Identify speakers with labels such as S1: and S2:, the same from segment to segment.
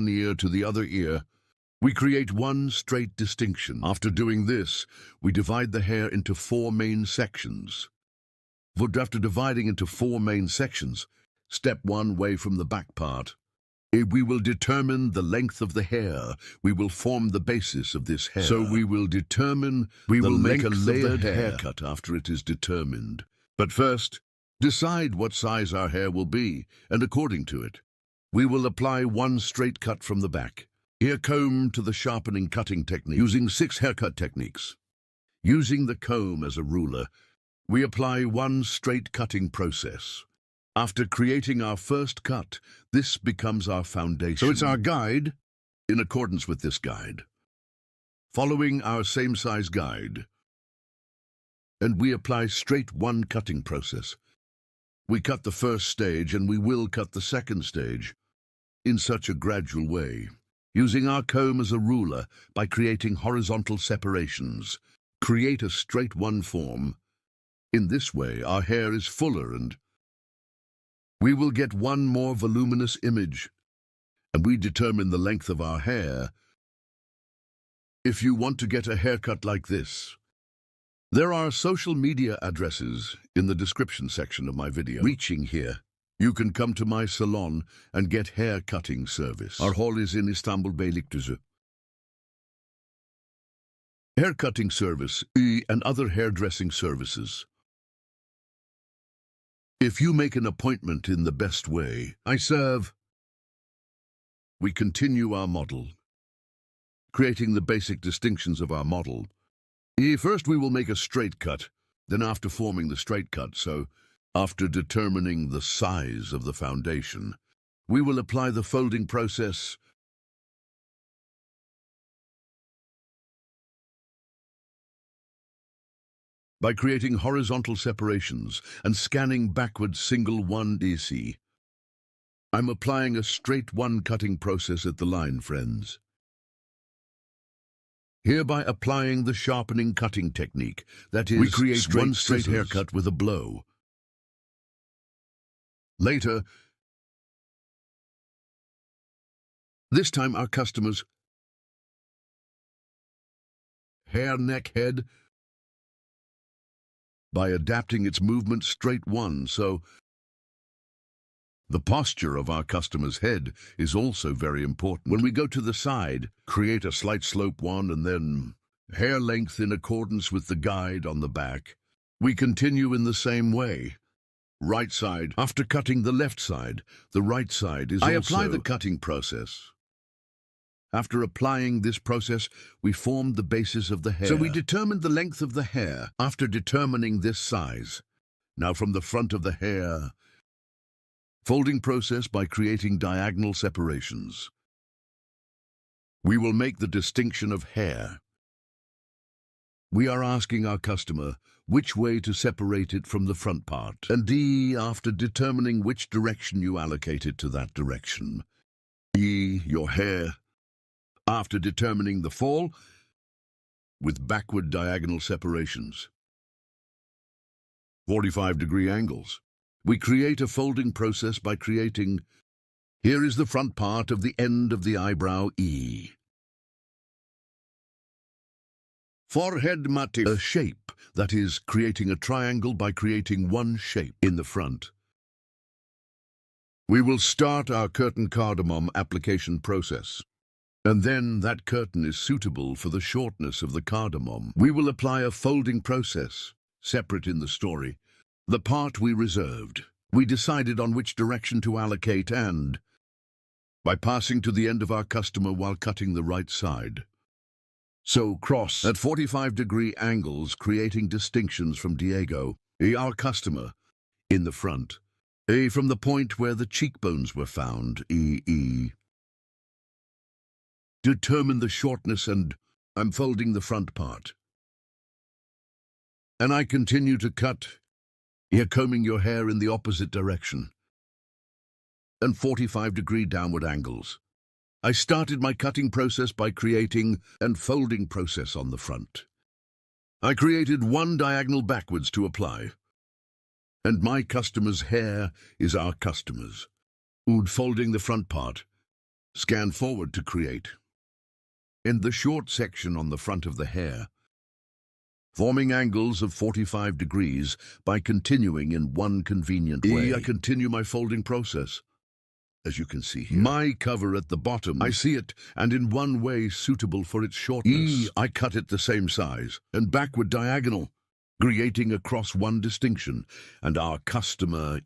S1: one ear to the other ear, we create one straight distinction. After doing this, we divide the hair into 4 main sections. After dividing into 4 main sections, step 1 away from the back part. We will determine the length of the hair. We will form the basis of this hair. So we will make a layered haircut after it is determined. But first, decide what size our hair will be, and according to it, we will apply one straight cut from the back. Ear comb to the sharpening cutting technique, using 6 haircut techniques. Using the comb as a ruler, we apply one straight cutting process. After creating our first cut, this becomes our foundation. So it's our guide, in accordance with this guide. Following our same size guide, and we apply straight one cutting process. We cut the first stage and we will cut the second stage in such a gradual way, using our comb as a ruler by creating horizontal separations. Create a straight one form. In this way, our hair is fuller and we will get one more voluminous image, and we determine the length of our hair. If you want to get a haircut like this, there are social media addresses in the description section of my video. Reaching here, you can come to my salon and get hair cutting service. Our hall is in Istanbul Beylikdüzü. Hair cutting service and other hairdressing services. If you make an appointment in the best way, I serve. We continue our model, creating the basic distinctions of our model. First we will make a straight cut, then after forming the straight cut, so after determining the size of the foundation, we will apply the folding process. By creating horizontal separations and scanning backwards single 1DC. I'm applying a straight one cutting process at the line, friends. Hereby applying the sharpening cutting technique, that is, we create one straight haircut with a blow. Later, this time our customer's hair, neck, head, by adapting its movement straight one, so the posture of our customer's head is also very important. When we go to the side, create a slight slope one and then hair length in accordance with the guide on the back. We continue in the same way. Right side, after cutting the left side, the right side is I apply the cutting process. After applying this process, we formed the basis of the hair. So we determined the length of the hair after determining this size. Now from the front of the hair, folding process by creating diagonal separations. We will make the distinction of hair. We are asking our customer which way to separate it from the front part. And after determining which direction you allocate it to that direction. Your hair. After determining the fall, with backward diagonal separations. 45-degree angles. We create a folding process by creating, here is the front part of the end of the eyebrow, Forehead motif. A shape, that is, creating a triangle by creating one shape in the front. We will start our curtain cardamom application process. And then that curtain is suitable for the shortness of the cardamom. We will apply a folding process, separate in the story. The part we reserved. We decided on which direction to allocate and, by passing to the end of our customer while cutting the right side. So cross at 45-degree angles, creating distinctions from Diego, our customer, in the front. From the point where the cheekbones were found, Determine the shortness and I'm folding the front part. And I continue to cut, combing your hair in the opposite direction. And 45-degree downward angles. I started my cutting process by creating and folding process on the front. I created one diagonal backwards to apply. And my customer's hair is our customer's. Folding the front part. Scan forward to create. In the short section on the front of the hair, forming angles of 45 degrees by continuing in one convenient way. I continue my folding process. As you can see here, my cover at the bottom, I see it, and in one way suitable for its shortness. I cut it the same size, and backward diagonal, creating across one distinction, and our customer,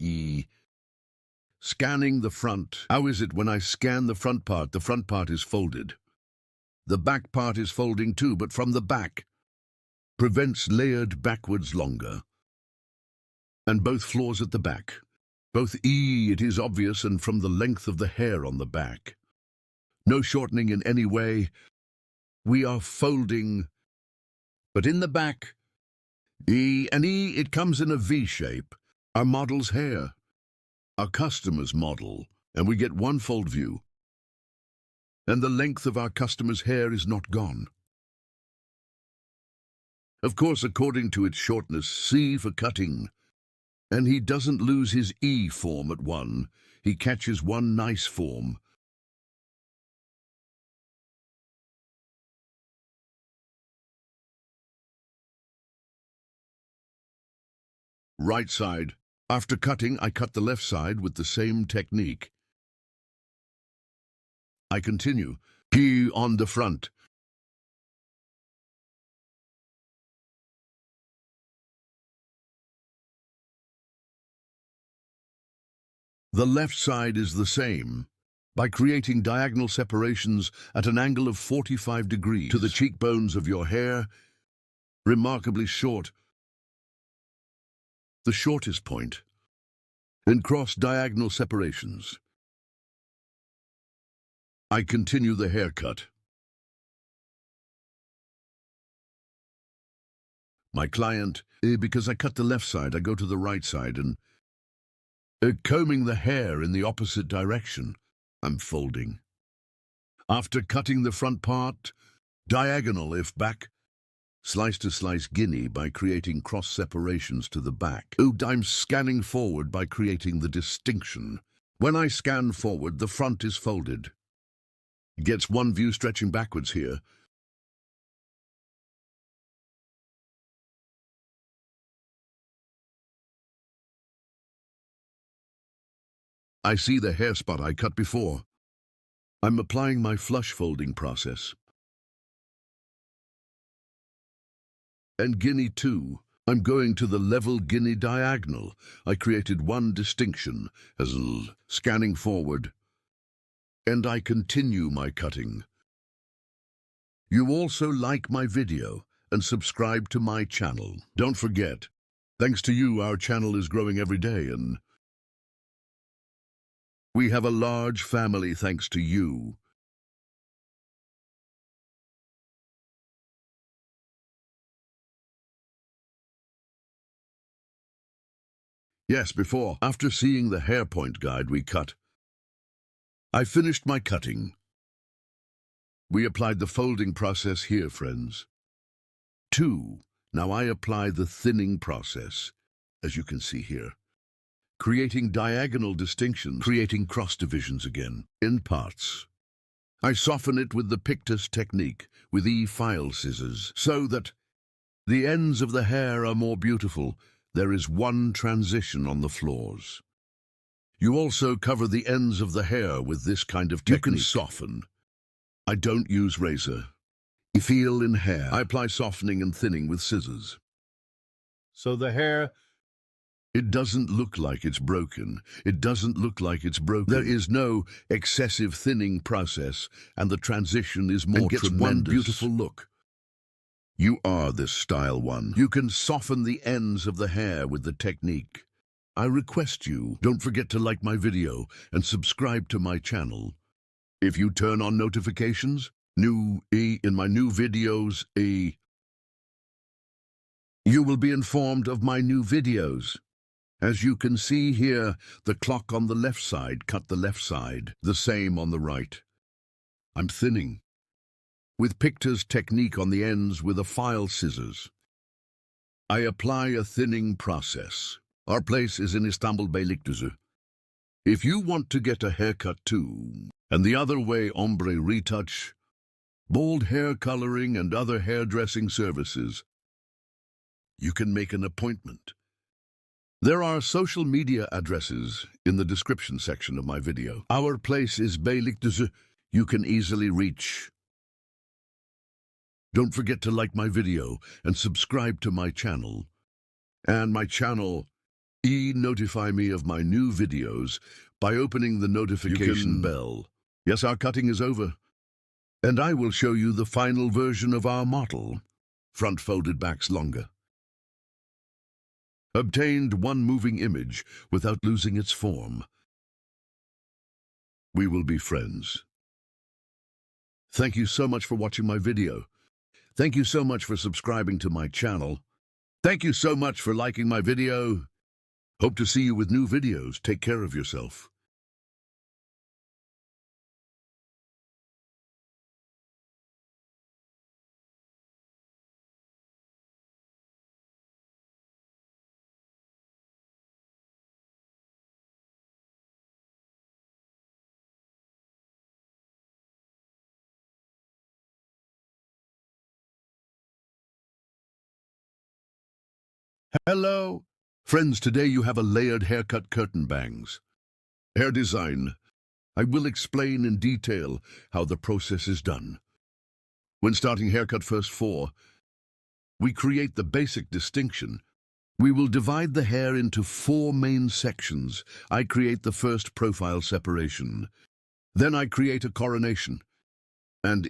S1: Scanning the front. How is it when I scan the front part is folded. The back part is folding too, but from the back. Prevents layered backwards longer. And both floors at the back. Both it is obvious, and from the length of the hair on the back. No shortening in any way. We are folding, but in the back, it comes in a V shape. Our model's hair, our customer's model, and we get one fold view. And the length of our customer's hair is not gone. Of course, according to its shortness, C for cutting. And he doesn't lose his E form at one. He catches one nice form. Right side. After cutting, I cut the left side with the same technique. I continue. Key on the front. The left side is the same, by creating diagonal separations at an angle of 45 degrees to the cheekbones of your hair, remarkably short, the shortest point, and cross diagonal separations. I continue the haircut. My client, because I cut the left side, I go to the right side and combing the hair in the opposite direction. I'm folding. After cutting the front part, diagonal if back, slice to slice guinea by creating cross separations to the back. I'm scanning forward by creating the distinction. When I scan forward, the front is folded. It gets one view stretching backwards here. I see the hair spot I cut before. I'm applying my flush folding process. And guinea too. I'm going to the level guinea diagonal. I created one distinction as scanning forward. And I continue my cutting. You also like my video and subscribe to my channel. Don't forget, thanks to you, our channel is growing every day, and we have a large family thanks to you. Yes, after seeing the hair point guide we cut, I finished my cutting. We applied the folding process here, friends. 2. Now I apply the thinning process, as you can see here. Creating diagonal distinctions, creating cross divisions again, in parts. I soften it with the pictus technique, with file scissors, so that the ends of the hair are more beautiful. There is one transition on the floors. You also cover the ends of the hair with this kind of technique. You can soften. I don't use razor. You feel in hair. I apply softening and thinning with scissors. So the hair, it doesn't look like it's broken. It doesn't look like it's broken. There is no excessive thinning process, and the transition is more tremendous. And gets one beautiful look. You are this style one. You can soften the ends of the hair with the technique. I request you, don't forget to like my video and subscribe to my channel. If you turn on notifications, in my new videos, you will be informed of my new videos. As you can see here, the clock on the left side cut the left side, the same on the right. I'm thinning. With pictus technique on the ends with a file scissors. I apply a thinning process. Our place is in Istanbul, Beylikdüzü. If you want to get a haircut too, And the other way, ombre retouch, bold hair coloring, and other hairdressing services. You can make an appointment. There are social media addresses in the description section of my video. Our place is Beylik Düzü. You can easily reach. Don't forget to like my video and subscribe to my channel. And my channel, notify me of my new videos by opening the notification bell. Yes, our cutting is over. And I will show you the final version of our model. Front folded backs longer. Obtained one moving image without losing its form. We will be friends. Thank you so much for watching my video. Thank you so much for subscribing to my channel. Thank you so much for liking my video. Hope to see you with new videos. Take care of yourself. Hello. Friends, today you have a layered haircut curtain bangs. Hair design. I will explain in detail how the process is done. When starting haircut first 4, we create the basic distinction. We will divide the hair into 4 main sections. I create the first profile separation. Then I create a coronation. And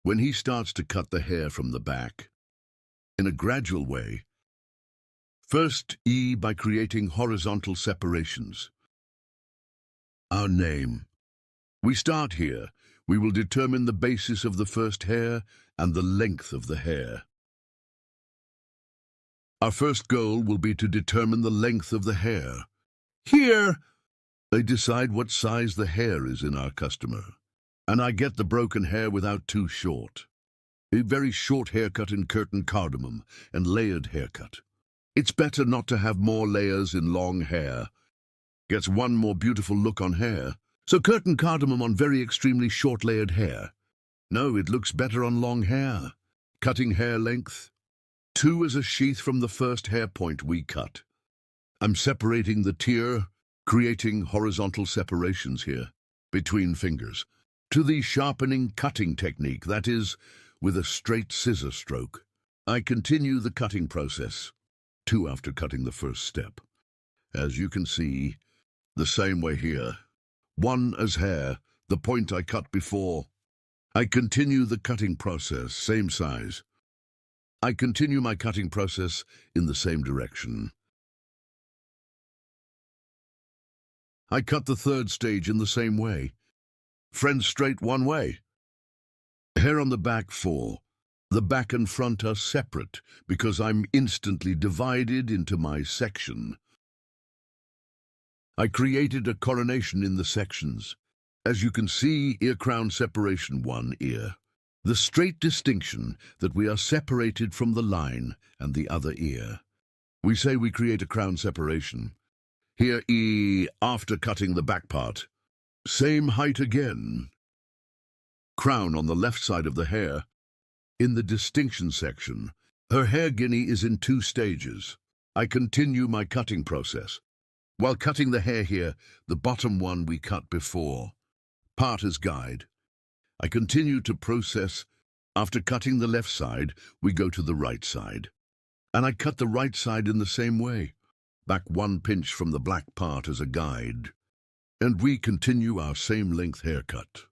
S1: when he starts to cut the hair from the back, in a gradual way. First, by creating horizontal separations. Our name. We start here. We will determine the basis of the first hair and the length of the hair. Our first goal will be to determine the length of the hair. Here, I decide what size the hair is in our customer. And I get the broken hair without too short. A very short haircut in curtain cardamom and layered haircut. It's better not to have more layers in long hair. Gets one more beautiful look on hair. So curtain cardamom on very extremely short layered hair. No, it looks better on long hair. Cutting hair length. 2 is a sheath from the first hair point we cut. I'm separating the tier, creating horizontal separations here, between fingers. To the sharpening cutting technique, that is, with a straight scissor stroke. I continue the cutting process. 2 after cutting the first step. As you can see, the same way here. 1 as hair, the point I cut before. I continue the cutting process, same size. I continue my cutting process in the same direction. I cut the third stage in the same way. Friends straight one way. Hair on the back 4. The back and front are separate because I'm instantly divided into my section. I created a coronation in the sections. As you can see, ear crown separation 1 ear. The straight distinction that we are separated from the line and the other ear. We say we create a crown separation. Here after cutting the back part. Same height again. Crown on the left side of the hair. In the distinction section, her hair guinea is in 2 stages. I continue my cutting process. While cutting the hair here, the bottom one we cut before. Part as guide. I continue to process. After cutting the left side, we go to the right side. And I cut the right side in the same way. Back 1 pinch from the black part as a guide. And we continue our same length haircut.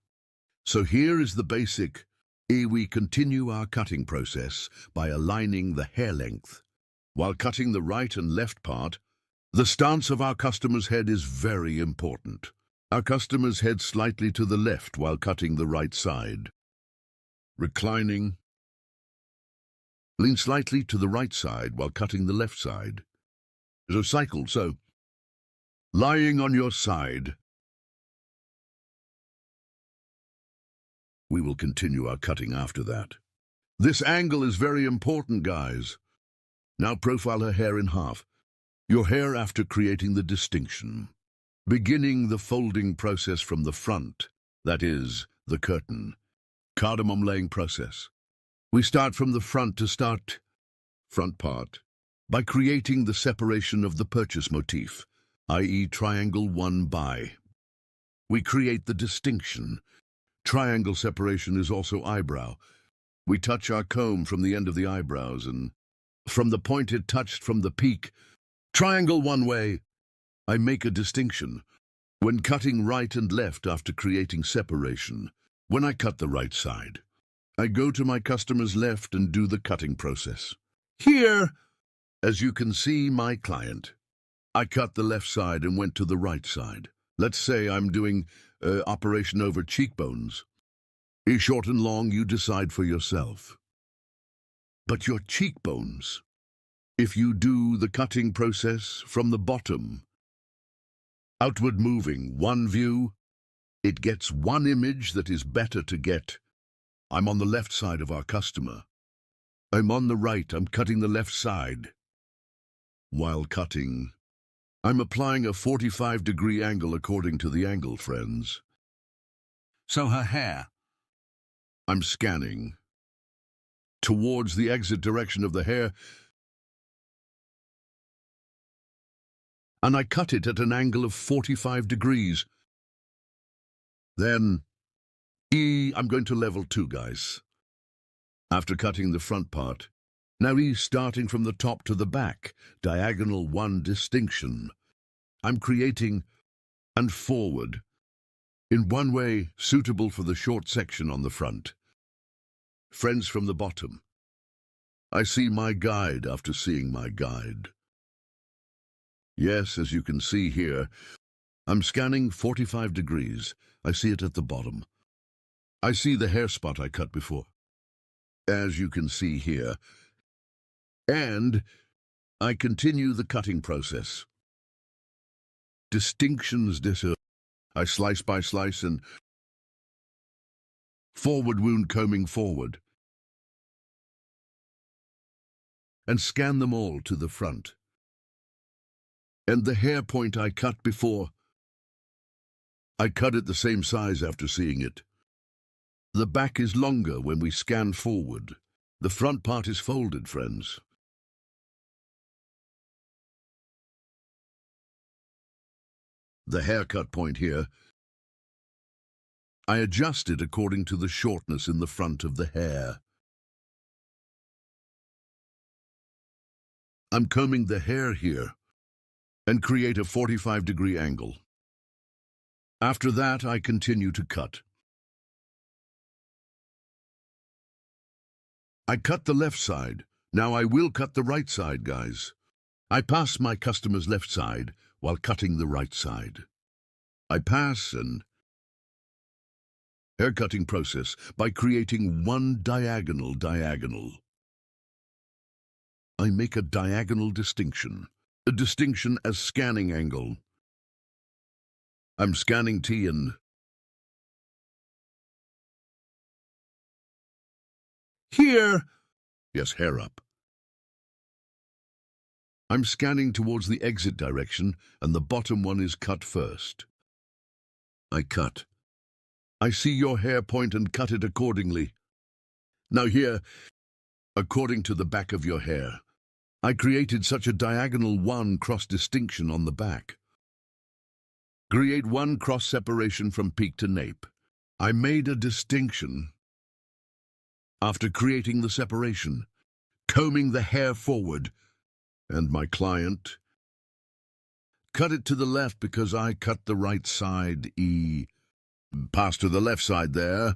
S1: So here is the basic. We continue our cutting process by aligning the hair length. While cutting the right and left part, the stance of our customer's head is very important. Our customer's head slightly to the left while cutting the right side. Reclining. Lean slightly to the right side while cutting the left side. So cycle, so. Lying on your side. We will continue our cutting after that. This angle is very important, guys. Now profile her hair in half. Your hair after creating the distinction. Beginning the folding process from the front. that is, the curtain. Cardamom laying process. We start from the front front part, by creating the separation of the purchase motif, i.e. triangle 1 by. We create the distinction. Triangle separation is also eyebrow. We touch our comb from the end of the eyebrows and from the point it touched from the peak. Triangle one way. I make a distinction. When cutting right and left after creating separation, when I cut the right side, I go to my customer's left and do the cutting process. Here, as you can see, my client, I cut the left side and went to the right side. Let's say I'm doing operation over cheekbones. Short and long, you decide for yourself. But your cheekbones, if you do the cutting process from the bottom, outward moving, one view, it gets one image that is better to get. I'm on the left side of our customer. I'm on the right, I'm cutting the left side. While cutting, I'm applying a 45-degree angle according to the angle, friends. So her hair, I'm scanning towards the exit direction of the hair, and I cut it at an angle of 45 degrees. Then, I'm going to level 2, guys. After cutting the front part, now starting from the top to the back, diagonal 1 distinction. I'm creating and forward, in one way suitable for the short section on the front. Friends, from the bottom, I see my guide after seeing my guide. Yes, as you can see here, I'm scanning 45 degrees. I see it at the bottom. I see the hair spot I cut before, as you can see here. And I continue the cutting process. Distinctions I slice by slice and forward wound combing forward. And scan them all to the front. And the hair point I cut before, I cut it the same size after seeing it. The back is longer when we scan forward. The front part is folded, friends. The haircut point here, I adjust it according to the shortness in the front of the hair. I'm combing the hair here and create a 45-degree angle. After that, I continue to cut. I cut the left side. Now I will cut the right side, guys. I pass my customer's left side while cutting the right side. I pass and hair cutting process by creating one diagonal. I make a diagonal distinction. A distinction as scanning angle. I'm scanning T and here, yes, hair up. I'm scanning towards the exit direction and the bottom one is cut first. I cut. I see your hair point and cut it accordingly. Now here, according to the back of your hair, I created such a diagonal 1 cross distinction on the back. Create 1 cross separation from peak to nape. I made a distinction after creating the separation, combing the hair forward, and my client cut it to the left because I cut the right side. Pass to the left side there.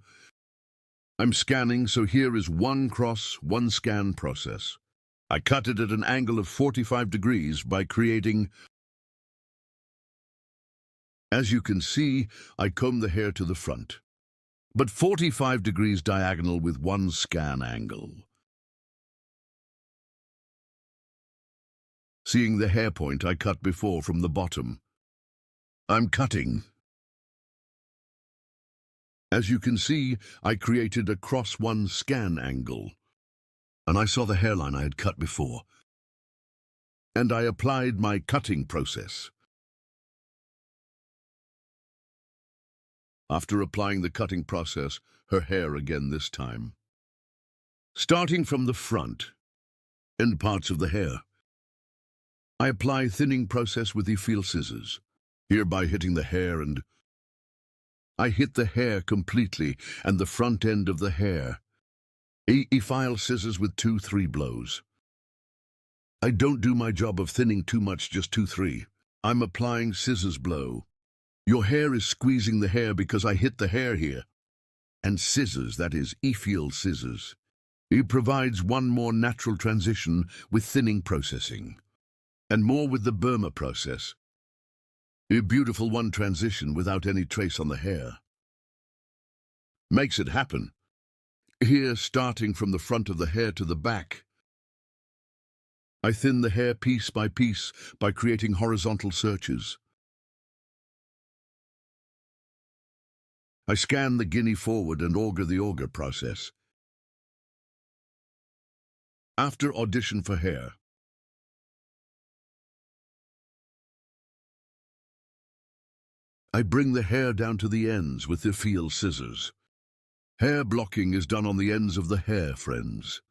S1: I'm scanning, so here is 1 cross, 1 scan process. I cut it at an angle of 45 degrees by creating. As you can see, I comb the hair to the front, but 45 degrees diagonal with 1 scan angle. Seeing the hair point I cut before from the bottom, I'm cutting. As you can see, I created a cross 1 scan angle, and I saw the hairline I had cut before, and I applied my cutting process. After applying the cutting process, her hair again this time. Starting from the front, end parts of the hair, I apply thinning process with the feel scissors, hereby hitting the hair, and I hit the hair completely and the front end of the hair. File scissors with 2-3 blows. I don't do my job of thinning too much, just 2-3. I'm applying scissors blow. Your hair is squeezing the hair because I hit the hair here. And scissors, that is, feel scissors. It provides one more natural transition with thinning processing. And more with the Burma process. A beautiful one transition without any trace on the hair. Makes it happen. Here, starting from the front of the hair to the back, I thin the hair piece by piece by creating horizontal searches. I scan the guinea forward and auger the auger process. After audition for hair, I bring the hair down to the ends with the feel scissors. Hair blocking is done on the ends of the hair, friends.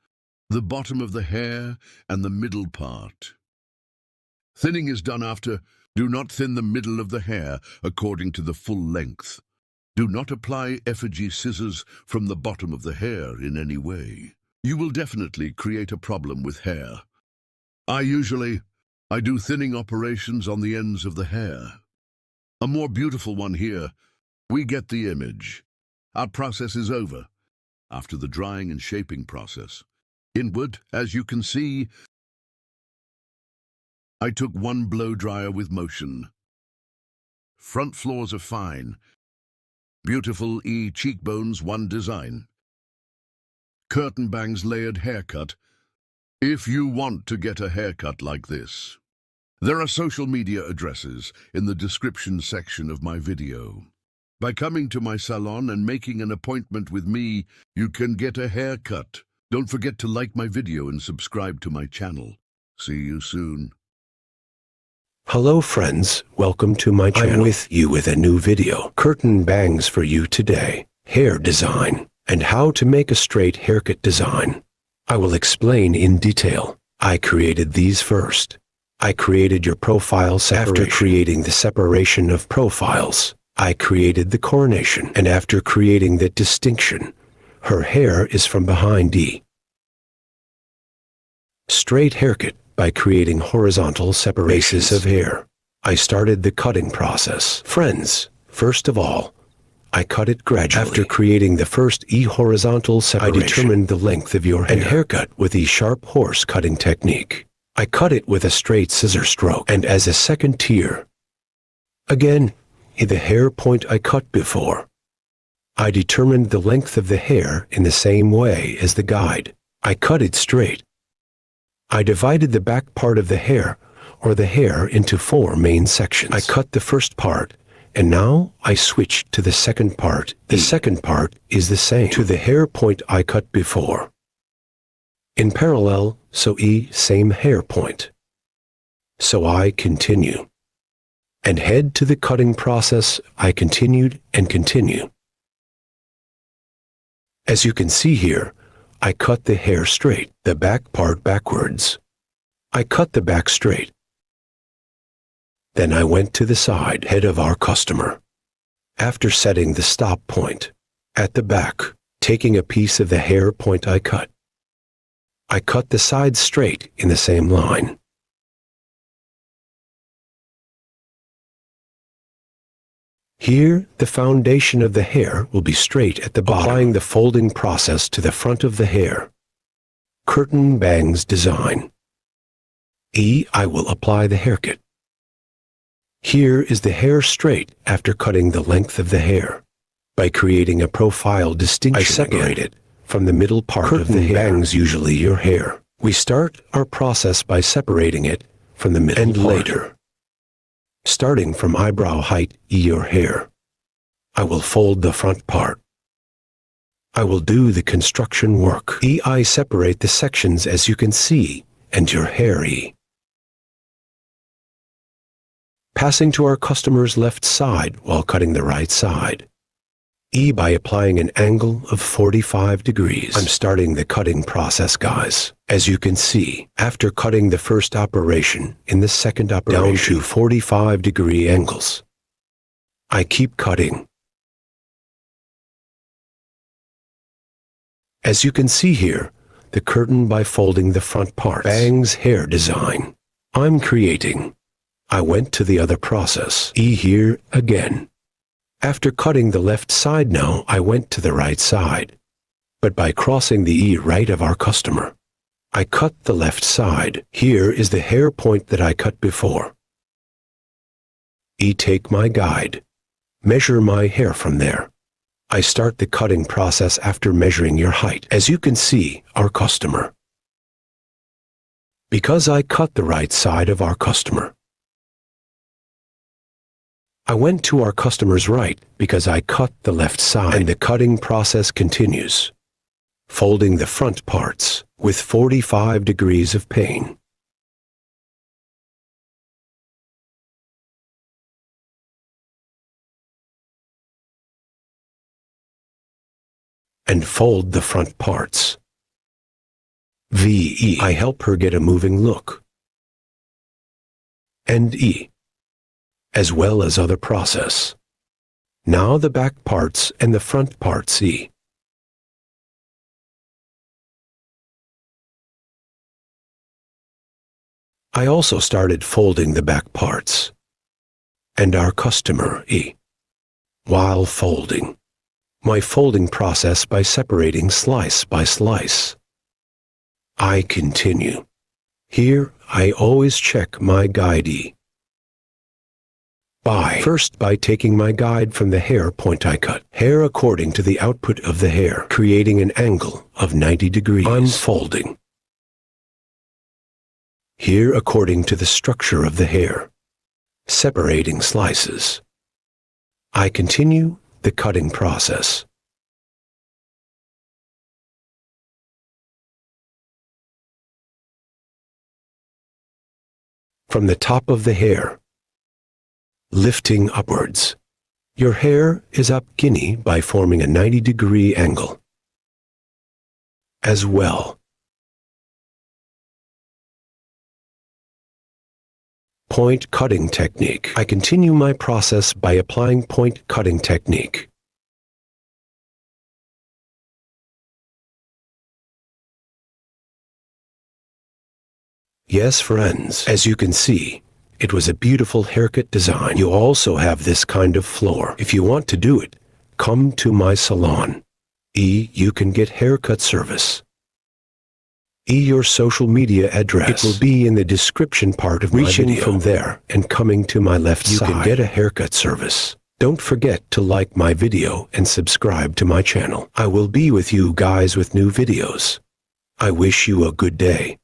S1: The bottom of the hair and the middle part. Thinning is done after. Do not thin the middle of the hair according to the full length. Do not apply effigy scissors from the bottom of the hair in any way. You will definitely create a problem with hair. I do thinning operations on the ends of the hair. A more beautiful one here. We get the image. Our process is over. After the drying and shaping process. Inward, as you can see, I took one blow dryer with motion. Front floors are fine. Beautiful cheekbones, one design. Curtain bangs layered haircut. If you want to get a haircut like this, there are social media addresses in the description section of my video. By coming to my salon and making an appointment with me, you can get a haircut. Don't forget to like my video and subscribe to my channel. See you soon.
S2: Hello friends, welcome to my channel. I'm with you with a new video. Curtain bangs for you today. Hair design and how to make a straight haircut design. I will explain in detail. I created these first. I created your profile separation. After creating the separation of profiles, I created the coronation. And after creating that distinction, her hair is from behind straight haircut by creating horizontal separations of hair. I started the cutting process. Friends, first of all, I cut it gradually. After creating the first horizontal separation, I determined the length of your hair and haircut with the sharp horse cutting technique. I cut it with a straight scissor stroke. And as a second tier, again, in the hair point I cut before, I determined the length of the hair in the same way as the guide. I cut it straight. I divided the back part of the hair, or the hair, into 4 main sections. I cut the first part, and now I switched to the second part. The second part is the same to the hair point I cut before. In parallel, so same hair point. So I continue. And head to the cutting process, I continued and continue. As you can see here, I cut the hair straight, the back part backwards. I cut the back straight. Then I went to the side head of our customer. After setting the stop point, at the back, taking a piece of the hair point I cut the side straight in the same line. Here, the foundation of the hair will be straight at the bottom. Applying the folding process to the front of the hair. Curtain bangs design. I will apply the haircut. Here is the hair straight after cutting the length of the hair. By creating a profile distinction, I separate it from the middle part of the hair. Curtain bangs usually your hair. We start our process by separating it from the middle part. And later, starting from eyebrow height, your hair, I will fold the front part. I will do the construction work. I separate the sections as you can see, and your hair passing to our customer's left side while cutting the right side. E by applying an angle of 45 degrees. I'm starting the cutting process, guys. As you can see, after cutting the first operation, in the second operation, down to 45-degree angles, I keep cutting. As you can see here, the curtain by folding the front part. Bang's hair design. I'm creating. I went to the other process. E here again. After cutting the left side now, I went to the right side. But by crossing the E right of our customer, I cut the left side. Here is the hair point that I cut before. E take my guide. Measure my hair from there. I start the cutting process after measuring your height. As you can see, our customer. Because I cut the right side of our customer, I went to our customer's right because I cut the left side, and the cutting process continues, folding the front parts with 45 degrees of pane. And fold the front parts. V-E. I help her get a moving look. And E. As well as other process. Now the back parts and the front parts E. I also started folding the back parts and our customer E. While folding. My folding process by separating slice by slice. I continue. Here I always check my guide E. First by taking my guide from the hair point I cut. Hair according to the output of the hair, creating an angle of 90 degrees. I'm folding. Here according to the structure of the hair. Separating slices. I continue the cutting process. From the top of the hair, lifting upwards. Your hair is up guinea by forming a 90-degree angle. As well. Point cutting technique. I continue my process by applying point cutting technique. Yes, friends, as you can see, it was a beautiful haircut design. You also have this kind of floor. If you want to do it, come to my salon. E, you can get haircut service. E, your social media address. It will be in the description part of my video. Reaching from there and coming to my left side, you can get a haircut service. Don't forget to like my video and subscribe to my channel. I will be with you guys with new videos. I wish you a good day.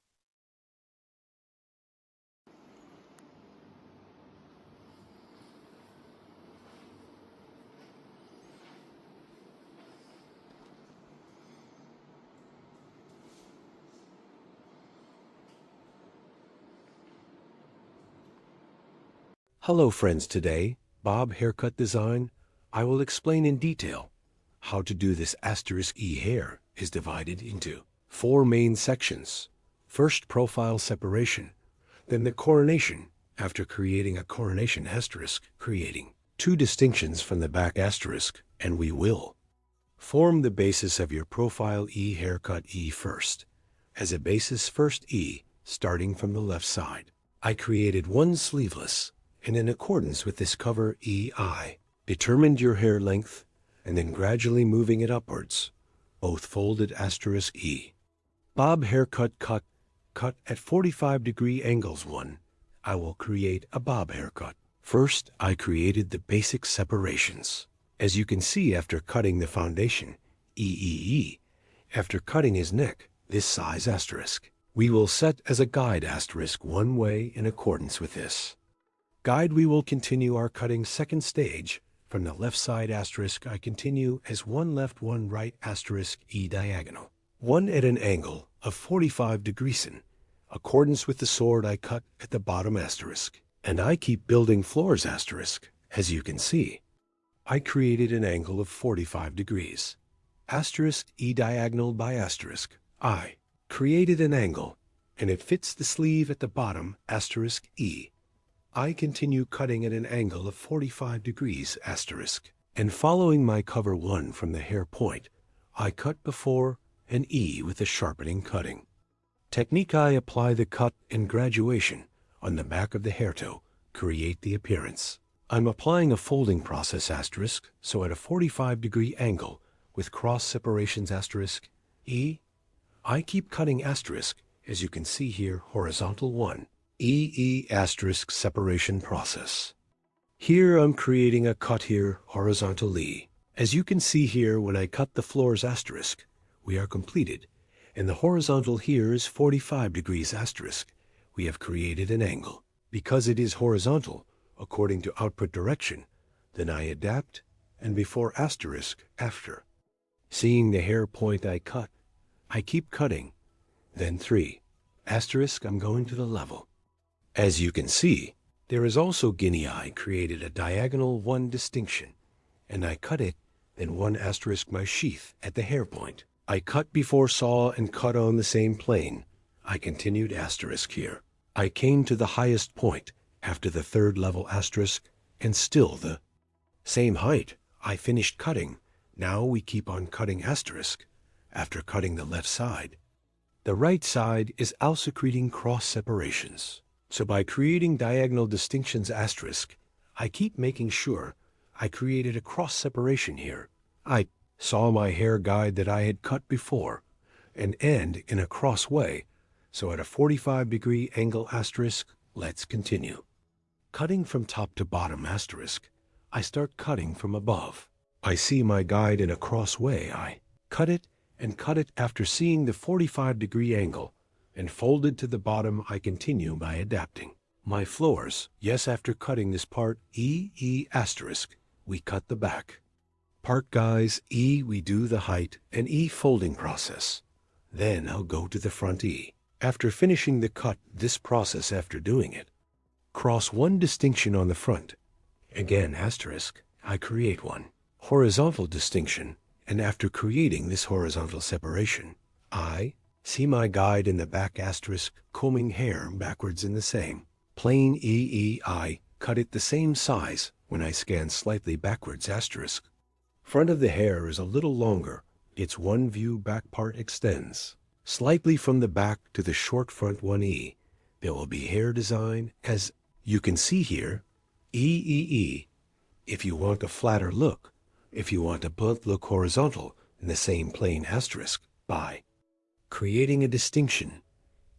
S2: Hello friends, today, Bob Haircut Design, I will explain in detail how to do this *E hair is divided into 4 main sections. First, profile separation, then the coronation, after creating a coronation *, creating 2 distinctions from the back *, and we will form the basis of your profile E haircut E first. As a basis, first E, starting from the left side. I created 1 sleeveless, and in accordance with this cover EI, determined your hair length, and then gradually moving it upwards, both folded *E. Bob haircut cut at 45-degree angles 1. I will create a bob haircut. First, I created the basic separations. As you can see, after cutting the foundation, EEE, after cutting his neck, this size *, we will set as a guide * 1 way in accordance with this guide. We will continue our cutting second stage. From the left side *, I continue as 1 left 1 right * E diagonal. 1 at an angle of 45 degrees in accordance with the sword I cut at the bottom *, and I keep building floors *, as you can see. I created an angle of 45 degrees. Asterisk E diagonal by asterisk. I created an angle, and it fits the sleeve at the bottom, asterisk E. I continue cutting at an angle of 45 degrees, asterisk. And following my cover 1 from the hair point, I cut before an E with a sharpening cutting. Technique: I apply the cut and graduation on the back of the hair toe, create the appearance. I'm applying a folding process, asterisk, so at a 45-degree angle with cross separations, asterisk, E. I keep cutting, asterisk, as you can see here, horizontal 1, E asterisk separation process. Here I'm creating a cut here, horizontal E. As you can see here, when I cut the floors, asterisk, we are completed, and the horizontal here is 45 degrees, asterisk. We have created an angle. Because it is horizontal, according to output direction, then I adapt, and before asterisk, after. Seeing the hair point I cut, I keep cutting, then 3, asterisk, I'm going to the level. As you can see, there is also guinea eye created a diagonal 1 distinction, and I cut it, then 1 asterisk my sheath at the hair point. I cut before saw and cut on the same plane. I continued, asterisk, here. I came to the highest point after the 3rd level, asterisk, and still the same height. I finished cutting. Now we keep on cutting, asterisk, after cutting the left side. The right side is also creating cross separations. So by creating diagonal distinctions, asterisk, I keep making sure I created a cross separation here. I saw my hair guide that I had cut before and end in a cross way. So at a 45-degree angle, asterisk, let's continue. Cutting from top to bottom, asterisk, I start cutting from above. I see my guide in a cross way. I cut it and cut it after seeing the 45-degree angle, and folded to the bottom. I continue by adapting. My floors, yes, after cutting this part, E asterisk, we cut the back. Part guys, E we do the height, and E folding process. Then I'll go to the front E. After finishing the cut, this process after doing it. Cross 1 distinction on the front. Again, asterisk, I create 1 horizontal distinction, and after creating this horizontal separation, I see my guide in the back, asterisk, combing hair backwards in the same plane I cut it the same size when I scan slightly backwards, asterisk. Front of the hair is a little longer. Its 1 view back part extends slightly from the back to the short front 1E. There will be hair design, as you can see here, E. If you want a flatter look, if you want a blunt look, horizontal in the same plane, asterisk, by creating a distinction,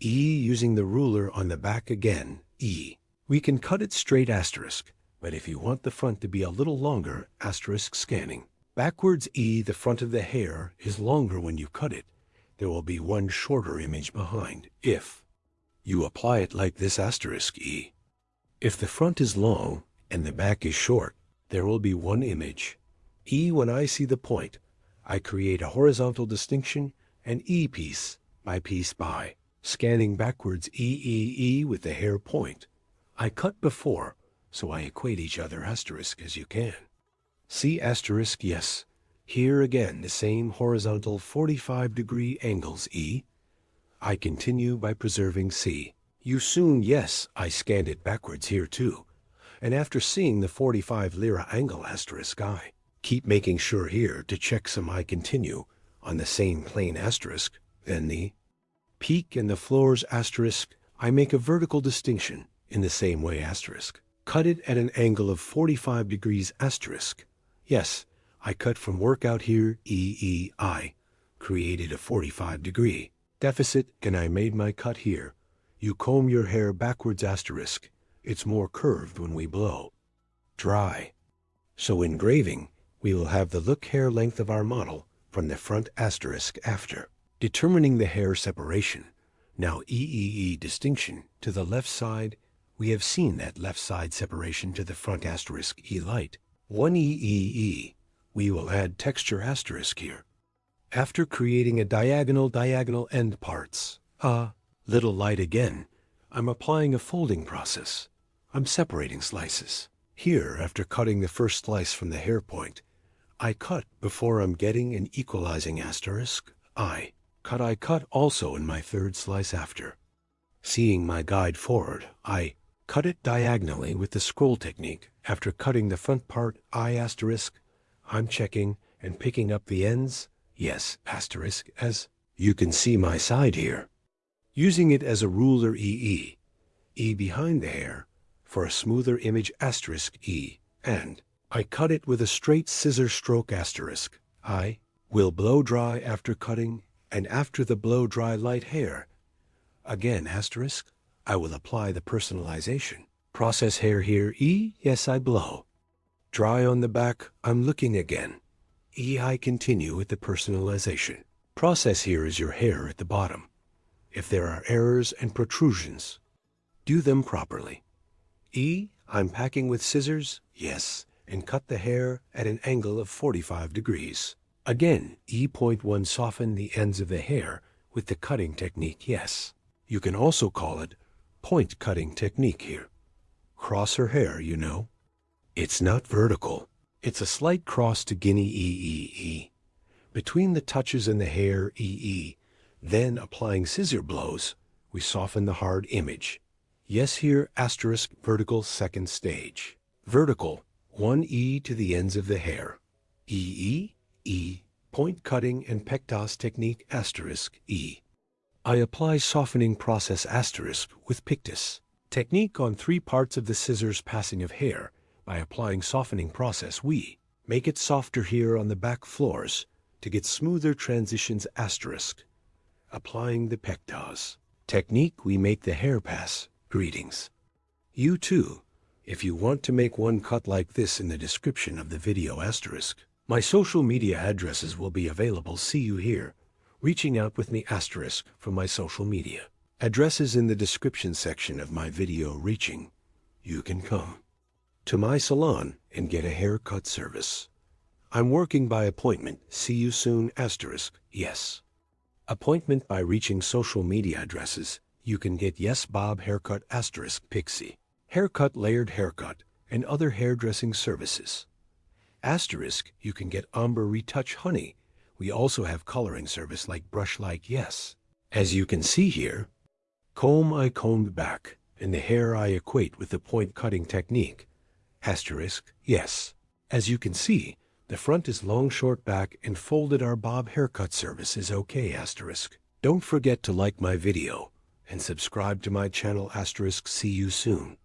S2: E using the ruler on the back again, E. We can cut it straight, asterisk, but if you want the front to be a little longer, asterisk, scanning. Backwards E, the front of the hair is longer when you cut it. There will be 1 shorter image behind. If you apply it like this, asterisk E. If the front is long and the back is short, there will be 1 image. E when I see the point, I create a horizontal distinction and E piece by scanning backwards E with the hair point. I cut before, so I equate each other, asterisk, as you can. See, asterisk, yes. Here again the same horizontal 45-degree angles E. I continue by preserving C. You soon, yes, I scanned it backwards here too. And after seeing the 45 lira angle, asterisk, I keep making sure here to check some. I continue on the same plane, asterisk, then the peak and the floors, asterisk, I make a vertical distinction in the same way, asterisk. Cut it at an angle of 45 degrees, asterisk. Yes, I cut from workout here, I created a 45-degree deficit, and I made my cut here. You comb your hair backwards, asterisk. It's more curved when we blow dry. So engraving, we will have the look hair length of our model from the front, asterisk, after. Determining the hair separation. Now E distinction to the left side. We have seen that left side separation to the front, asterisk, E light. 1 E. We will add texture, asterisk, here. After creating a diagonal end parts. Little light again. I'm applying a folding process. I'm separating slices. Here, after cutting the first slice from the hair point, I cut before I'm getting an equalizing asterisk. I cut also in my third slice after. Seeing my guide forward, I cut it diagonally with the scroll technique. After cutting the front part, I asterisk, I'm checking and picking up the ends, yes, asterisk, as you can see my side here. Using it as a ruler E behind the hair, for a smoother image asterisk E, and I cut it with a straight scissor stroke asterisk. I will blow dry after cutting, and after the blow dry light hair, again asterisk, I will apply the personalization. Process hair here E, yes I blow. Dry on the back, I'm looking again. E, I continue with the personalization. Process here is your hair at the bottom. If there are errors and protrusions, do them properly. E, I'm packing with scissors, yes, and cut the hair at an angle of 45 degrees. Again, E.1 soften the ends of the hair with the cutting technique, yes. You can also call it point cutting technique here. Cross her hair, you know. It's not vertical. It's a slight cross to guinea E. Between the touches in the hair E. Then applying scissor blows, we soften the hard image. Yes here asterisk vertical second stage. Vertical, 1 E to the ends of the hair. E, point cutting and pectas technique asterisk E. I apply softening process asterisk with pictus. Technique on 3 parts of the scissors passing of hair. By applying softening process we make it softer here on the back floors to get smoother transitions asterisk. Applying the pectas. Technique we make the hair pass. Greetings. You too, if you want to make one cut like this in the description of the video asterisk. My social media addresses will be available. See you here. Reaching out with me asterisk from my social media. Addresses in the description section of my video reaching. You can come to my salon and get a haircut service. I'm working by appointment. See you soon asterisk. Yes. Appointment by reaching social media addresses. You can get Yes Bob Haircut asterisk Pixie. Haircut layered haircut and other hairdressing services. Asterisk you can get Amber Retouch Honey. We also have coloring service like Brush Like Yes. As you can see here, comb I combed back and the hair I equate with the point cutting technique. Asterisk yes. As you can see, the front is long short back and folded. Our Bob haircut service is okay asterisk. Don't forget to like my video and subscribe to my channel asterisk. See you soon.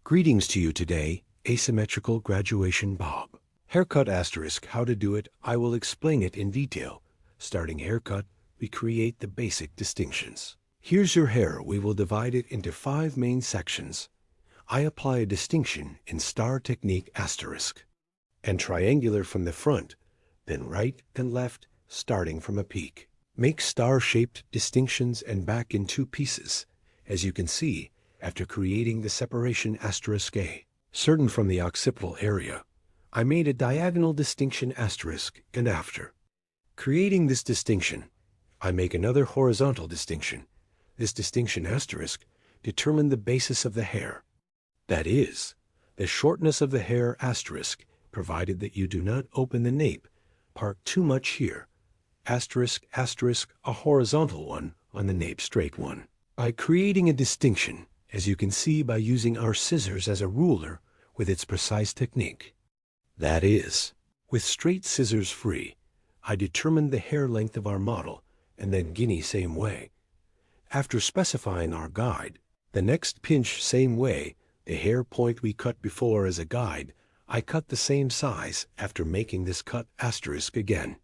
S2: Greetings to you today, asymmetrical graduation bob. Haircut asterisk how to do it, I will explain it in detail. Starting haircut, we create the basic distinctions. Here's your hair, we will divide it into 5 main sections. I apply a distinction in star technique asterisk and triangular from the front, then right and left starting from a peak. Make star-shaped distinctions and back in two pieces, as you can see, after creating the separation *A, certain from the occipital area. I made a diagonal distinction *, and after creating this distinction, I make another horizontal distinction. This distinction * determine the basis of the hair. That is, the shortness of the hair *, provided that you do not open the nape part too much here. ***, a horizontal one on the nape straight one. By creating a distinction, as you can see by using our scissors as a ruler with its precise technique. That is, with straight scissors free, I determined the hair length of our model, and then guinea same way. After specifying our guide, the next pinch same way, the hair point we cut before as a guide, I cut the same size after making this cut * again.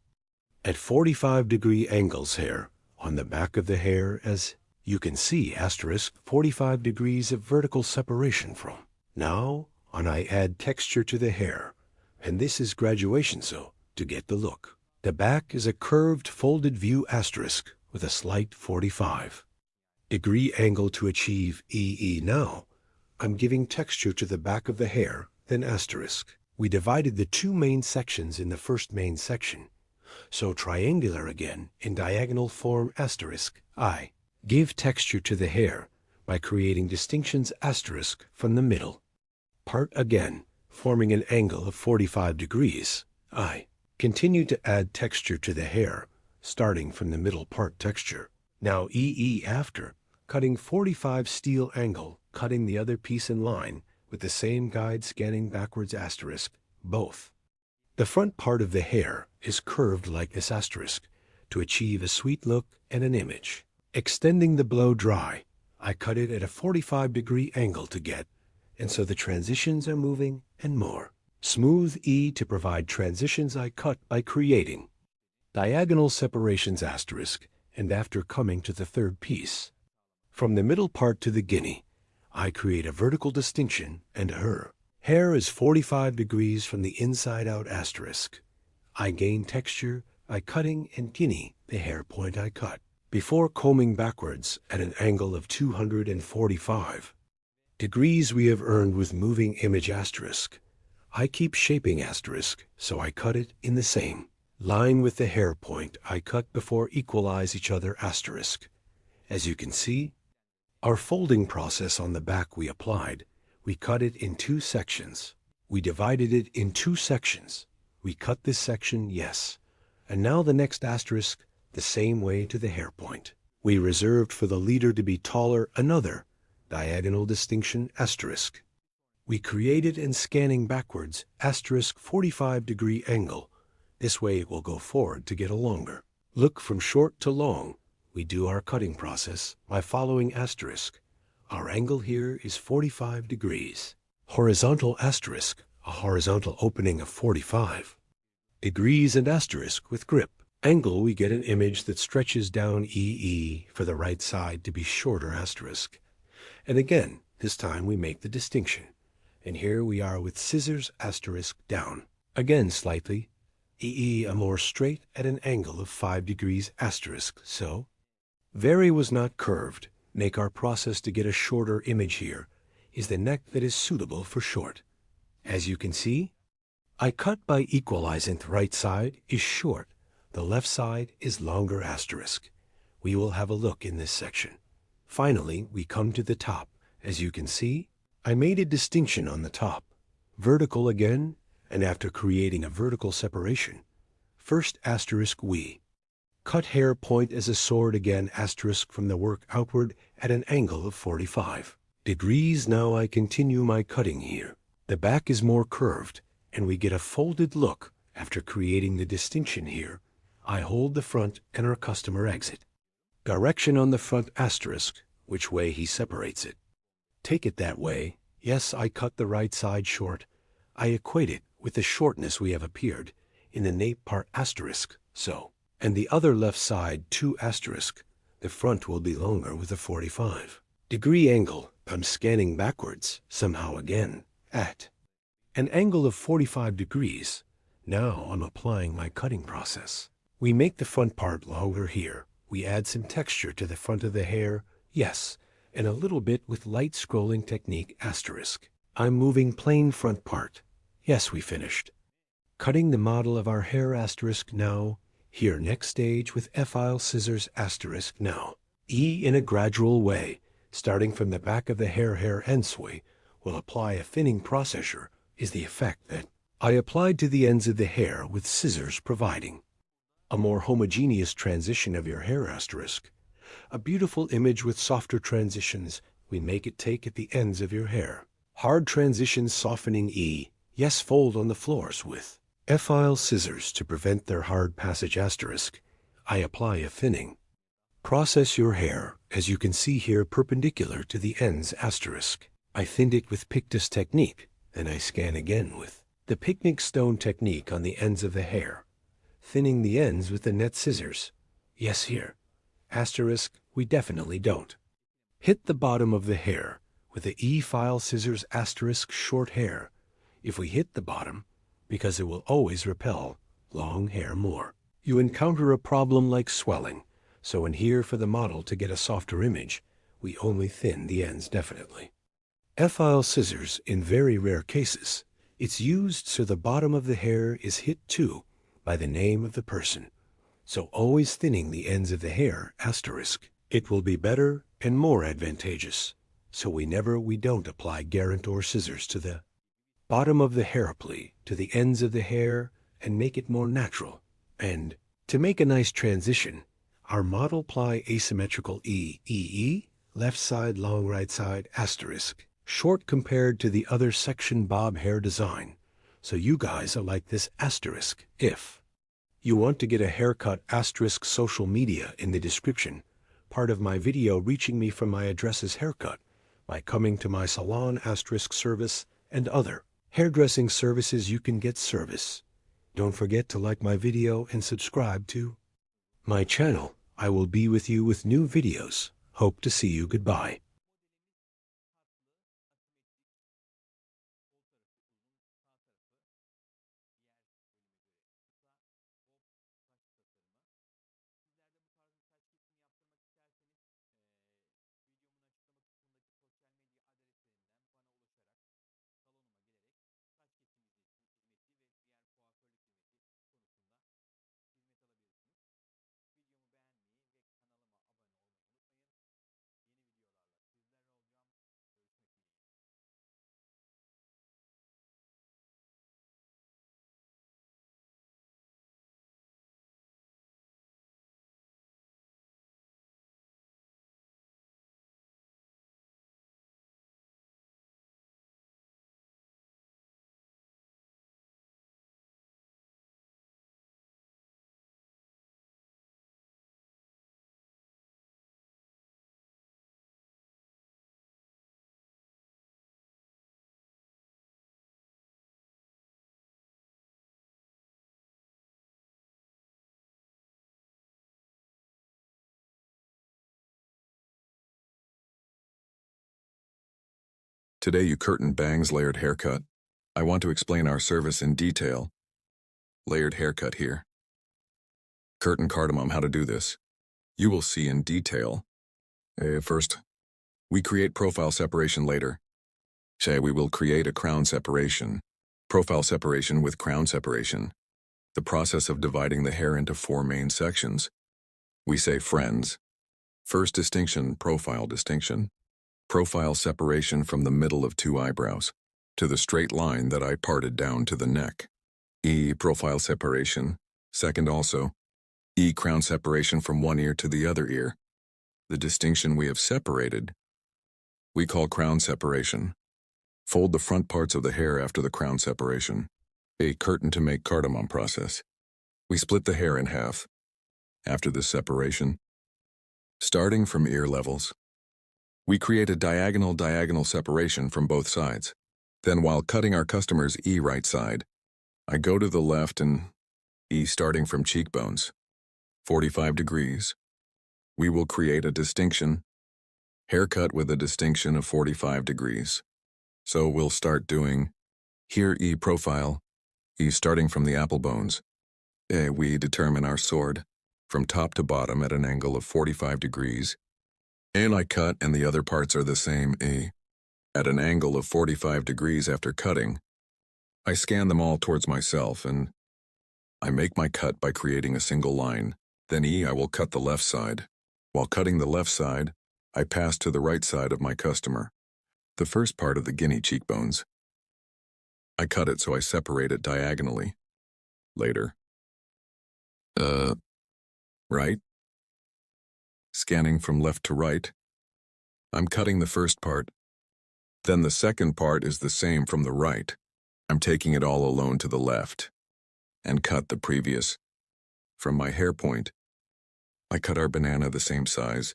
S2: At 45-degree angles here, on the back of the hair, as you can see * 45 degrees of vertical separation from. Now, on I add texture to the hair, and this is graduation so, to get the look. The back is a curved folded view * with a slight 45-degree angle to achieve EE. Now, I'm giving texture to the back of the hair, then *. We divided the two main sections in the first main section. So triangular again in diagonal form *. I give texture to the hair by creating distinctions * from the middle part again, forming an angle of 45 degrees. I continue to add texture to the hair, starting from the middle part texture. Now EE after, cutting 45 steel angle, cutting the other piece in line with the same guide scanning backwards *, both. The front part of the hair is curved like this * to achieve a sweet look and an image. Extending the blow dry, I cut it at a 45-degree angle to get, and so the transitions are moving and more. Smooth E to provide transitions I cut by creating diagonal separations *, and after coming to the third piece. From the middle part to the guinea, I create a vertical distinction and her. Hair is 45 degrees from the inside out *. I gain texture by cutting and guinea the hair point I cut, before combing backwards at an angle of 245 degrees we have earned with moving image *. I keep shaping *, so I cut it in the same line with the hair point I cut before equalize each other *. As you can see, our folding process on the back we applied, we cut it in two sections. We divided it in two sections. We cut this section, yes. And now the next *, the same way to the hair point. We reserved for the leader to be taller another diagonal distinction *. We created and scanning backwards * 45-degree angle. This way it will go forward to get a longer look from short to long. We do our cutting process by following *. Our angle here is 45 degrees. Horizontal *, a horizontal opening of 45 degrees and * with grip. Angle, we get an image that stretches down EE for the right side to be shorter *. And again, this time we make the distinction. And here we are with scissors * down. Again slightly. EE a more straight at an angle of 5 degrees *. So, very was not curved. Make our process to get a shorter image here is the neck that is suitable for short. As you can see, I cut by equalizing the right side is short. The left side is longer *. We will have a look in this section. Finally, we come to the top. As you can see, I made a distinction on the top. Vertical again, and after creating a vertical separation, first * we cut hair point as a sword again * from the work outward at an angle of 45 degrees. Now I continue my cutting here. The back is more curved, and we get a folded look after creating the distinction here. I hold the front and our customer exit. Direction on the front *, which way he separates it. Take it that way. Yes, I cut the right side short. I equate it with the shortness we have appeared in the nape part *, so. And the other left side 2 *. The front will be longer with a 45-degree angle. I'm scanning backwards, somehow again, at an angle of 45 degrees. Now I'm applying my cutting process. We make the front part longer here. We add some texture to the front of the hair, yes, and a little bit with light scrolling technique asterisk. I'm moving plain front part. Yes, we finished. Cutting the model of our hair asterisk now. Here next stage with F-file scissors asterisk now. E in a gradual way, starting from the back of the hair endsway, will apply a thinning processor is the effect that I applied to the ends of the hair with scissors providing a more homogeneous transition of your hair asterisk. A beautiful image with softer transitions we make it take at the ends of your hair. Hard transitions softening E. Yes, fold on the floors with F-file scissors to prevent their hard passage asterisk. I apply a thinning. Process your hair, as you can see here, perpendicular to the ends asterisk. I thinned it with Pictus technique, then I scan again with the picnic stone technique on the ends of the hair, thinning the ends with the net scissors. Yes, here. Asterisk, we definitely don't. Hit the bottom of the hair with the E-file scissors asterisk short hair. If we hit the bottom, because it will always repel long hair more. You encounter a problem like swelling, so in here for the model to get a softer image, we only thin the ends definitely. F-file scissors in very rare cases. It's used so the bottom of the hair is hit too by the name of the person. So always thinning the ends of the hair asterisk. It will be better and more advantageous. So we don't apply guarantor scissors to the bottom of the hair plea to the ends of the hair and make it more natural. And to make a nice transition, our model ply asymmetrical E, left side, long right side, asterisk, short compared to the other section bob hair design. So you guys are like this asterisk. If you want to get a haircut asterisk social media in the description, part of my video reaching me from my address is haircut by coming to my salon asterisk service and other hairdressing services you can get service. Don't forget to like my video and subscribe to my channel. I will be with you with new videos. Hope to see you. Goodbye.
S3: Today you curtain bangs layered haircut. I want to explain our service in detail. Layered haircut here. Curtain cardamom how to do this. You will see in detail. First, we create profile separation later. Say we will create a crown separation. Profile separation with crown separation. The process of dividing the hair into 4 main sections. We say friends. First distinction, profile distinction. Profile separation from the middle of 2 eyebrows to the straight line that I parted down to the neck. E, profile separation. Second also, E, crown separation from one ear to the other ear. The distinction we have separated, we call crown separation. Fold the front parts of the hair after the crown separation. A, curtain to make cardamom process. We split the hair in half. After this separation, starting from ear levels, we create a diagonal separation from both sides. Then while cutting our customer's E right side, I go to the left and E starting from cheekbones, 45 degrees. We will create a distinction, haircut with a distinction of 45 degrees. So we'll start doing here E profile, E starting from the apple bones, We determine our sword from top to bottom at an angle of 45 degrees. And I cut and the other parts are the same. At an angle of 45 degrees after cutting, I scan them all towards myself and I make my cut by creating a single line. Then I will cut the left side. While cutting the left side, I pass to the right side of my customer, the first part of the guinea cheekbones. I cut it so I separate it diagonally. Later. Right? Scanning from left to right. I'm cutting the first part. Then the second part is the same from the right. I'm taking it all alone to the left and cut the previous. From my hair point, I cut our banana the same size.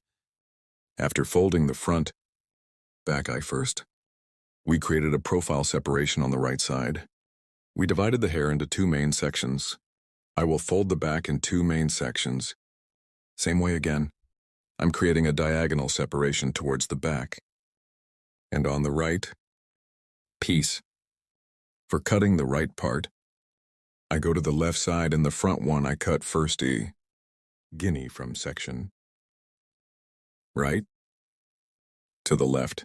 S3: After folding the front, back eye first, we created a profile separation on the right side. We divided the hair into two main sections. I will fold the back in two main sections. Same way again. I'm creating a diagonal separation towards the back. And on the right, piece. For cutting the right part, I go to the left side and the front one I cut first guinea from section right to the left.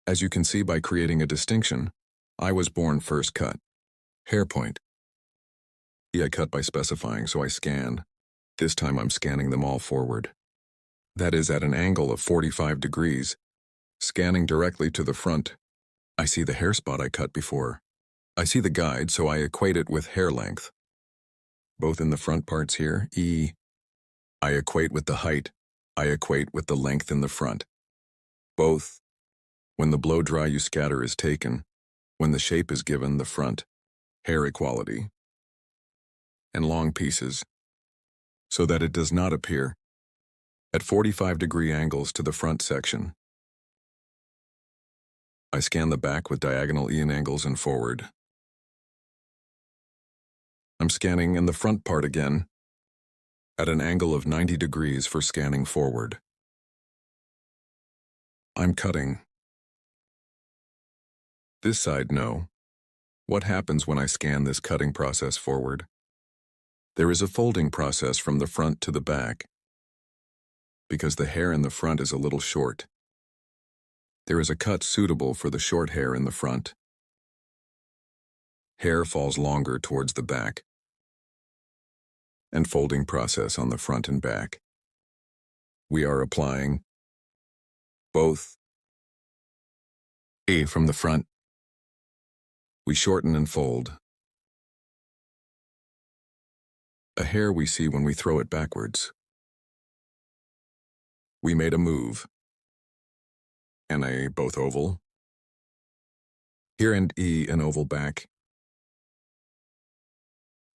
S3: As you can see by creating a distinction, I was born first cut. Hair point. I cut by specifying, so I scan. This time I'm scanning them all forward. That is at an angle of 45 degrees. Scanning directly to the front, I see the hair spot I cut before. I see the guide, so I equate it with hair length. Both in the front parts here, I equate with the height. I equate with the length in the front. Both. When the blow dry you scatter is taken, when the shape is given the front, hair equality, and long pieces, so that it does not appear at 45-degree angles to the front section. I scan the back with diagonal angles and forward. I'm scanning in the front part again, at an angle of 90 degrees for scanning forward. I'm cutting. This side, no. What happens when I scan this cutting process forward? There is a folding process from the front to the back, because the hair in the front is a little short. There is a cut suitable for the short hair in the front. Hair falls longer towards the back, and folding process on the front and back. We are applying both. From the front, we shorten and fold. A hair we see when we throw it backwards. We made a move. And both oval. Here and an oval back.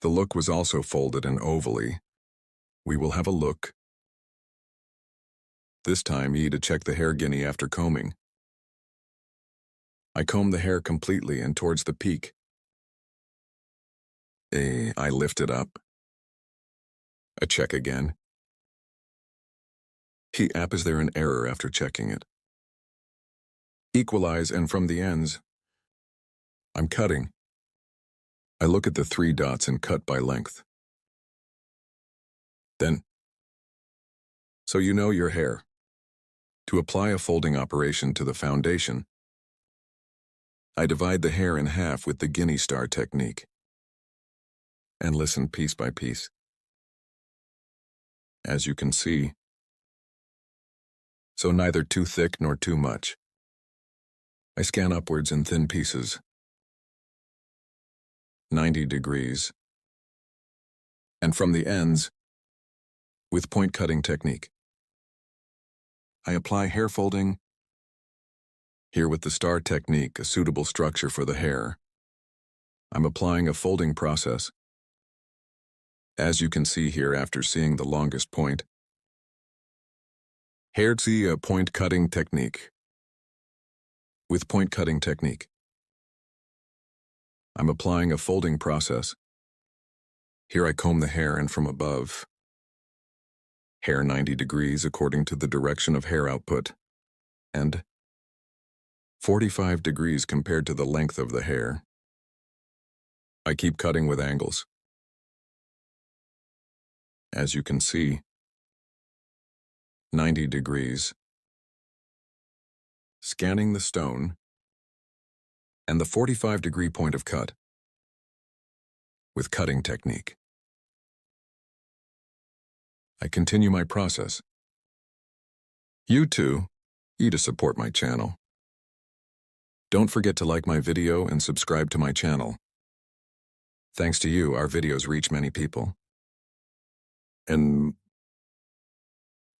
S3: The look was also folded and ovally. We will have a look. This time to check the hair guinea after combing. I comb the hair completely and towards the peak. I lift it up. I check again. Is there an error after checking it? Equalize, and from the ends, I'm cutting. I look at the 3 dots and cut by length. Then, so you know your hair. To apply a folding operation to the foundation, I divide the hair in half with the guinea star technique. And listen piece by piece. As you can see, so neither too thick nor too much. I scan upwards in thin pieces, 90 degrees, and from the ends, with point cutting technique. I apply hair folding, here with the star technique, a suitable structure for the hair. I'm applying a folding process. As you can see here after seeing the longest point, a point cutting technique. With point cutting technique, I'm applying a folding process. Here I comb the hair and from above. Hair 90 degrees according to the direction of hair output. And 45 degrees compared to the length of the hair. I keep cutting with angles. As you can see, 90 degrees, scanning the stone, and the 45-degree point of cut with cutting technique. I continue my process. You too, to support my channel. Don't forget to like my video and subscribe to my channel. Thanks to you, our videos reach many people. And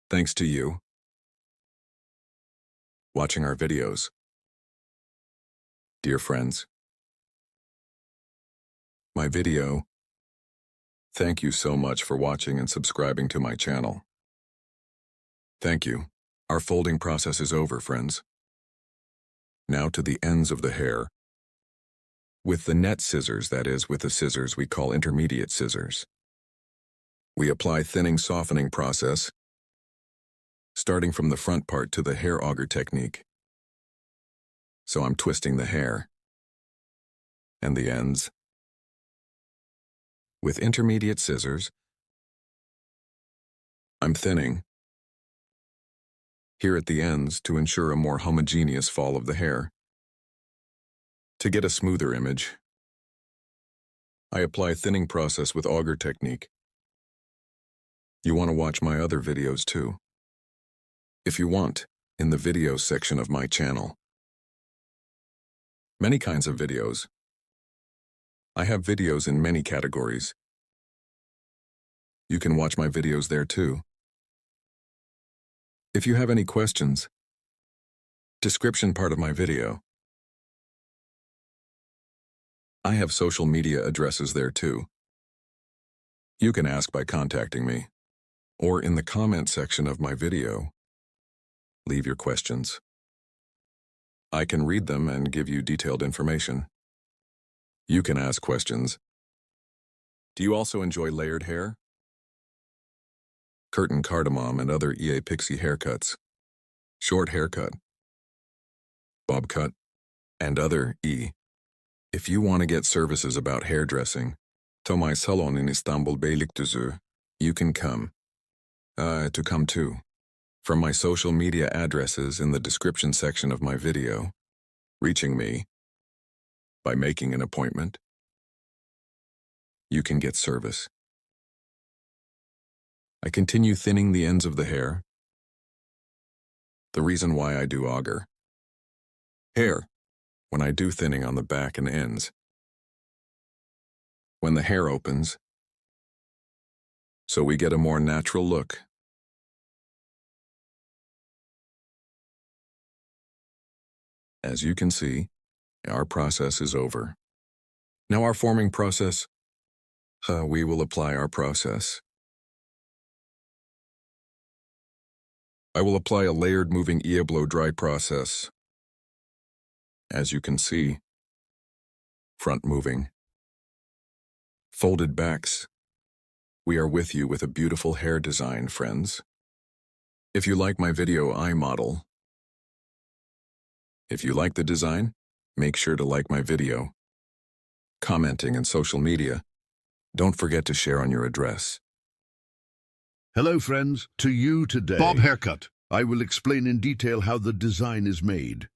S3: thanks to you watching our videos. Dear friends, my video, thank you so much for watching and subscribing to my channel. Thank you. Our folding process is over, friends. Now to the ends of the hair. With the net scissors, that is, with the scissors we call intermediate scissors. We apply thinning softening process, starting from the front part to the hair auger technique. So I'm twisting the hair and the ends. With intermediate scissors, I'm thinning here at the ends to ensure a more homogeneous fall of the hair. To get a smoother image, I apply thinning process with auger technique. You want to watch my other videos too. If you want, in the videos section of my channel. Many kinds of videos. I have videos in many categories. You can watch my videos there too. If you have any questions, description part of my video. I have social media addresses there too. You can ask by contacting me, or in the comment section of my video. Leave your questions. I can read them and give you detailed information. You can ask questions. Do you also enjoy layered hair? Curtain cardamom and other EA pixie haircuts, short haircut, bob cut, and other If you want to get services about hairdressing, to my salon in Istanbul Beylikdüzü, you can come. To come too. From my social media addresses in the description section of my video, reaching me by making an appointment, you can get service. I continue thinning the ends of the hair. The reason why I do auger hair when I do thinning on the back and ends. When the hair opens, so we get a more natural look. As you can see, our process is over. Now our forming process, we will apply our process. I will apply a layered moving blow dry process. As you can see, front moving, folded backs. We are with you with a beautiful hair design, friends. If you like my video, I model. If you like the design, make sure to like my video. Commenting and social media. Don't forget to share on your address.
S1: Hello friends, to you today. Bob haircut. I will explain in detail how the design is made.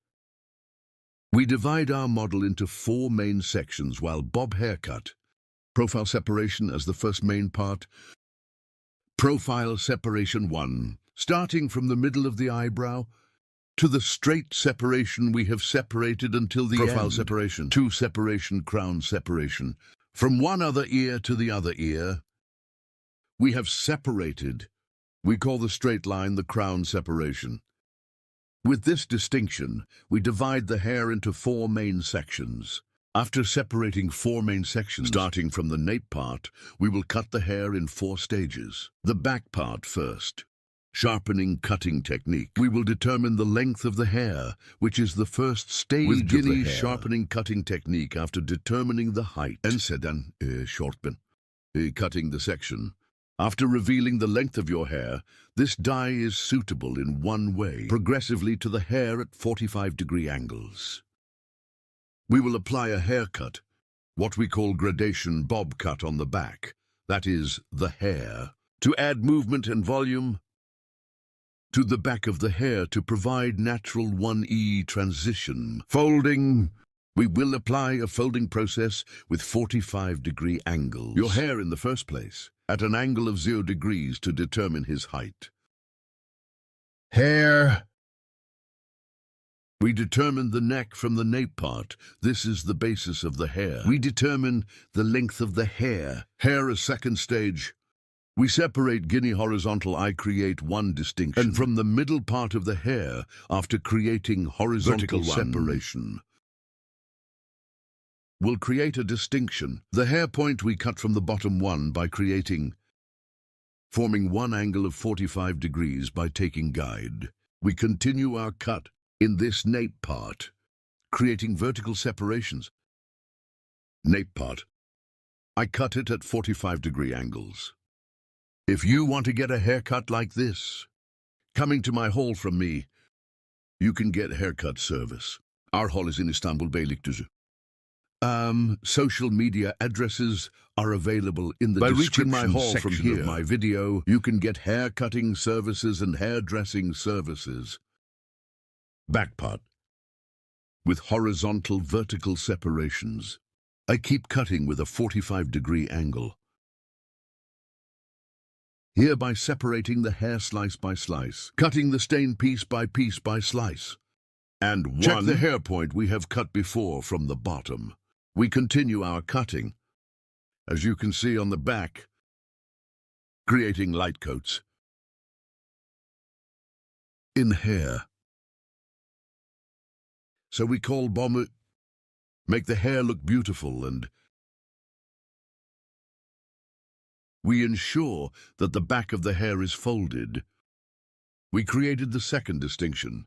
S1: We divide our model into 4 main sections while bob haircut. Profile separation as the first main part. Profile separation 1, starting from the middle of the eyebrow to the straight separation we have separated until the profile end. Separation 2, separation crown separation. From one other ear to the other ear, we have separated. We call the straight line the crown separation. With this distinction, we divide the hair into 4 main sections. After separating 4 main sections, starting from the nape part, we will cut the hair in 4 stages. The back part first. Sharpening cutting technique. We will determine the length of the hair, which is the first stage with Guinea sharpening cutting technique after determining the height. En sedan, shortben. Cutting the section. After revealing the length of your hair, this dye is suitable in one way, progressively to the hair at 45-degree angles. We will apply a haircut, what we call gradation bob cut on the back, that is, the hair, to add movement and volume to the back of the hair to provide natural 1E transition. Folding. We will apply a folding process with 45-degree angles. Your hair in the first place, at an angle of 0 degrees to determine his height. Hair. We determine the neck from the nape part. This is the basis of the hair. We determine the length of the hair. Hair as second stage. We separate Guinea horizontal. I create one distinction. And from the middle part of the hair, after creating horizontal separation, we'll create a distinction. The hair point we cut from the bottom one by forming one angle of 45 degrees by taking guide. We continue our cut in this nape part, creating vertical separations. Nape part. I cut it at 45-degree angles. If you want to get a haircut like this, coming to my hall from me, you can get haircut service. Our hall is in Istanbul, Beylikdüzü. Social media addresses are available in the description section. By reaching my hall from here, of my video, you can get hair cutting services and hairdressing services. Back part. With horizontal vertical separations. I keep cutting with a 45-degree angle. Here by separating the hair slice by slice, cutting the stain piece by slice. And check the hair point we have cut before from the bottom. We continue our cutting, as you can see on the back, creating light coats in hair. So we call bomber, make the hair look beautiful, and we ensure that the back of the hair is folded. We created the second distinction.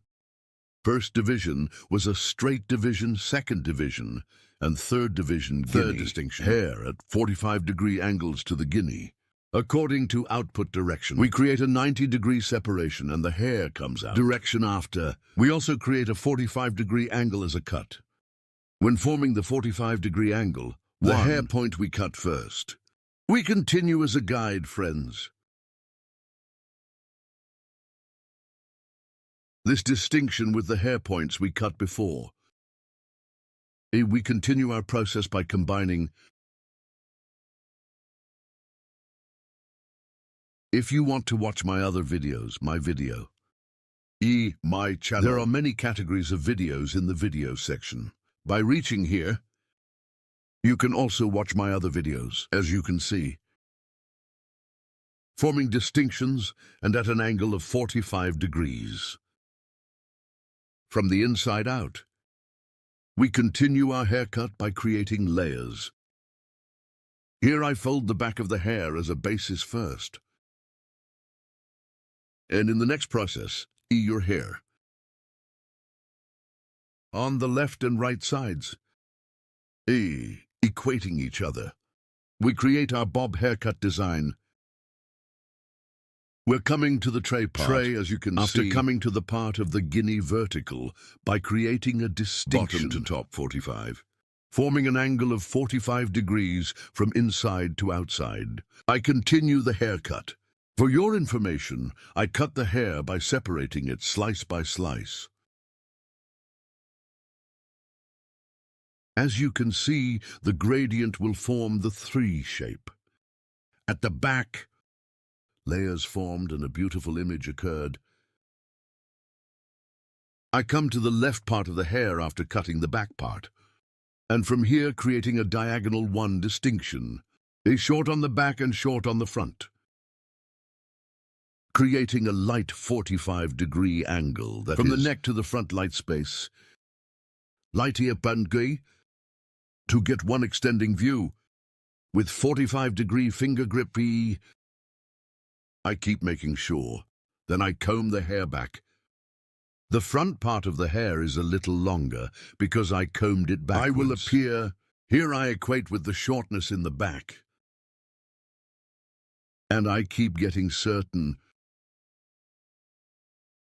S1: First division was a straight division, second division, and third division, third distinction. Hair at 45-degree angles to the guinea. According to output direction, we create a 90-degree separation and the hair comes out. Direction after. We also create a 45-degree angle as a cut. When forming the 45-degree angle, the hair point we cut first. We continue as a guide, friends. This distinction with the hair points we cut before. We continue our process by combining. If you want to watch my other videos, my channel. There are many categories of videos in the video section. By reaching here, you can also watch my other videos, as you can see. Forming distinctions and at an angle of 45 degrees. From the inside out. We continue our haircut by creating layers. Here I fold the back of the hair as a basis first. And in the next process, your hair. On the left and right sides, equating each other. We create our bob haircut design. We're coming to the tray part. Tray, as you can see, after coming to the part of the guinea vertical by creating a distinction. Bottom to top 45. Forming an angle of 45 degrees from inside to outside. I continue the haircut. For your information, I cut the hair by separating it slice by slice. As you can see, the gradient will form the 3 shape. At the back, layers formed and a beautiful image occurred. I come to the left part of the hair after cutting the back part, and from here creating a diagonal 1 distinction, a short on the back and short on the front, creating a light 45-degree angle that from the neck to the front light space, light here bandgui, to get one extending view, with 45-degree finger grip. I keep making sure. Then I comb the hair back. The front part of the hair is a little longer because I combed it backwards. I will appear. Here I equate with the shortness in the back. And I keep getting certain.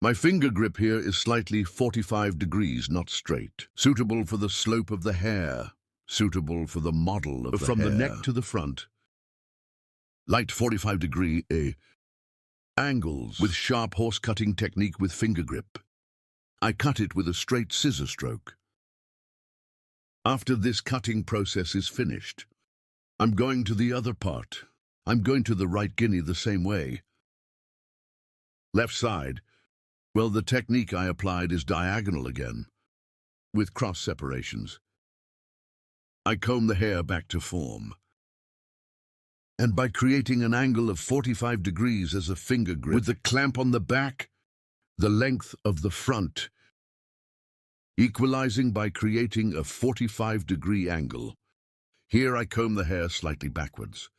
S1: My finger grip here is slightly 45 degrees, not straight. Suitable for the slope of the hair. Suitable for the model of the hair. From the neck to the front. light 45-degree angles with sharp horse cutting technique with finger grip. I cut it with a straight scissor stroke. After this cutting process is finished, I'm going to the other part. I'm going to the right guinea the same way. Left side, well, the technique I applied is diagonal again, with cross separations. I comb the hair back to form. And by creating an angle of 45 degrees as a finger grip, with the clamp on the back, the length of the front, equalizing by creating a 45-degree angle. Here I comb the hair slightly backwards.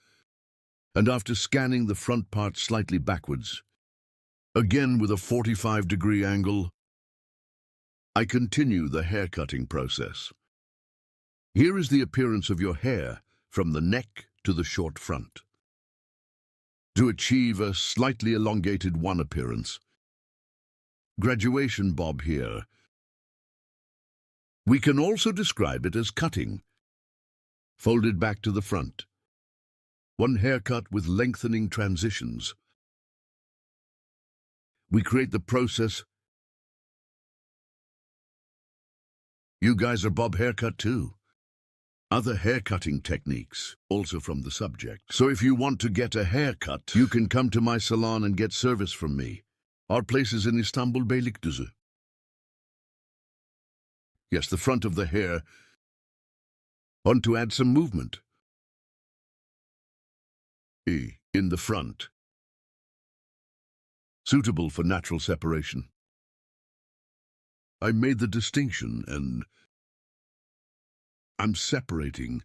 S1: And after scanning the front part slightly backwards, again with a 45-degree angle, I continue the hair cutting process. Here is the appearance of your hair from the neck to the short front. To achieve a slightly elongated one appearance, graduation bob here. We can also describe it as cutting, folded back to the front. One haircut with lengthening transitions. We create the process. You guys are bob haircut too. Other haircutting techniques, also from the subject. So if you want to get a haircut, you can come to my salon and get service from me. Our place is in Istanbul, Beylikdüzü. Yes, the front of the hair. Want to add some movement. In the front. Suitable for natural separation. I made the distinction and I'm separating.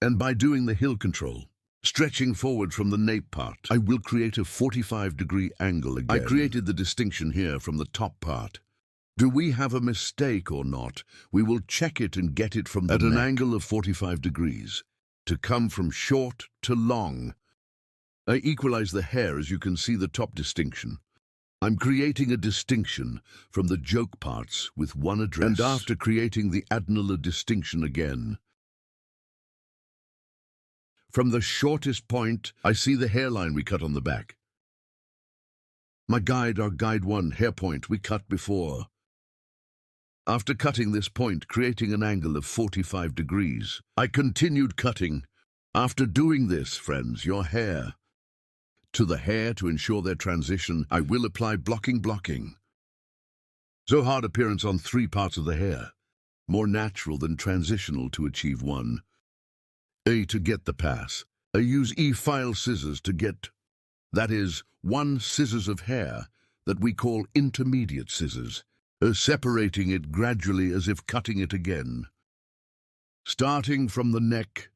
S1: And by doing the heel control, stretching forward from the nape part, I will create a 45-degree angle again. I created the distinction here from the top part. Do we have a mistake or not? We will check it and get it from the neck. At an angle of 45 degrees, to come from short to long. I equalize the hair as you can see the top distinction. I'm creating a distinction from the joke parts with one address. And after creating the adenolar distinction again, from the shortest point, I see the hairline we cut on the back. Our guide 1 hair point we cut before. After cutting this point, creating an angle of 45 degrees, I continued cutting. After doing this, friends, your hair, to the hair to ensure their transition, I will apply blocking. So hard appearance on 3 parts of the hair, more natural than transitional to achieve one. To get the pass, I use E-file scissors to get, that is, 1 scissors of hair that we call intermediate scissors, separating it gradually as if cutting it again. Starting from the neck,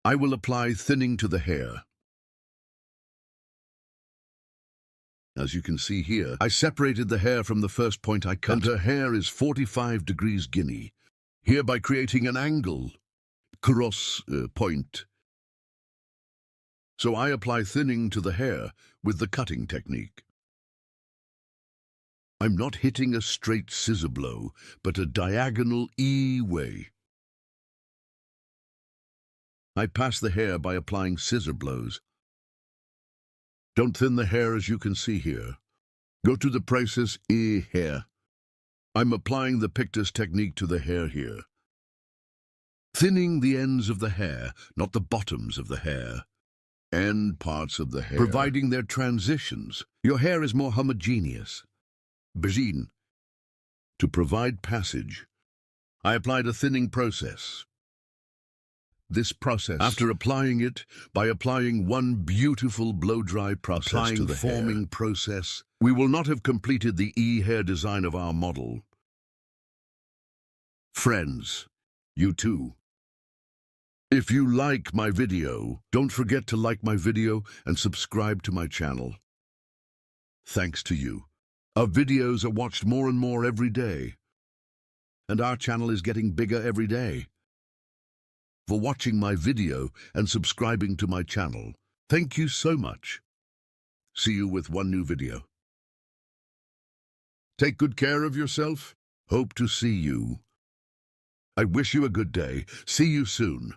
S1: I will apply thinning to the hair. As you can see here, I separated the hair from the first point I cut. And her hair is 45 degrees guinea, hereby creating an angle, cross point. So I apply thinning to the hair with the cutting technique. I'm not hitting a straight scissor blow, but a diagonal E way. I pass the hair by applying scissor blows. Don't thin the hair as you can see here. Go to the process hair. I'm applying the pictus technique to the hair here. Thinning the ends of the hair, not the bottoms of the hair. End parts of the hair. Providing their transitions. Your hair is more homogeneous. Begin. To provide passage, I applied a thinning process. This process, after applying it, by applying one beautiful blow-dry process to the forming process, we will not have completed the hair design of our model. Friends, you too. If you like my video, don't forget to like my video and subscribe to my channel. Thanks to you, our videos are watched more and more every day, and our channel is getting bigger every day. For watching my video and subscribing to my channel, thank you so much. See you with one new video. Take good care of yourself. Hope to see you. I wish you a good day. See you soon.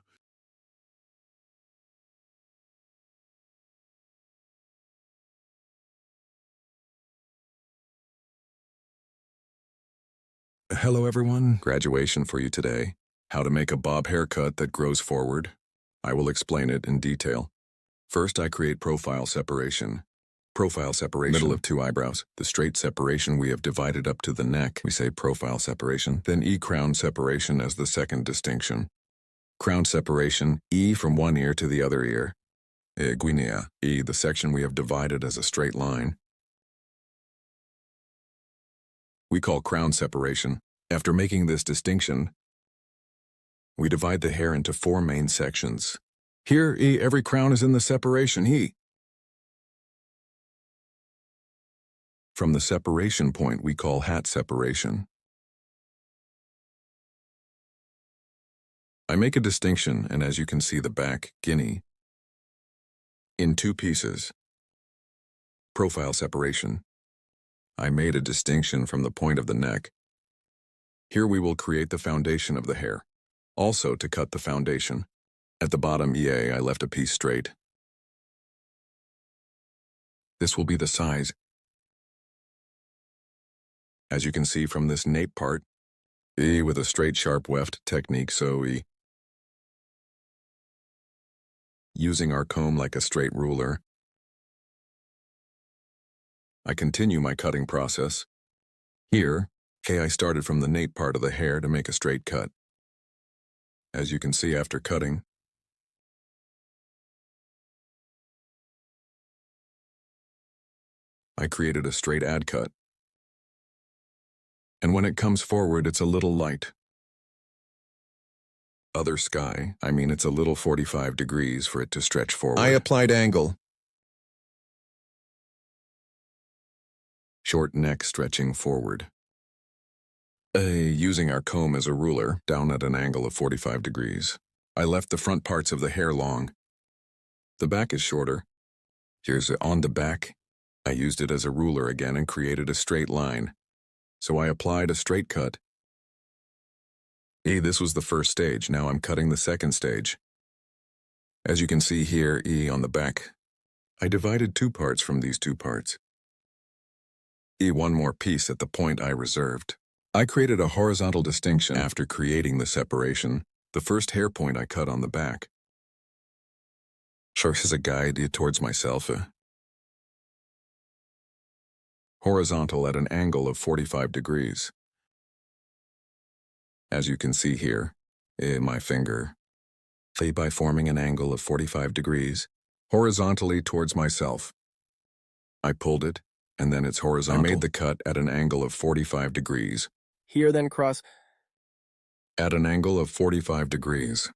S3: Hello everyone, graduation for you today. How to make a bob haircut that grows forward. I will explain it in detail. First, I create profile separation. Profile separation, middle of two eyebrows. The straight separation we have divided up to the neck, we say profile separation. Then crown separation as the second distinction. Crown separation, from one ear to the other ear. Guinea, the section we have divided as a straight line. We call crown separation. After making this distinction, we divide the hair into 4 main sections. Here, every crown is in the separation, From the separation point we call hat separation. I make a distinction, and as you can see the back, guinea, in 2 pieces. Profile separation. I made a distinction from the point of the neck. Here we will create the foundation of the hair. Also to cut the foundation. At the bottom I left a piece straight. This will be the size. As you can see from this nape part, with a straight sharp weft technique, so using our comb like a straight ruler, I continue my cutting process. Here, I started from the nape part of the hair to make a straight cut. As you can see after cutting, I created a straight ad cut. And when it comes forward, it's a little light. Other sky, it's a little 45 degrees for it to stretch forward. I applied angle. Short neck stretching forward. Using our comb as a ruler, down at an angle of 45 degrees. I left the front parts of the hair long. The back is shorter. Here's on the back. I used it as a ruler again and created a straight line. So I applied a straight cut. This was the first stage, now I'm cutting the second stage. As you can see here, on the back, I divided 2 parts from these 2 parts. One more piece at the point I reserved. I created a horizontal distinction after creating the separation, the first hair point I cut on the back. As a guide towards myself. Horizontal at an angle of 45 degrees. As you can see here, my finger, by forming an angle of 45 degrees, horizontally towards myself. I pulled it, and then it's horizontal. I made the cut at an angle of 45 degrees.
S4: Here then cross.
S3: At an angle of 45 degrees.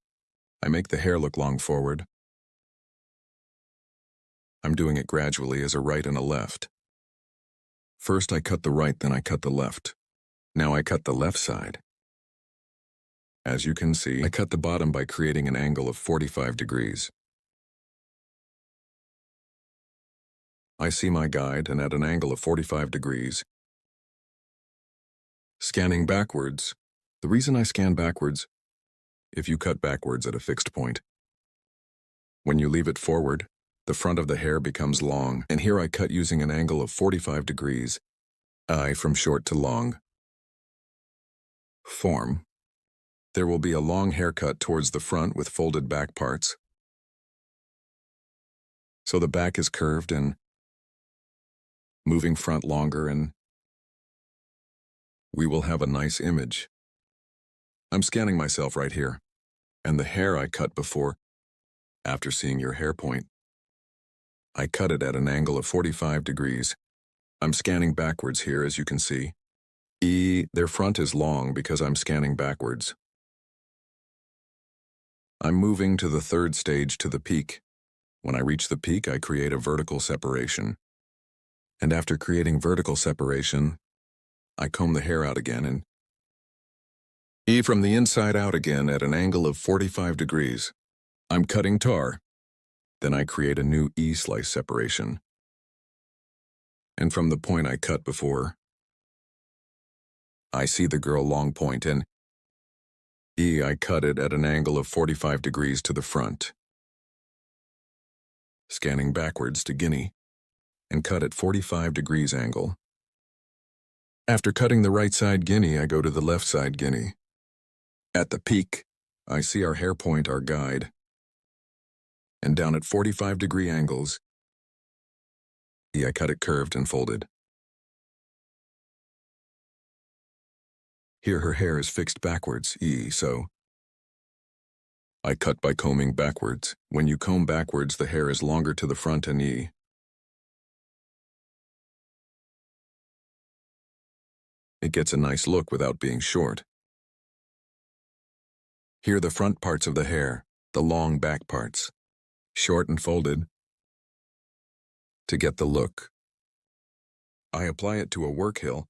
S3: I make the hair look long forward. I'm doing it gradually as a right and a left. First I cut the right, then I cut the left. Now I cut the left side. As you can see, I cut the bottom by creating an angle of 45 degrees. I see my guide, and at an angle of 45 degrees. Scanning backwards. The reason I scan backwards, if you cut backwards at a fixed point, when you leave it forward, the front of the hair becomes long, and here I cut using an angle of 45 degrees, from short to long. Form. There will be a long haircut towards the front with folded back parts. So the back is curved and moving front longer, and we will have a nice image. I'm scanning myself right here, and the hair I cut before, after seeing your hair point, I cut it at an angle of 45 degrees. I'm scanning backwards here, as you can see. Their front is long because I'm scanning backwards. I'm moving to the third stage, to the peak. When I reach the peak, I create a vertical separation. And after creating vertical separation, I comb the hair out again and from the inside out again at an angle of 45 degrees. I'm cutting tar. Then I create a new slice separation. And from the point I cut before, I see the girl long point, and I cut it at an angle of 45 degrees to the front. Scanning backwards to guinea, and cut at 45 degrees angle. After cutting the right side guinea, I go to the left side guinea. At the peak, I see our hair point, our guide. And down at 45-degree angles, I cut it curved and folded. Here her hair is fixed backwards, so I cut by combing backwards. When you comb backwards, the hair is longer to the front and it gets a nice look without being short. Here the front parts of the hair, the long back parts, short and folded to get the look. I apply it to a work hill.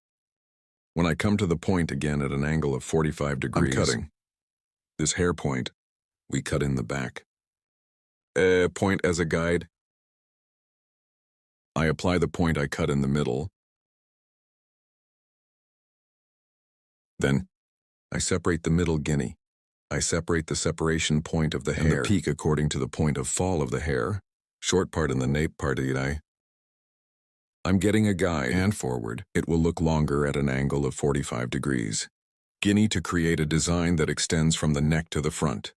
S3: When I come to the point again at an angle of 45 degrees, I'm cutting. This hair point, we cut in the back. Point as a guide. I apply the point I cut in the middle. Then, I separate the middle guinea. I separate the separation point of the hair and the peak according to the point of fall of the hair, short part in the nape part. I'm getting a guide and forward. It will look longer at an angle of 45 degrees. Guinea to create a design that extends from the neck to the front.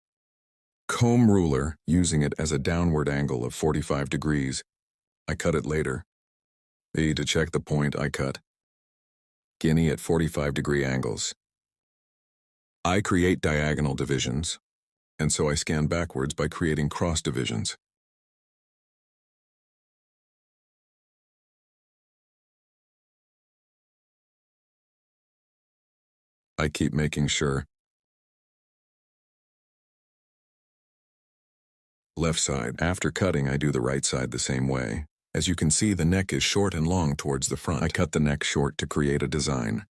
S3: Comb ruler, using it as a downward angle of 45 degrees. I cut it later. To check the point I cut. Guinea at 45-degree angles. I create diagonal divisions, and so I scan backwards by creating cross divisions. I keep making sure. Left side. After cutting, I do the right side the same way. As you can see, the neck is short and long towards the front. I cut the neck short to create a design.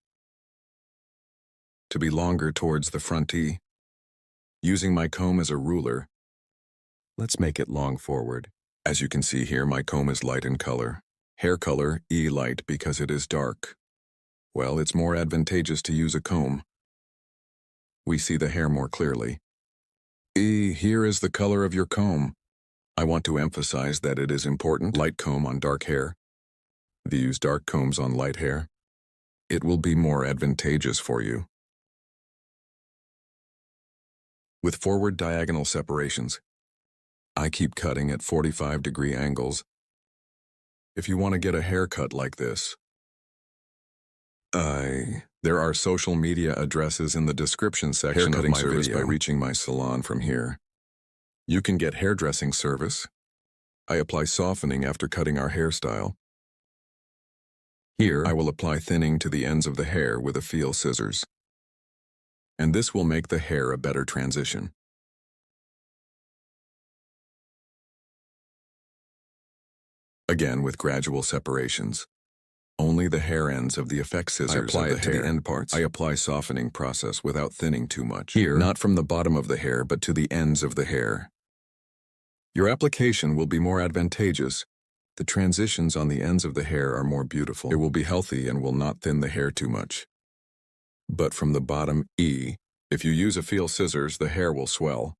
S3: To be longer towards the front Using my comb as a ruler, let's make it long forward. As you can see here, my comb is light in color. Hair color, light because it is dark. Well, it's more advantageous to use a comb. We see the hair more clearly. Here is the color of your comb. I want to emphasize that it is important. Light comb on dark hair. Use dark combs on light hair. It will be more advantageous for you. With forward diagonal separations, I keep cutting at 45-degree angles. If you want to get a haircut like this, there are social media addresses in the description section of my video. By reaching my salon from here. You can get hairdressing service. I apply softening after cutting our hairstyle. Here, I will apply thinning to the ends of the hair with a feel scissors. And this will make the hair a better transition. Again with gradual separations. Only the hair ends of the effect scissors I apply it to the end parts. I apply softening process without thinning too much. Here, not from the bottom of the hair, but to the ends of the hair. Your application will be more advantageous. The transitions on the ends of the hair are more beautiful. It will be healthy and will not thin the hair too much. But from the bottom, if you use a feel scissors, the hair will swell.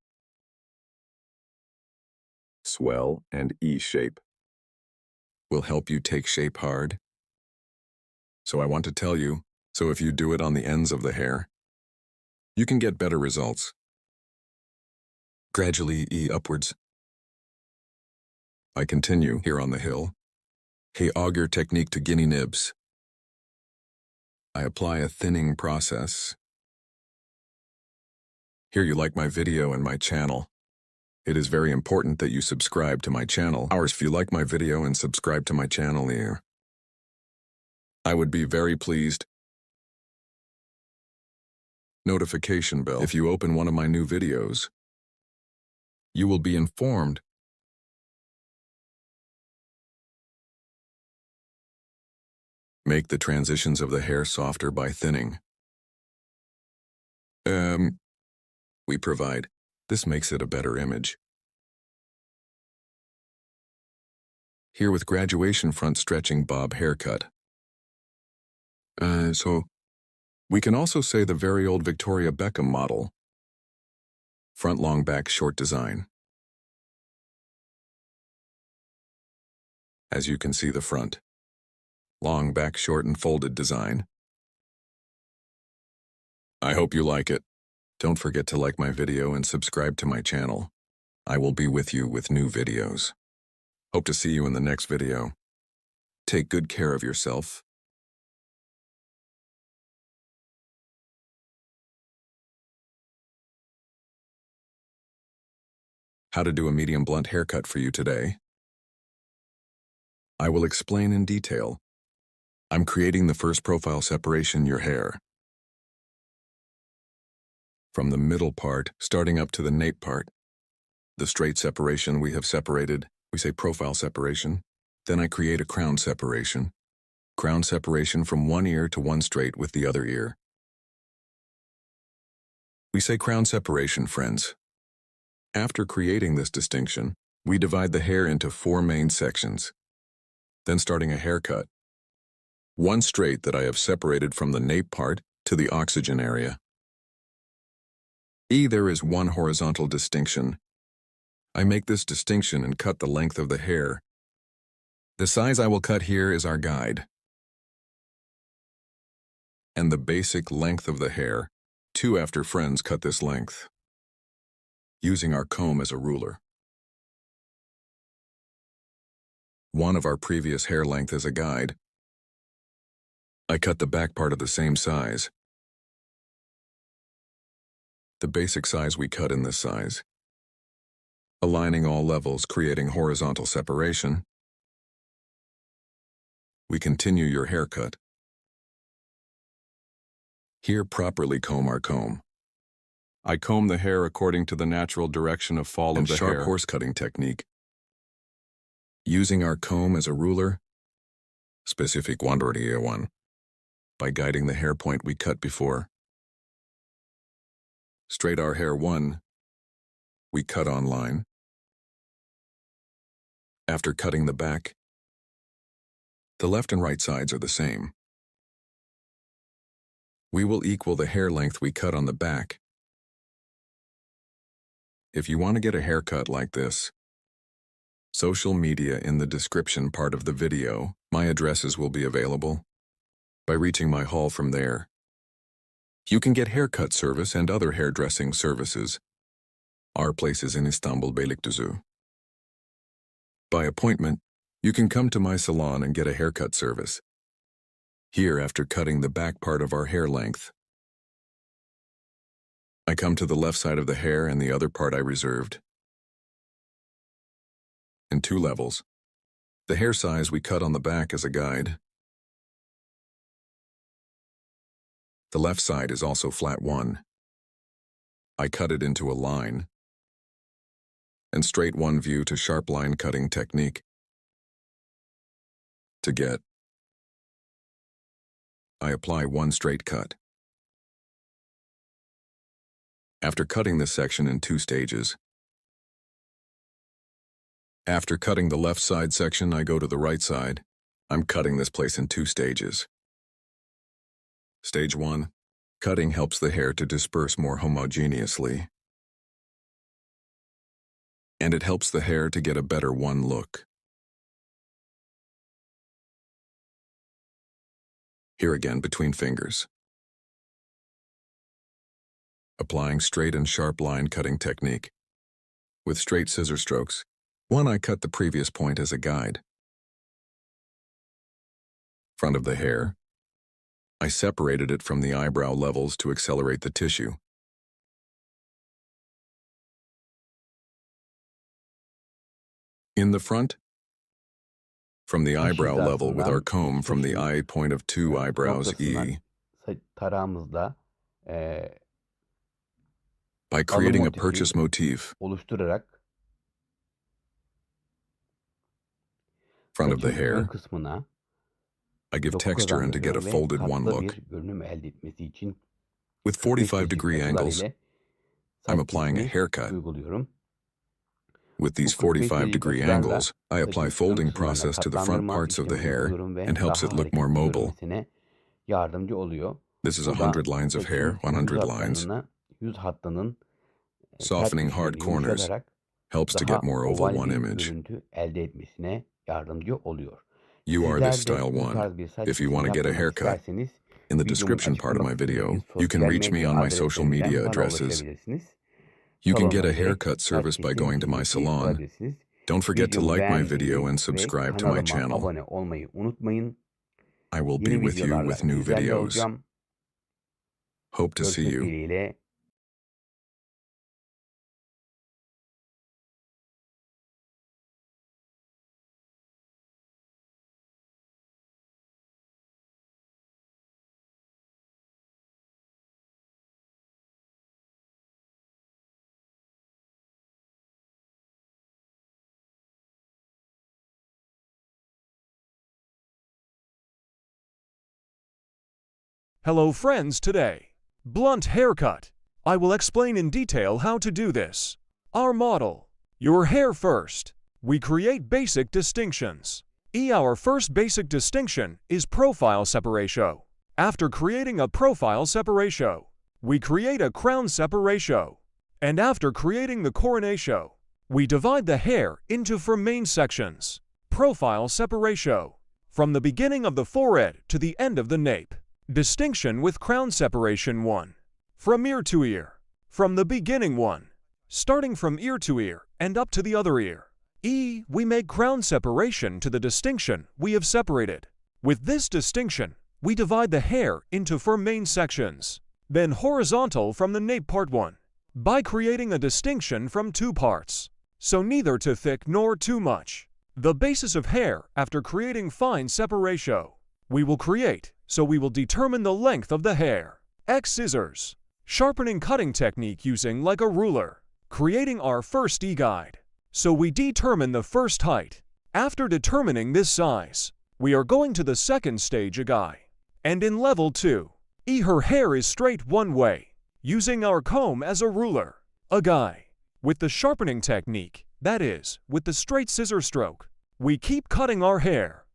S3: Swell and shape will help you take shape hard. So I want to tell you, so if you do it on the ends of the hair, you can get better results. Gradually upwards. I continue here on the hill. Auger technique to guinea nibs. I apply a thinning process. Here you like my video and my channel. It is very important that you subscribe to my channel. If you like my video and subscribe to my channel here, I would be very pleased. Notification bell. If you open one of my new videos, you will be informed. Make the transitions of the hair softer by thinning. We provide. This makes it a better image. Here with graduation front stretching bob haircut. So we can also say the very old Victoria Beckham model. Front long back short design. As you can see the front. Long back short and folded design. I hope you like it. Don't forget to like my video and subscribe to my channel. I will be with you with new videos. Hope to see you in the next video. Take good care of yourself. How to do a medium blunt haircut for you today. I will explain in detail. I'm creating the first profile separation in your hair. From the middle part, starting up to the nape part. The straight separation we have separated, we say profile separation. Then I create a crown separation. Crown separation from one ear to one straight with the other ear. We say crown separation, friends. After creating this distinction, we divide the hair into 4 main sections. Then starting a haircut. One straight that I have separated from the nape part to the oxygen area. There is one horizontal distinction. I make this distinction and cut the length of the hair. The size I will cut here is our guide. And the basic length of the hair, 2 after friends cut this length. Using our comb as a ruler. 1 of our previous hair length as a guide. I cut the back part of the same size. The basic size we cut in this size. Aligning all levels, creating horizontal separation. We continue your haircut. Here properly comb our comb. I comb the hair according to the natural direction of fall of the hair. Sharp horse cutting technique. Using our comb as a ruler. Specific one. By guiding the hair point we cut before. Straight our hair 1. We cut on line. After cutting the back, the left and right sides are the same. We will equal the hair length we cut on the back. If you want to get a haircut like this, social media in the description part of the video, my addresses will be available. By reaching my hall from there, you can get haircut service and other hairdressing services. Our place is in Istanbul, Beylikdüzü. By appointment, you can come to my salon and get a haircut service. Here, after cutting the back part of our hair length, I come to the left side of the hair and the other part I reserved. In 2 levels. The hair size we cut on the back as a guide. The left side is also flat 1. I cut it into a line. And straight 1 view to sharp line cutting technique. To get, I apply 1 straight cut. After cutting this section in 2 stages. After cutting the left side section, I go to the right side. I'm cutting this place in 2 stages. Stage 1. Cutting helps the hair to disperse more homogeneously. And it helps the hair to get a better 1 look. Here again between fingers. Applying straight and sharp line cutting technique. With straight scissor strokes. 1 I cut the previous point as a guide. Front of the hair. I separated it from the eyebrow levels to accelerate the tissue. In the front, from the eyebrow level with our comb from the eye point of 2 eyebrows E.
S4: Tarağımızla
S3: By creating a purchase motif.
S4: oluşturarak
S3: Front of the
S4: saçın ön
S3: hair.
S4: kısmına
S3: I give
S4: doku
S3: texture and to get a
S4: kazandırıyor ve
S3: folded 1
S4: tatlı
S3: look.
S4: bir görünüm elde etmesi için
S3: With
S4: 45
S3: 45 degree
S4: açılar
S3: angles,
S4: ile
S3: I'm
S4: saç
S3: applying a
S4: kesimi
S3: haircut.
S4: uyguluyorum.
S3: With these
S4: Bu 45
S3: 45 degree
S4: açılarla
S3: angles, I apply
S4: saçın ön
S3: folding
S4: kısımlarına
S3: process to the front
S4: katlandırma
S3: parts of the
S4: işlemi
S3: hair
S4: uyguluyorum ve
S3: and helps
S4: daha
S3: it look more
S4: hareketli
S3: mobile.
S4: görünmesine yardımcı oluyor.
S3: This is
S4: Bu da
S3: 100 lines of hair,
S4: saçın
S3: 100 lines.
S4: yüz hattının
S3: Softening
S4: sert
S3: hard
S4: köşelerini
S3: corners
S4: yumuşatarak
S3: helps to
S4: daha
S3: get more oval
S4: oval
S3: 1
S4: bir
S3: image.
S4: görüntü elde etmesine yardımcı oluyor.
S3: You are the
S4: Sizler de
S3: style
S4: bu
S3: 1.
S4: tarz bir saç
S3: If you
S4: kesimi
S3: want to get a
S4: yaptırmak
S3: haircut,
S4: isterseniz
S3: In the
S4: Videomun
S3: description part of my
S4: açıklama
S3: video,
S4: kısmındaki
S3: you can
S4: sosyal
S3: reach me
S4: medya
S3: on my social
S4: adreslerinden
S3: media
S4: bana
S3: addresses.
S4: ulaşabilirsiniz.
S3: You can get
S4: Salonuma
S3: a
S4: direkt
S3: haircut service by
S4: saç
S3: going to my
S4: kesim
S3: salon.
S4: sorabilirsiniz.
S3: Don't forget to
S4: Videomu
S3: like my video
S4: beğendiyseniz
S3: and
S4: ve
S3: subscribe to my
S4: kanalıma
S3: channel.
S4: abone olmayı unutmayın.
S3: I will be
S4: Yeni
S3: with you
S4: videolarla
S3: with new
S4: sizlerle
S3: videos.
S4: olacağım.
S3: Hope to see
S4: Görüşmek
S3: you.
S4: dileğiyle.
S5: Hello friends, today, blunt haircut. I will explain in detail how to do this. Our model, your hair first. We create basic distinctions. Our first basic distinction is profile separation. After creating a profile separation, we create a crown separation. And after creating the coronation, we divide the hair into four main sections. Profile separation, from the beginning of the forehead to the end of the nape. Distinction with crown separation 1. From ear to ear. From the beginning 1. Starting from ear to ear and up to the other ear. We make crown separation to the distinction we have separated. With this distinction, we divide the hair into four main sections. Then horizontal from the nape part 1. By creating a distinction from two parts. So neither too thick nor too much. The basis of hair after creating fine separation. We will create, so we will determine the length of the hair. Scissors. Sharpening cutting technique using like a ruler. Creating our first guide. So we determine the first height. After determining this size, we are going to the second stage guy. And in level 2, her hair is straight one way. Using our comb as a ruler. Guy. With the sharpening technique, that is, with the straight scissor stroke, we keep cutting our hair.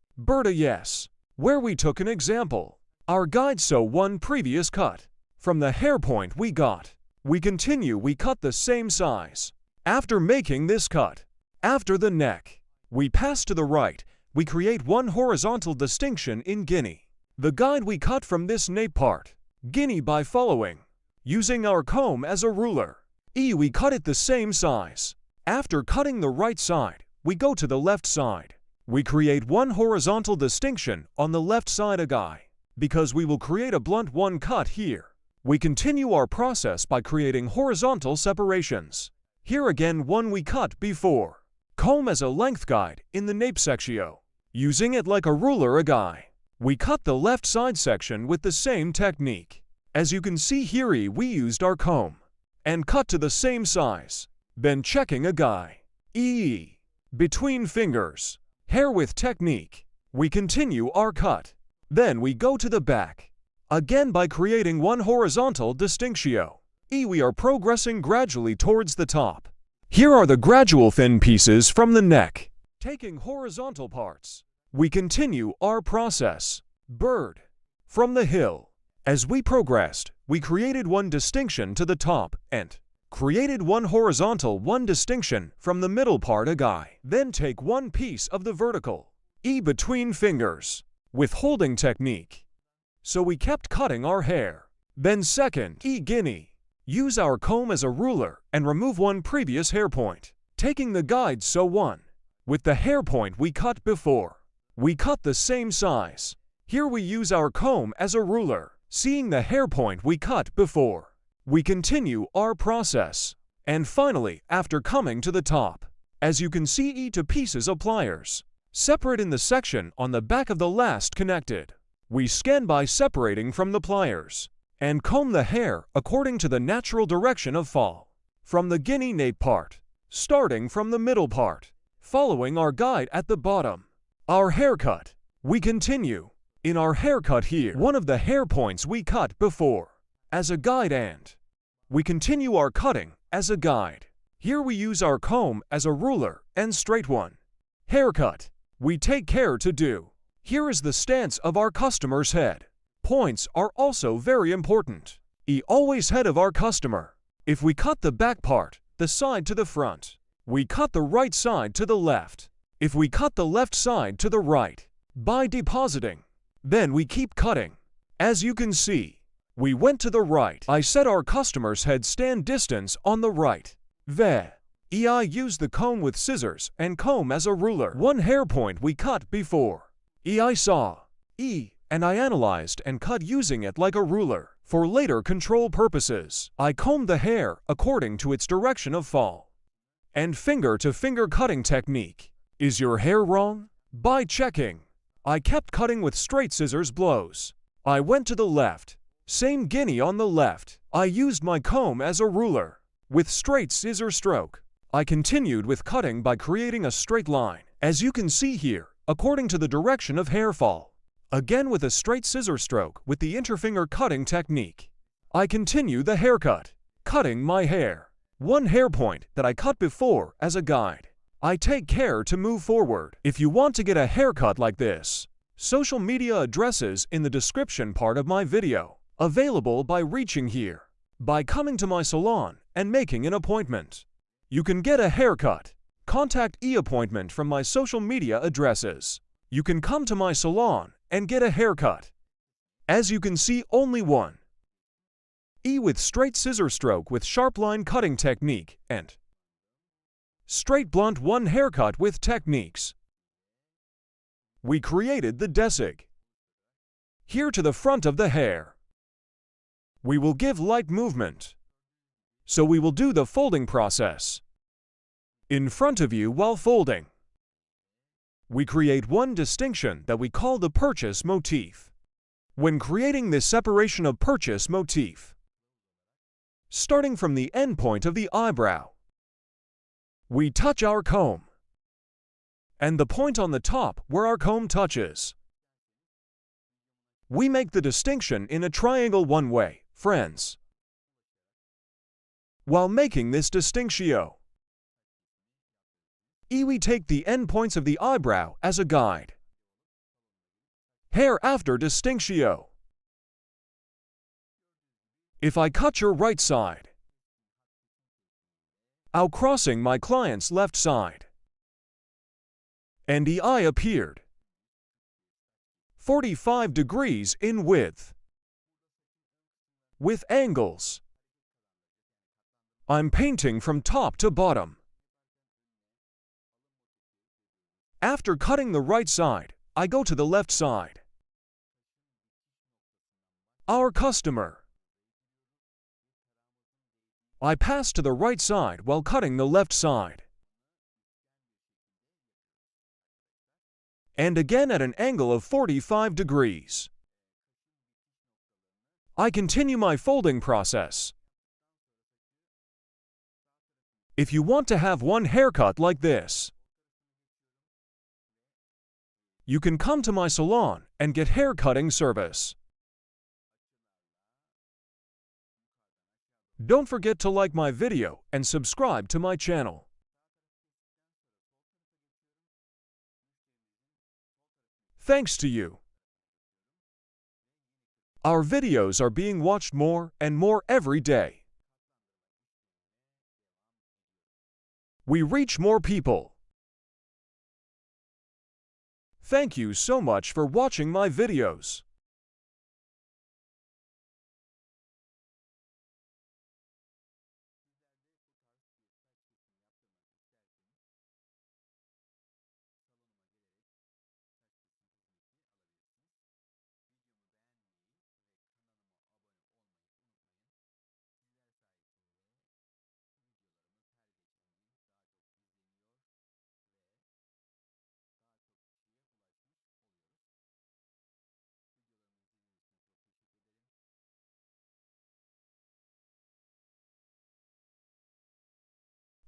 S5: Yes. Where we took an example. Our guide so one previous cut. From the hair point we got. We continue we cut the same size. After making this cut. After the neck. We pass to the right. We create one horizontal distinction in guinea. The guide we cut from this nape part. Guinea by following. Using our comb as a ruler. We cut it the same size. After cutting the right side, we go to the left side. We create one horizontal distinction on the left side guy. Because we will create a blunt one cut here. We continue our process by creating horizontal separations. Here again one we cut before. Comb as a length guide in the nape section. Using it like a ruler guy. We cut the left side section with the same technique. As you can see here we used our comb. And cut to the same size. Then checking a guy. Between fingers. Hair with technique. We continue our cut. Then we go to the back. Again by creating one horizontal distinction. We are progressing gradually towards the top. Here are the gradual thin pieces from the neck. Taking horizontal parts. We continue our process. Bird. From the hill. As we progressed, we created one distinction to the top and created one horizontal one distinction from the middle part guy. Then take one piece of the vertical. Between fingers. With holding technique. So we kept cutting our hair. Then second, guinea. Use our comb as a ruler and remove one previous hair point. Taking the guide so one. With the hair point we cut before. We cut the same size. Here we use our comb as a ruler. Seeing the hair point we cut before. We continue our process. And finally, after coming to the top, as you can see to pieces of pliers. Separate in the section on the back of the last connected. We scan by separating from the pliers. And comb the hair according to the natural direction of fall. From the guinea nape part. Starting from the middle part. Following our guide at the bottom. Our haircut. We continue. In our haircut here, one of the hair points we cut before. As a guide and we continue our cutting as a guide. Here we use our comb as a ruler and straight one. Haircut. We take care to do. Here is the stance of our customer's head. Points are also very important. Always head of our customer. If we cut the back part, the side to the front. We cut the right side to the left. If we cut the left side to the right. By depositing. Then we keep cutting. As you can see, we went to the right. I set our customer's head stand distance on the right. I used the comb with scissors and comb as a ruler. One hair point we cut before. I saw. And I analyzed and cut using it like a ruler. For later control purposes, I combed the hair according to its direction of fall. And finger-to-finger cutting technique. Is your hair wrong? By checking. I kept cutting with straight scissors blows. I went to the left. Same guinea on the left. I used my comb as a ruler. With straight scissor stroke, I continued with cutting by creating a straight line. As you can see here, according to the direction of hair fall. Again with a straight scissor stroke with the interfinger cutting technique. I continue the haircut, cutting my hair. One hair point that I cut before as a guide. I take care to move forward. If you want to get a haircut like this, social media addresses in the description part of my video, available by reaching here, by coming to my salon and making an appointment. You can get a haircut. Contact e-appointment from my social media addresses. You can come to my salon and get a haircut. As you can see, only one. With straight scissor stroke with sharp line cutting technique and straight blunt one haircut with techniques. We created the desig. Here to the front of the hair. We will give light movement. So we will do the folding process. In front of you while folding. We create one distinction that we call the purchase motif. When creating this separation of purchase motif, starting from the end point of the eyebrow, we touch our comb, and the point on the top where our comb touches. We make the distinction in a triangle one way, friends. While making this distinctio, we take the end points of the eyebrow as a guide. Hair after distinctio. If I cut your right side, I'll crossing my client's left side. And the eye appeared 45 degrees in width. With angles, I'm painting from top to bottom. After cutting the right side, I go to the left side. Our customer. I pass to the right side while cutting the left side. And again at an angle of 45 degrees. I continue my folding process. If you want to have one haircut like this, you can come to my salon and get hair cutting service. Don't forget to like my video and subscribe to my channel. Thanks to you. Our videos are being watched more and more every day. We reach more people. Thank you so much for watching my videos.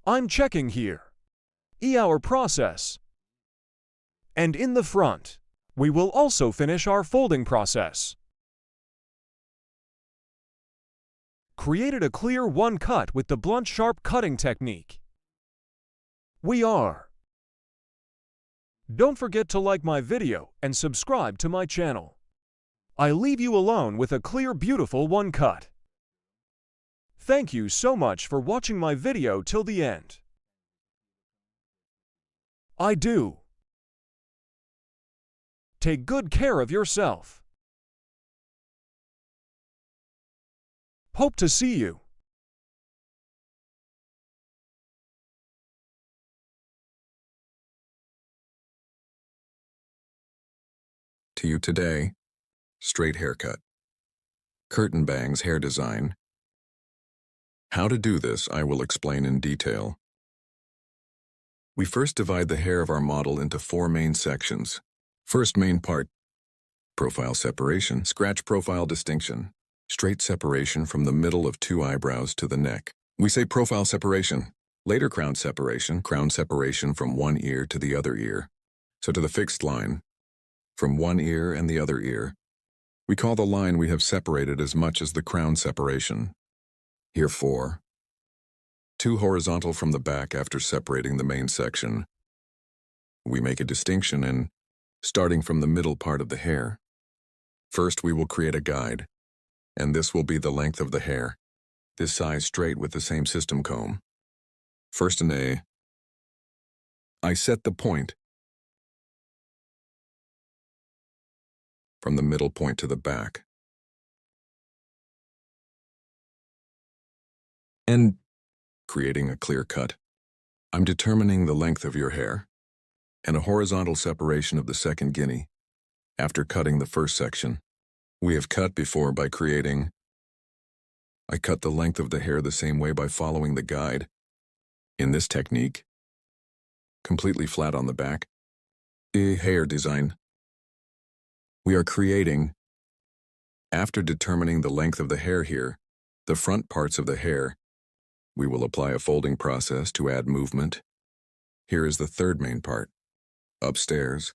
S5: I'm checking here. Our process. And in the front, we will also finish our folding process. Created a clear one cut with the blunt sharp cutting technique. We are. Don't forget to like my video and subscribe to my channel. I leave you alone with a clear beautiful one cut. Thank you so much for watching my video till the end. I do. Take good care of yourself. Hope to see you.
S3: To you today, straight haircut. Curtain bangs hair design. How to do this, I will explain in detail. We first divide the hair of our model into 4 main sections. First main part, profile separation, scratch profile distinction, straight separation from the middle of 2 eyebrows to the neck. We say profile separation, later crown separation from one ear to the other ear. So to the fixed line, from one ear and the other ear. We call the line we have separated as much as the crown separation. Here 4. 2 horizontal from the back after separating the main section. We make a distinction in starting from the middle part of the hair. First, we will create a guide, and this will be the length of the hair, this size straight with the same system comb. First in A, I set the point from the middle point to the back. And creating a clear cut. I'm determining the length of your hair and a horizontal separation of the second guinea after cutting the first section. We have cut before by creating. I cut the length of the hair the same way by following the guide. In this technique, completely flat on the back, a hair design. We are creating, after determining the length of the hair here, the front parts of the hair, we will apply a folding process to add movement. Here is the third main part, upstairs.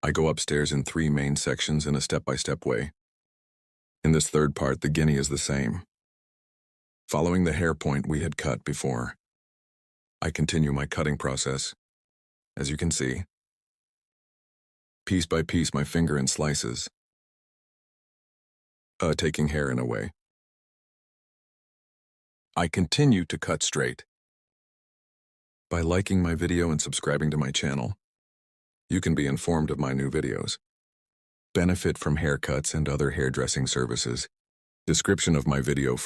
S3: I go upstairs in 3 main sections in a step-by-step way. In this third part, the guinea is the same. Following the hair point we had cut before, I continue my cutting process. As you can see, piece by piece my finger in slices, taking hair in a way. I continue to cut straight. By liking my video and subscribing to my channel, you can be informed of my new videos. Benefit from haircuts and other hairdressing services. Description of my video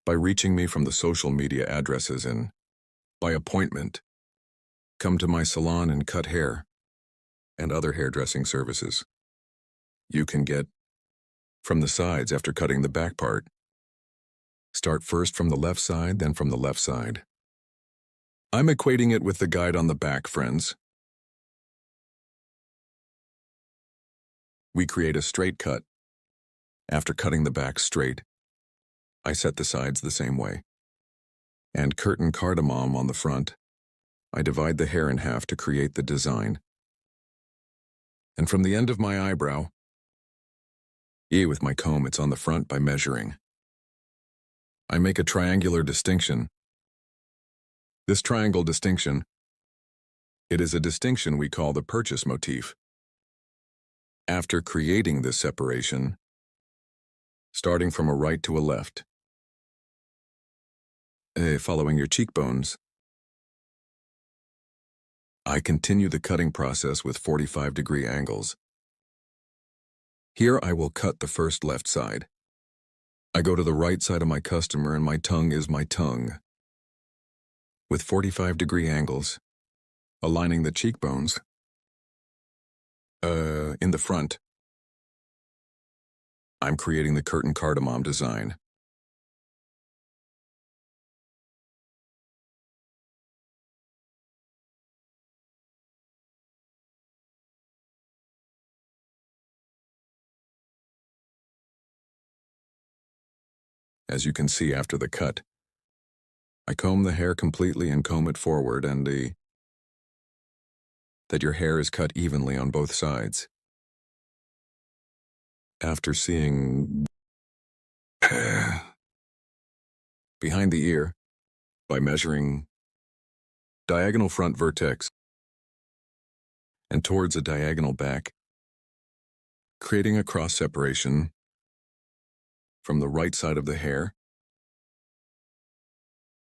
S3: by reaching me from the social media addresses and by appointment. Come to my salon and cut hair and other hairdressing services. You can get from the sides after cutting the back part. Start first from the left side, then from the left side. I'm equating it with the guide on the back, friends. We create a straight cut. After cutting the back straight, I set the sides the same way. And curtain cardamom on the front. I divide the hair in half to create the design. And from the end of my eyebrow, with my comb, it's on the front by measuring. I make a triangular distinction. This triangle distinction, it is a distinction we call the purchase motif. After creating this separation, starting from a right to a left, following your cheekbones, I continue the cutting process with 45-degree angles. Here I will cut the first left side. I go to the right side of my customer and my tongue is my tongue. With 45-degree angles, aligning the cheekbones, in the front, I'm creating the curtain cardamom design. As you can see after the cut, I comb the hair completely and comb it forward and that your hair is cut evenly on both sides. After seeing behind the ear, by measuring diagonal front vertex and towards a diagonal back, creating a cross separation from the right side of the hair.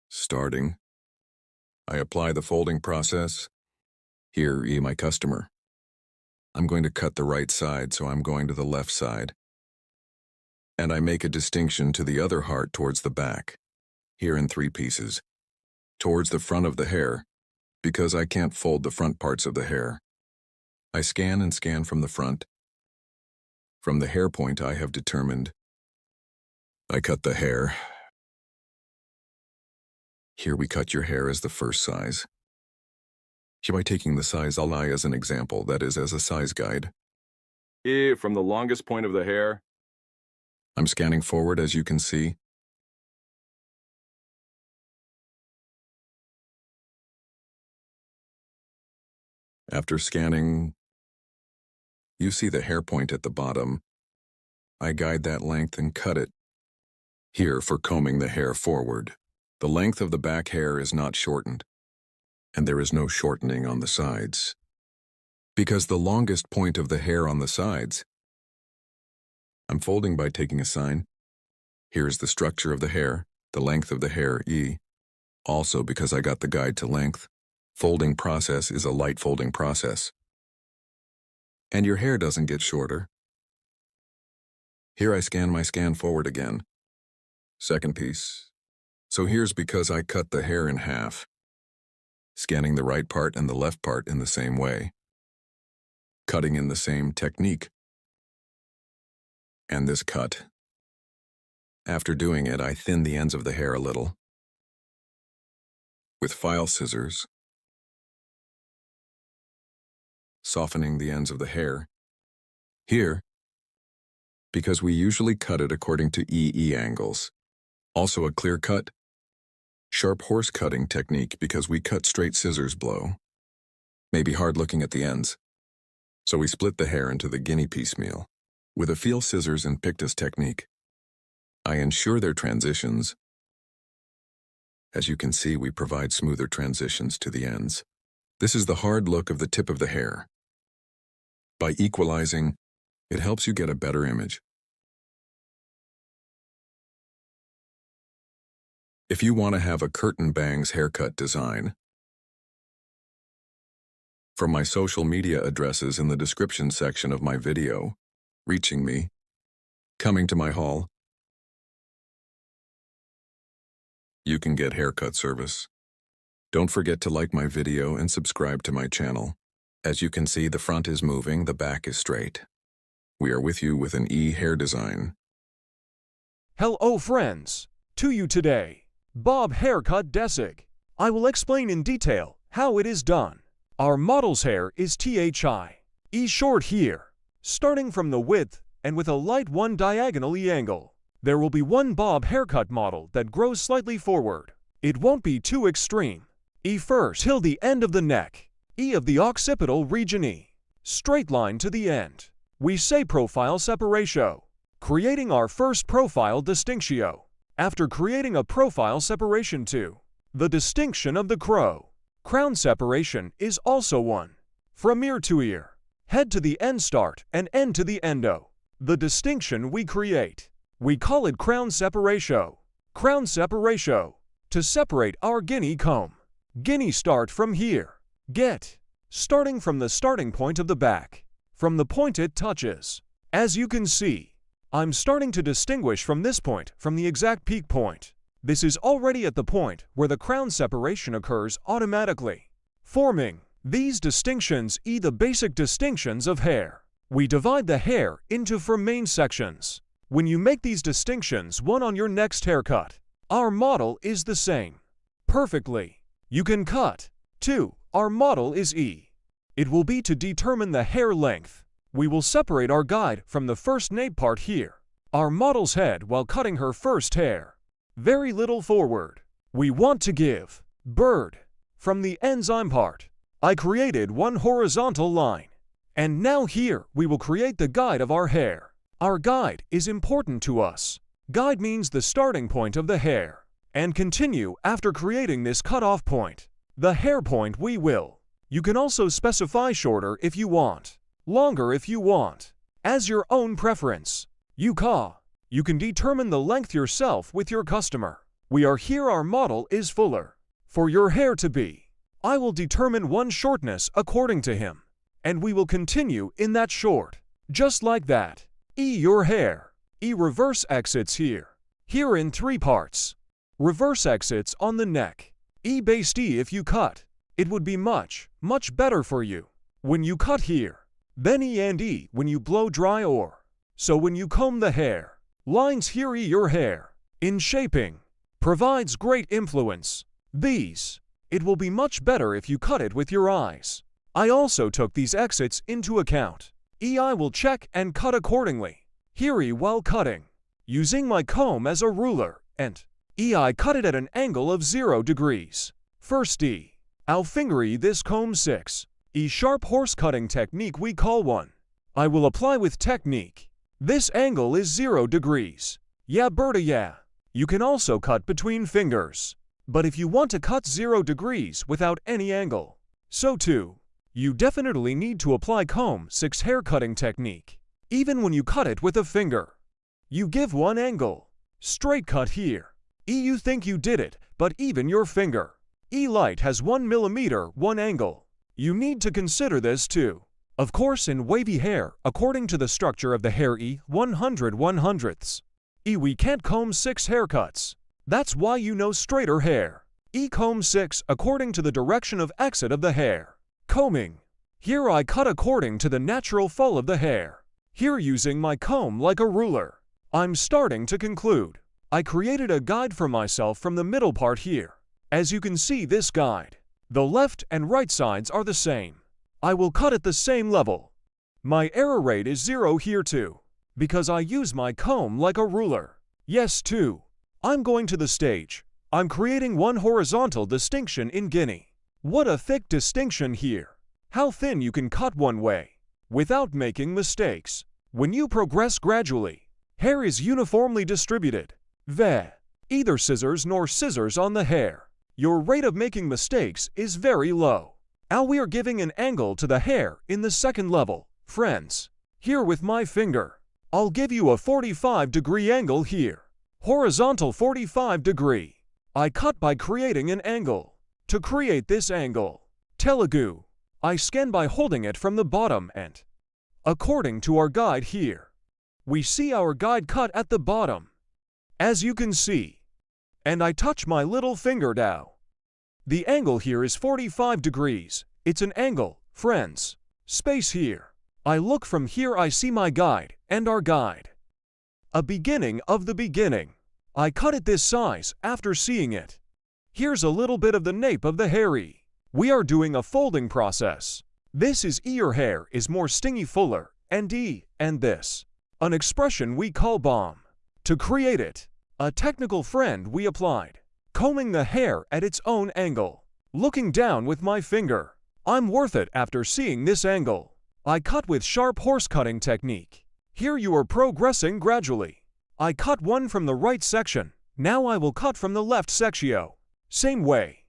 S3: Starting, I apply the folding process. Here, my customer. I'm going to cut the right side, so I'm going to the left side. And I make a distinction to the other heart towards the back, here in 3 pieces, towards the front of the hair, because I can't fold the front parts of the hair. I scan and scan from the front. From the hair point I have determined. I cut the hair. Here we cut your hair as the first size. Here by taking the size I as an example, that is as a size guide. Here, from the longest point of the hair. I'm scanning forward, as you can see. After scanning, you see the hair point at the bottom. I guide that length and cut it. Here for combing the hair forward. The length of the back hair is not shortened, and there is no shortening on the sides. Because the longest point of the hair on the sides, I'm folding by taking a sign. Here is the structure of the hair, the length of the hair, E. Also because I got the guide to length, folding process is a light folding process. And your hair doesn't get shorter. Here I scan my scan forward again. Second piece. So here's because I cut the hair in half, scanning the right part and the left part in the same way, cutting in the same technique. And this cut. After doing it, I thin the ends of the hair a little with file scissors, softening the ends of the hair. Here, because we usually cut it according to EE angles. Also a clear cut, sharp horse cutting technique because we cut straight scissors blow. Maybe hard looking at the ends. So we split the hair into the guinea piecemeal. With a feel scissors and pictus technique, I ensure their transitions. As you can see, we provide smoother transitions to the ends. This is the hard look of the tip of the hair. By equalizing, it helps you get a better image. If you want to have a curtain bangs haircut design, from my social media addresses in the description section of my video, reaching me, coming to my hall, you can get haircut service. Don't forget to like my video and subscribe to my channel. As you can see, the front is moving, the back is straight. We are with you with an E hair design.
S5: Hello friends, to you today, Bob Haircut Desig. I will explain in detail how it is done. Our model's hair is E short here, starting from the width and with a light one diagonally angle. There will be one bob haircut model that grows slightly forward. It won't be too extreme. E first till the end of the neck, E of the occipital region E, straight line to the end. We say profile separatio, creating our first profile distinctio. After creating a profile separation too, the distinction of the crown separation is also one. From ear to ear, head to the end start and end to the endo. The distinction we create, we call it crown separatio. Crown separatio, to separate our guinea comb. Guinea start from here. Get, starting from the starting point of the back, from the point it touches. As you can see, I'm starting to distinguish from this point from the exact peak point. This is already at the point where the crown separation occurs automatically, forming these distinctions the basic distinctions of hair. We divide the hair into 4 main sections. When you make these distinctions one on your next haircut, our model is the same. Perfectly. You can cut. 2. Our model is E. It will be to determine the hair length. We will separate our guide from the first nape part here, our model's head while cutting her first hair. Very little forward. We want to give bird from the enzyme part. I created one horizontal line. And now here we will create the guide of our hair. Our guide is important to us. Guide means the starting point of the hair. And continue after creating this cutoff point. The hair point we will. You can also specify shorter if you want, longer if you want, as your own preference. You can determine the length yourself with your customer. We are here, our model is fuller. For your hair to be, I will determine one shortness according to him. And we will continue in that short. Just like that. Your hair. Reverse exits here. Here in 3 parts. Reverse exits on the neck. Based if you cut. It would be much better for you. When you cut here. Then and when you blow dry or. So when you comb the hair. Lines here your hair. In shaping. Provides great influence. These. It will be much better if you cut it with your eyes. I also took these exits into account. I will check and cut accordingly. Here while cutting. Using my comb as a ruler and I cut it at an angle of 0 degrees. First I'll finger this comb 6. Sharp horse cutting technique we call one. I will apply with technique. This angle is 0 degrees. Yeah Berta yeah. You can also cut between fingers. But if you want to cut 0 degrees without any angle, so too, you definitely need to apply comb 6 hair cutting technique. Even when you cut it with a finger. You give one angle. Straight cut here. You think you did it, but even your finger. Light has 1 millimeter, one angle. You need to consider this too. Of course in wavy hair, according to the structure of the hair 100/100ths. We can't comb 6 haircuts. That's why you know straighter hair. Comb 6 according to the direction of exit of the hair. Combing. Here I cut according to the natural fall of the hair. Here using my comb like a ruler. I'm starting to conclude. I created a guide for myself from the middle part here. As you can see this guide. The left and right sides are the same. I will cut at the same level. My error rate is 0 here too. Because I use my comb like a ruler. Yes too. I'm going to the stage. I'm creating one horizontal distinction in Guinea. What a thick distinction here. How thin you can cut one way. Without making mistakes. When you progress gradually. Hair is uniformly distributed. Either scissors nor scissors on the hair. Your rate of making mistakes is very low. Now we are giving an angle to the hair in the second level, friends. Here with my finger. I'll give you a 45-degree angle here. Horizontal 45-degree. I cut by creating an angle. To create this angle. Telugu. I scan by holding it from the bottom and. According to our guide here. We see our guide cut at the bottom. As you can see. And I touch my little finger now. The angle here is 45 degrees. It's an angle, friends. Space here. I look from here I see my guide and our guide. A beginning of the beginning. I cut it this size after seeing it. Here's a little bit of the nape of the hair. We are doing a folding process. This is your hair is more stingy fuller and this. An expression we call bomb. To create it, a technical friend we applied. Combing the hair at its own angle. Looking down with my finger. I'm worth it after seeing this angle. I cut with sharp horse cutting technique. Here you are progressing gradually. I cut one from the right section. Now I will cut from the left section. Same way.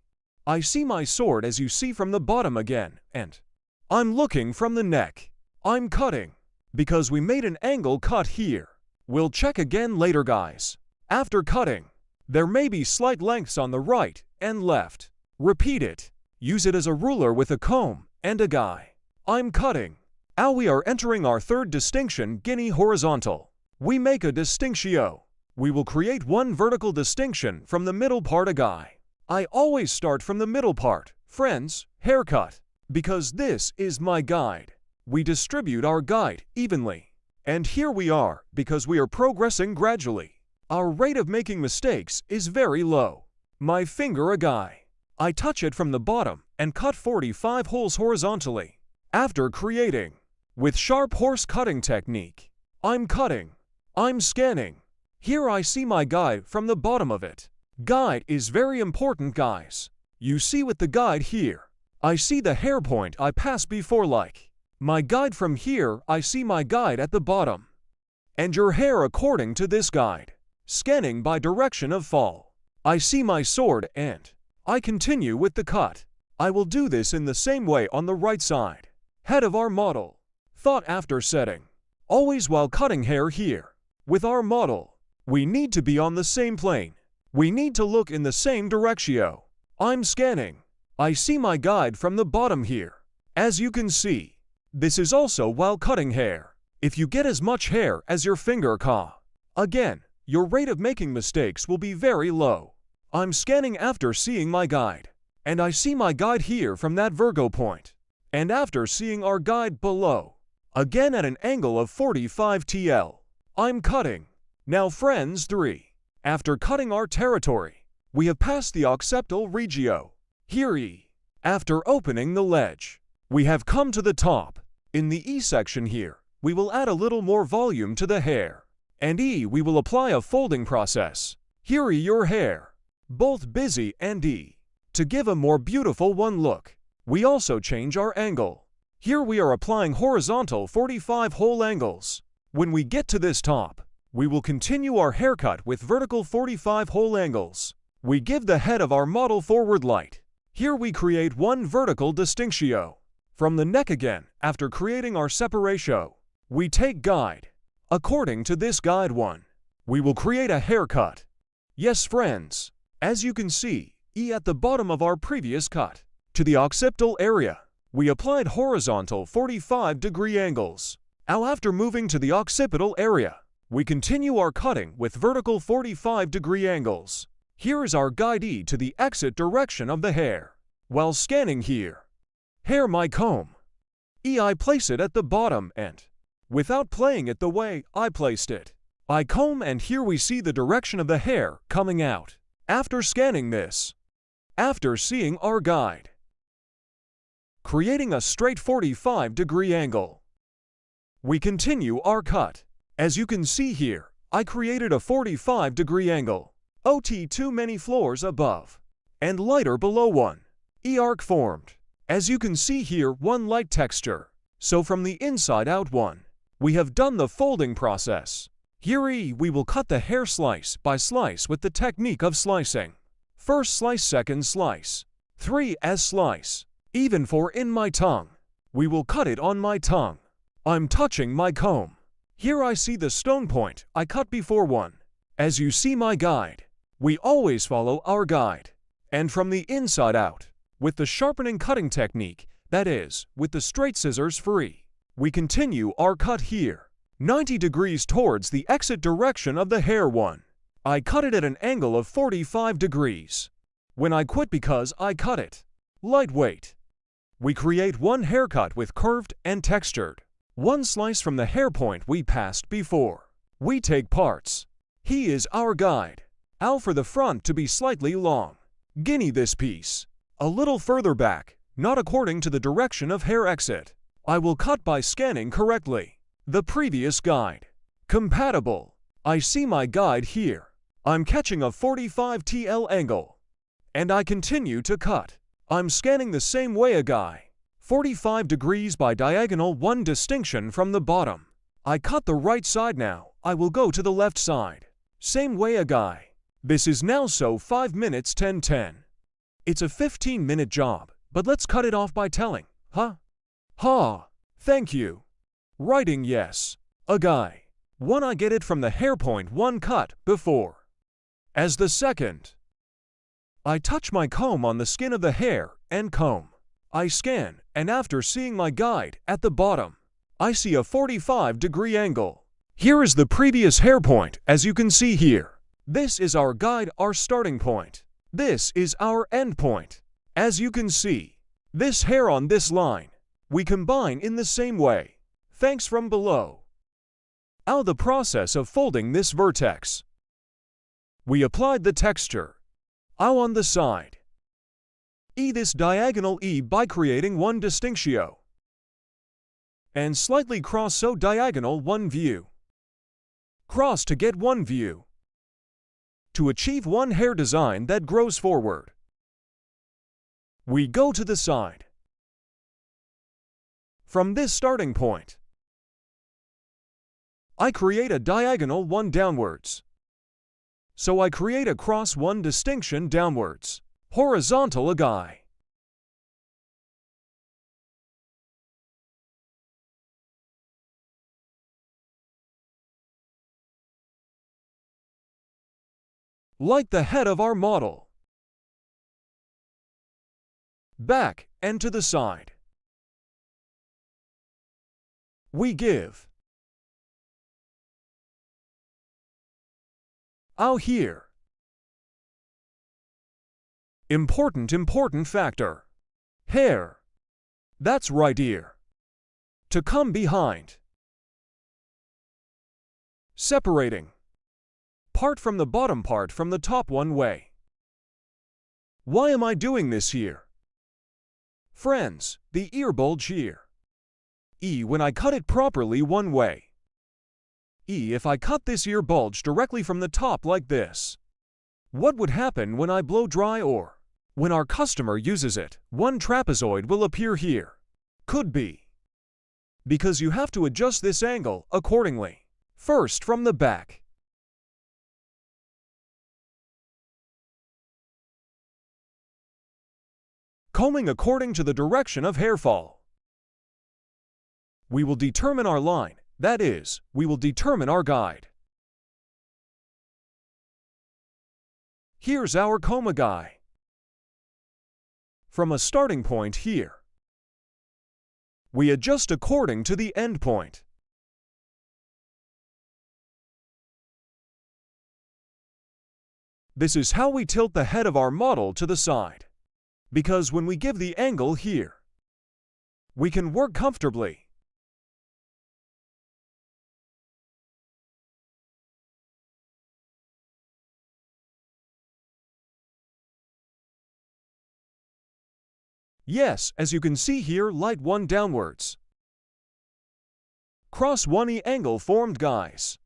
S5: I see my sword as you see from the bottom again, and I'm looking from the neck. I'm cutting. Because we made an angle cut here. We'll check again later guys. After cutting, there may be slight lengths on the right and left. Repeat it. Use it as a ruler with a comb and a guide. I'm cutting. Now we are entering our third distinction, Guinea horizontal. We make a distinction. We will create one vertical distinction from the middle part a guide. I always start from the middle part, friends, haircut. Because this is my guide. We distribute our guide evenly. And here we are, because we are progressing gradually. Our rate of making mistakes is very low. My finger a guide. I touch it from the bottom and cut 45 holes horizontally. After creating. With sharp horse cutting technique. I'm cutting. I'm scanning. Here I see my guide from the bottom of it. Guide is very important guys. You see with the guide here. I see the hair point I passed before like. My guide from here, I see my guide at the bottom. And your hair according to this guide. Scanning by direction of fall. I see my sword and I continue with the cut. I will do this in the same way on the right side. Head of our model. Thought after setting. Always while cutting hair here. With our model, we need to be on the same plane. We need to look in the same direction. I'm scanning. I see my guide from the bottom here. As you can see. This is also while cutting hair. If you get as much hair as your finger Again, your rate of making mistakes will be very low. I'm scanning after seeing my guide, and I see my guide here from that Virgo point. And after seeing our guide below, again at an angle of 45 TL, I'm cutting. Now friends 3. After cutting our territory, we have passed the occipital regio. Here E. After opening the ledge, we have come to the top. In the E section here, we will add a little more volume to the hair. And E, we will apply a folding process. Here E, your hair. Both busy and E. To give a more beautiful one look, we also change our angle. Here we are applying horizontal 45 whole angles. When we get to this top, we will continue our haircut with vertical 45 whole angles. We give the head of our model forward light. Here we create one vertical distinctio. From the neck again, after creating our separatio, we take guide. According to this guide 1, we will create a haircut. Yes friends, as you can see, E at the bottom of our previous cut. To the occipital area, we applied horizontal 45-degree angles. Now after moving to the occipital area, we continue our cutting with vertical 45-degree angles. Here is our guide E to the exit direction of the hair. While scanning here, hair my comb. E I place it at the bottom and, without playing it the way I placed it, I comb and here we see the direction of the hair coming out. After scanning this, after seeing our guide, creating a straight 45-degree angle, we continue our cut. As you can see here, I created a 45-degree angle, OT too many floors above, and lighter below one. E-arc formed. As you can see here, one light texture. So from the inside out one, we have done the folding process. Here E, we will cut the hair slice by slice with the technique of slicing. First slice, second slice. 3 as slice. Even for in my tongue. We will cut it on my tongue. I'm touching my comb. Here I see the stone point I cut before one. As you see my guide, we always follow our guide. And from the inside out, with the sharpening cutting technique, that is, with the straight scissors free, we continue our cut here. 90 degrees towards the exit direction of the hair one. I cut it at an angle of 45 degrees. When I quit because I cut it lightweight. We create one haircut with curved and textured. One slice from the hair point we passed before. We take parts. He is our guide. Al for the front to be slightly long. Guinea this piece. A little further back, not according to the direction of hair exit. I will cut by scanning correctly. The previous guide. Compatible. I see my guide here. I'm catching a 45 TL angle. And I continue to cut. I'm scanning the same way a guy. 45 degrees by diagonal, one distinction from the bottom. I cut the right side now. I will go to the left side. Same way a guy. This is now so 5 minutes 10:10. It's a 15-minute job, but let's cut it off by telling, huh? Ha! Thank you. Writing yes. A guy. One I get it from the hair point one cut before. As the second. I touch my comb on the skin of the hair and comb. I scan, and after seeing my guide at the bottom, I see a 45-degree angle. Here is the previous hair point as you can see here. This is our guide, our starting point. This is our end point. As you can see, this hair on this line, we combine in the same way. Thanks from below. Now the process of folding this vertex. We applied the texture. Now on the side. E this diagonal E by creating one distinctio. And slightly cross so diagonal one view. Cross to get one view. To achieve one hair design that grows forward. We go to the side. From this starting point, I create a diagonal one downwards. So I create a cross one distinction downwards. Horizontal a guy. Like the head of our model. Back and to the side. We give Out here. Important factor. Hair. That's right here. To come behind. Separating. Part from the bottom part from the top one way. Why am I doing this here? Friends, the ear bulge here. When I cut it properly one way. If I cut this ear bulge directly from the top like this. What would happen when I blow dry or when our customer uses it? One trapezoid will appear here. Could be. Because you have to adjust this angle accordingly. First from the back. Combing according to the direction of hair fall. We will determine our line, that is, we will determine our guide. Here's our comb guide. From a starting point here. We adjust according to the end point. This is how we tilt the head of our model to the side. Because when we give the angle here, we can work comfortably. Yes, as you can see here, light one downwards. Cross 1 angle formed, guys.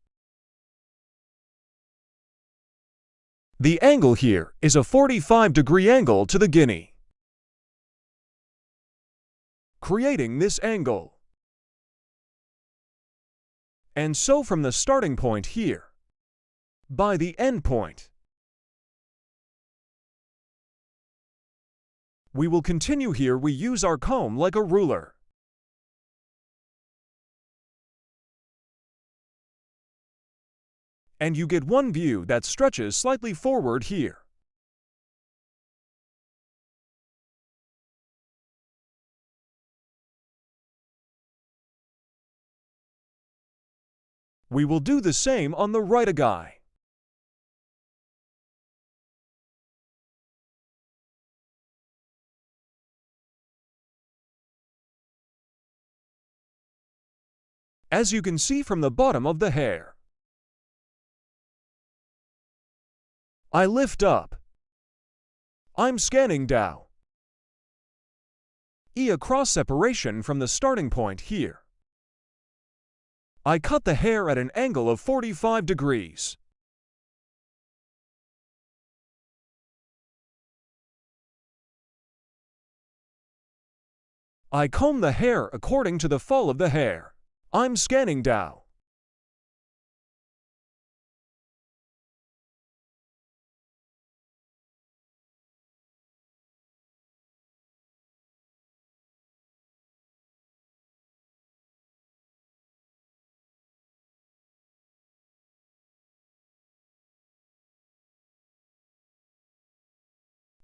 S5: The angle here is a 45-degree angle to the guinea. Creating this angle. And so from the starting point here, by the end point, we will continue here. We use our comb like a ruler. And you get one view that stretches slightly forward here. We will do the same on the right guy. As you can see from the bottom of the hair, I lift up. I'm scanning down. A cross separation from the starting point here. I cut the hair at an angle of 45 degrees. I comb the hair according to the fall of the hair. I'm scanning down.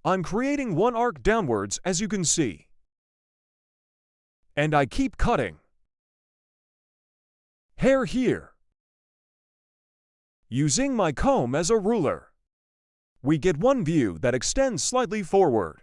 S5: I'm creating one arc downwards, as you can see. And I keep cutting. Hair here. Using my comb as a ruler, we get one view that extends slightly forward.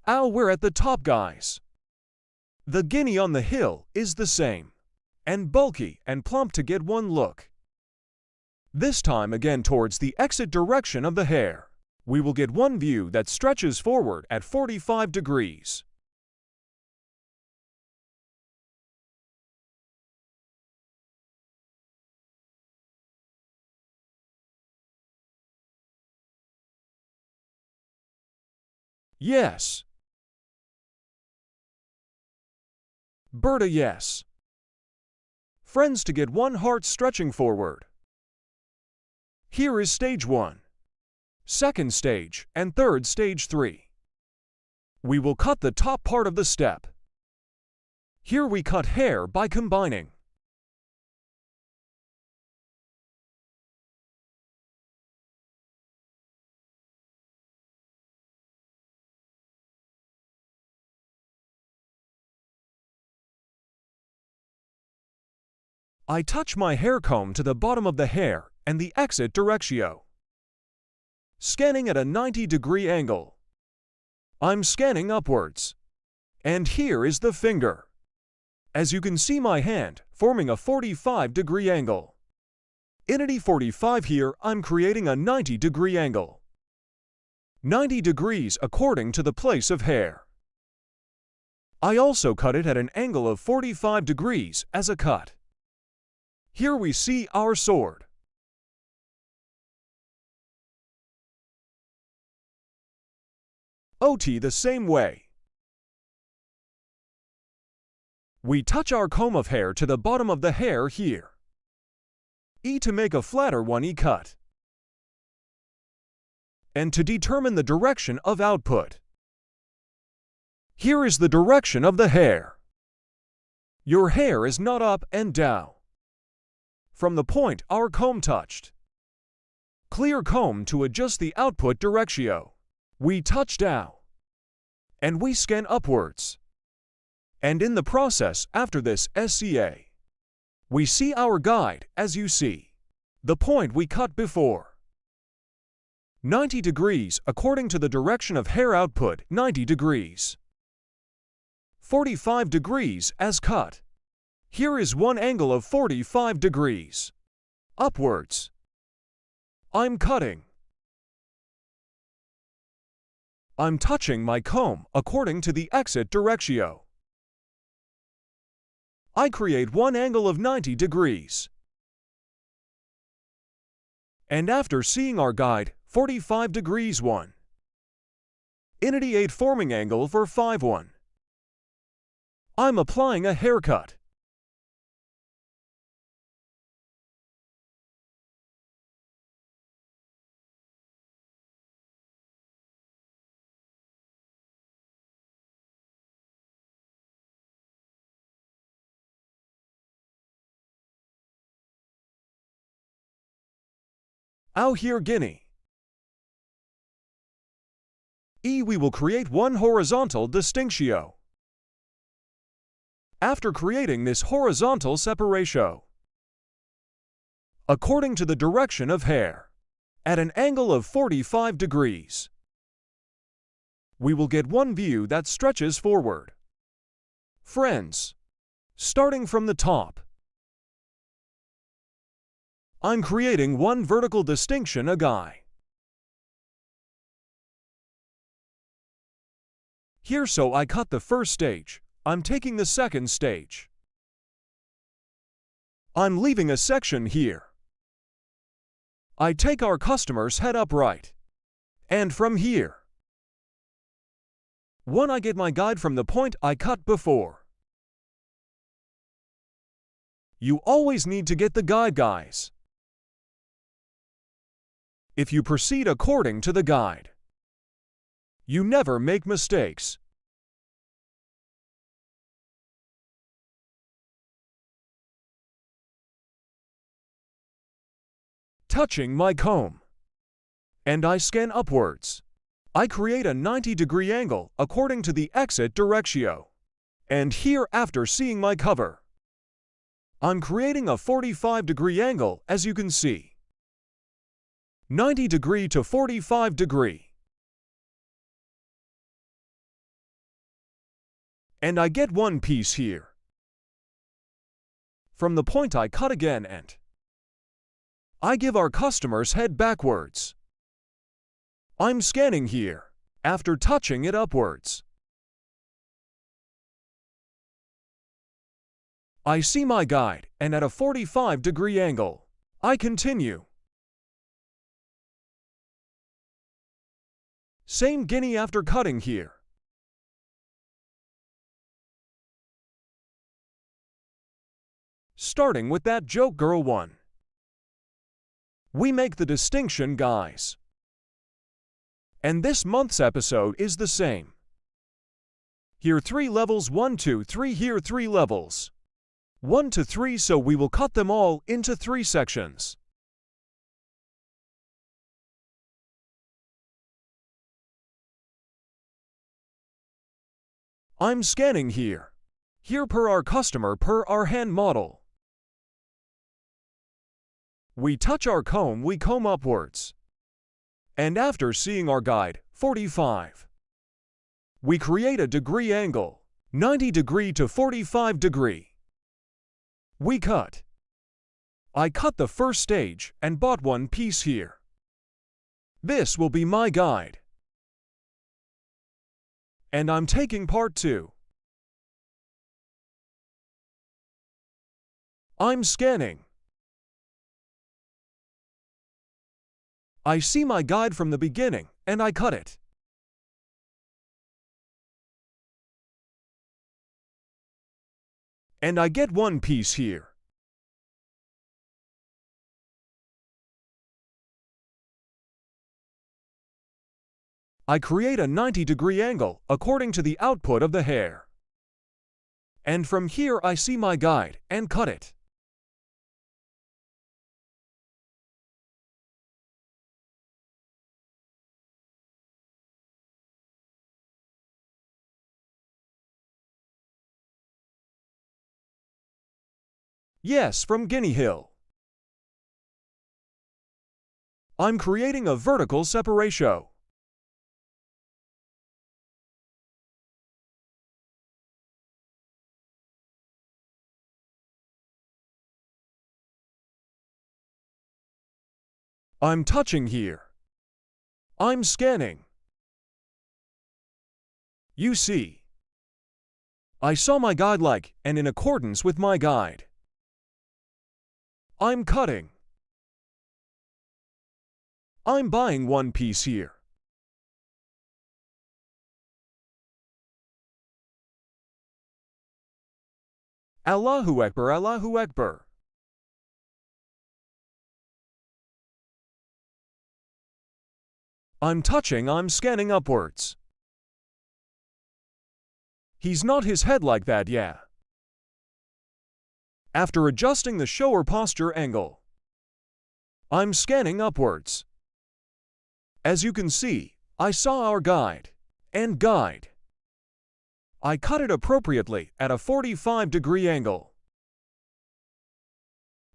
S5: We're at the top, guys. The guinea on the hill is the same, and bulky and plump to get one look. This time again towards the exit direction of the hair. We will get one view that stretches forward at 45 degrees. Yes. Berta, yes. Friends, to get one heart stretching forward. Here is stage 1, second stage, and third stage 3. We will cut the top part of the step. Here we cut hair by combining. I touch my hair comb to the bottom of the hair and the exit directio. Scanning at a 90-degree angle. I'm scanning upwards. And here is the finger. As you can see my hand forming a 45-degree angle. In a 45 here, I'm creating a 90-degree angle. 90 degrees according to the place of hair. I also cut it at an angle of 45 degrees as a cut. Here we see our sword. OT the same way. We touch our comb of hair to the bottom of the hair here. E to make a flatter one E cut. And to determine the direction of output. Here is the direction of the hair. Your hair is not up and down. From the point our comb touched. Clear comb to adjust the output directio. We touch down. And we scan upwards. And in the process after this SCA. We see our guide as you see. The point we cut before. 90 degrees according to the direction of hair output 90 degrees. 45 degrees as cut. Here is one angle of 45 degrees. Upwards. I'm cutting. I'm touching my comb according to the exit directio. I create one angle of 90 degrees. And after seeing our guide, 45 degrees 1. Inity 8 forming angle for 5-1. I'm applying a haircut. Out here Guinea. E we will create one horizontal distinctio. After creating this horizontal separatio, according to the direction of hair, at an angle of 45 degrees, we will get one view that stretches forward. Friends, starting from the top, I'm creating one vertical distinction a guy. Here so I cut the first stage, I'm taking the second stage. I'm leaving a section here. I take our customer's head upright. And from here, one I get my guide from the point I cut before. You always need to get the guide, guys. If you proceed according to the guide, you never make mistakes. Touching my comb. And I scan upwards. I create a 90-degree angle according to the exit directio. And here after seeing my cover, I'm creating a 45-degree angle as you can see. 90 degree to 45 degree. And I get one piece here. From the point I cut again and I give our customer's head backwards. I'm scanning here, after touching it upwards. I see my guide, and at a 45-degree angle, I continue. Same guinea after cutting here. Starting with that joke girl one. We make the distinction, guys. And this month's episode is the same. Here 3 levels, 1, 2, 3, here 3 levels. 1 to 3, so we will cut them all into 3 sections. I'm scanning here. Here per our customer, per our hand model. We touch our comb, we comb upwards. And after seeing our guide, 45, we create a degree angle, 90 degree to 45 degree. We cut. I cut the first stage and bought one piece here. This will be my guide. And I'm taking part 2. I'm scanning. I see my guide from the beginning, and I cut it. And I get one piece here. I create a 90-degree angle according to the output of the hair. And from here I see my guide and cut it. Yes, from Guinea Hill. I'm creating a vertical separation. I'm touching here. I'm scanning. You see, I saw my guide like and in accordance with my guide. I'm cutting. I'm buying one piece here. Allahu Akbar, Allahu Akbar. I'm touching, I'm scanning upwards. He's not his head like that, yeah. After adjusting the shower posture angle, I'm scanning upwards. As you can see, I saw our guide and guide. I cut it appropriately at a 45-degree angle.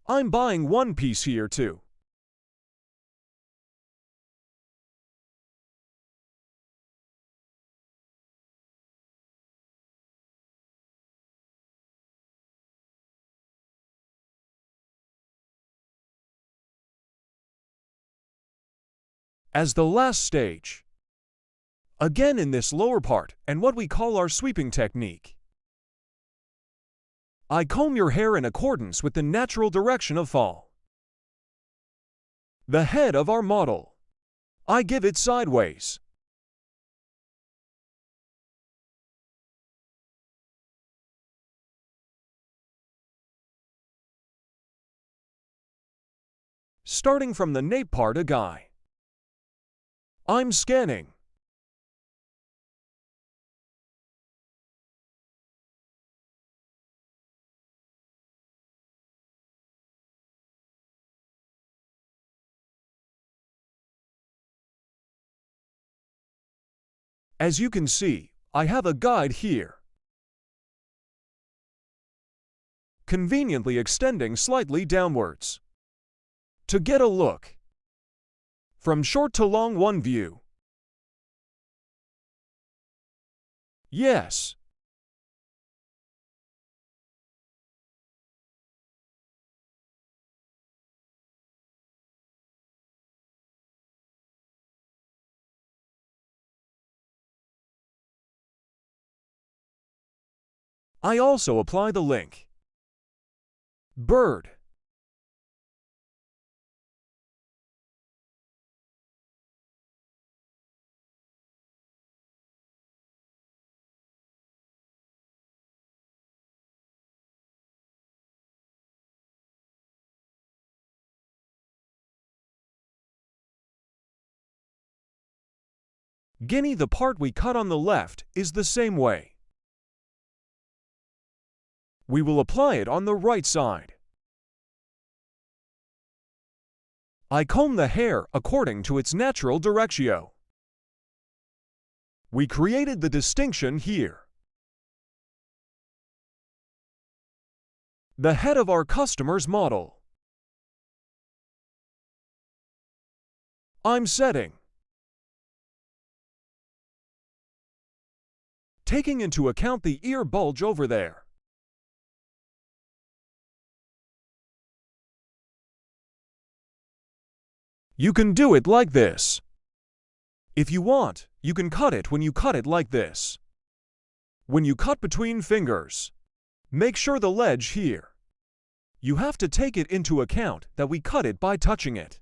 S5: I'm buying one piece here too. As the last stage, again in this lower part and what we call our sweeping technique, I comb your hair in accordance with the natural direction of fall. The head of our model, I give it sideways. Starting from the nape part a guy. I'm scanning. As you can see, I have a guide here, conveniently extending slightly downwards. To get a look from short to long one view. Yes. I also apply the link. Bird. Guinea, the part we cut on the left, is the same way. We will apply it on the right side. I comb the hair according to its natural direction. We created the distinction here. The head of our customer's model. I'm setting. Taking into account the ear bulge over there. You can do it like this. If you want, you can cut it when you cut it like this. When you cut between fingers, make sure the ledge here. You have to take it into account that we cut it by touching it.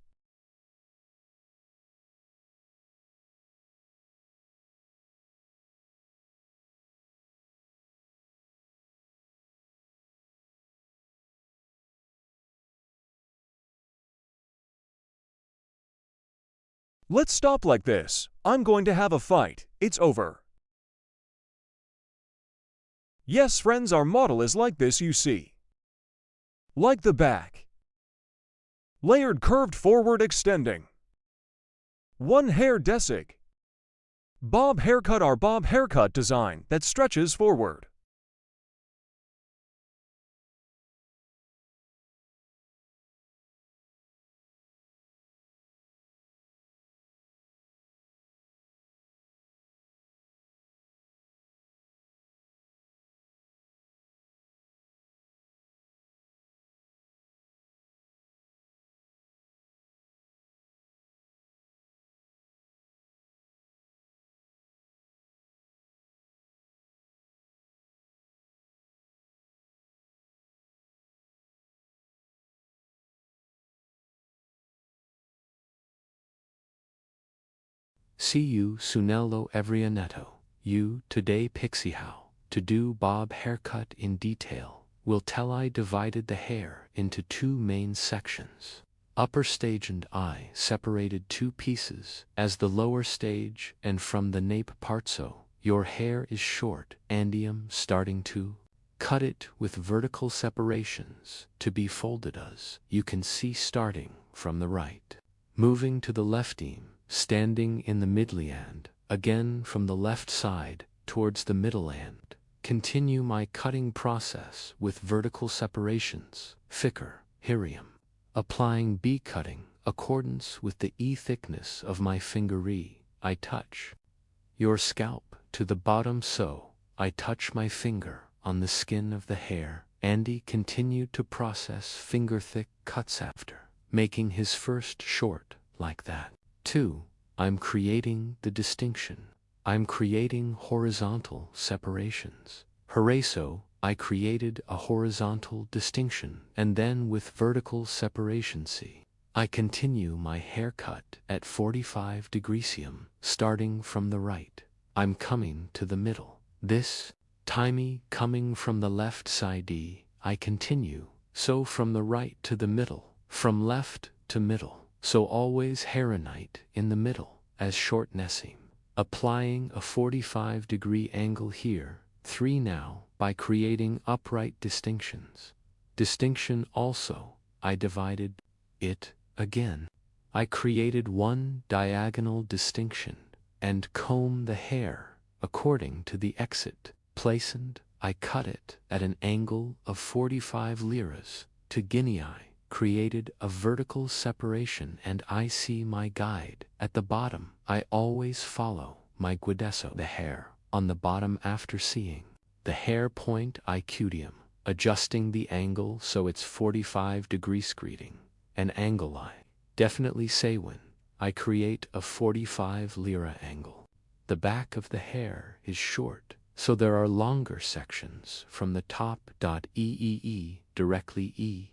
S5: Let's stop like this. I'm going to have a fight. It's over. Yes, friends, our model is like this, you see. Like the back. Layered curved forward extending. One hair desig. Bob haircut, our bob haircut design that stretches forward.
S6: See you, Sunello Evrianetto. You, today Pixie how to do bob haircut in detail. Will tell I divided the hair into two main sections. Upper stage and I separated two pieces as the lower stage and from the nape part so your hair is short andium starting to cut it with vertical separations to be folded as you can see starting from the right. Moving to the lefteam. Standing in the midly and, again from the left side, towards the middle and, continue my cutting process with vertical separations, thicker, hirium. Applying B cutting, accordance with the E thickness of my fingery, I touch your scalp to the bottom so, I touch my finger on the skin of the hair, Andy continued to process finger-thick cuts after, making his first short, like that. 2. I'm creating the distinction. I'm creating horizontal separations. So, I created a horizontal distinction, and then with vertical separation C. I continue my haircut at 45 degreesium, starting from the right. I'm coming to the middle. This timey coming from the left side D. I continue, so from the right to the middle, from left to middle. So always hairnite in the middle, as short nessim. Applying a 45-degree angle here, 3 now, by creating upright distinctions. Distinction also, I divided it again. I created one diagonal distinction, and comb the hair, according to the exit. Placent, I cut it at an angle of 45 liras, to guinea. Created a vertical separation and I see my guide. At the bottom, I always follow my guidesso. The hair on the bottom after seeing the hair point I cudium, adjusting the angle so it's 45 degrees greeting. An angle I definitely say when I create a 45 lira angle. The back of the hair is short, so there are longer sections from the top. Directly E.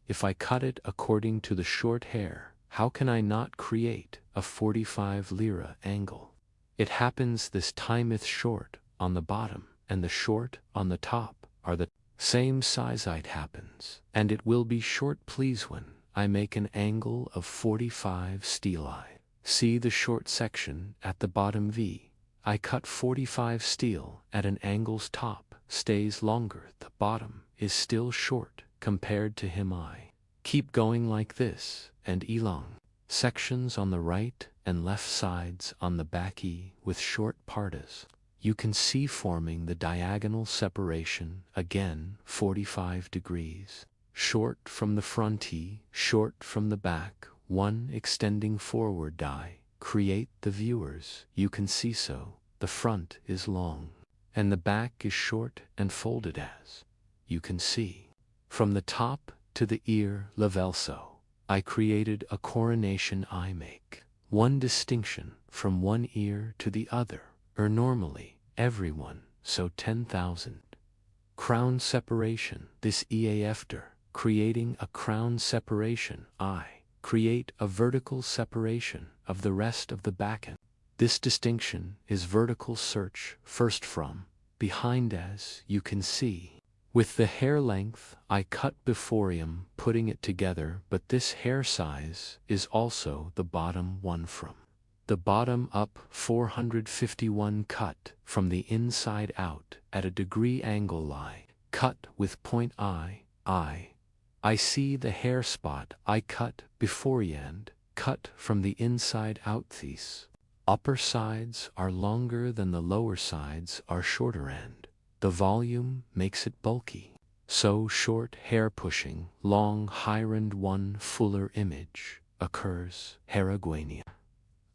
S6: If I cut it according to the short hair, how can I not create a 45 lira angle? It happens this time it's short on the bottom and the short on the top are the same size. It happens, and it will be short please when I make an angle of 45 steel I. See the short section at the bottom V. I cut 45 steel at an angle's top, stays longer the bottom, is still short compared to him. I keep going like this and elong sections on the right and left sides on the back with short partas. You can see forming the diagonal separation again 45 degrees. Short from the front short from the back, one extending forward create the viewers. You can see so. The front is long and the back is short and folded as you can see. From the top to the ear level, so I created a coronation. I make one distinction from one ear to the other, or normally everyone, so 10,000. Crown separation. This after creating a crown separation, I create a vertical separation of the rest of the back end. This distinction is vertical search first from behind, as you can see. With the hair length, I cut before putting it together, but this hair size is also the bottom one from the bottom up 451 cut from the inside out at a degree angle. I cut with point I see the hair spot. I cut before and cut from the inside out. These upper sides are longer than the lower sides are shorter, and the volume makes it bulky. So short hair pushing long hirand one fuller image occurs. Heraguania.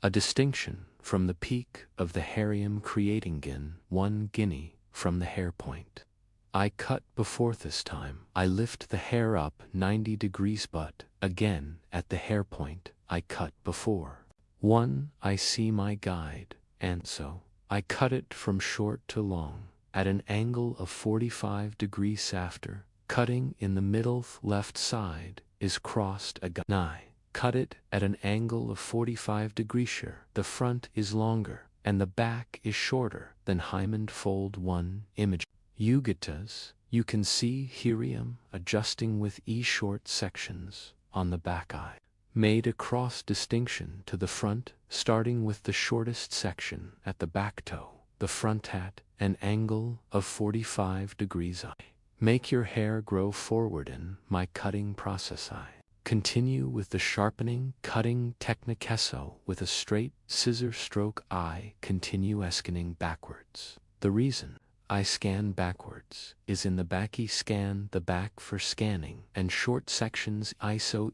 S6: A distinction from the peak of the harium creating one guinea from the hair point. I cut before. This time I lift the hair up 90 degrees, but again at the hair point I cut before. One I see my guide, and so I cut it from short to long at an angle of 45 degrees. After cutting in the middle left side is crossed again. I cut it at an angle of 45 degrees. The front is longer and the back is shorter than Hyman fold one image. Yugatas, you can see herium adjusting with short sections on the back. I made a cross distinction to the front, starting with the shortest section at the back toe, the front at an angle of 45 degrees. I make your hair grow forward in my cutting process. I continue with the sharpening cutting technique, so with a straight scissor stroke I continue scanning backwards. The reason I scan backwards is in the back. Scan the back for scanning and short sections ISO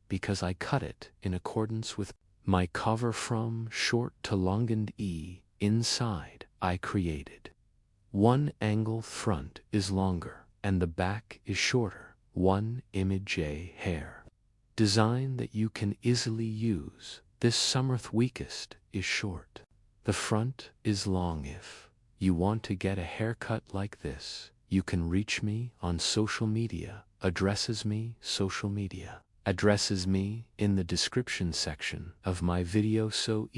S6: because I cut it in accordance with my cover from short to long, and inside I created one angle. Front is longer and the back is shorter. One image hair design that you can easily use. This summerth weakest is short. The front is long. If you want to get a haircut like this, you can reach me on social media. Addresses me in the description section of my video. So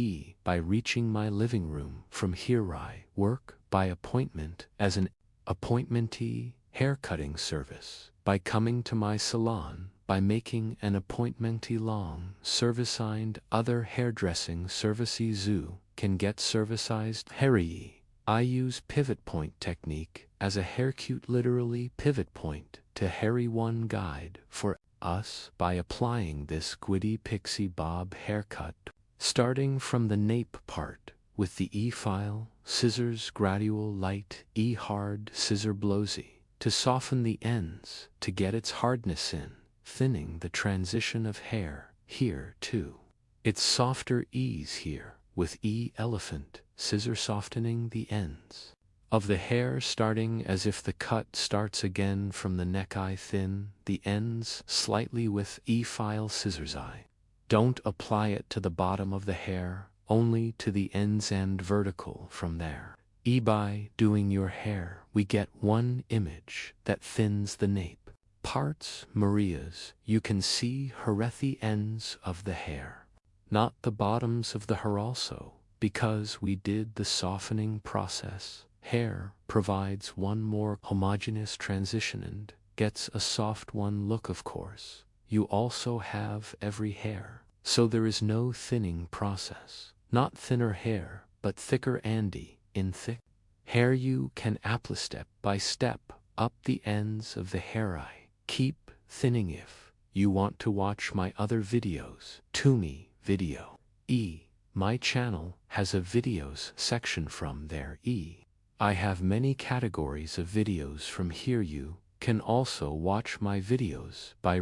S6: by reaching my living room from here, I work by appointment as an appointmentee haircutting service. By coming to my salon, by making an appointmentee long service, and other hairdressing services you can get servicized hairy. I use pivot point technique as a haircut, literally pivot point to hairy one guide for us by applying this Gwitty Pixie Bob haircut, starting from the nape part with the file scissors, gradual light hard scissor blowsy to soften the ends to get its hardness in, thinning the transition of hair here too. It's softer ease here with elephant scissor softening the ends of the hair, starting as if the cut starts again from the neck. I thin the ends slightly with file scissors. I don't apply it to the bottom of the hair, only to the ends and vertical from there. By doing your hair, we get one image that thins the nape parts. Maria's, you can see her at the ends of the hair, not the bottoms of the hair. Also, because we did the softening process, hair provides one more homogeneous transition and gets a soft one look. Of course, you also have every hair, so there is no thinning process. Not thinner hair, but thicker, and in thick hair you can apply step by step up the ends of the hair. I keep thinning. If you want to watch my other videos, to me video. My channel has a videos section from there. I have many categories of videos from here. You can also watch my videos by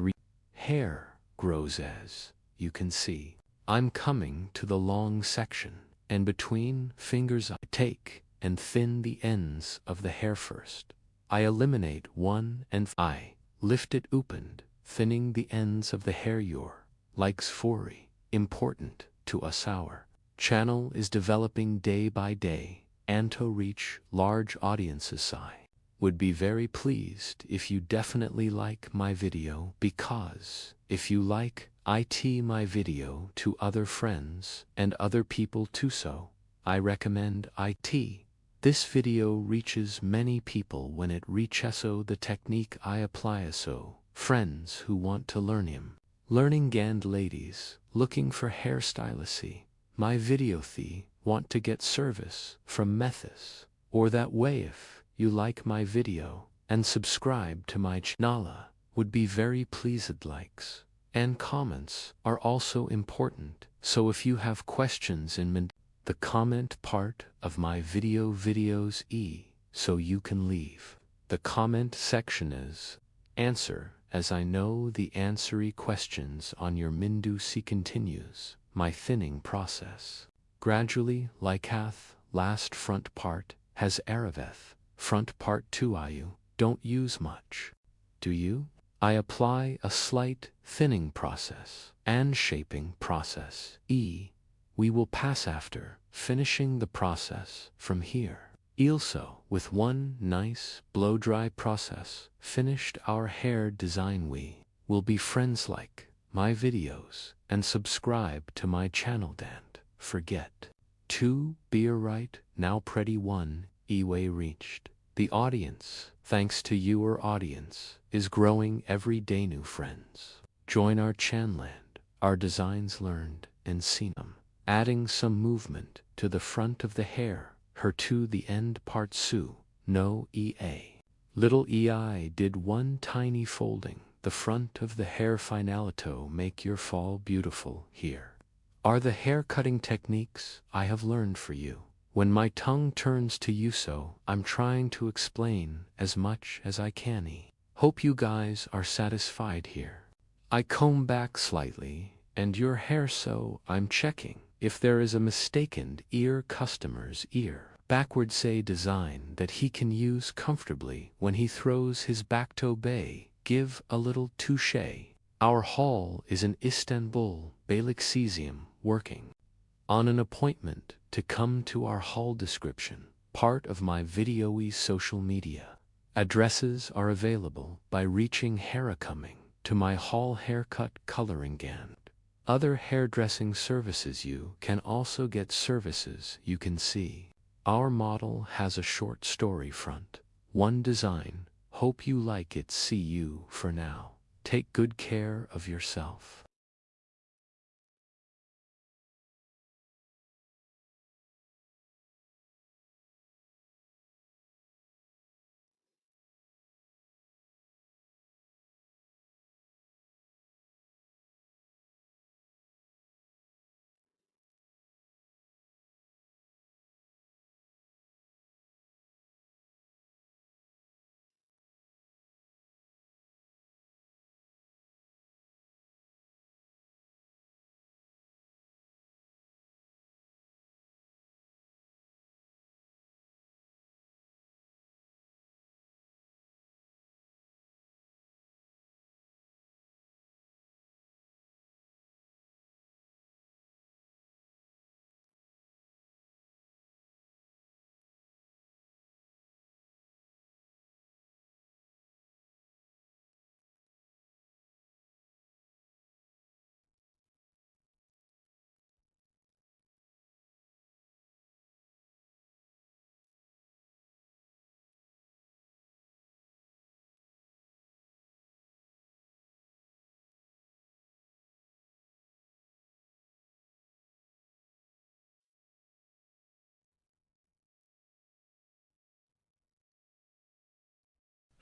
S6: hair grows as you can see. I'm coming to the long section, and between fingers I take and thin the ends of the hair first. I eliminate one and I lift it opened, thinning the ends of the hair. Your likes very important to us. Our channel is developing day by day and to reach large audiences. I would be very pleased if you definitely like my video, because if you like my video to other friends and other people too, so I recommend this video reaches many people when it reaches. So the technique I apply, so friends who want to learn learning and ladies looking for hairstylist, my video want to get service from Methis, or that way. If you like my video and subscribe to my channel, would be very pleased. Likes and comments are also important, so if you have questions in the comment part of my videos, so you can leave the comment section as answer, as I know the answery questions on your Mindu. Continues my thinning process gradually. Hath last front part has Araveth front part too. You don't use much, do you? I apply a slight thinning process and shaping process. We will pass after finishing the process from here. Also, with one nice blow dry process finished our hair design, we will be friends. Like my videos and subscribe to my channel. Don't forget to be right now. Pretty one way reached the audience. Thanks to your audience is growing every day. New friends join our channel and our designs learned and seen them, adding some movement to the front of the hair, her to the end part. No little ei did one tiny folding the front of the hair finalito make your fall beautiful. Here are the hair cutting techniques I have learned for you. When my tongue turns to you, so I'm trying to explain as much as I can. Hope you guys are satisfied here. I comb back slightly and your hair, so I'm checking if there is a mistaken customer's ear backward say design that he can use comfortably when he throws his back to bay. Give a little touche. Our hall is in Istanbul, Beylikdüzü, working on an appointment to come to our hall. Description part of my video's social media addresses are available by reaching Hera. Coming to my hall haircut, coloring and other hairdressing services. You can also get services. You can see our model has a short story front one design. Hope you like it. See you for now. Take good care of yourself.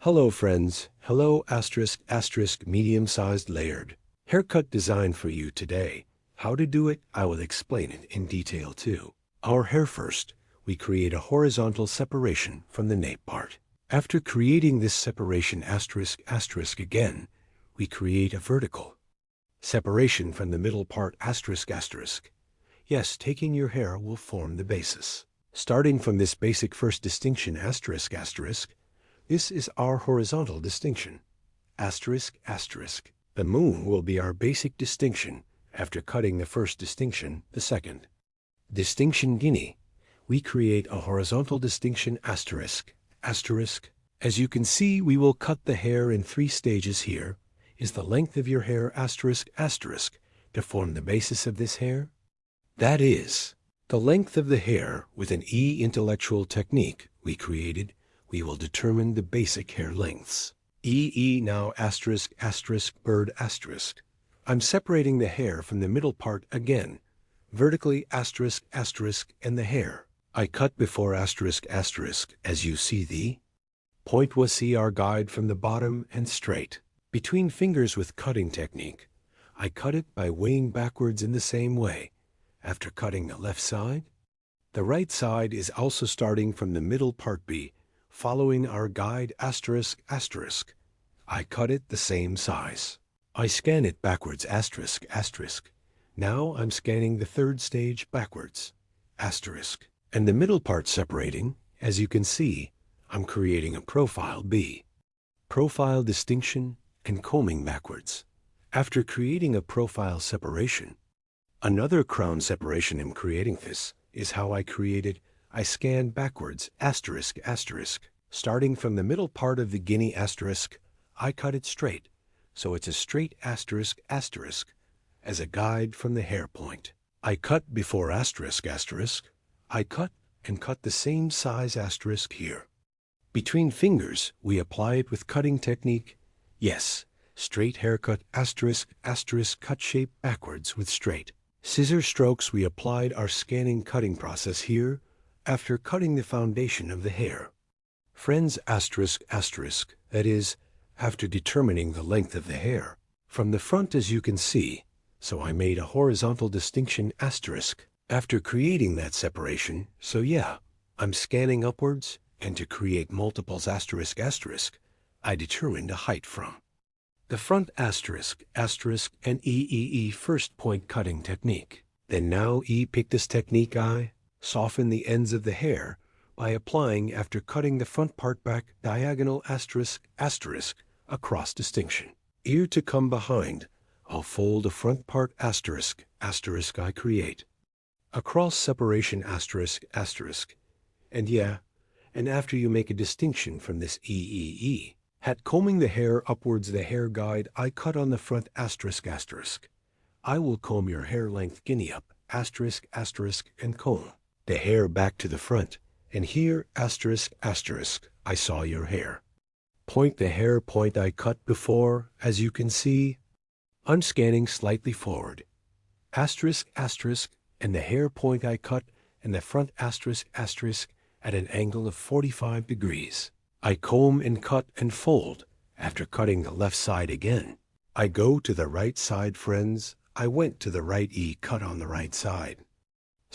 S2: Hello friends, hello asterisk medium-sized layered. Haircut design for you today. How to do it, I will explain it in detail too. Our hair first, we create a horizontal separation from the nape part. After creating this separation asterisk again, we create a vertical separation from the middle part asterisk. Yes, taking your hair will form the basis. Starting from this basic first distinction asterisk, this is our horizontal distinction. Asterisk. The moon will be our basic distinction after cutting the first distinction, the second. Distinction guinea. We create a horizontal distinction asterisk. As you can see, we will cut the hair in 3 stages. Here is the length of your hair asterisk to form the basis of this hair. That is the length of the hair with an intellectual technique we created. We will determine the basic hair lengths. Now asterisk bird asterisk. I'm separating the hair from the middle part again, vertically asterisk and the hair. I cut before asterisk as you see the point was see our guide from the bottom and straight. Between fingers with cutting technique, I cut it by weighing backwards in the same way. After cutting the left side, the right side is also starting from the middle part B, following our guide asterisk. I cut it the same size. I scan it backwards asterisk. Now I'm scanning the 3rd stage backwards asterisk. And the middle part separating, as you can see, I'm creating a profile B. Profile distinction and combing backwards. After creating a profile separation, another crown separation in creating this is how I created. I scan backwards asterisk. Starting from the middle part of the guinea asterisk, I cut it straight, so it's a straight asterisk as a guide from the hair point. I cut before asterisk. I cut and cut the same size asterisk here. Between fingers, we apply it with cutting technique. Yes, straight haircut asterisk cut shape backwards with straight. Scissor strokes we applied our scanning cutting process here after cutting the foundation of the hair. Friends asterisk, that is, after determining the length of the hair. From the front as you can see, so I made a horizontal distinction asterisk. After creating that separation, so yeah, I'm scanning upwards, and to create multiples asterisk, I determined a height from the front asterisk and first point cutting technique. Then now pick this technique I soften the ends of the hair by applying after cutting the front part back diagonal asterisk across distinction. Ear to come behind, I'll fold the front part asterisk I create. Across separation asterisk, and yeah, and after you make a distinction from this Hat combing the hair upwards the hair guide I cut on the front asterisk. I will comb your hair length guinea up asterisk and comb the hair back to the front, and here asterisk I saw your hair. Point the hair point I cut before, as you can see. I'm scanning slightly forward. Asterisk, and the hair point I cut and the front asterisk at an angle of 45 degrees. I comb and cut and fold. After cutting the left side again, I go to the right side, friends. I went to the right cut on the right side.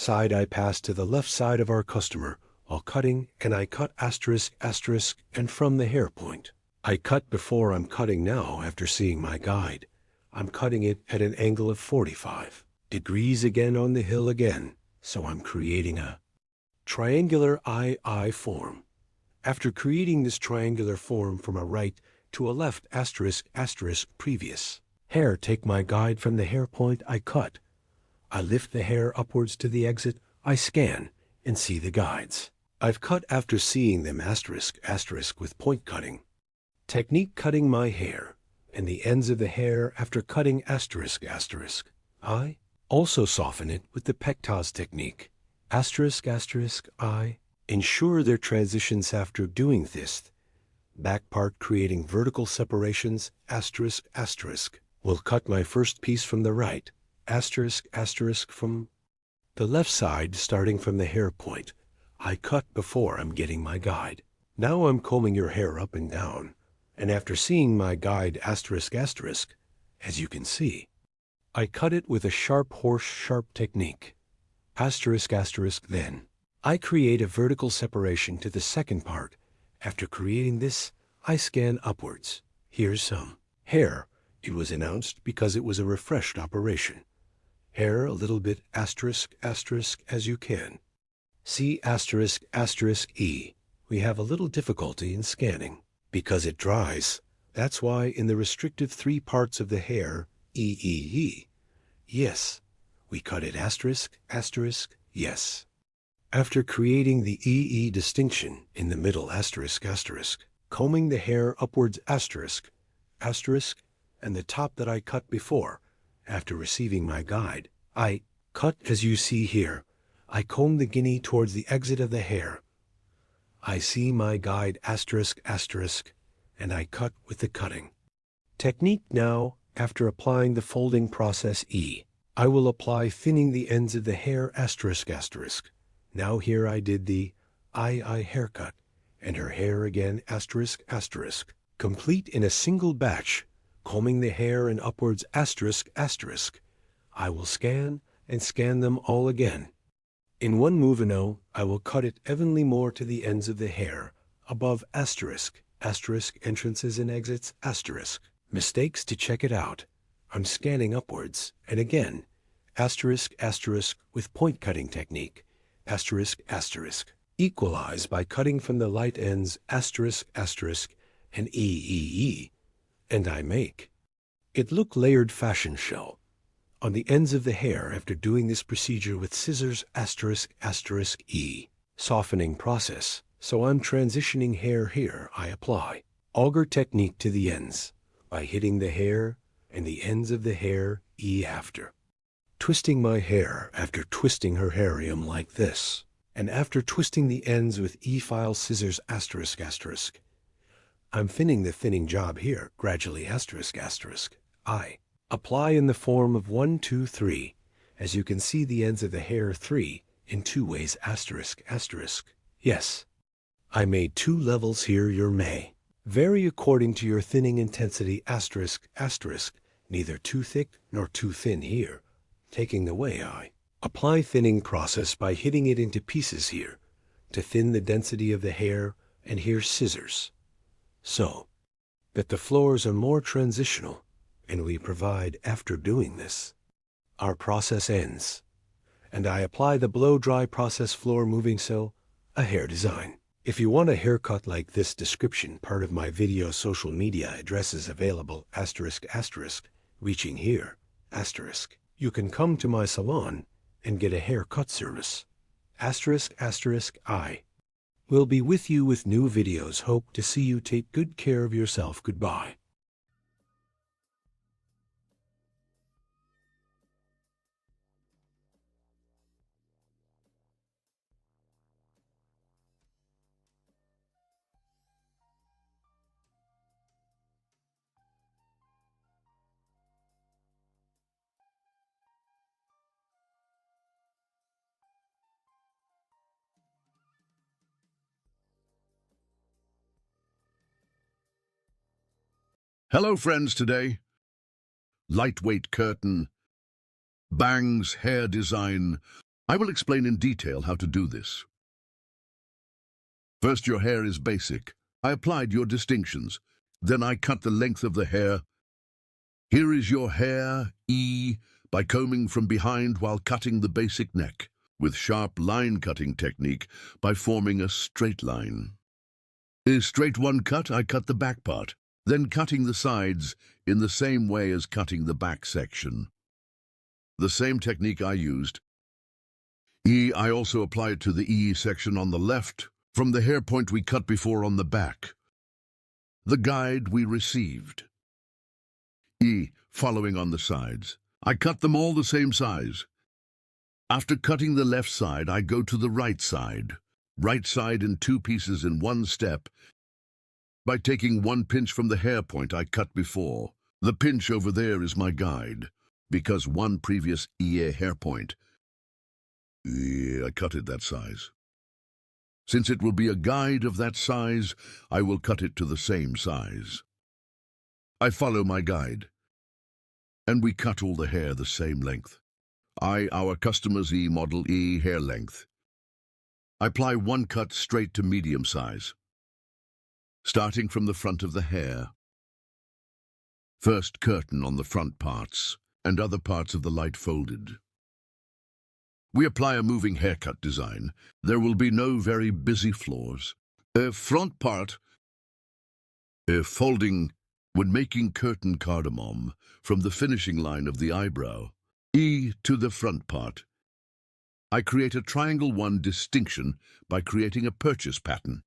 S2: I pass to the left side of our customer while cutting, and I cut asterisk, and from the hair point. I cut before I'm cutting now after seeing my guide. I'm cutting it at an angle of 45 degrees again on the hill again, so I'm creating a triangular I form. After creating this triangular form from a right to a left asterisk previous hair, take my guide from the hair point I cut. I lift the hair upwards to the exit, I scan and see the guides. I've cut after seeing them asterisk with point cutting. Technique cutting my hair and the ends of the hair after cutting asterisk. I also soften it with the pectaz technique. Asterisk, I ensure their transitions after doing this. Back part creating vertical separations, asterisk. Will cut my first piece from the right, asterisk from the left side starting from the hair point. I cut before I'm getting my guide. Now I'm combing your hair up and down. And after seeing my guide asterisk asterisk, as you can see, I cut it with a sharp horse sharp technique. Asterisk asterisk then. I create a vertical separation to the second part. After creating this, I scan upwards. Here's some. Hair. It was announced because it was a refreshed operation. Hair a little bit asterisk asterisk as you can. See asterisk asterisk E. We have a little difficulty in scanning because it dries. That's why in the restrictive 3 parts of the hair, E. Yes, we cut it asterisk asterisk yes. After creating the EE distinction in the middle asterisk asterisk, combing the hair upwards asterisk asterisk and the top that I cut before, after receiving my guide, I cut as you see here. I comb the guinea towards the exit of the hair. I see my guide asterisk asterisk and I cut with the cutting. Technique now, after applying the folding process E, I will apply thinning the ends of the hair asterisk asterisk. Now here I did the I haircut, and her hair again asterisk asterisk, complete in a single batch, combing the hair and upwards asterisk asterisk. I will scan and scan them all again. In one movino, I will cut it evenly more to the ends of the hair, above asterisk, asterisk entrances and exits asterisk. Mistakes to check it out. I'm scanning upwards, and again, asterisk asterisk with point cutting technique. Asterisk asterisk. Equalize by cutting from the light ends asterisk asterisk and E. And I make it look layered fashion show. On the ends of the hair after doing this procedure with scissors asterisk asterisk E. Softening process. So I'm transitioning hair here. I apply auger technique to the ends by hitting the hair and the ends of the hair E after. Twisting my hair after twisting her harium like this, and after twisting the ends with E-file scissors asterisk asterisk. I'm thinning the thinning job here, gradually asterisk asterisk. I apply in the form of 1, 2, 3. As you can see the ends of the hair 3 in 2 ways asterisk asterisk. Yes, I made 2 levels here your may. Vary according to your thinning intensity asterisk asterisk. Neither too thick nor too thin here. Taking the way I apply thinning process by hitting it into pieces here to thin the density of the hair, and here scissors. So that the floors are more transitional, and we provide after doing this. Our process ends, and I apply the blow-dry process floor moving so, a hair design. If you want a haircut like this description, part of my video social media addresses available asterisk asterisk, reaching here, asterisk. You can come to my salon and get a haircut service. Asterisk asterisk I will be with you with new videos. Hope to see you. Take good care of yourself. Goodbye.
S1: Hello, friends, today. Lightweight curtain, bangs, hair design. I will explain in detail how to do this. First, your hair is basic. I applied your distinctions. Then I cut the length of the hair. Here is your hair, E, by combing from behind while cutting the basic neck, with sharp line cutting technique by forming a straight line. In straight one cut, I cut the back part, then cutting the sides in the same way as cutting the back section. The same technique I used. E, I also applied to the E section on the left, from the hair point we cut before on the back. The guide we received. E, following on the sides. I cut them all the same size. After cutting the left side, I go to the right side in 2 pieces in 1 step, by taking 1 pinch from the hair point I cut before. The pinch over there is my guide, because 1 previous EA hair point, I cut it that size. Since it will be a guide of that size, I will cut it to the same size. I follow my guide, and we cut all the hair the same length. Our customer's model hair length. I apply one cut straight to medium size, starting from the front of the hair. First curtain on the front parts, and other parts of the light folded. We apply a moving haircut design. There will be no very busy floors. Front part, folding when making curtain cardamom from the finishing line of the eyebrow, to the front part. I create a triangle 1 distinction by creating a purchase pattern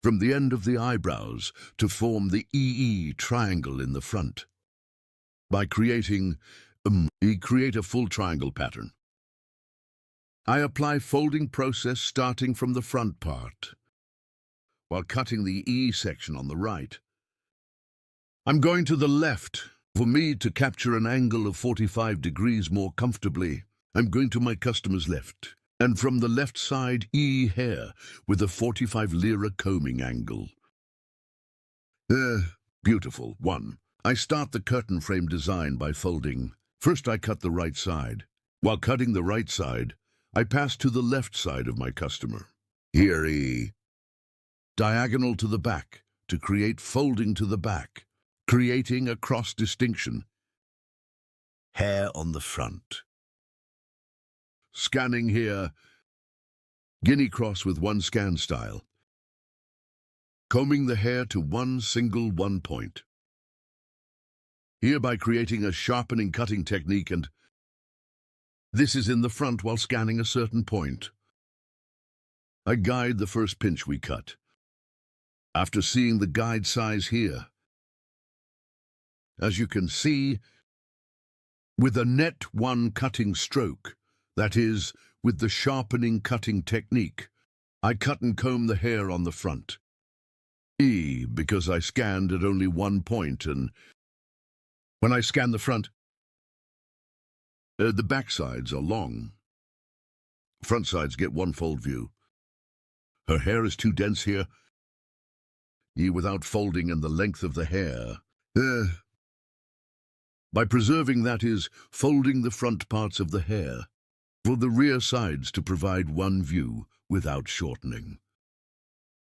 S1: from the end of the eyebrows to form the EE triangle in the front. By creating create a full triangle pattern. I apply folding process starting from the front part, while cutting the E section on the right. I'm going to the left. For me to capture an angle of 45 degrees more comfortably, I'm going to my customer's left, and from the left side E hair with a 45 lira combing angle. Beautiful. 1. I start the curtain frame design by folding. First I cut the right side. While cutting the right side, I pass to the left side of my customer. Here E. Diagonal to the back to create folding to the back, creating a cross distinction. Hair on the front. Scanning here, guinea cross with one scan style. Combing the hair to one single 1 point. Hereby creating a sharpening cutting technique, and this is in the front while scanning a certain point. I guide the first pinch we cut. After seeing the guide size here, as you can see, with a net 1 cutting stroke, that is, with the sharpening cutting technique, I cut and comb the hair on the front. Because I scanned at only 1 point, and when I scan the front, the back sides are long. Front sides get 1 fold view. Her hair is too dense here, without folding and the length of the hair. By preserving, that is, folding the front parts of the hair, for the rear sides to provide 1 view without shortening.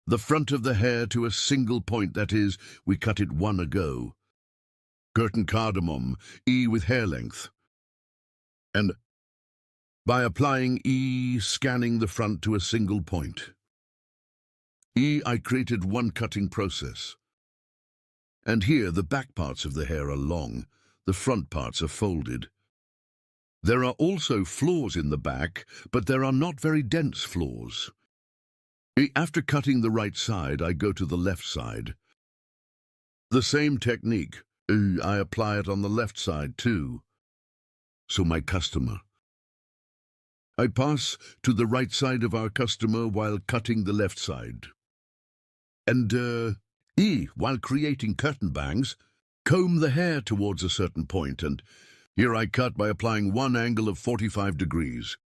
S1: The front of the hair to a single point, that is, we cut it 1 ago. Curtain cardamom, with hair length. And by applying scanning the front to a single point. I created 1 cutting process. And here the back parts of the hair are long, the front parts are folded. There are also flaws in the back, but there are not very dense flaws. After cutting the right side, I go to the left side. The same technique, I apply it on the left side too. So my customer. I pass to the right side of our customer while cutting the left side. And, while creating curtain bangs, comb the hair towards a certain point, and here I cut by applying 1 angle of 45 degrees.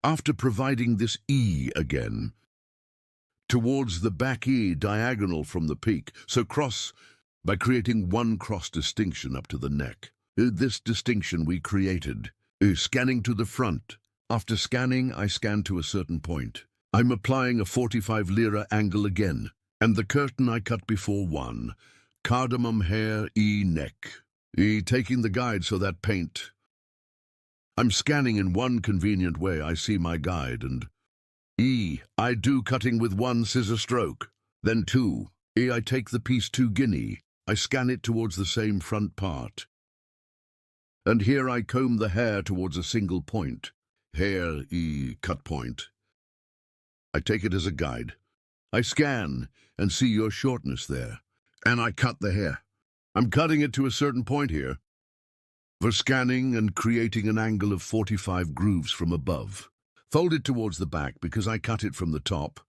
S1: After providing this again, towards the back diagonal from the peak, so cross by creating 1 cross distinction up to the neck. This distinction we created, scanning to the front. After scanning, I scan to a certain point. I'm applying a 45 lira angle again, and the curtain I cut before 1. Cardamom hair, neck. Taking the guide so that paint. I'm scanning in 1 convenient way. I see my guide, and I do cutting with 1 scissor stroke. Then 2. I take the piece 2 guinea. I scan it towards the same front part. And here I comb the hair towards a single point. Hair, cut point. I take it as a guide. I scan and see your shortness there. And I cut the hair. I'm cutting it to a certain point here. For scanning and creating an angle of 45 grooves from above. Fold it towards the back because I cut it from the top.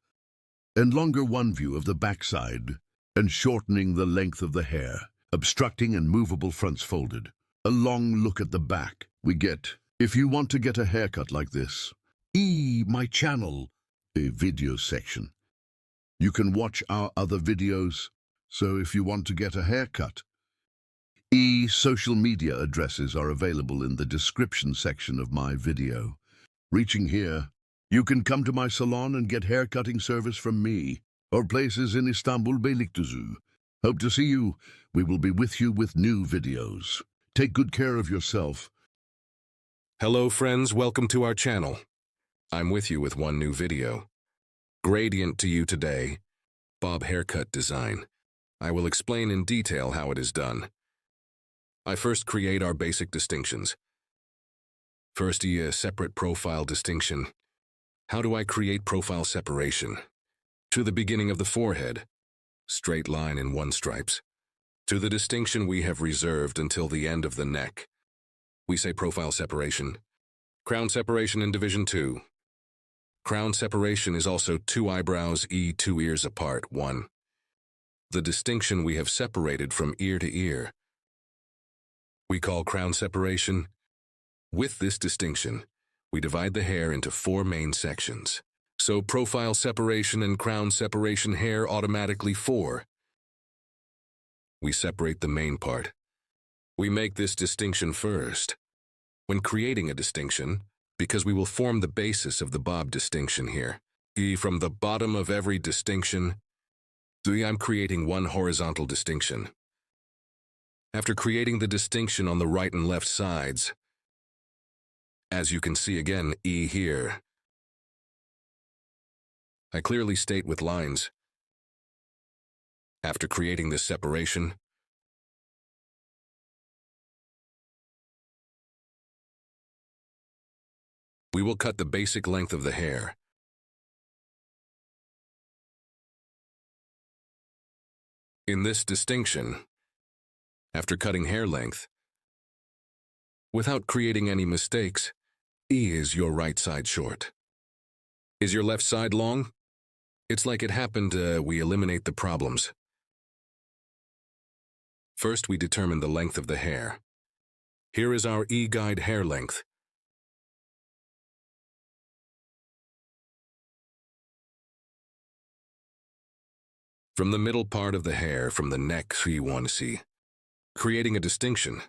S1: And longer 1 view of the back side. And shortening the length of the hair. Obstructing and movable fronts folded. A long look at the back we get. If you want to get a haircut like this, my channel, a video section. You can watch our other videos, so if you want to get a haircut, social media addresses are available in the description section of my video. Reaching here, you can come to my salon and get haircutting service from me, or places in Istanbul, Beylikdüzü. Hope to see you. We will be with you with new videos. Take good care of yourself.
S3: Hello friends, welcome to our channel. I'm with you with one new video. Gradient to you today, bob haircut design. I will explain in detail how it is done. I first create our basic distinctions. First, a separate profile distinction. How do I create profile separation? To the beginning of the forehead, straight line in one stripes. To the distinction we have reserved until the end of the neck. We say profile separation. Crown separation in division 2. Crown separation is also 2 eyebrows, 2 ears apart, 1. The distinction we have separated from ear to ear. We call crown separation. With this distinction, we divide the hair into 4 main sections. So profile separation and crown separation hair automatically 4. We separate the main part. We make this distinction first. When creating a distinction, because we will form the basis of the bob distinction here. From the bottom of every distinction, I'm creating one horizontal distinction. After creating the distinction on the right and left sides, as you can see again, here, I clearly state with lines. After creating this separation, we will cut the basic length of the hair. In this distinction, after cutting hair length, without creating any mistakes, is your right side short? Is your left side long? It's like it happened, we eliminate the problems. First, we determine the length of the hair. Here is our guide hair length. From the middle part of the hair, from the neck, we want to see. Creating a distinction.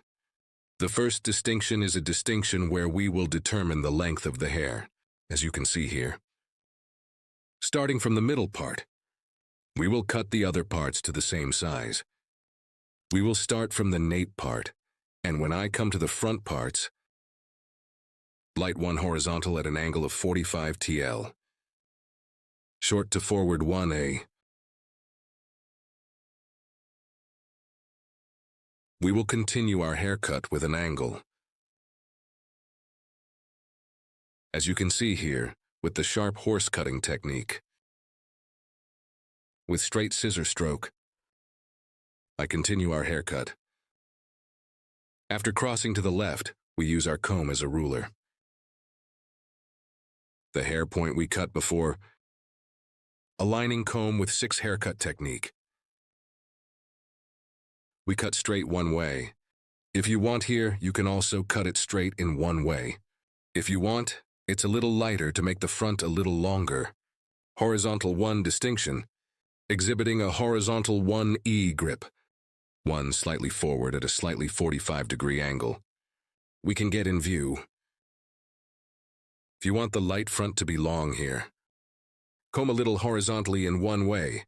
S3: The first distinction is a distinction where we will determine the length of the hair, as you can see here. Starting from the middle part, we will cut the other parts to the same size. We will start from the nape part, and when I come to the front parts, light 1 horizontal at an angle of 45 TL. Short to forward 1A. We will continue our haircut with an angle. As you can see here, with the sharp horse cutting technique. With straight scissor stroke, I continue our haircut. After crossing to the left, we use our comb as a ruler. The hair point we cut before, aligning comb with 6 haircut technique. We cut straight one way. If you want here, you can also cut it straight in one way. If you want, it's a little lighter to make the front a little longer. Horizontal 1 distinction, exhibiting a horizontal 1E grip. 1 slightly forward at a slightly 45-degree angle. We can get in view. If you want the light front to be long here, comb a little horizontally in one way.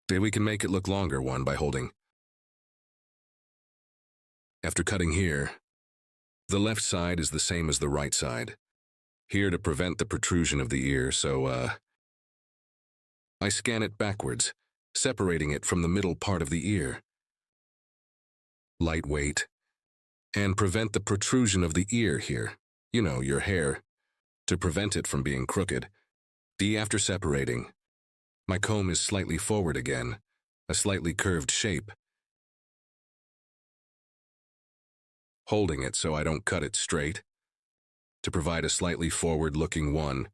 S3: Then we can make it look longer one by holding. After cutting here, the left side is the same as the right side. Here to prevent the protrusion of the ear, so I scan it backwards, separating it from the middle part of the ear. Lightweight, and prevent the protrusion of the ear here, you know, your hair, to prevent it from being crooked. After separating, my comb is slightly forward again, a slightly curved shape. Holding it so I don't cut it straight, to provide a slightly forward-looking 1.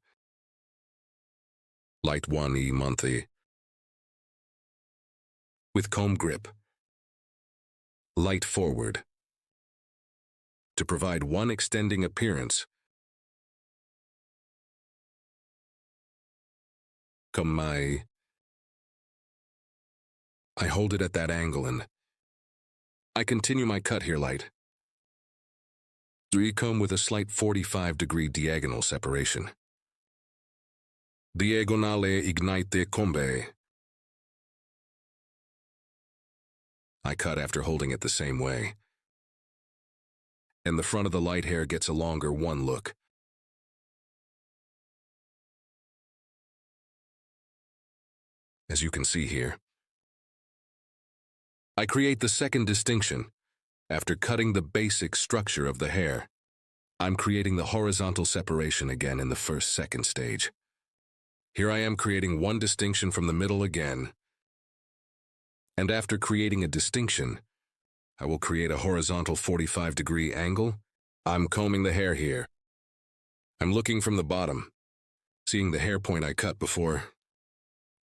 S3: Light 1E monthly. With comb grip. Light forward. To provide 1 extending appearance. come I hold it at that angle and I continue my cut here light. 3 comb with a slight 45-degree diagonal separation. Diagonale ignite combe. I cut after holding it the same way. And the front of the light hair gets a longer one look. As you can see here. I create the second distinction. After cutting the basic structure of the hair, I'm creating the horizontal separation again in the second stage. Here I am creating one distinction from the middle again. And after creating a distinction, I will create a horizontal 45-degree angle. I'm combing the hair here. I'm looking from the bottom, seeing the hair point I cut before.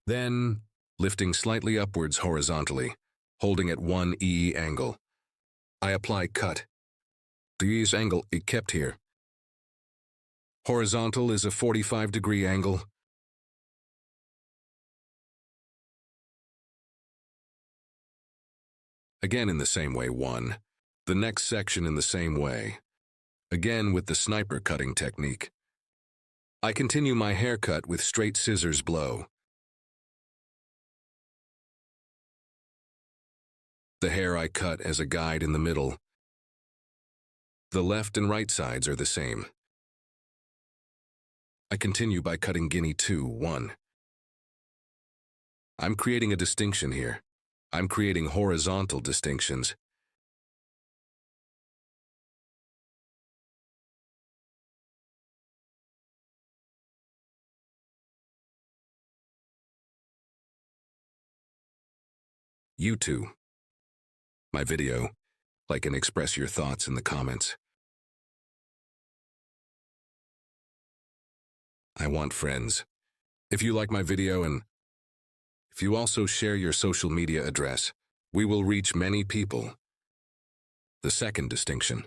S3: Then, lifting slightly upwards horizontally, holding at 1 angle. I apply cut. This angle is kept here. Horizontal is a 45-degree angle. Again in the same way 1. The next section in the same way. Again with the sniper cutting technique. I continue my haircut with straight scissors blow. The hair I cut as a guide in the middle. The left and right sides are the same. I continue by cutting guinea 2, 1. I'm creating a distinction here. I'm creating horizontal distinctions. You too. My video, like and express your thoughts in the comments. I want friends. If you like my video and if you also share your social media address, we will reach many people. The second distinction.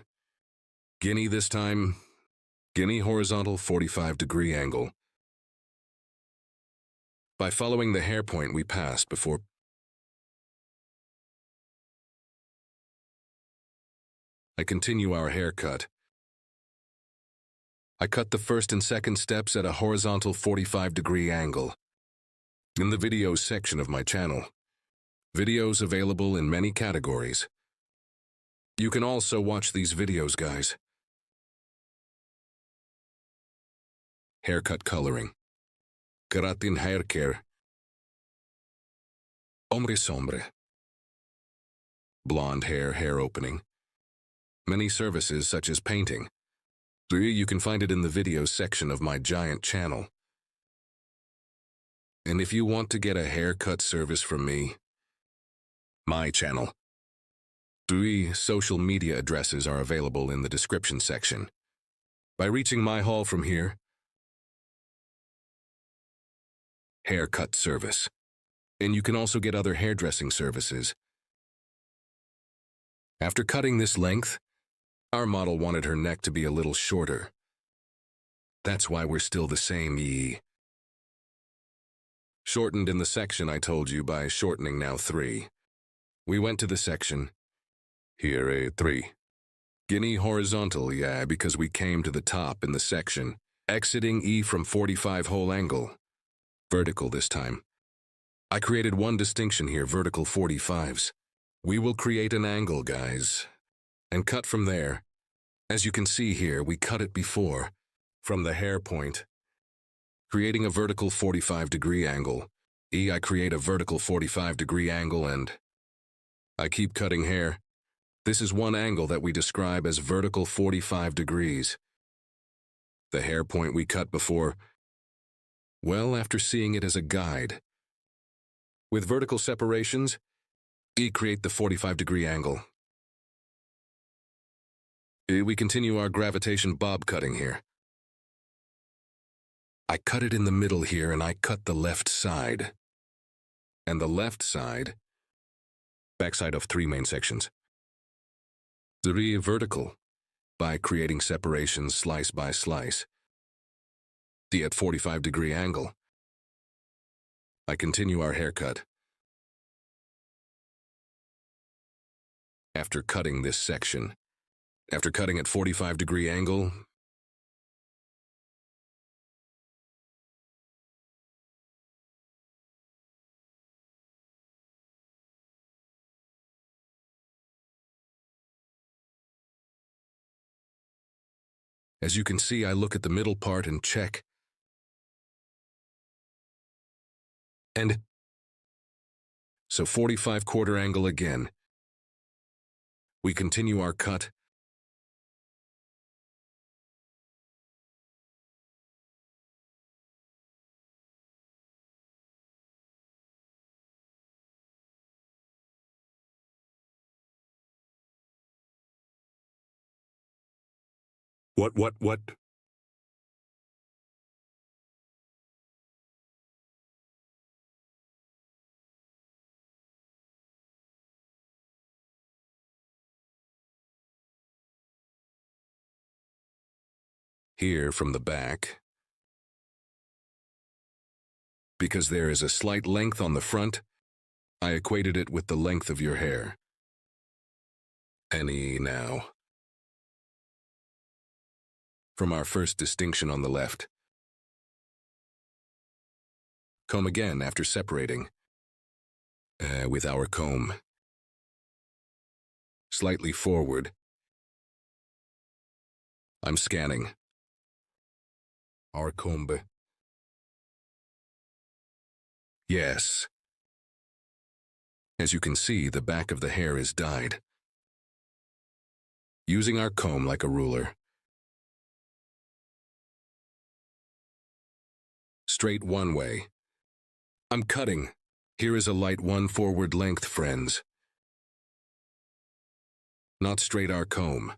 S3: Guinea this time, guinea horizontal 45-degree angle. By following the hair point we passed before, I continue our haircut. I cut the first and second steps at a horizontal 45-degree angle. In the videos section of my channel. Videos available in many categories. You can also watch these videos, guys. Haircut coloring. Keratin hair care. Ombre sombre. Blonde hair opening. Many services such as painting. You can find it in the videos section of my giant channel. And if you want to get a haircut service from me, my channel, 3 social media addresses are available in the description section. By reaching my hall from here, haircut service. And you can also get other hairdressing services. After cutting this length, our model wanted her neck to be a little shorter. That's why we're still the same Shortened in the section I told you by shortening now 3. We went to the section. Here a 3. Guinea horizontal, yeah, because we came to the top in the section. Exiting E from 45 whole angle. Vertical this time. I created one distinction here, vertical 45s. We will create an angle, guys. And cut from there. As you can see here, we cut it before, from the hair point. Creating a vertical 45-degree angle. I create a vertical 45-degree angle and I keep cutting hair. This is one angle that we describe as vertical 45 degrees. The hair point we cut before, well, after seeing it as a guide. With vertical separations, create the 45-degree angle. We continue our gravitation bob cutting here. I cut it in the middle here and I cut the left side. And the left side, backside of 3 main sections. 3 vertical, by creating separations slice by slice. At 45-degree angle. I continue our haircut. After cutting this section, after cutting at 45-degree angle, as you can see, I look at the middle part and check. And so 45 quarter angle again. We continue our cut. What? Here from the back. Because there is a slight length on the front, I equated it with the length of your hair. Any now. From our first distinction on the left. Comb again after separating. With our comb. Slightly forward. I'm scanning. Our comb. Yes. As you can see, the back of the hair is dyed. Using our comb like a ruler. Straight one way. I'm cutting. Here is a light one forward length, friends. Not straight our comb.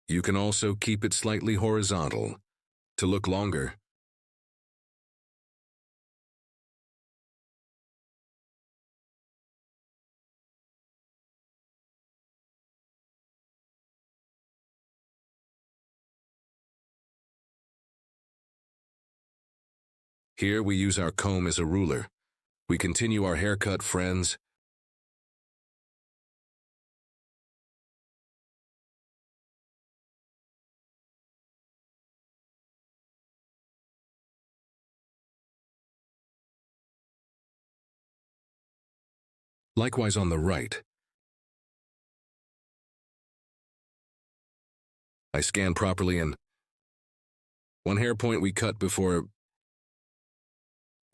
S3: You can also keep it slightly horizontal, to look longer. Here we use our comb as a ruler. We continue our haircut, friends. Likewise on the right. I scan properly and one hair point we cut before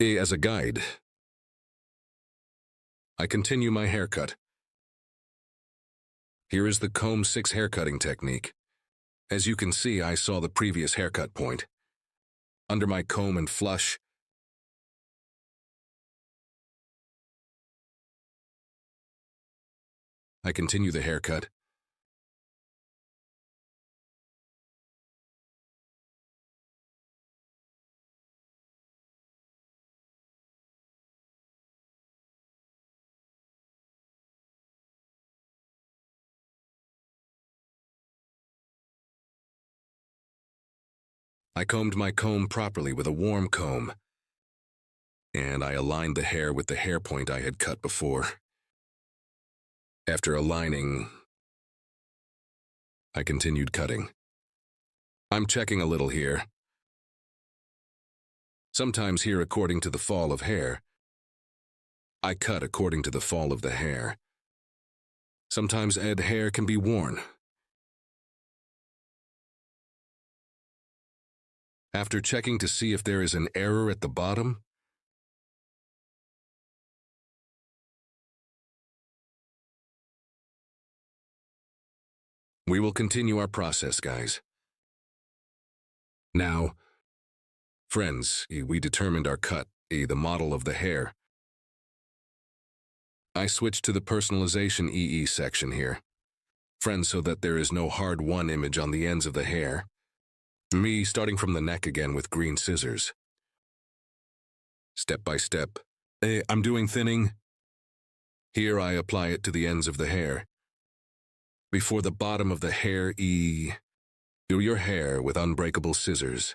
S3: as a guide. I continue my haircut. Here is the comb 6 haircutting technique. As you can see, I saw the previous haircut point. Under my comb and flush, I continue the haircut. I combed my comb properly with a warm comb, and I aligned the hair with the hair point I had cut before. After aligning, I continued cutting. I'm checking a little here. Sometimes here according to the fall of hair. I cut according to the fall of the hair. Sometimes hair can be worn. After checking to see if there is an error at the bottom, we will continue our process, guys. Now, friends, we determined our cut, the model of the hair. I switched to the personalization EE section here. Friends, so that there is no hard won image on the ends of the hair. Me starting from the neck again with green scissors. Step by step. I'm doing thinning. Here I apply it to the ends of the hair. Before the bottom of the hair, do your hair with unbreakable scissors.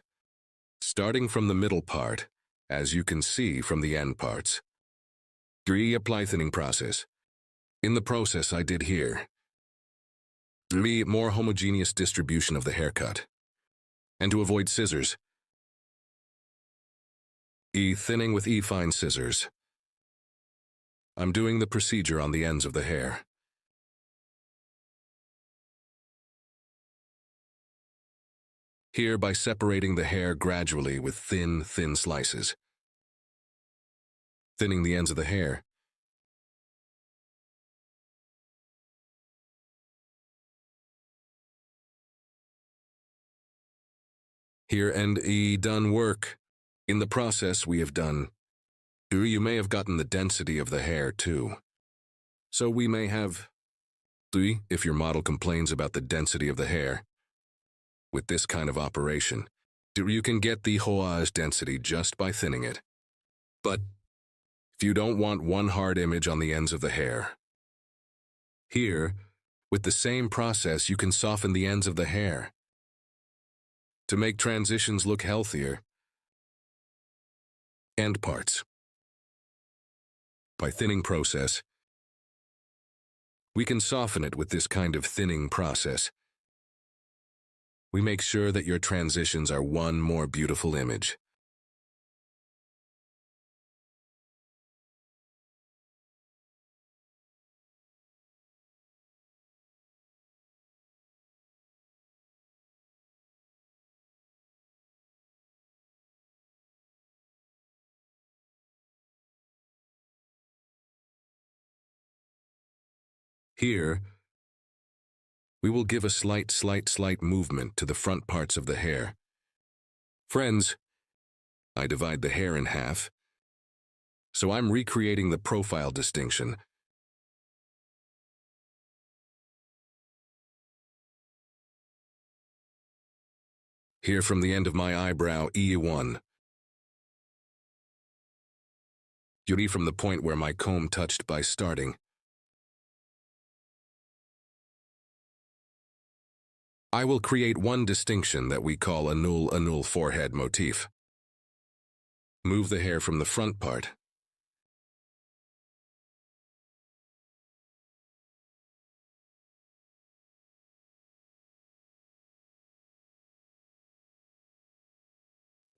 S3: Starting from the middle part, as you can see from the end parts. 3. Apply thinning process. In the process I did here. 3. More homogeneous distribution of the haircut. And to avoid scissors, thinning with fine scissors. I'm doing the procedure on the ends of the hair. Here by separating the hair gradually with thin slices. Thinning the ends of the hair. Here and done work. In the process we have done. You may have gotten the density of the hair too. So we may have, if your model complains about the density of the hair, with this kind of operation, you can get the hoage density just by thinning it. But if you don't want one hard image on the ends of the hair, here, with the same process you can soften the ends of the hair to make transitions look healthier. End parts. By thinning process, we can soften it with this kind of thinning process. We make sure that your transitions are one more beautiful image. Here, we will give a slight movement to the front parts of the hair. Friends, I divide the hair in half, so I'm recreating the profile distinction. Here from the end of my eyebrow, E1. Yuri from the point where my comb touched by starting. I will create one distinction that we call a null forehead motif. Move the hair from the front part.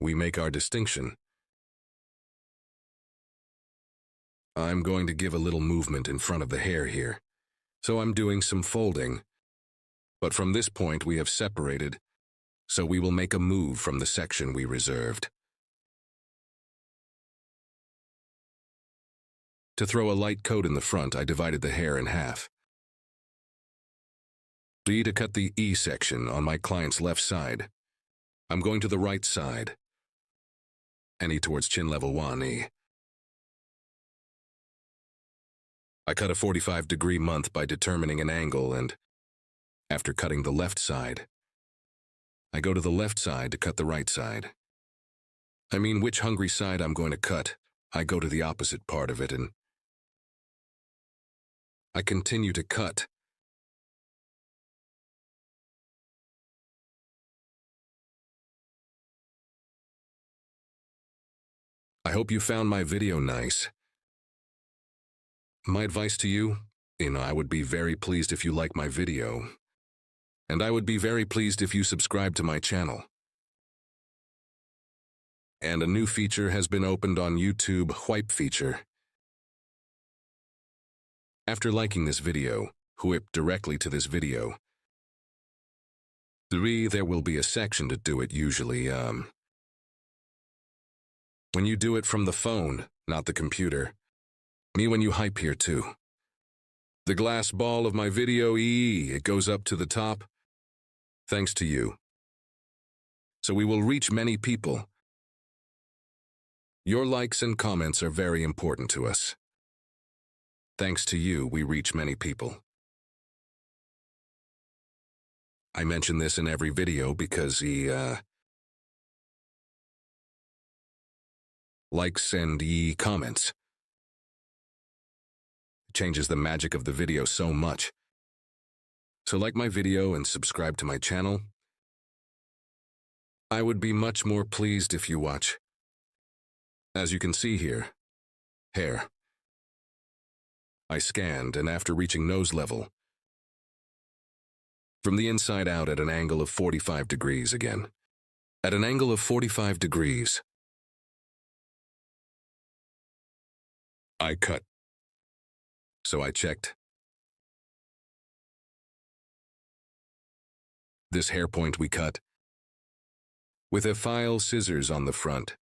S3: We make our distinction. I'm going to give a little movement in front of the hair here, so I'm doing some folding. But from this point we have separated, so we will make a move from the section we reserved. To throw a light coat in the front, I divided the hair in half. To cut the E section on my client's left side, I'm going to the right side, and towards chin level 1 I cut a 45-degree month by determining an angle, and after cutting the left side, I go to the left side to cut the right side. I mean, which hungry side I'm going to cut, I go to the opposite part of it and I continue to cut. I hope you found my video nice. My advice to you, I would be very pleased if you like my video. And I would be very pleased if you subscribe to my channel. And a new feature has been opened on YouTube, Whip feature. After liking this video, whip directly to this video. 3, there will be a section to do it usually, when you do it from the phone, not the computer. When you hype here too. The glass ball of my video, it goes up to the top. Thanks to you. So we will reach many people. Your likes and comments are very important to us. Thanks to you, we reach many people. I mention this in every video because likes and comments. It changes the magic of the video so much. So like my video and subscribe to my channel. I would be much more pleased if you watch. As you can see here, hair. I scanned, and after reaching nose level, from the inside out at an angle of 45 degrees again. At an angle of 45 degrees, I cut. So I checked. This hair point we cut with a file scissors on the front.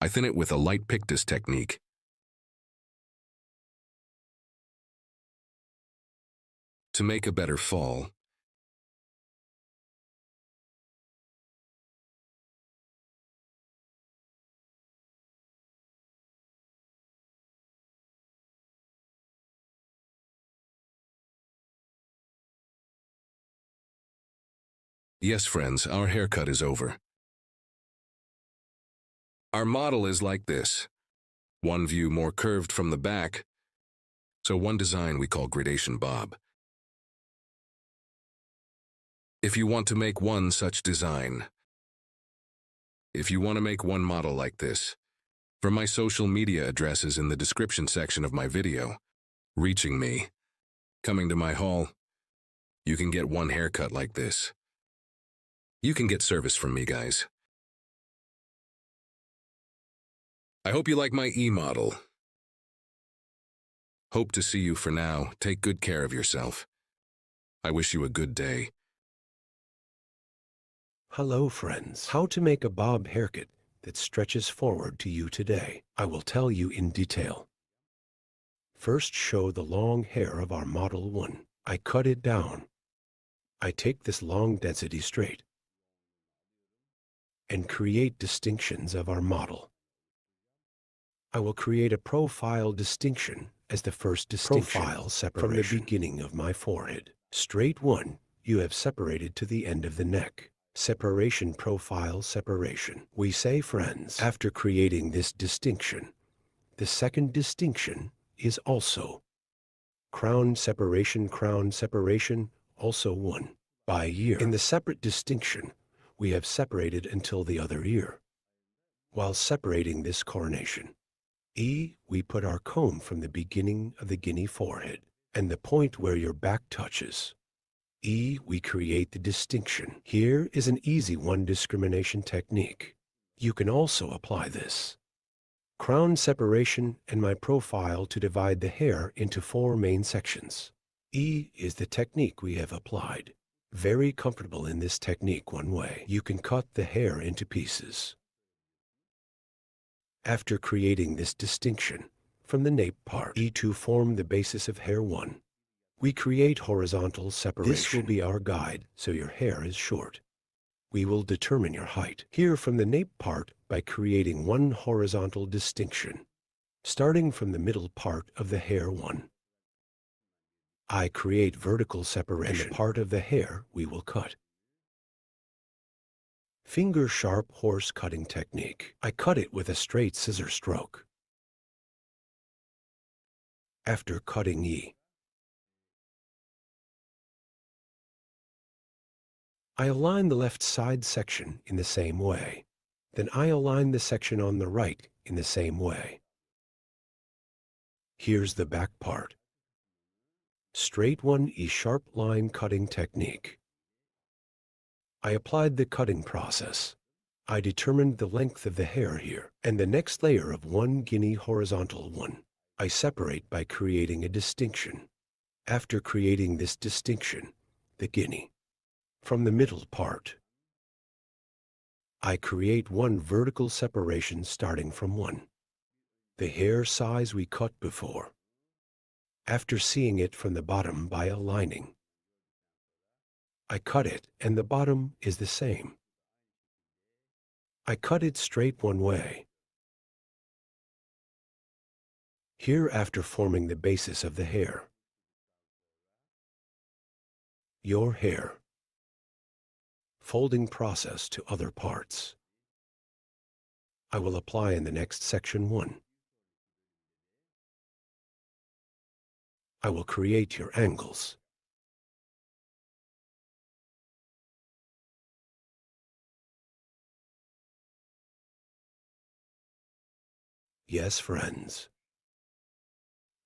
S3: I thin it with a light pictus technique. To make a better fall, yes, friends, our haircut is over. Our model is like this. One view more curved from the back, so one design we call gradation bob. If you want to make one such design, if you want to make one model like this, from my social media addresses in the description section of my video, reaching me, coming to my hall, you can get one haircut like this. You can get service from me, guys. I hope you like my e-model. Hope to see you for now. Take good care of yourself. I wish you a good day.
S2: Hello, friends. How to make a bob haircut that stretches forward to you today. I will tell you in detail. First, show the long hair of our Model 1. I cut it down. I take this long density straight and create distinctions of our model. I will create a profile distinction as the first distinction profile separation from the beginning of my forehead. Straight one, you have separated to the end of the neck. Separation, profile separation. We say, friends, after creating this distinction, the second distinction is also crown separation, also one. By ear. In the separate distinction, we have separated until the other ear. While separating this coronation, we put our comb from the beginning of the guinea forehead and the point where your back touches. We create the distinction. Here is an easy one discrimination technique. You can also apply this crown separation and my profile to divide the hair into 4 main sections. Is the technique we have applied. Very comfortable in this technique one way. You can cut the hair into pieces. After creating this distinction from the nape part, to form the basis of hair 1, we create horizontal separation. This will be our guide, so your hair is short. We will determine your height here from the nape part by creating one horizontal distinction, starting from the middle part of the hair 1. I create vertical separation and the part of the hair we will cut. Finger sharp horse cutting technique. I cut it with a straight scissor stroke. After cutting I align the left side section in the same way. Then I align the section on the right in the same way. Here's the back part. Straight one sharp line cutting technique. I applied the cutting process. I determined the length of the hair here, and the next layer of one guinea horizontal one. I separate by creating a distinction. After creating this distinction, the guinea, from the middle part, I create one vertical separation starting from 1. The hair size we cut before. After seeing it from the bottom by aligning, I cut it and the bottom is the same. I cut it straight one way. Here after forming the basis of the hair. Your hair. Folding process to other parts. I will apply in the next section 1. I will create your angles. Yes, friends.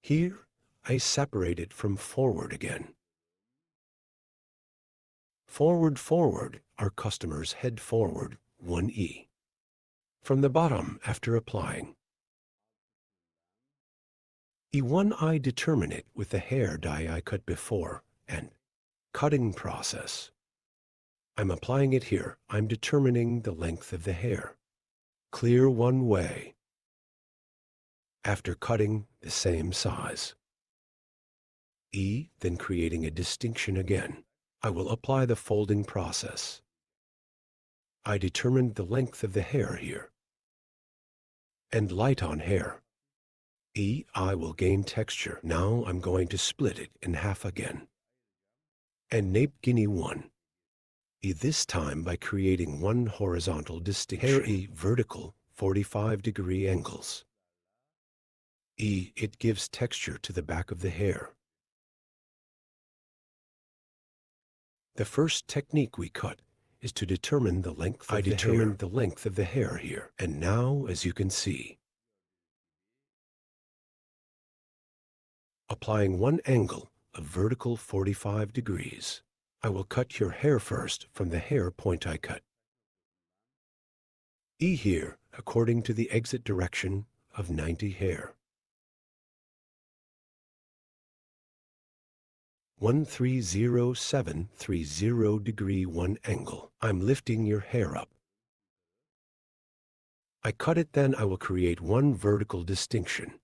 S2: Here, I separate it from forward again. Forward, forward, our customers head forward 1E. From the bottom after applying. E1 I determine it with the hair dye I cut before and cutting process. I'm applying it here. I'm determining the length of the hair. Clear one way. After cutting the same size. E, then creating a distinction again. I will apply the folding process. I determined the length of the hair here. And light on hair. E, I will gain texture. Now I'm going to split it in half again. And nape guinea 1. E this time by creating one horizontal distinction. Hair E vertical 45-degree angles. E, it gives texture to the back of the hair. The first technique we cut is to determine the length of the hair. I determined the length of the hair here. And now, as you can see, applying one angle of vertical 45 degrees. I will cut your hair first from the hair point I cut. E here, according to the exit direction of 90 hair. 130730 degree 1 angle. I'm lifting your hair up. I cut it, then I will create one vertical distinction.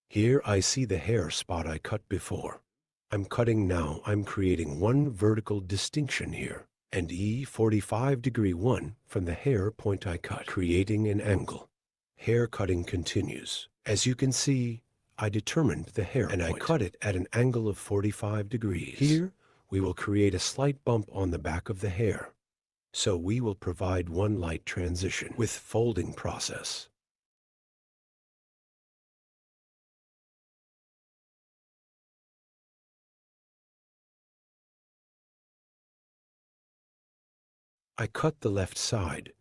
S2: Here I see the hair spot I cut before. I'm cutting now. I'm creating one vertical distinction here. And E 45 degree 1 from the hair point I cut, creating an angle. Hair cutting continues. As you can see, I determined the hair and point. I cut it at an angle of 45 degrees. Here, we will create a slight bump on the back of the hair. So we will provide one light transition with folding process. I cut the left side.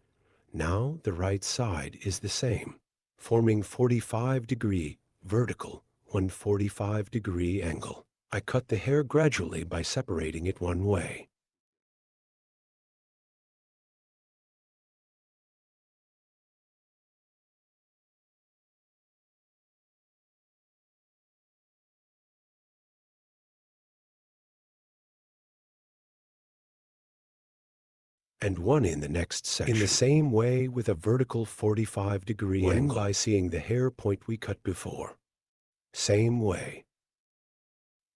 S2: Now the right side is the same, forming 45-degree vertical, 145-degree angle. I cut the hair gradually by separating it one way. And one in the next section. In the same way with a vertical 45-degree angle by seeing the hair point we cut before. Same way.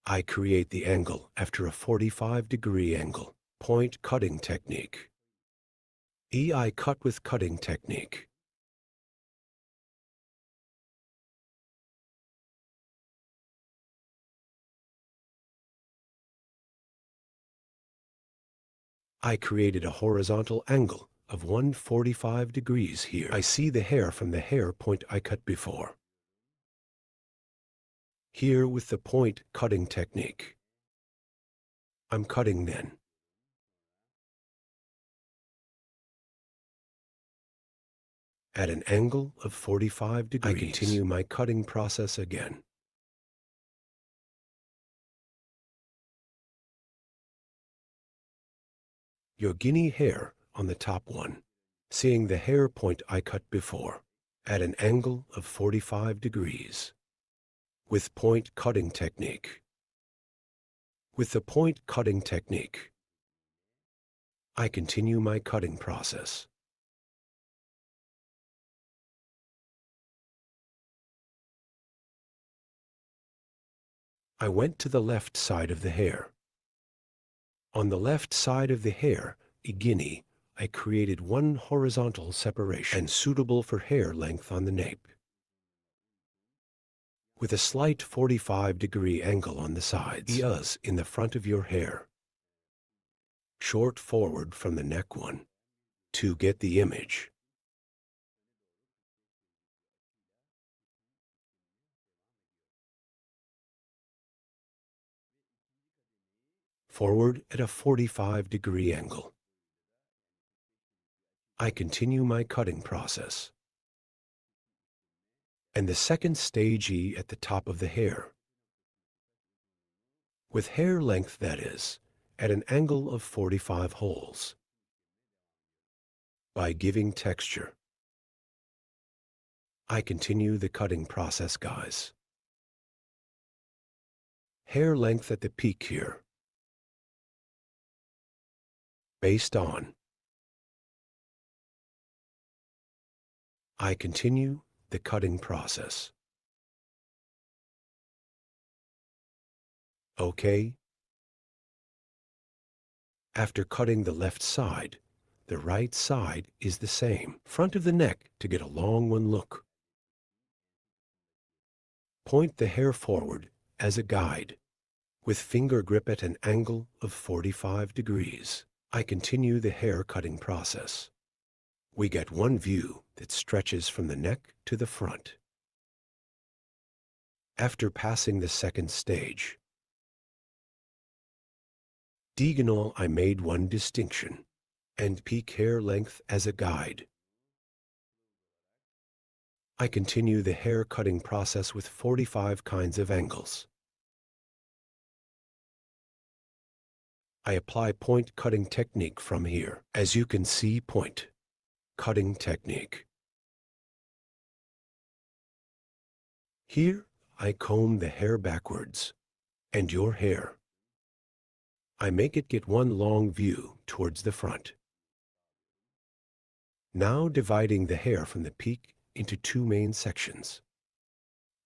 S2: I create the angle after a 45-degree angle. Point cutting technique. E I cut with cutting technique. I created a horizontal angle of 145 degrees here. I see the hair from the hair point I cut before. Here with the point cutting technique. I'm cutting then. At an angle of 45 degrees. I continue my cutting process again. Your guinea hair on the top one, seeing the hair point I cut before, at an angle of 45 degrees, with point cutting technique. With the point cutting technique, I continue my cutting process. I went to the left side of the hair. On the left side of the hair, a guinea, I created one horizontal separation and suitable for hair length on the nape. With a slight 45-degree angle on the sides, ears in the front of your hair. Short forward from the neck one, to get the image. Forward at a 45-degree angle. I continue my cutting process. And the second stage at the top of the hair. With hair length, that is, at an angle of 45 holes. By giving texture. I continue the cutting process, guys. Hair length at the peak here. Based on. I continue the cutting process. Okay. After cutting the left side, the right side is the same. Front of the neck to get a long one look. Point the hair forward as a guide, with finger grip at an angle of 45 degrees. I continue the hair cutting process. We get one view that stretches from the neck to the front. After passing the second stage, diagonal, I made one distinction, and peak hair length as a guide. I continue the hair cutting process with 45 kinds of angles. I apply point cutting technique from here. As you can see, point cutting technique. Here, I comb the hair backwards, and your hair. I make it get one long view towards the front. Now dividing the hair from the peak into two main sections.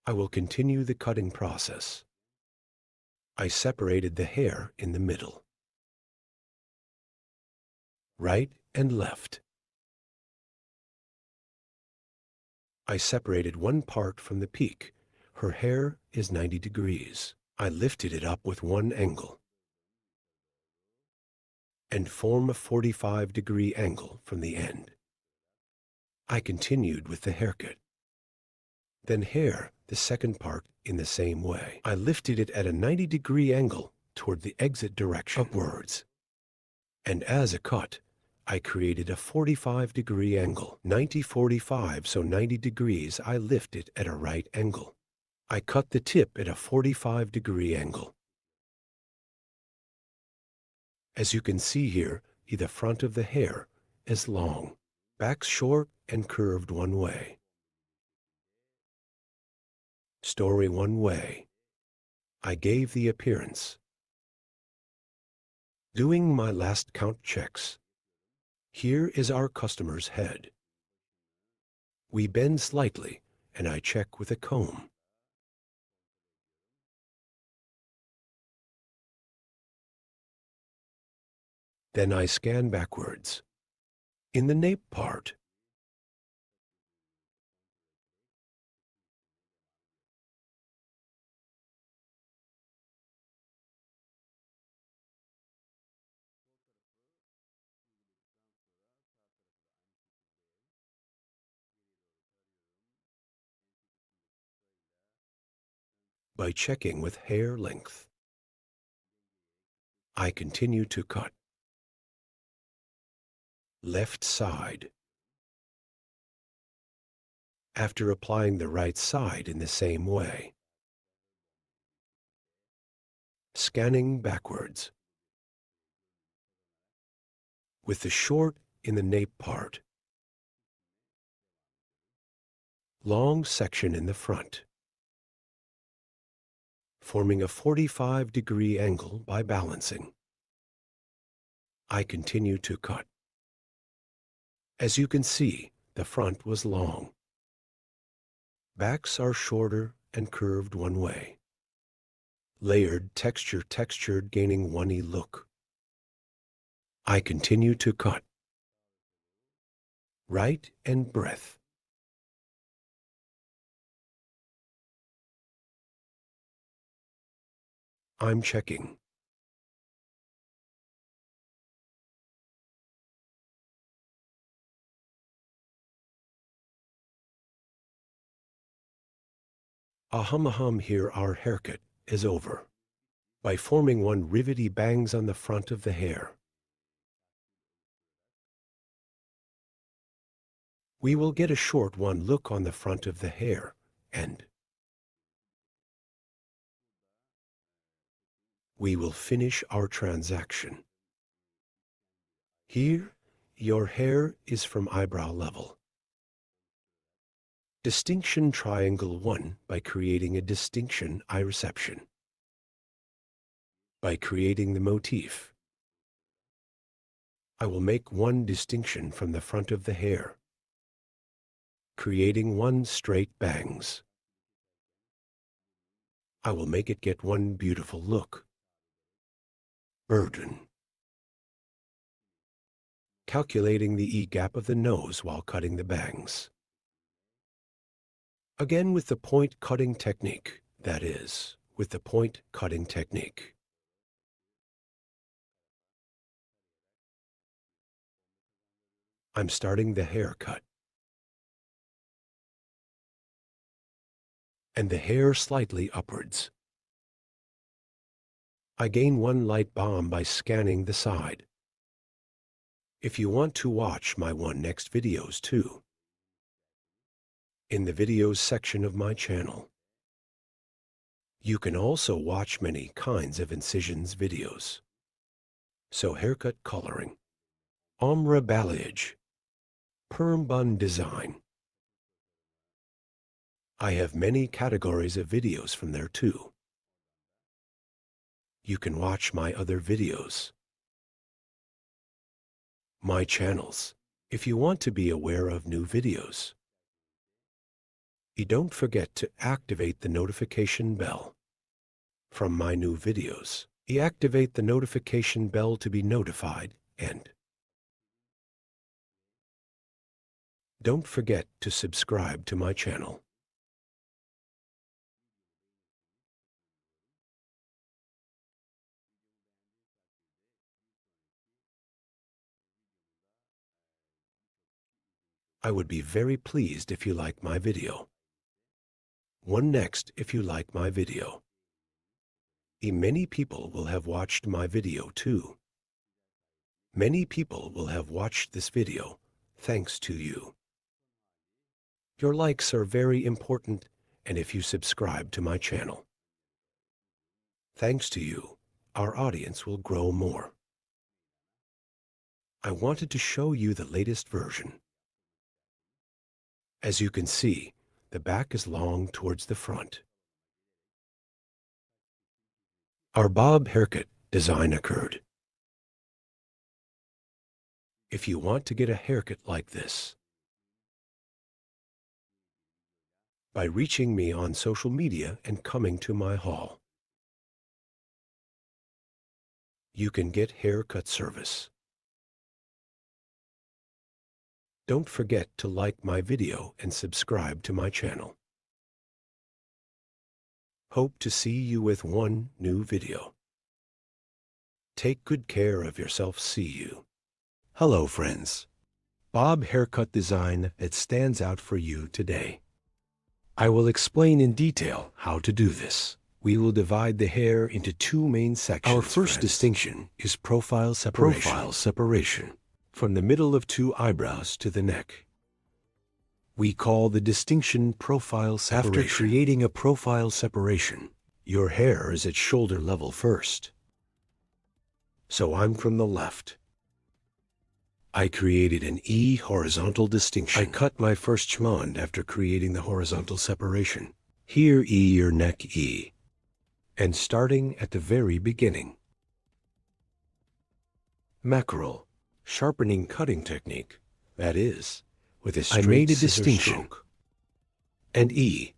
S2: I will continue the cutting process. I separated the hair in the middle. Right and left. I separated one part from the peak. Her hair is 90 degrees. I lifted it up with one angle and form a 45-degree angle from the end. I continued with the haircut. Then hair, the second part, in the same way. I lifted it at a 90-degree angle toward the exit direction upwards. And as a cut, I created a 45-degree angle. 90-45, so 90 degrees, I lift it at a right angle. I cut the tip at a 45-degree angle. As you can see here, the front of the hair is long, back short and curved one way. Story one way. I gave the appearance. Doing my last count checks. Here is our customer's head. We bend slightly, and I check with a comb. Then I scan backwards. In the nape part, by checking with hair length, I continue to cut. Left side. After applying the right side in the same way. Scanning backwards. With the short in the nape part. Long section in the front. Forming a 45-degree angle by balancing. I continue to cut. As you can see, the front was long. Backs are shorter and curved one way. Layered, textured, gaining one-y look. I continue to cut. Right and breadth. I'm checking. Ahum, here our haircut is over. By forming one rivety bangs on the front of the hair. We will get a short one look on the front of the hair, and we will finish our transaction. Here, your hair is from eyebrow level. Distinction triangle 1 by creating a distinction eye reception. By creating the motif, I will make one distinction from the front of the hair, creating one straight bangs. I will make it get one beautiful look. Burden. Calculating the E-gap of the nose while cutting the bangs. Again with the point cutting technique, that is, with the point cutting technique. I'm starting the haircut. And the hair slightly upwards. I gain one light bomb by scanning the side. If you want to watch my next videos too, in the videos section of my channel, you can also watch many kinds of incisions videos. So haircut coloring, ombre balayage, perm bun design. I have many categories of videos from there too. You can watch my other videos, my channels, if you want to be aware of new videos. You don't forget to activate the notification bell from my new videos. You activate the notification bell to be notified, and don't forget to subscribe to my channel. I would be very pleased if you like my video. One next if you like my video. Many people will have watched my video too. Many people will have watched this video thanks to you. Your likes are very important, and if you subscribe to my channel, thanks to you, our audience will grow more. I wanted to show you the latest version. As you can see, the back is long towards the front. Our bob haircut design occurred. If you want to get a haircut like this, by reaching me on social media and coming to my hall, you can get haircut service. Don't forget to like my video and subscribe to my channel. Hope to see you with one new video. Take good care of yourself. See you. Hello friends. Bob haircut design that stands out for you today. I will explain in detail how to do this. We will divide the hair into two main sections. Our first distinction is profile separation. From the middle of two eyebrows to the neck. We call the distinction profile separation. After creating a profile separation, your hair is at shoulder level first. So I'm from the left. I created an E horizontal distinction. I cut my first chmond after creating the horizontal separation. Here E your neck E. And starting at the very beginning. Mackerel. Sharpening cutting technique, that is, with a straight I made a distinction, stroke. And E.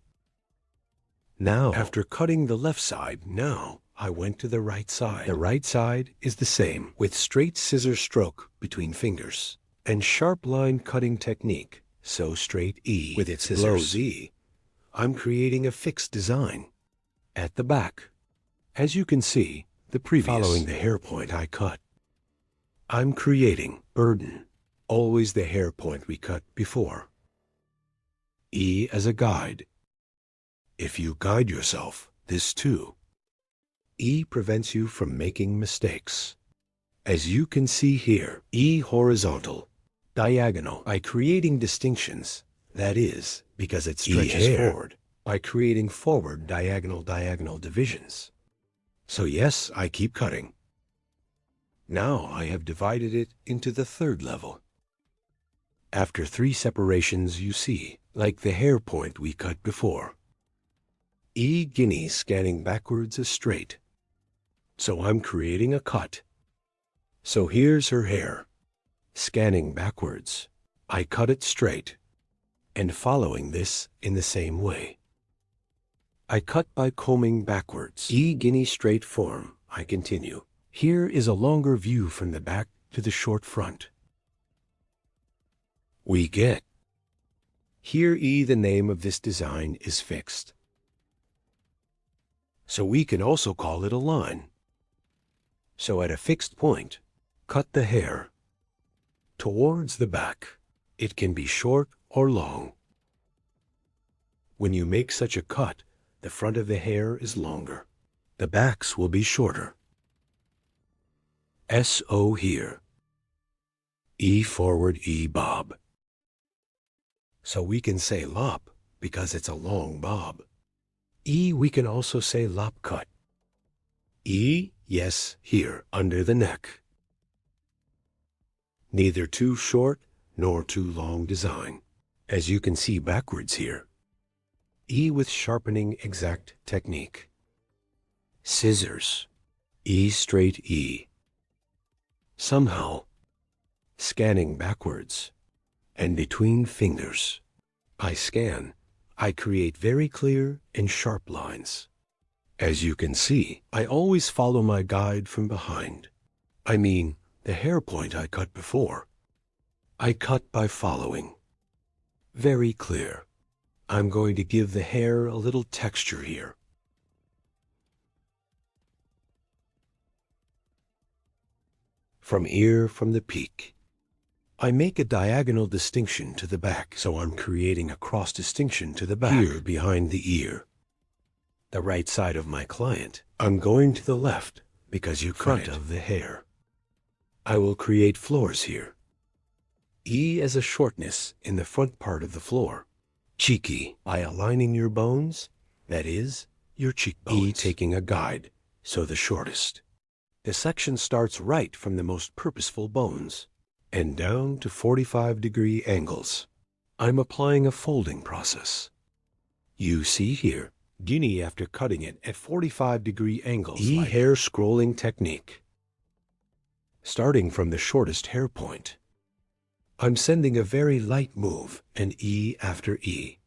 S2: Now, after cutting the left side, now I went to the right side. The right side is the same, with straight scissor stroke between fingers, and sharp line cutting technique, so straight E with its blows E. I'm creating a fixed design. At the back, as you can see, the previous, following the hair point I cut. I'm creating burden, always the hair point we cut before. E as a guide. If you guide yourself, this too. E prevents you from making mistakes. As you can see here, E horizontal, Diagonal, by creating distinctions. That is, because it stretches forward, by creating forward diagonal divisions. So yes, I keep cutting. Now I have divided it into the third level. After 3 separations, you see, like the hair point we cut before. Guinea scanning backwards is straight. So I'm creating a cut. So here's her hair. Scanning backwards, I cut it straight, and following this in the same way. I cut by combing backwards. Guinea straight form, I continue. Here is a longer view from the back to the short front. We get. Here the name of this design is fixed. So we can also call it a line. So at a fixed point, cut the hair. Towards the back, it can be short or long. When you make such a cut, the front of the hair is longer. The backs will be shorter. SO here. E forward, E bob. So we can say lop because it's a long bob. We can also say lop cut. Yes, here, under the neck. Neither too short nor too long design, as you can see backwards here. With sharpening exact technique. Scissors. Straight E. Somehow, scanning backwards, and between fingers. I scan. I create very clear and sharp lines. As you can see, I always follow my guide from behind. I mean, the hair point I cut before. I cut by following. Very clear. I'm going to give the hair a little texture here. From ear from the peak. I make a diagonal distinction to the back, so I'm creating a cross distinction to the back here behind the ear. The right side of my client. I'm going to the left because you front of the hair. I will create floors here. As a shortness in the front part of the floor. Cheeky, by aligning your bones, that is, your cheekbones. Taking a guide, so the shortest. The section starts right from the most purposeful bones, and down to 45-degree angles. I'm applying a folding process. You see here, Guinea after cutting it at 45-degree angles. Hair scrolling technique. Starting from the shortest hair point. I'm sending a very light move, and after E.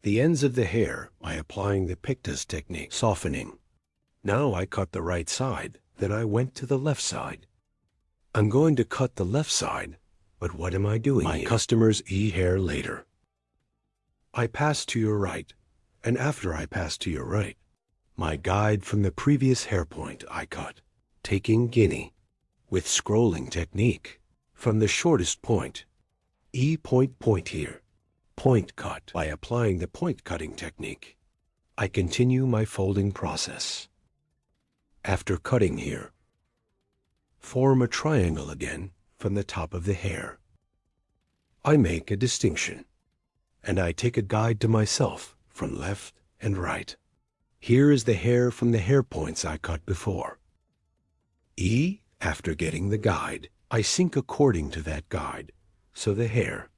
S2: The ends of the hair by applying the pictus technique, softening. Now I cut the right side, then I went to the left side. I'm going to cut the left side, but what am I doing here? My customer's hair later. I pass to your right, and after I pass to your right, my guide from the previous hair point I cut, taking Guinea, with scrolling technique. From the shortest point, point here, point cut. By applying the point cutting technique, I continue my folding process. After cutting here, form a triangle again from the top of the hair. I make a distinction, and I take a guide to myself from left and right. Here is the hair from the hair points I cut before. After getting the guide, I sync according to that guide, so the hair.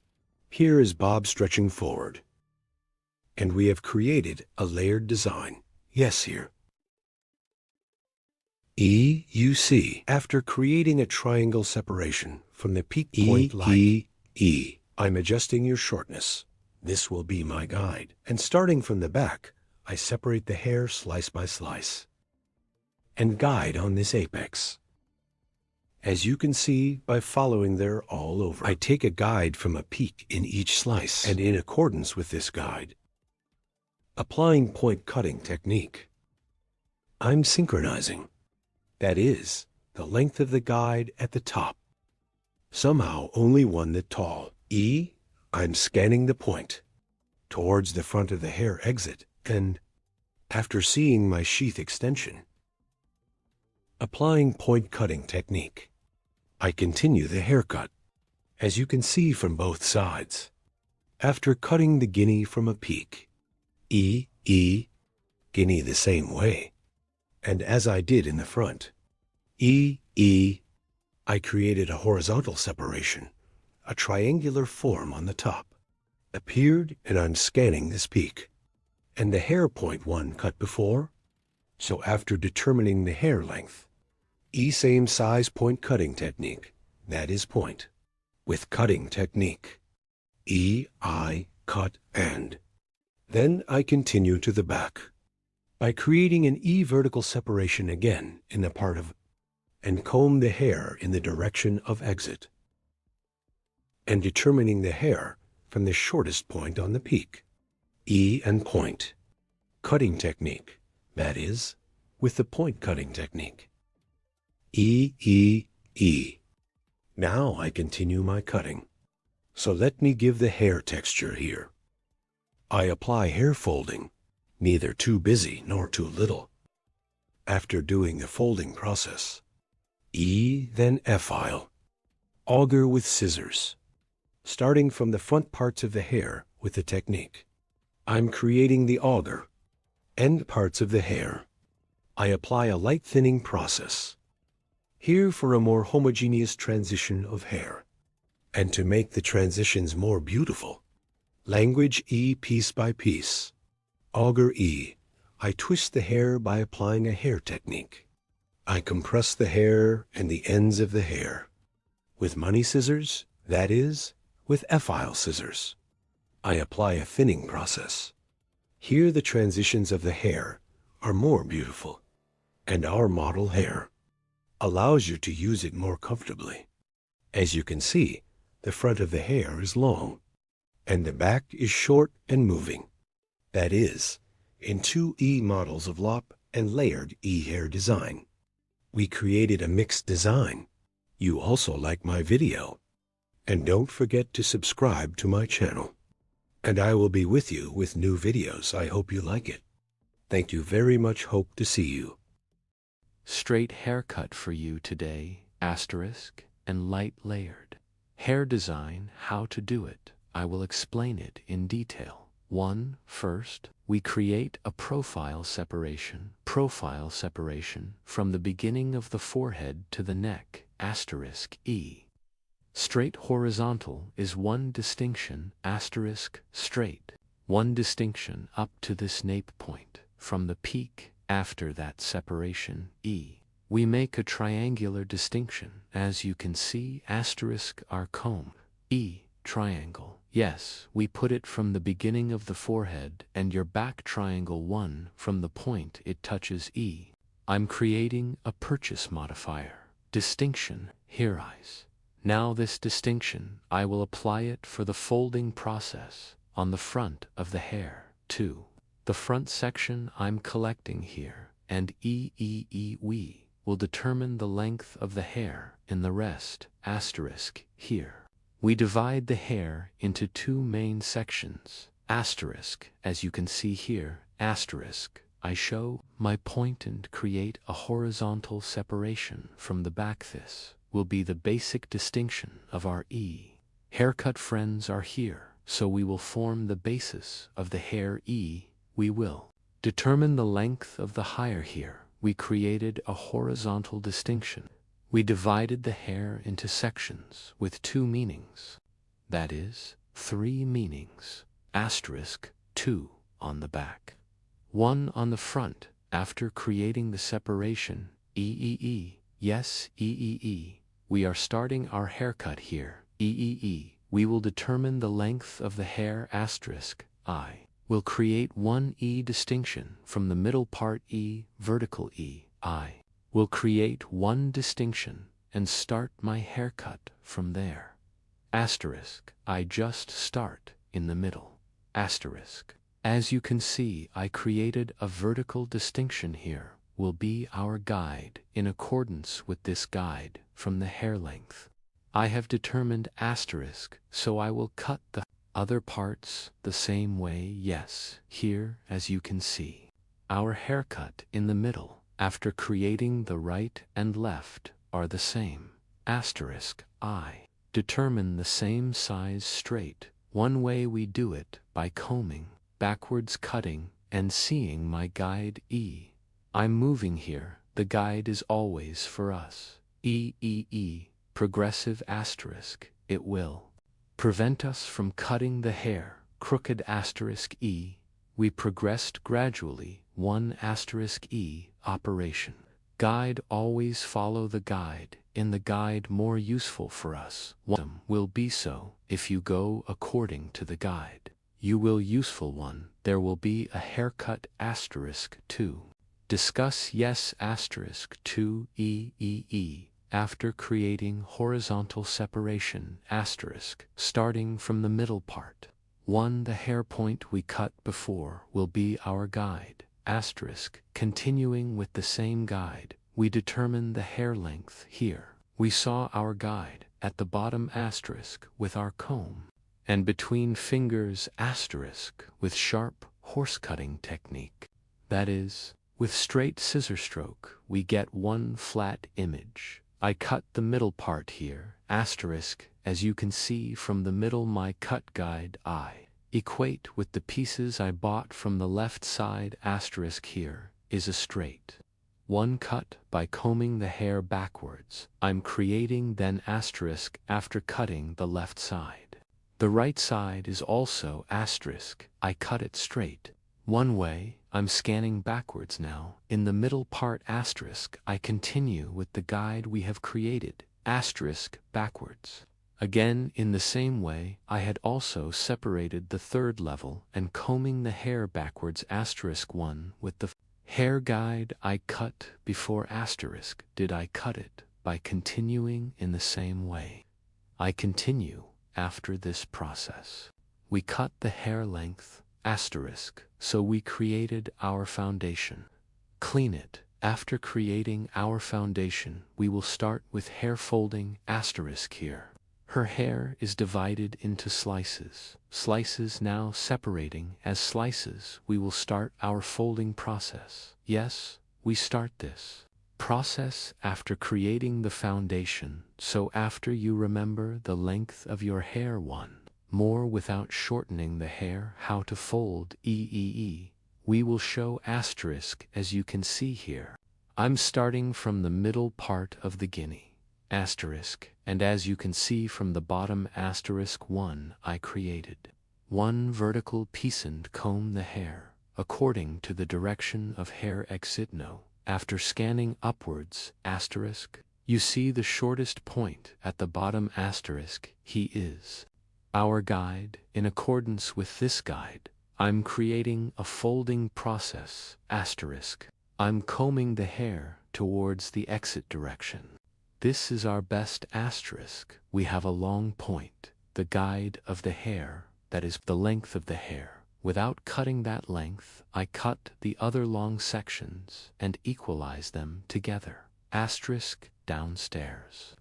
S2: Here is bob stretching forward. And we have created a layered design. Yes, here. You see, after creating a triangle separation from the peak point line, I'm adjusting your shortness. This will be my guide. And starting from the back, I separate the hair slice by slice. And guide on this apex. As you can see by following there all over, I take a guide from a peak in each slice, and in accordance with this guide, applying point cutting technique, I'm synchronizing. That is, the length of the guide at the top. Somehow only one that tall. I'm scanning the point towards the front of the hair exit, and after seeing my sheath extension, applying point cutting technique, I continue the haircut, as you can see from both sides. After cutting the guinea from a peak, guinea the same way, and as I did in the front, I created a horizontal separation, a triangular form on the top, appeared and I'm scanning this peak, and the hair point one cut before, so after determining the hair length, same size point cutting technique, that is point, with cutting technique, I cut and. Then I continue to the back by creating an vertical separation again in the part of and comb the hair in the direction of exit and determining the hair from the shortest point on the peak, and point, cutting technique, that is, with the point cutting technique, E. Now I continue my cutting. So let me give the hair texture here. I apply hair folding, neither too busy nor too little. After doing the folding process, then F-file, auger with scissors, starting from the front parts of the hair with the technique. I'm creating the auger, end parts of the hair. I apply a light thinning process, here for a more homogeneous transition of hair. And to make the transitions more beautiful, language piece by piece, auger I twist the hair by applying a hair technique. I compress the hair and the ends of the hair with money scissors, that is, with F-file scissors. I apply a thinning process. Here the transitions of the hair are more beautiful, and our model hair allows you to use it more comfortably. As you can see, the front of the hair is long, and the back is short and moving. That is, in two models of lop and layered hair design. We created a mixed design. You also like my video. And don't forget to subscribe to my channel. And I will be with you with new videos. I hope you like it. Thank you very much. Hope to see you.
S6: Straight haircut for you today, asterisk, and light layered. Hair design, how to do it. I will explain it in detail. 1. First, we create a profile separation from the beginning of the forehead to the neck, asterisk, Straight horizontal is one distinction, asterisk, straight. One distinction up to this nape point, from the peak, after that separation, we make a triangular distinction, as you can see, asterisk, our comb, triangle. Yes, we put it from the beginning of the forehead and your back triangle 1 from the point it touches I'm creating a purchase modifier, distinction, here eyes. Now this distinction, I will apply it for the folding process on the front of the hair, 2. The front section I'm collecting here, and we will determine the length of the hair in the rest, asterisk, here. We divide the hair into two main sections, asterisk, as you can see here, asterisk. I show my point and create a horizontal separation from the back. This will be the basic distinction of our haircut friends are here, so we will form the basis of the hair we will determine the length of the higher here. We created a horizontal distinction. We divided the hair into sections with two meanings, that is, 3 meanings, asterisk, 2 on the back, 1 on the front. After creating the separation, yes, we are starting our haircut here, we will determine the length of the hair, asterisk, I will create one distinction from the middle part, vertical I will create one distinction and start my haircut from there. Asterisk, I just start in the middle. Asterisk. As you can see, I created a vertical distinction here, will be our guide. In accordance with this guide from the hair length, I have determined asterisk, so I will cut the other parts the same way. Yes, here, as you can see, our haircut in the middle, after creating the right and left, are the same. Asterisk, I determine the same size straight. One way we do it by combing, backwards cutting, and seeing my guide E. I'm moving here, the guide is always for us. Progressive asterisk, it will prevent us from cutting the hair, crooked asterisk E. We progressed gradually, 1 asterisk E operation. Guide always follow the guide, in the guide more useful for us. One will be so, if you go according to the guide. You will useful one, there will be a haircut asterisk 2. Discuss yes asterisk 2 after creating horizontal separation asterisk, starting from the middle part. 1 The hair point we cut before will be our guide, asterisk, continuing with the same guide, we determine the hair length here. We saw our guide, at the bottom asterisk, with our comb, and between fingers asterisk, with sharp horse cutting technique. That is, with straight scissor stroke, we get 1 flat image. I cut the middle part here, asterisk, as you can see from the middle my cut guide I equate with the pieces I bought from the left side asterisk here, is a straight 1 cut by combing the hair backwards. I'm creating then asterisk after cutting the left side. The right side is also asterisk, I cut it straight. 1 way, I'm scanning backwards now. In the middle part asterisk, I continue with the guide we have created, asterisk, backwards. Again, in the same way, I had also separated the 3rd level and combing the hair backwards asterisk 1 with the hair guide I cut before asterisk. Did I cut it by continuing in the same way? I continue after this process. We cut the hair length asterisk, so we created our foundation. Clean it. After creating our foundation, we will start with hair folding asterisk here. Her hair is divided into slices. Slices now separating as slices, we will start our folding process. Yes, we start this process after creating the foundation, so after you remember the length of your hair more without shortening the hair, how to fold we will show asterisk as you can see here. I'm starting from the middle part of the guinea, asterisk, and as you can see from the bottom asterisk 1 I created 1 vertical piece and comb the hair, according to the direction of hair exit no. After scanning upwards asterisk, you see the shortest point at the bottom asterisk, he is our guide. In accordance with this guide, I'm creating a folding process, asterisk. I'm combing the hair towards the exit direction. This is our best asterisk. We have a long point, the guide of the hair, that is the length of the hair. Without cutting that length, I cut the other long sections and equalize them together, asterisk downstairs.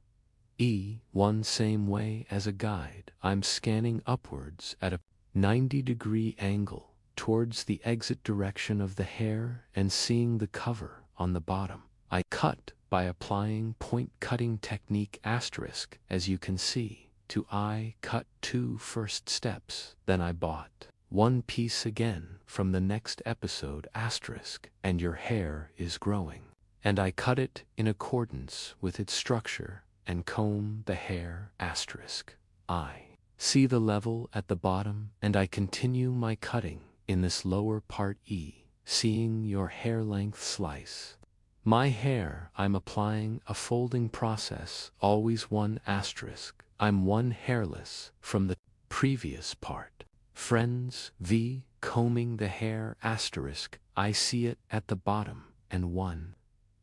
S6: One same way as a guide, I'm scanning upwards at a 90-degree angle towards the exit direction of the hair and seeing the cover on the bottom. I cut by applying point cutting technique asterisk, as you can see, to I cut 2 first steps, then I bought 1 piece again from the next episode asterisk, and your hair is growing. And I cut it in accordance with its structure and comb the hair asterisk. I see the level at the bottom and I continue my cutting in this lower part seeing your hair length slice. My hair, I'm applying a folding process, always 1 asterisk. I'm 1 hairless from the previous part. Friends, combing the hair asterisk, I see it at the bottom, and 1.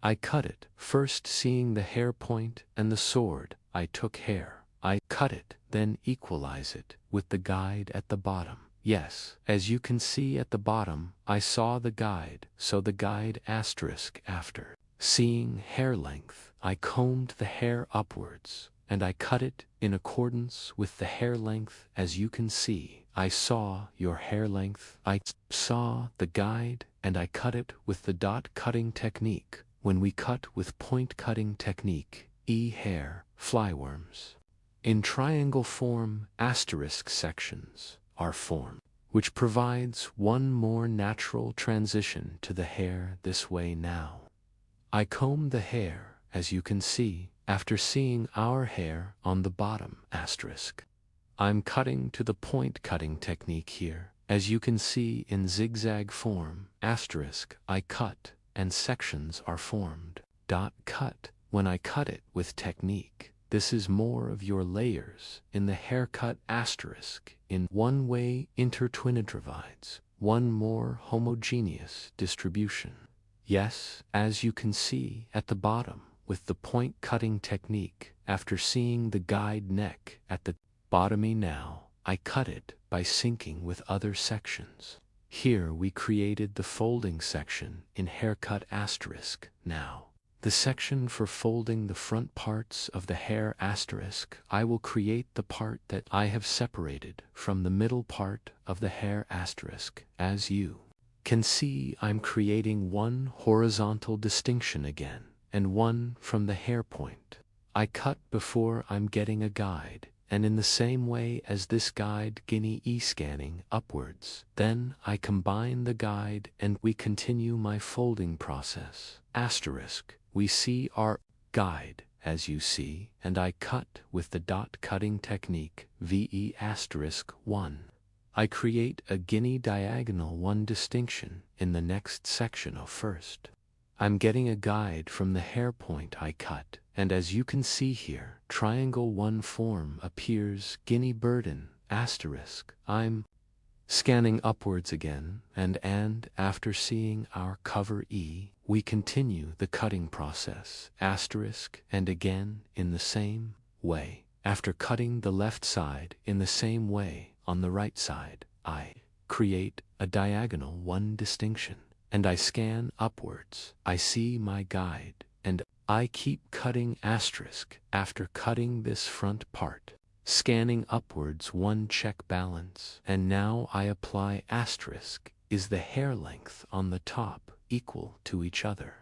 S6: I cut it, first seeing the hair point and the sword, I took hair. I cut it, then equalize it with the guide at the bottom. Yes, as you can see at the bottom, I saw the guide, so the guide asterisk after seeing hair length, I combed the hair upwards, and I cut it in accordance with the hair length. As you can see, I saw your hair length. I saw the guide, and I cut it with the dot cutting technique. When we cut with point cutting technique, hair, flyworms. In triangle form, asterisk sections are formed, which provides one more natural transition to the hair this way now. I comb the hair, as you can see, after seeing our hair on the bottom asterisk. I'm cutting to the point cutting technique here. As you can see in zigzag form, asterisk, I cut, and sections are formed. Cut. When I cut it with technique, this is more of your layers in the haircut asterisk in one way intertwined provides one more homogeneous distribution. Yes, as you can see at the bottom with the point cutting technique, after seeing the guide neck at the bottomy now, I cut it by syncing with other sections. Here we created the folding section in haircut asterisk now. The section for folding the front parts of the hair asterisk, I will create the part that I have separated from the middle part of the hair asterisk. As you can see, I'm creating one horizontal distinction again, and one from the hair point. I cut before I'm getting a guide, and in the same way as this guide guinea scanning upwards. Then I combine the guide and we continue my folding process. Asterisk. We see our guide, as you see, and I cut with the dot cutting technique VE asterisk 1. I create a guinea diagonal 1 distinction in the next section of first. I'm getting a guide from the hair point I cut, and as you can see here, triangle 1 form appears guinea burden asterisk. I'm scanning upwards again, and after seeing our cover E, we continue the cutting process asterisk, and again in the same way. After cutting the left side in the same way on the right side, I create a diagonal 1 distinction, and I scan upwards. I see my guide, and I keep cutting asterisk after cutting this front part. Scanning upwards 1 check balance, and now I apply asterisk. Is the hair length on the top equal to each other?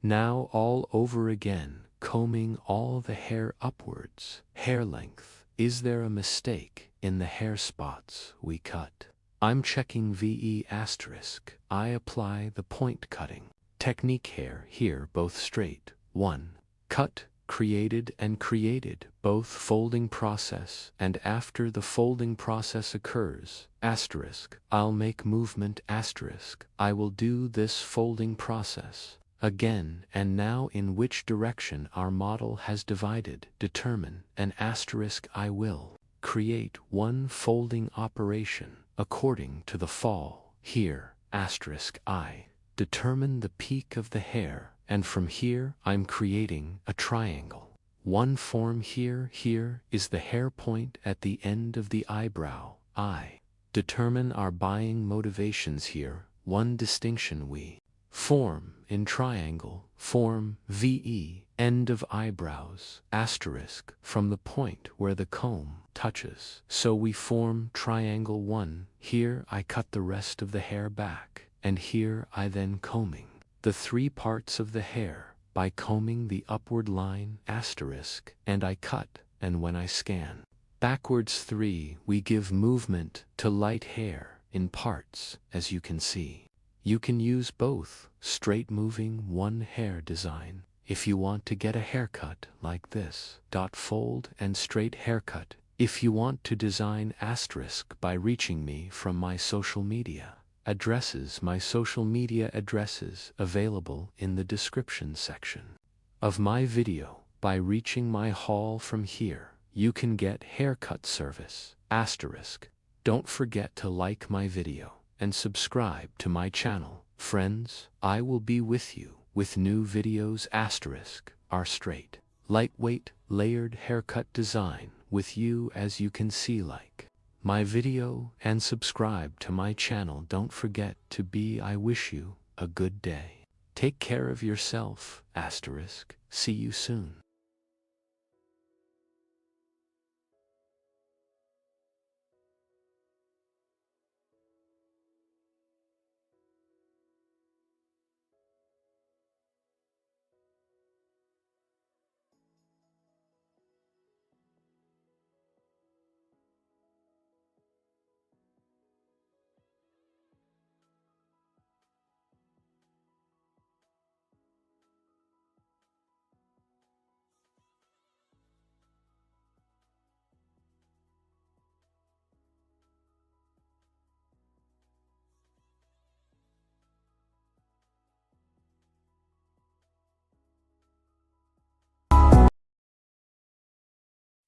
S6: Now all over again, combing all the hair upwards. Hair length. Is there a mistake in the hair spots we cut? I'm checking VE asterisk. I apply the point cutting technique hair here both straight. 1. Cut. Created both folding process, and after the folding process occurs asterisk, I'll make movement asterisk. I will do this folding process again, and now in which direction our model has divided determine an asterisk. I will create one folding operation according to the fall here asterisk. I determine the peak of the hair, and from here I'm creating a triangle. 1 form here is the hair point at the end of the eyebrow. I determine our buying motivations here. 1 distinction we form in triangle form VE end of eyebrows asterisk from the point where the comb touches. So we form triangle 1. Here I cut the rest of the hair back, and here I then combing the 3 parts of the hair by combing the upward line asterisk, and I cut, and when I scan backwards 3, we give movement to light hair in parts. As you can see, you can use both straight moving 1 hair design if you want to get a haircut like this. Fold and straight haircut if you want to design asterisk by reaching me from my social media addresses. My social media addresses available in the description section of my video. By reaching my hall from here, you can get haircut service asterisk. Don't forget to like my video and subscribe to my channel. Friends, I will be with you with new videos asterisk. Our straight, lightweight, layered haircut design with you, as you can see, like my video and subscribe to my channel. Don't forget to be. I wish you a good day. Take care of yourself asterisk. See you soon.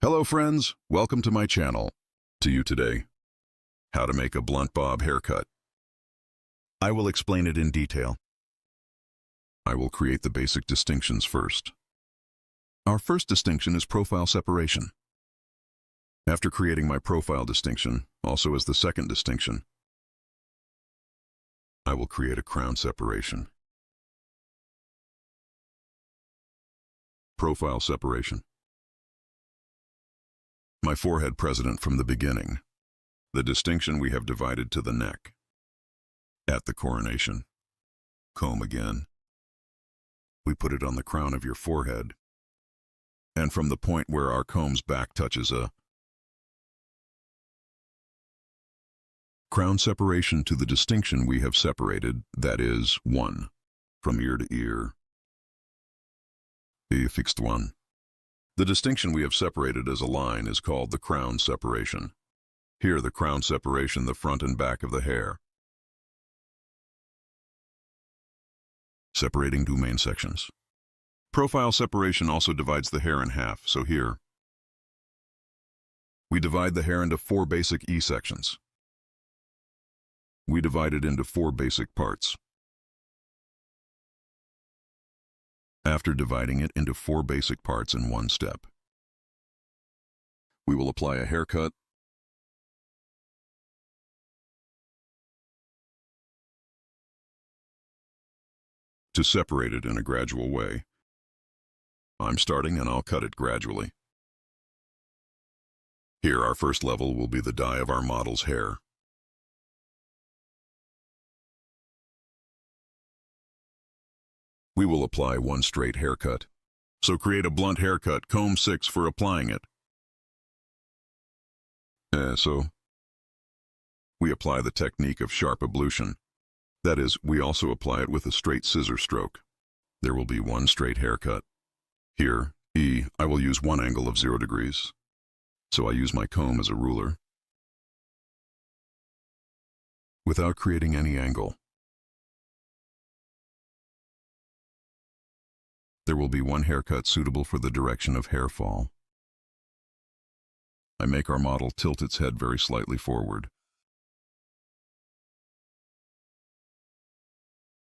S3: Hello friends, welcome to my channel. To you today, how to make a blunt bob haircut. I will explain it in detail. I will create the basic distinctions first. Our first distinction is profile separation. After creating my profile distinction, also as the second distinction, I will create a crown separation. Profile separation. My forehead present from the beginning. The distinction we have divided to the neck. At the coronation. Comb again. We put it on the crown of your forehead. And from the point where our comb's back touches a crown separation to the distinction we have separated, that is, 1. From ear to ear. A fixed 1. The distinction we have separated as a line is called the crown separation. Here the crown separation, the front and back of the hair. Separating two main sections. Profile separation also divides the hair in half, so here we divide the hair into 4 basic E sections. We divide it into 4 basic parts. After dividing it into 4 basic parts in one step, we will apply a haircut to separate it in a gradual way. I'm starting and I'll cut it gradually. Here our first level will be the dye of our model's hair. We will apply 1 straight haircut. So create a blunt haircut, comb 6 for applying it. So we apply the technique of sharp ablution. That is, we also apply it with a straight scissor stroke. There will be 1 straight haircut. Here, E, I will use 1 angle of 0 degrees. So I use my comb as a ruler. Without creating any angle. There will be 1 haircut suitable for the direction of hair fall. I make our model tilt its head very slightly forward.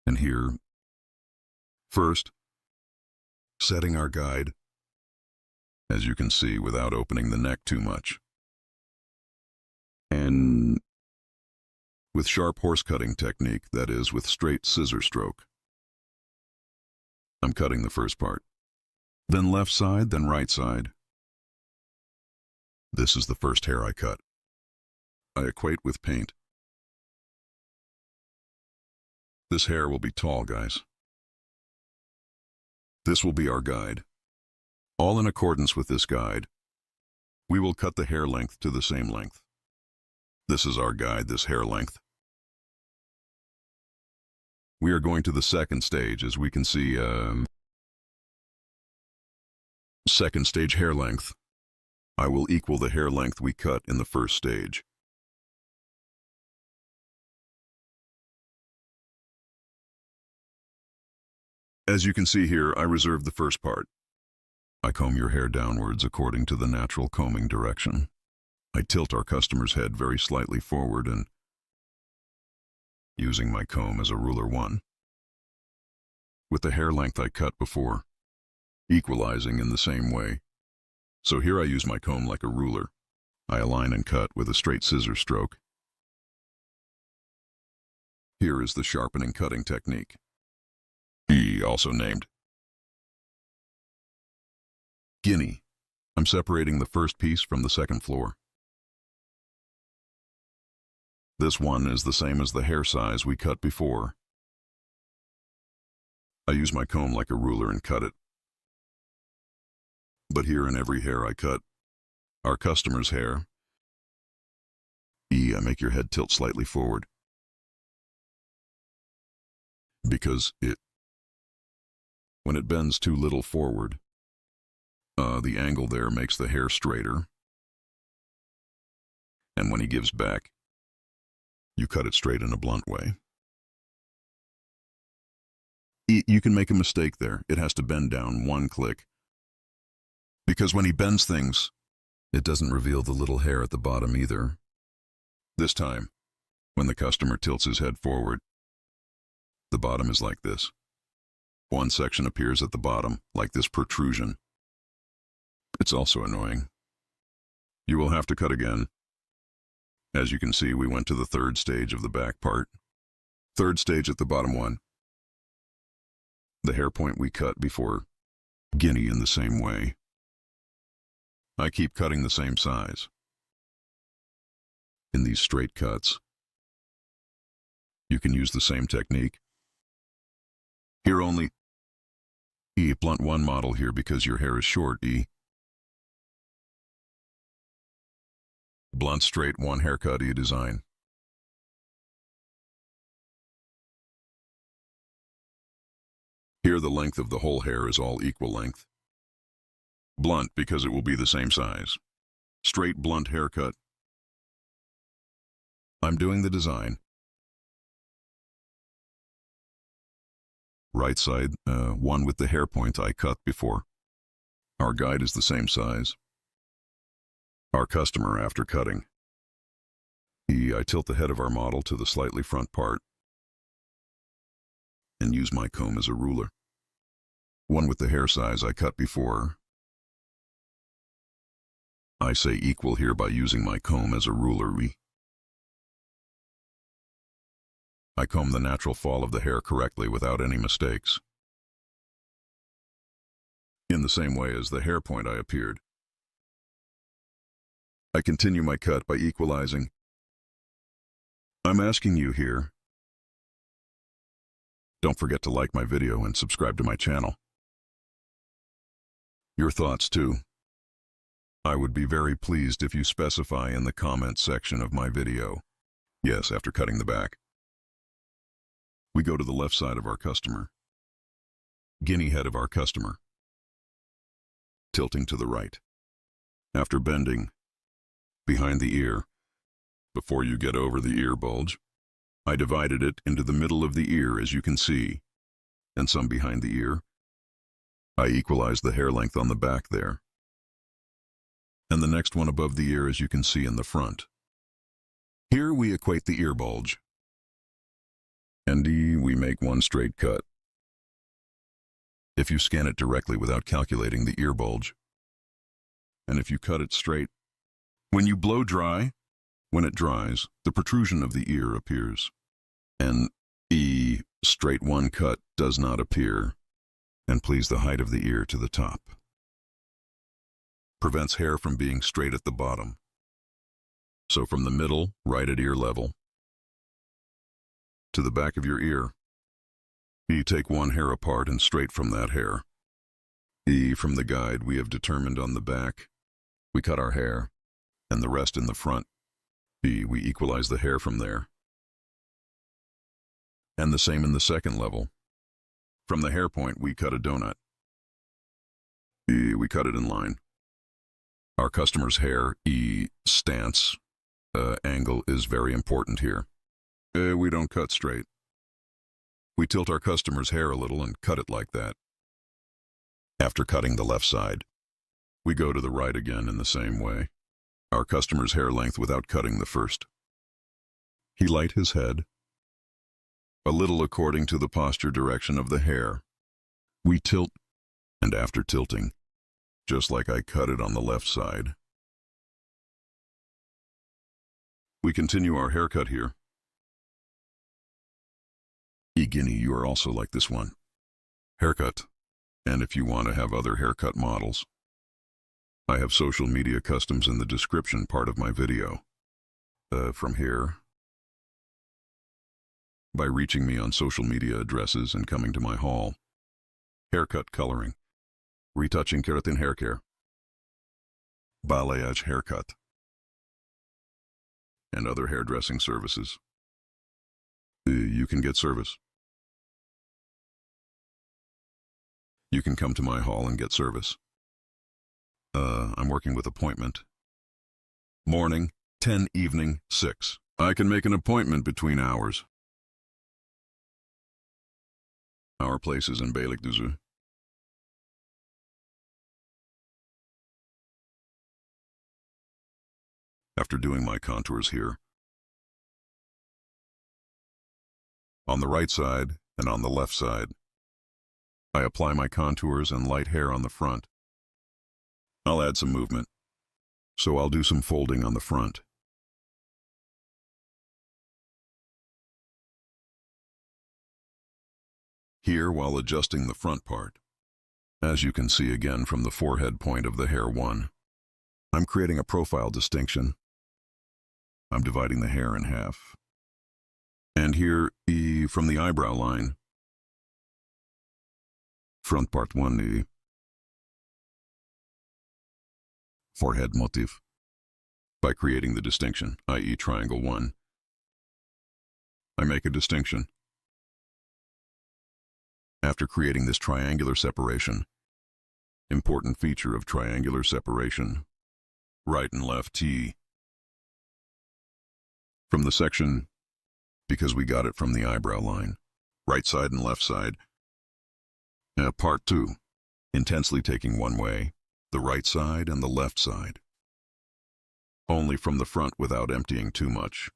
S3: And here, first, setting our guide, as you can see, without opening the neck too much. And with sharp horse cutting technique, that is, with straight scissor stroke. I'm cutting the first part. Then left side, then right side. This is the first hair I cut. I equate with paint. This hair will be tall, guys. This will be our guide. All in accordance with this guide, we will cut the hair length to the same length. This is our guide, this hair length. We are going to the second stage, as we can see, second stage hair length. I will equal the hair length we cut in the first stage. As you can see here, I reserve the first part. I comb your hair downwards according to the natural combing direction. I tilt our customer's head very slightly forward and using my comb as a ruler 1. With the hair length I cut before, equalizing in the same way. So here I use my comb like a ruler. I align and cut with a straight scissor stroke. Here is the sharpening cutting technique. E, also named Guinea. I'm separating the first piece from the second floor. This one is the same as the hair size we cut before. I use my comb like a ruler and cut it. But here in every hair I cut, our customer's hair, E, I make your head tilt slightly forward. Because when it bends too little forward, the angle there makes the hair straighter. And when he gives back, you cut it straight in a blunt way. You can make a mistake there. It has to bend down 1 click. Because when he bends things, It doesn't reveal the little hair at the bottom either. This time, when the customer tilts his head forward, the bottom is like this. One section appears at the bottom, like this protrusion. It's also annoying. You will have to cut again. As you can see, we went to the third stage of the back part. Third stage at the bottom one. The hair point we cut before, Guinea in the same way. I keep cutting the same size. In these straight cuts, you can use the same technique. Here only blunt one model here because your hair is short, Blunt straight one haircut design. Here the length of the whole hair is all equal length. Blunt because it will be the same size. Straight blunt haircut. I'm doing the design. Right side, one with the hair point I cut before. Our guide is the same size. Our customer after cutting. I tilt the head of our model to the slightly front part and use my comb as a ruler. One with the hair size I cut before. I say equal here by using my comb as a ruler. I comb the natural fall of the hair correctly without any mistakes. In the same way as the hair point I appeared. I continue my cut by equalizing. I'm asking you here. Don't forget to like my video and subscribe to my channel. Your thoughts too. I would be very pleased if you specify in the comment section of my video. Yes, after cutting the back. We go to the left side of our customer. Guinea head of our customer. Tilting to the right. After bending, behind the ear, before you get over the ear bulge, I divided it into the middle of the ear as you can see, and some behind the ear. I equalized the hair length on the back there. And the next one above the ear as you can see in the front. Here we equate the ear bulge. And we make one straight cut. If you scan it directly without calculating the ear bulge, and if you cut it straight, when you blow dry, when it dries, the protrusion of the ear appears. And straight one cut does not appear. And please the height of the ear to the top. Prevents hair from being straight at the bottom. So from the middle, right at ear level, to the back of your ear, you take one hair apart and straight from that hair. From the guide we have determined on the back, we cut our hair, and the rest in the front. We equalize the hair from there. And the same in the second level. From the hair point, we cut a donut. We cut it in line. Our customer's hair, stance, angle is very important here. We don't cut straight. We tilt our customer's hair a little and cut it like that. After cutting the left side, we go to the right again in the same way. Our customer's hair length without cutting the first. He light his head, a little according to the posture direction of the hair. We tilt, and after tilting, just like I cut it on the left side, we continue our haircut here. Guinea, you are also like this one. Haircut. And if you want to have other haircut models, I have social media customs in the description part of my video. From here, by reaching me on social media addresses and coming to my hall. Haircut coloring, retouching keratin hair care, balayage haircut, and other hairdressing services. You can get service. You can come to my hall and get service. I'm working with appointment. Morning, 10, evening, 6. I can make an appointment between hours. Our place is in Beylikdüzü.
S7: After doing my contours here, on the right side and on the left side, I apply my contours and light hair on the front. I'll add some movement, so I'll do some folding on the front. Here while adjusting the front part. As you can see again from the forehead point of the hair 1, I'm creating a profile distinction. I'm dividing the hair in half. And here, from the eyebrow line, front part 1, forehead motif, by creating the distinction, i.e. triangle 1. I make a distinction. After creating this triangular separation, important feature of triangular separation, right and left T. From the section, because we got it from the eyebrow line, right side and left side. Part 2, intensely taking one way, the right side and the left side. Only from the front without emptying too much.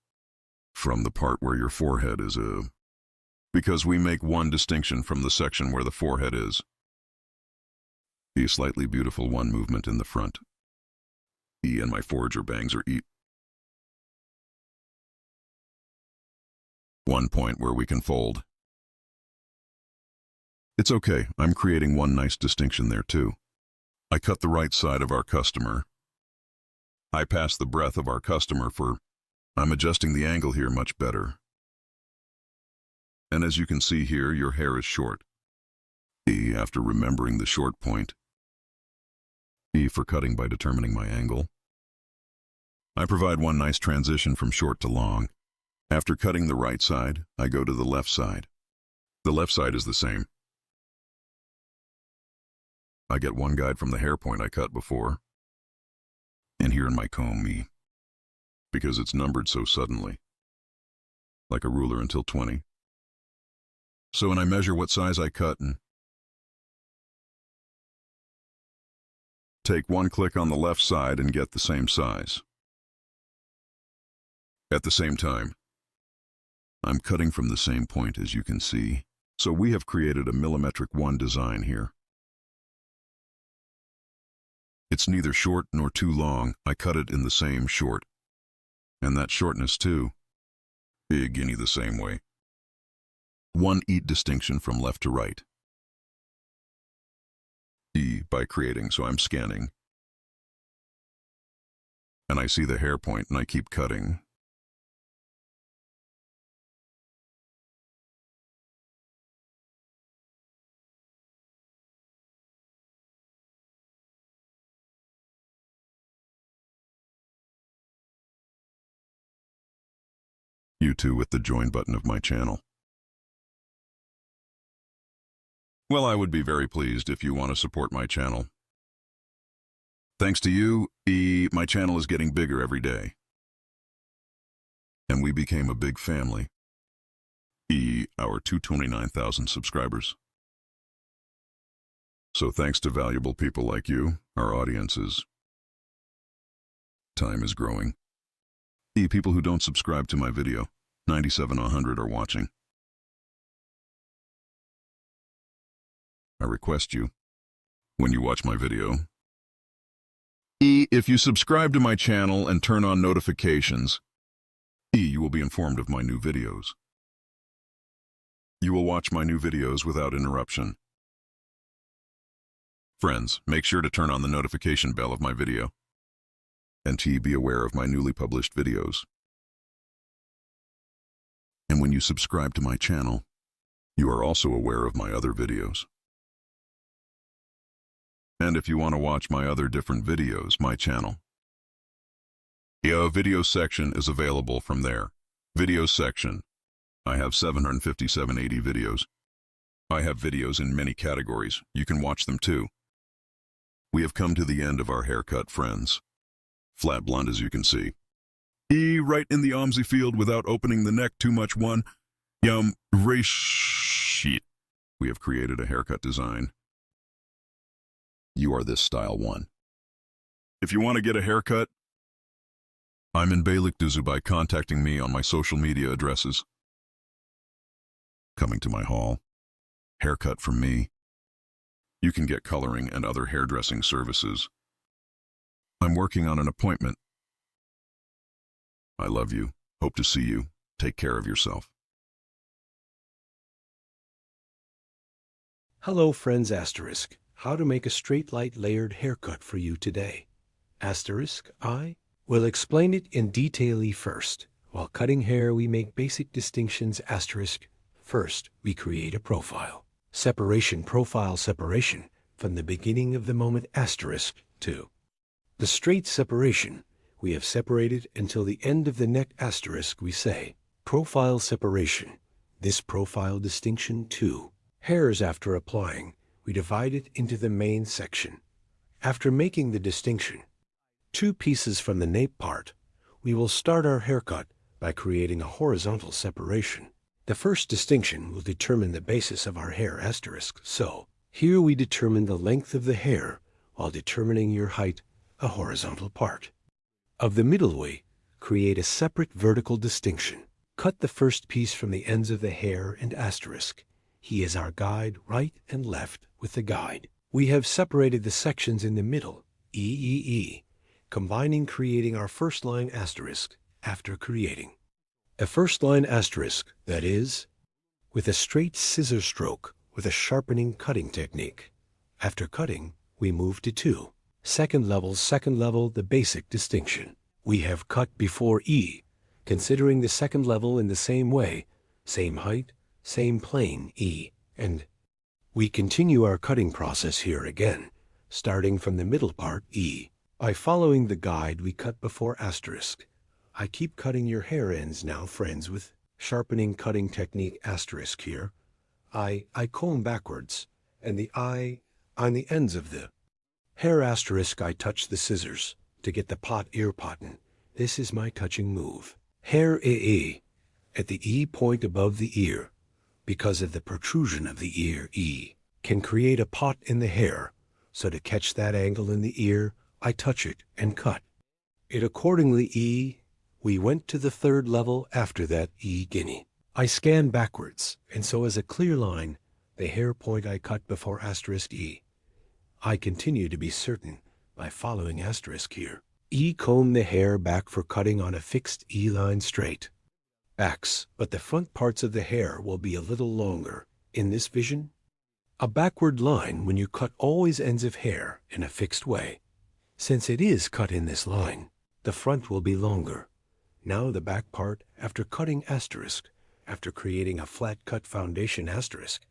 S7: From the part where your forehead is because we make one distinction from the section where the forehead is. A slightly beautiful one movement in the front. And my forager bangs are one point where we can fold. It's okay, I'm creating one nice distinction there too. I cut the right side of our customer. I pass the breadth of our customer I'm adjusting the angle here much better. And as you can see here, your hair is short. After remembering the short point. For cutting by determining my angle. I provide one nice transition from short to long. After cutting the right side, I go to the left side. The left side is the same. I get one guide from the hair point I cut before. And here in my comb, because it's numbered so suddenly. Like a ruler until 20. So when I measure what size I cut and take one click on the left side and get the same size. At the same time, I'm cutting from the same point as you can see, so we have created a millimetric 1 design here. It's neither short nor too long, I cut it in the same short. And that shortness too, guinea the same way. One distinction from left to right. By creating, so I'm scanning. And I see the hair point and I keep cutting. You too with the join button of my channel. Well, I would be very pleased if you want to support my channel. Thanks to you, my channel is getting bigger every day. And we became a big family. Our 229,000 subscribers. So thanks to valuable people like you, our audiences, time is growing. People who don't subscribe to my video, 97-100 are watching. I request you, when you watch my video, if you subscribe to my channel and turn on notifications, you will be informed of my new videos. You will watch my new videos without interruption. Friends, make sure to turn on the notification bell of my video, and be aware of my newly published videos. And when you subscribe to my channel, you are also aware of my other videos. And if you want to watch my other different videos, my channel, video section is available from there. Video section. I have 757 videos. I have videos in many categories. You can watch them too. We have come to the end of our haircut, friends. Flat blonde as you can see. Right in the OMSI field without opening the neck too much one. Sheet. We have created a haircut design. You are this style one. If you want to get a haircut, I'm in Beylikdüzü by contacting me on my social media addresses. Coming to my hall. Haircut from me. You can get coloring and other hairdressing services. I'm working on an appointment. I love you. Hope to see you. Take care of yourself.
S2: Hello friends asterisk. How to make a straight light layered haircut for you today. Asterisk, I will explain it in detail first. While cutting hair we make basic distinctions asterisk. First, we create a profile. Separation profile separation from the beginning of the moment asterisk to the straight separation. We have separated until the end of the neck asterisk we say profile separation. This profile distinction too. Hairs after applying, we divide it into the main section. After making the distinction, two pieces from the nape part, we will start our haircut by creating a horizontal separation. The first distinction will determine the basis of our hair asterisk. So, here we determine the length of the hair while determining your height, a horizontal part. Of the middle way, create a separate vertical distinction. Cut the first piece from the ends of the hair and asterisk. He is our guide right and left with the guide. We have separated the sections in the middle, E, combining creating our first line asterisk after creating. A first line asterisk, that is, with a straight scissor stroke with a sharpening cutting technique. After cutting, we move to 2. Second level, the basic distinction. We have cut before E, considering the second level in the same way, same height, same plane E, and we continue our cutting process here again, starting from the middle part E. By following the guide we cut before asterisk. I keep cutting your hair ends now, friends, with sharpening cutting technique asterisk here. I comb backwards, and the eye on the ends of the hair asterisk I touch the scissors to get the pot ear potten. This is my touching move. Hair at the E point above the ear, because of the protrusion of the ear E, can create a pot in the hair, so to catch that angle in the ear, I touch it and cut. It accordingly E, we went to the third level after that E guinea. I scan backwards, and so as a clear line, the hair point I cut before asterisk E. I continue to be certain by following asterisk here. E comb the hair back for cutting on a fixed E line straight. Backs, but the front parts of the hair will be a little longer. In this vision, a backward line when you cut always ends of hair in a fixed way. Since it is cut in this line, the front will be longer. Now the back part, after cutting asterisk, after creating a flat cut foundation asterisk,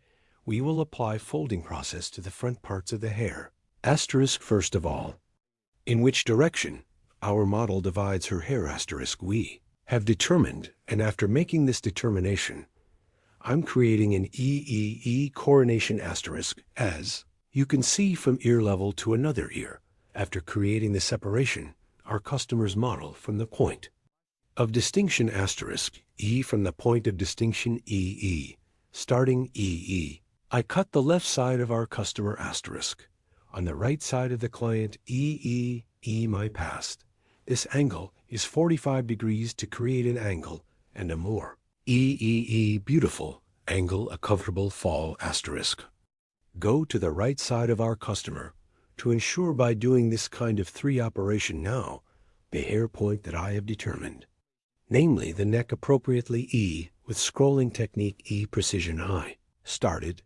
S2: we will apply folding process to the front parts of the hair. Asterisk first of all. In which direction our model divides her hair asterisk we have determined, and after making this determination, I'm creating an E coronation asterisk as you can see from ear level to another ear, after creating the separation, our customer's model from the point of distinction asterisk E from the point of distinction EE, starting EE. I cut the left side of our customer asterisk. On the right side of the client EE my past. This angle is 45 degrees to create an angle and a more EE beautiful angle, a comfortable fall asterisk. Go to the right side of our customer to ensure by doing this kind of 3 operation now, the hair point that I have determined. Namely the neck appropriately E with scrolling technique E precision I, started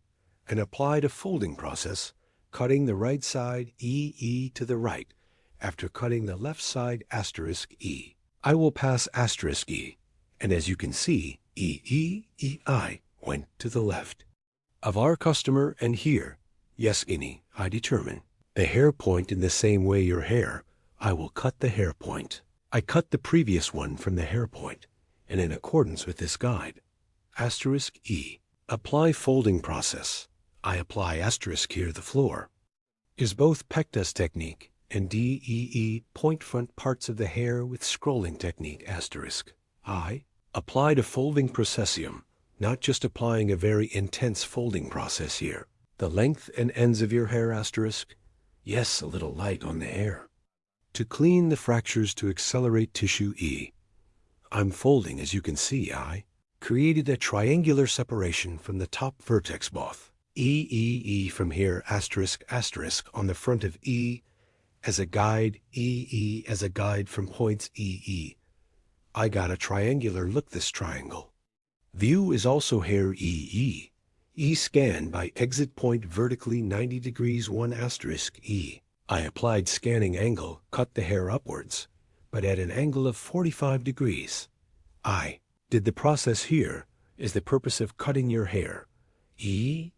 S2: and applied a folding process, cutting the right side EE to the right, after cutting the left side asterisk E. I will pass asterisk E, and as you can see, EI went to the left of our customer, and here, yes guinea, I determine the hair point in the same way your hair, I will cut the hair point. I cut the previous one from the hair point, and in accordance with this guide, asterisk E, apply folding process. I apply asterisk here the floor, is both pectus technique and DEE point front parts of the hair with scrolling technique asterisk. I applied a folding processium, not just applying a very intense folding process here. The length and ends of your hair asterisk, yes, a little light on the hair. To clean the fractures to accelerate tissue E. I'm folding, as you can see. I created a triangular separation from the top vertex both. E from here, asterisk, asterisk, on the front of E as a guide, E as a guide from points E. I got a triangular look this triangle. View is also hair E. E scanned by exit point vertically 90 degrees 1 asterisk E. I applied scanning angle, cut the hair upwards, but at an angle of 45 degrees. I did the process here is the purpose of cutting your hair. E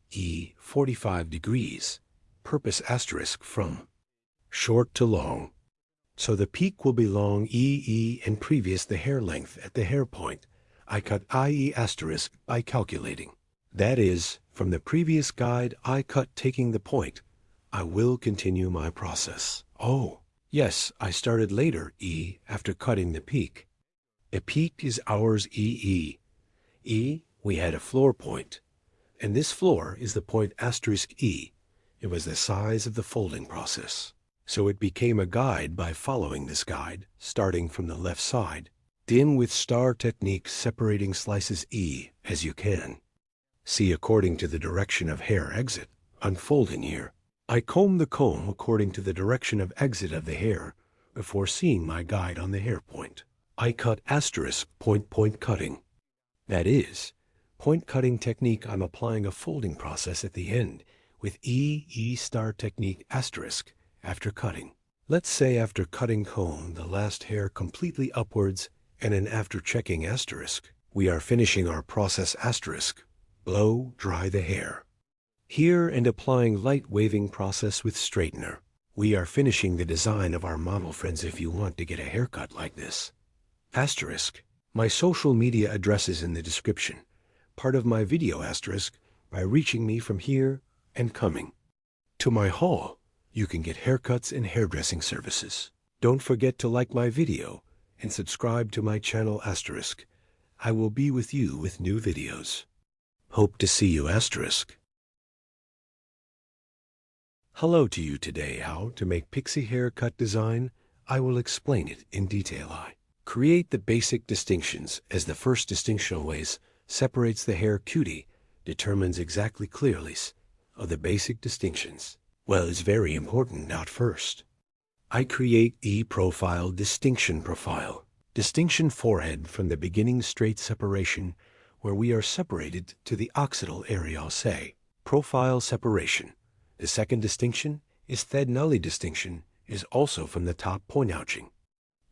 S2: 45 degrees. Purpose asterisk from short to long. So the peak will be long E and previous the hair length at the hair point. I cut IE asterisk by calculating. That is, from the previous guide I cut taking the point. I will continue my process. Oh, yes, I started later E after cutting the peak. A peak is ours E. We had a floor point, and this floor is the point asterisk E. It was the size of the folding process. So it became a guide by following this guide, starting from the left side. Dim with star technique separating slices E as you can. See according to the direction of hair exit, unfolding here. I comb the comb according to the direction of exit of the hair before seeing my guide on the hair point. I cut asterisk point cutting. That is, point cutting technique. I'm applying a folding process at the end with E star technique asterisk after cutting. Let's say after cutting comb the last hair completely upwards and an after checking asterisk. We are finishing our process asterisk. Blow dry the hair. Here and applying light waving process with straightener. We are finishing the design of our model, friends, if you want to get a haircut like this. Asterisk. My social media address is in the description. Part of my video asterisk by reaching me from here and coming. To my haul, you can get haircuts and hairdressing services. Don't forget to like my video and subscribe to my channel asterisk. I will be with you with new videos. Hope to see you asterisk. Hello to you today. How to make pixie haircut design. I will explain it in detail. I create the basic distinctions as the first distinctional ways separates the hair cutie, determines exactly clearly of the basic distinctions. Well, it's very important not first. I create E-profile distinction profile. Distinction forehead from the beginning straight separation where we are separated to the occipital area, I'll say. Profile separation. The second distinction is Thednully distinction is also from the top point ouching.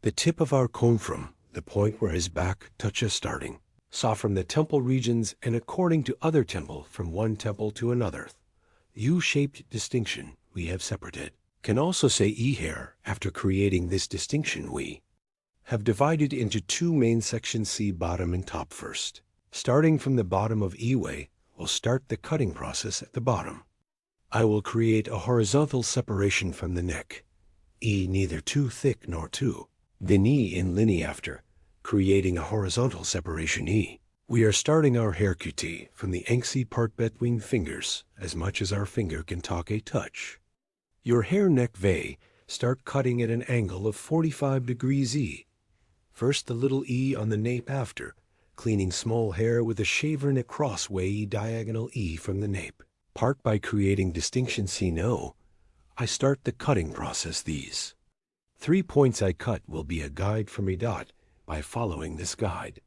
S2: The tip of our comb from the point where his back touches starting. Saw from the temple regions and according to other temple from one temple to another. U-shaped distinction we have separated. Can also say E-hair after creating this distinction we have divided into two main sections, see bottom and top first. Starting from the bottom of E-way, we'll start the cutting process at the bottom. I will create a horizontal separation from the neck. E neither too thick nor too. Then E in linea after, creating a horizontal separation E. We are starting our hair cutie from the anxy part between fingers, as much as our finger can talk a touch. Your hair neck vey, start cutting at an angle of 45 degrees E. First the little E on the nape after, cleaning small hair with a shaver and a cross way diagonal E from the nape. Part by creating distinction C no. I start the cutting process these. 3 points I cut will be a guide from a dot by following this guide.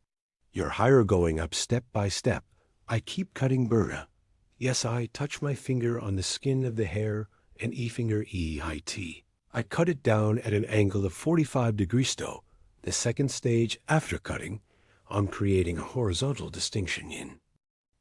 S2: Your higher going up step by step. I keep cutting burra. Yes, I touch my finger on the skin of the hair and E finger E high T. I cut it down at an angle of 45 degrees though. The second stage after cutting, I'm creating a horizontal distinction in.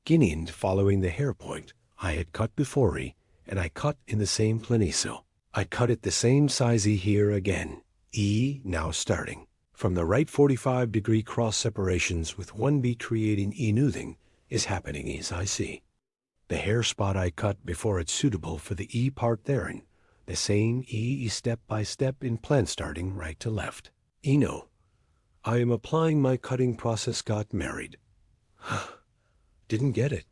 S2: Guinean following the hair point I had cut before E, and I cut in the same planiso. I cut it the same size E here again. E now starting. From the right 45 degree cross separations with one beat creating E noothing is happening as I see. The hair spot I cut before it's suitable for the E part therein. The same E step by step in plan starting right to left. Eno. I am applying my cutting process got married. Didn't get it.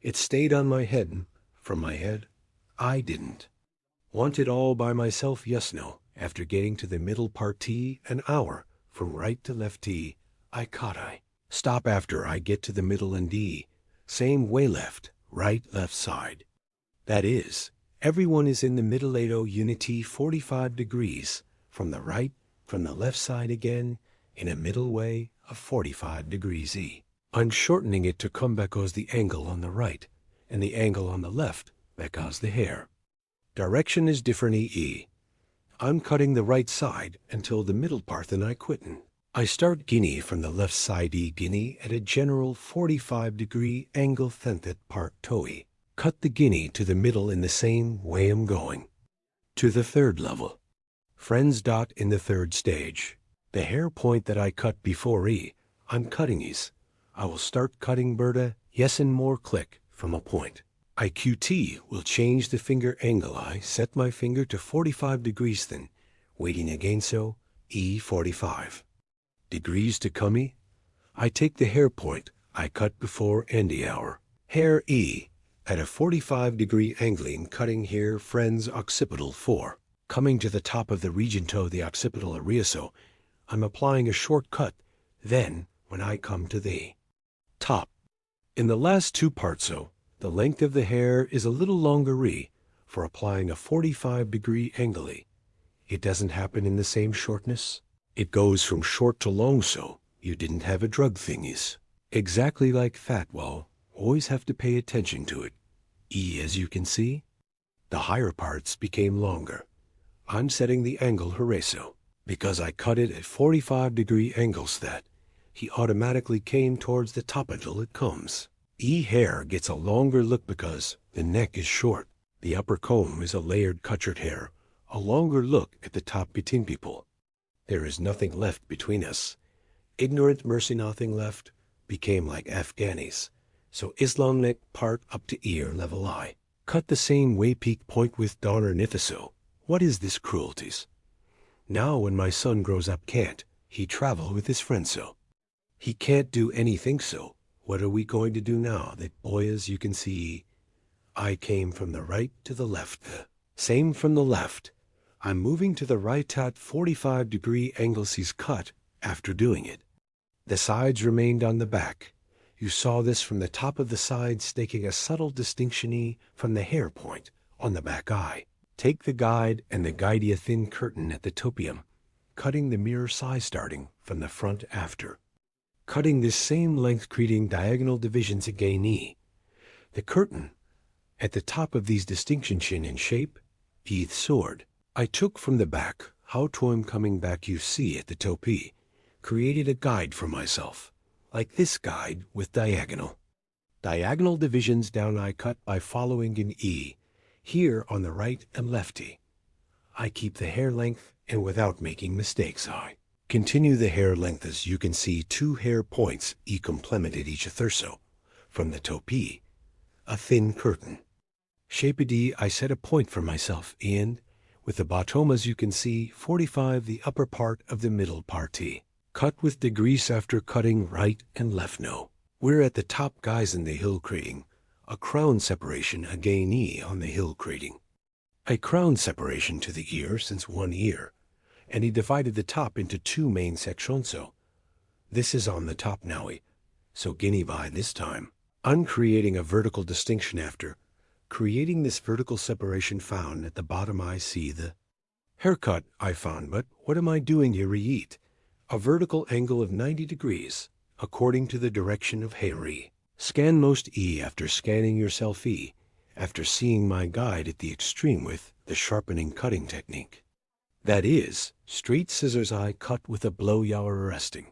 S2: It stayed on my head. From my head, I didn't. Want it all by myself? Yes, no. After getting to the middle part T, an hour, from right to left T, I cut I. Stop after I get to the middle and D. Same way left, right, left side. That is, everyone is in the middle 80 unity 45 degrees, from the right, from the left side again, in a middle way of 45 degrees E. I'm shortening it to come back as the angle on the right, and the angle on the left back as the hair. Direction is different E. I'm cutting the right side until the middle part, then I quittin'. I start guinea from the left side E guinea at a general 45 degree angle thenth part toe. Cut the guinea to the middle in the same way I'm going. To the third level. Friends dot in the third stage. The hair point that I cut before E, I'm cutting is. I will start cutting Berta, yes and more click from a point. IQT will change the finger angle. I set my finger to 45 degrees then, waiting again so, E 45 degrees to come E. I take the hair point I cut before and the hour. Hair E at a 45 degree angling cutting here friends occipital 4. Coming to the top of the region toe the occipital area so, I'm applying a short cut, then when I come to the top. In the last two parts so, the length of the hair is a little longer E for applying a 45 degree angle E. It doesn't happen in the same shortness. It goes from short to long so you didn't have a drug thingies. Exactly like fat well, always have to pay attention to it. E as you can see, the higher parts became longer. I'm setting the angle Horatio because I cut it at 45 degree angles that he automatically came towards the top until it comes. E hair gets a longer look because the neck is short. The upper comb is a layered cutchered hair, a longer look at the top between people. There is nothing left between us. Ignorant mercy nothing left, became like Afghanis. So Islam neck part up to ear level I. Cut the same way peak point with Donner Nithiso. What is this cruelties? Now when my son grows up can't, he travel with his friends so. He can't do anything so. What are we going to do now that boy as you can see, I came from the right to the left. Same from the left. I'm moving to the right at 45 degree angles he's cut after doing it. The sides remained on the back. You saw this from the top of the sides taking a subtle distinction from the hair point on the back eye. Take the guide and the guide a thin curtain at the topium, cutting the mirror size starting from the front after. Cutting this same length creating diagonal divisions again E. The curtain at the top of these distinctions in shape, teeth sword. I took from the back how to I'm coming back you see at the topi, created a guide for myself, like this guide with diagonal. Diagonal divisions down I cut by following in E, here on the right and lefty. I keep the hair length and without making mistakes I continue the hair length as you can see two hair points E complemented each thurso. From the topi, a thin curtain. Shape D I set a point for myself and, with the bottom as you can see, 45 the upper part of the middle part T. Cut with degrees after cutting right and left no. We're at the top guys in the hill creating a crown separation again E on the hill creating. A crown separation to the ear since one ear, and he divided the top into two main sections so. This is on the top now so guinea by this time. I'm creating a vertical distinction after creating this vertical separation found at the bottom I see the haircut I found, but what am I doing here eat? A vertical angle of 90 degrees, according to the direction of hair E. Scan most E after scanning yourself E, after seeing my guide at the extreme with the sharpening cutting technique. That is, straight scissors I cut with a blow you are arresting.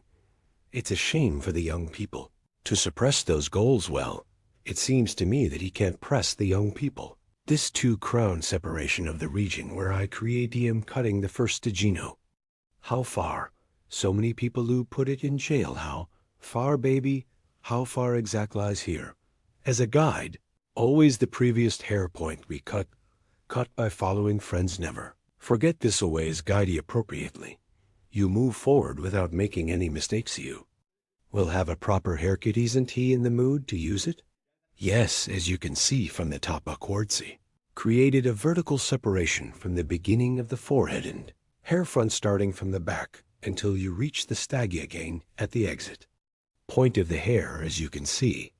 S2: It's a shame for the young people to suppress those goals well. It seems to me that he can't press the young people. This two crown separation of the region where I create him cutting the first Gino. How far? So many people who put it in jail. How far, baby? How far exact lies here? As a guide, always the previous hair point we cut by following friends never. Forget this always guide you appropriately. You move forward without making any mistakes you. Will have a proper haircut isn't he in the mood to use it? Yes, as you can see from the top upwardsy. created a vertical separation from the beginning of the forehead and hair front starting from the back until you reach the staggia gain at the exit. Point of the hair, as you can see.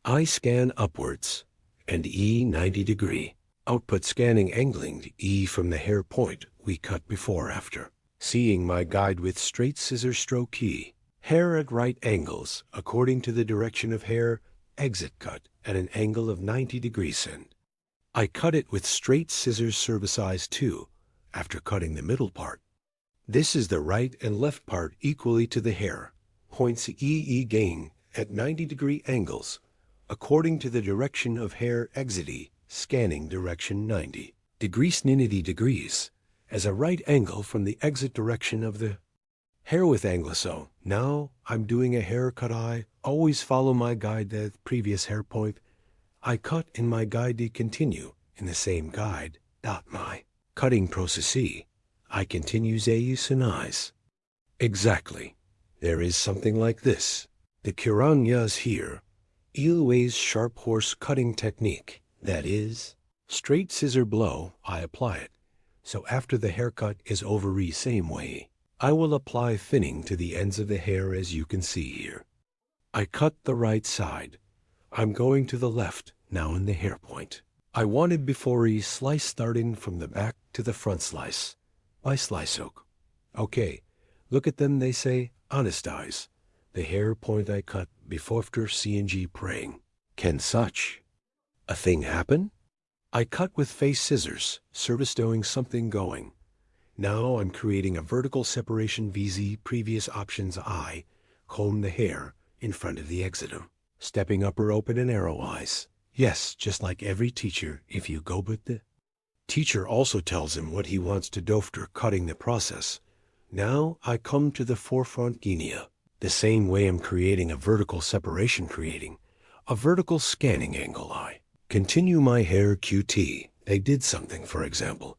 S2: I scan upwards and E 90 degree. Output scanning angling to E from the hair point we cut before after. Seeing my guide with straight scissor stroke key. Hair at right angles according to the direction of hair exit cut at an angle of 90 degrees and I cut it with straight scissors service size 2 after cutting the middle part. This is the right and left part equally to the hair. Points EE gain at 90-degree angles according to the direction of hair exit E, scanning direction 90 degrees 90 degrees as a right angle from the exit direction of the hair with angle. So now I'm doing a haircut. I always follow my guide the previous hair point. I cut in my guide to continue in the same guide. My cutting process I continues a use and eyes. Exactly. There is something like this. The Kiranyas here. Ilway's sharp horse cutting technique. That is, straight scissor blow, I apply it. So after the haircut is over same way. I will apply thinning to the ends of the hair as you can see here. I cut the right side. I'm going to the left now in the hair point. I wanted before slice starting from the back to the front slice. By slice hook. Okay, look at them, they say, honest eyes. The hair point I cut before after CNG praying. Can such a thing happen? I cut with face scissors, service doing something going. Now I'm creating a vertical separation VZ previous options I, comb the hair in front of the exit. Stepping upper open and arrow eyes. Yes, just like every teacher, if you go but the teacher also tells him what he wants to do after cutting the process. Now I come to the forefront guinea. The same way I'm creating a vertical separation creating a vertical scanning angle I. Continue my hair QT. They did something, for example.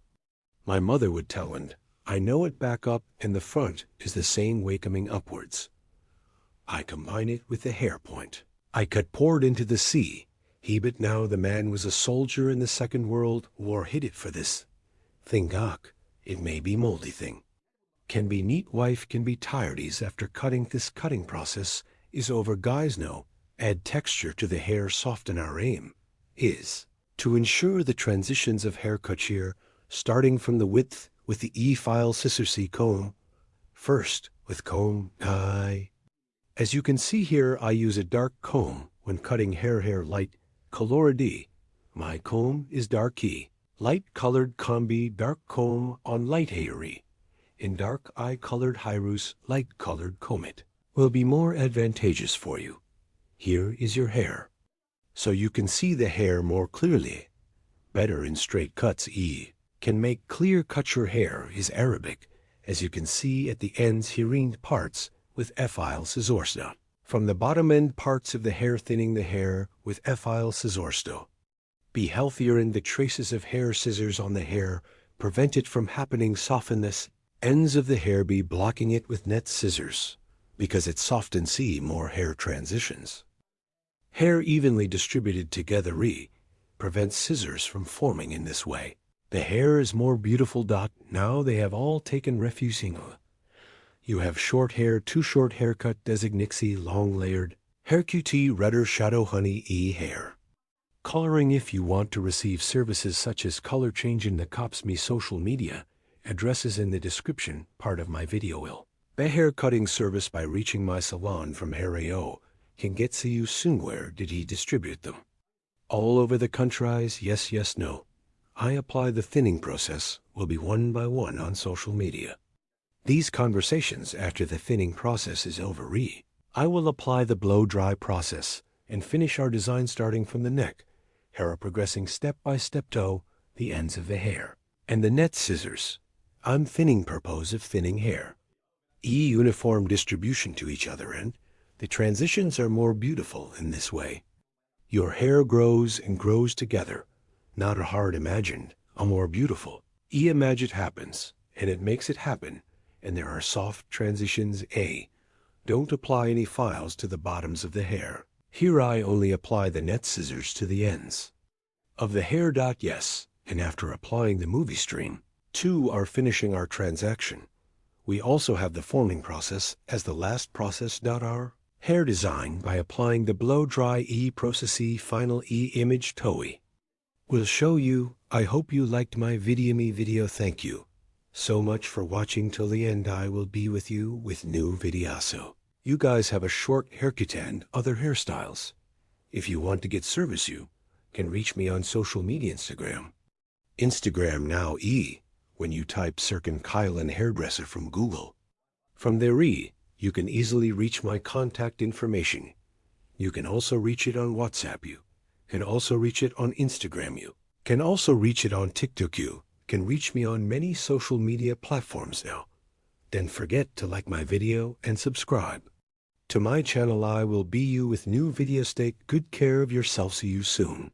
S2: My mother would tell and I know it back up and the front is the same way coming upwards. I combine it with the hair point. I cut poured into the sea. He but now the man was a soldier in the Second World War hit it for this. Think it may be moldy thing. Can be neat wife can be tiredies after cutting this cutting process is over guys know. Add texture to the hair soften our aim. Is to ensure the transitions of haircut here starting from the width with the E-file scissor C comb. First with comb I. As you can see here I use a dark comb when cutting hair light color D. My comb is dark E. Light colored combi dark comb on light hairy. In dark eye colored Hyrus light colored comb it will be more advantageous for you. Here is your hair. So you can see the hair more clearly. Better in straight cuts E. Can make clear cut your hair is Arabic, as you can see at the ends hearing parts with F-file scissorsto. From the bottom end parts of the hair thinning the hair with F-file scissorsto. Be healthier in the traces of hair scissors on the hair, prevent it from happening soften this ends of the hair be blocking it with net scissors, because it softens see more hair transitions. Hair evenly distributed together prevents scissors from forming in this way. The hair is more beautiful. Now they have all taken refusing. You have short hair, too short haircut designixie long layered, hair QT redder shadow honey E hair. Coloring if you want to receive services such as color change in the Cops Me social media, addresses in the description part of my video will. The hair cutting service by reaching my salon from Hair.AO can get to you soon. Where did he distribute them? All over the countries, yes, no. I apply the thinning process will be one by one on social media. These conversations after the thinning process is over I will apply the blow dry process and finish our design starting from the neck, hair progressing step by step to the ends of the hair. And the net scissors. I'm thinning purpose of thinning hair. Uniform distribution to each other and the transitions are more beautiful in this way. Your hair grows and grows together. Not a hard imagined, a more beautiful. Imagine happens, and it makes it happen, and there are soft transitions Don't apply any files to the bottoms of the hair. Here I only apply the net scissors to the ends of the hair. Yes, and after applying the movie stream, 2 are finishing our transaction. We also have the forming process as the last process. Our hair design by applying the blow-dry e-processy final e-image TOE. Will show you. I hope you liked my video. Thank you so much for watching till the end. I will be with you with new videos. You guys have a short haircut and other hairstyles. If you want to get service, you can reach me on social media Instagram now when you type Sirkin Kylan hairdresser from Google. From there you can easily reach my contact information. You can also reach it on WhatsApp. You can also reach it on Instagram. You can also reach it on TikTok. You can reach me on many social media platforms now. Then forget to like my video and subscribe to my channel. I will be you with new videos. Take good care of yourself. See you soon.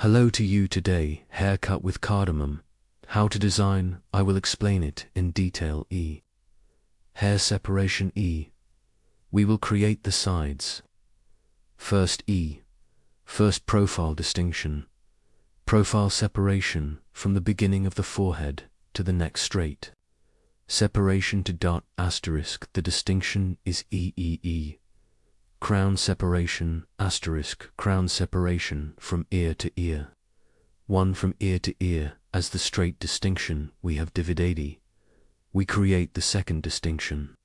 S6: Hello to you today, haircut with cardamom. How to design, I will explain it in detail. Hair separation. We will create the sides. First First profile distinction. Profile separation from the beginning of the forehead to the neck straight. Separation to dot asterisk. The distinction is Crown separation asterisk. Crown separation from ear to ear. One from ear to ear as the straight distinction we have divided. We create the second distinction.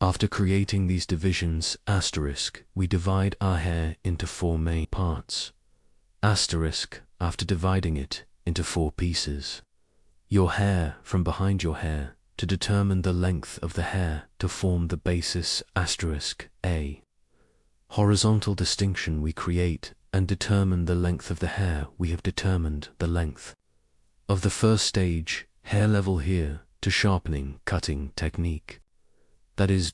S6: After creating these divisions asterisk, we divide our hair into 4 main parts. Asterisk, after dividing it into 4 pieces. Your hair from behind your hair to determine the length of the hair to form the basis asterisk A. Horizontal distinction we create and determine the length of the hair. We have determined the length of the first stage, hair level here, to sharpening cutting technique. That is,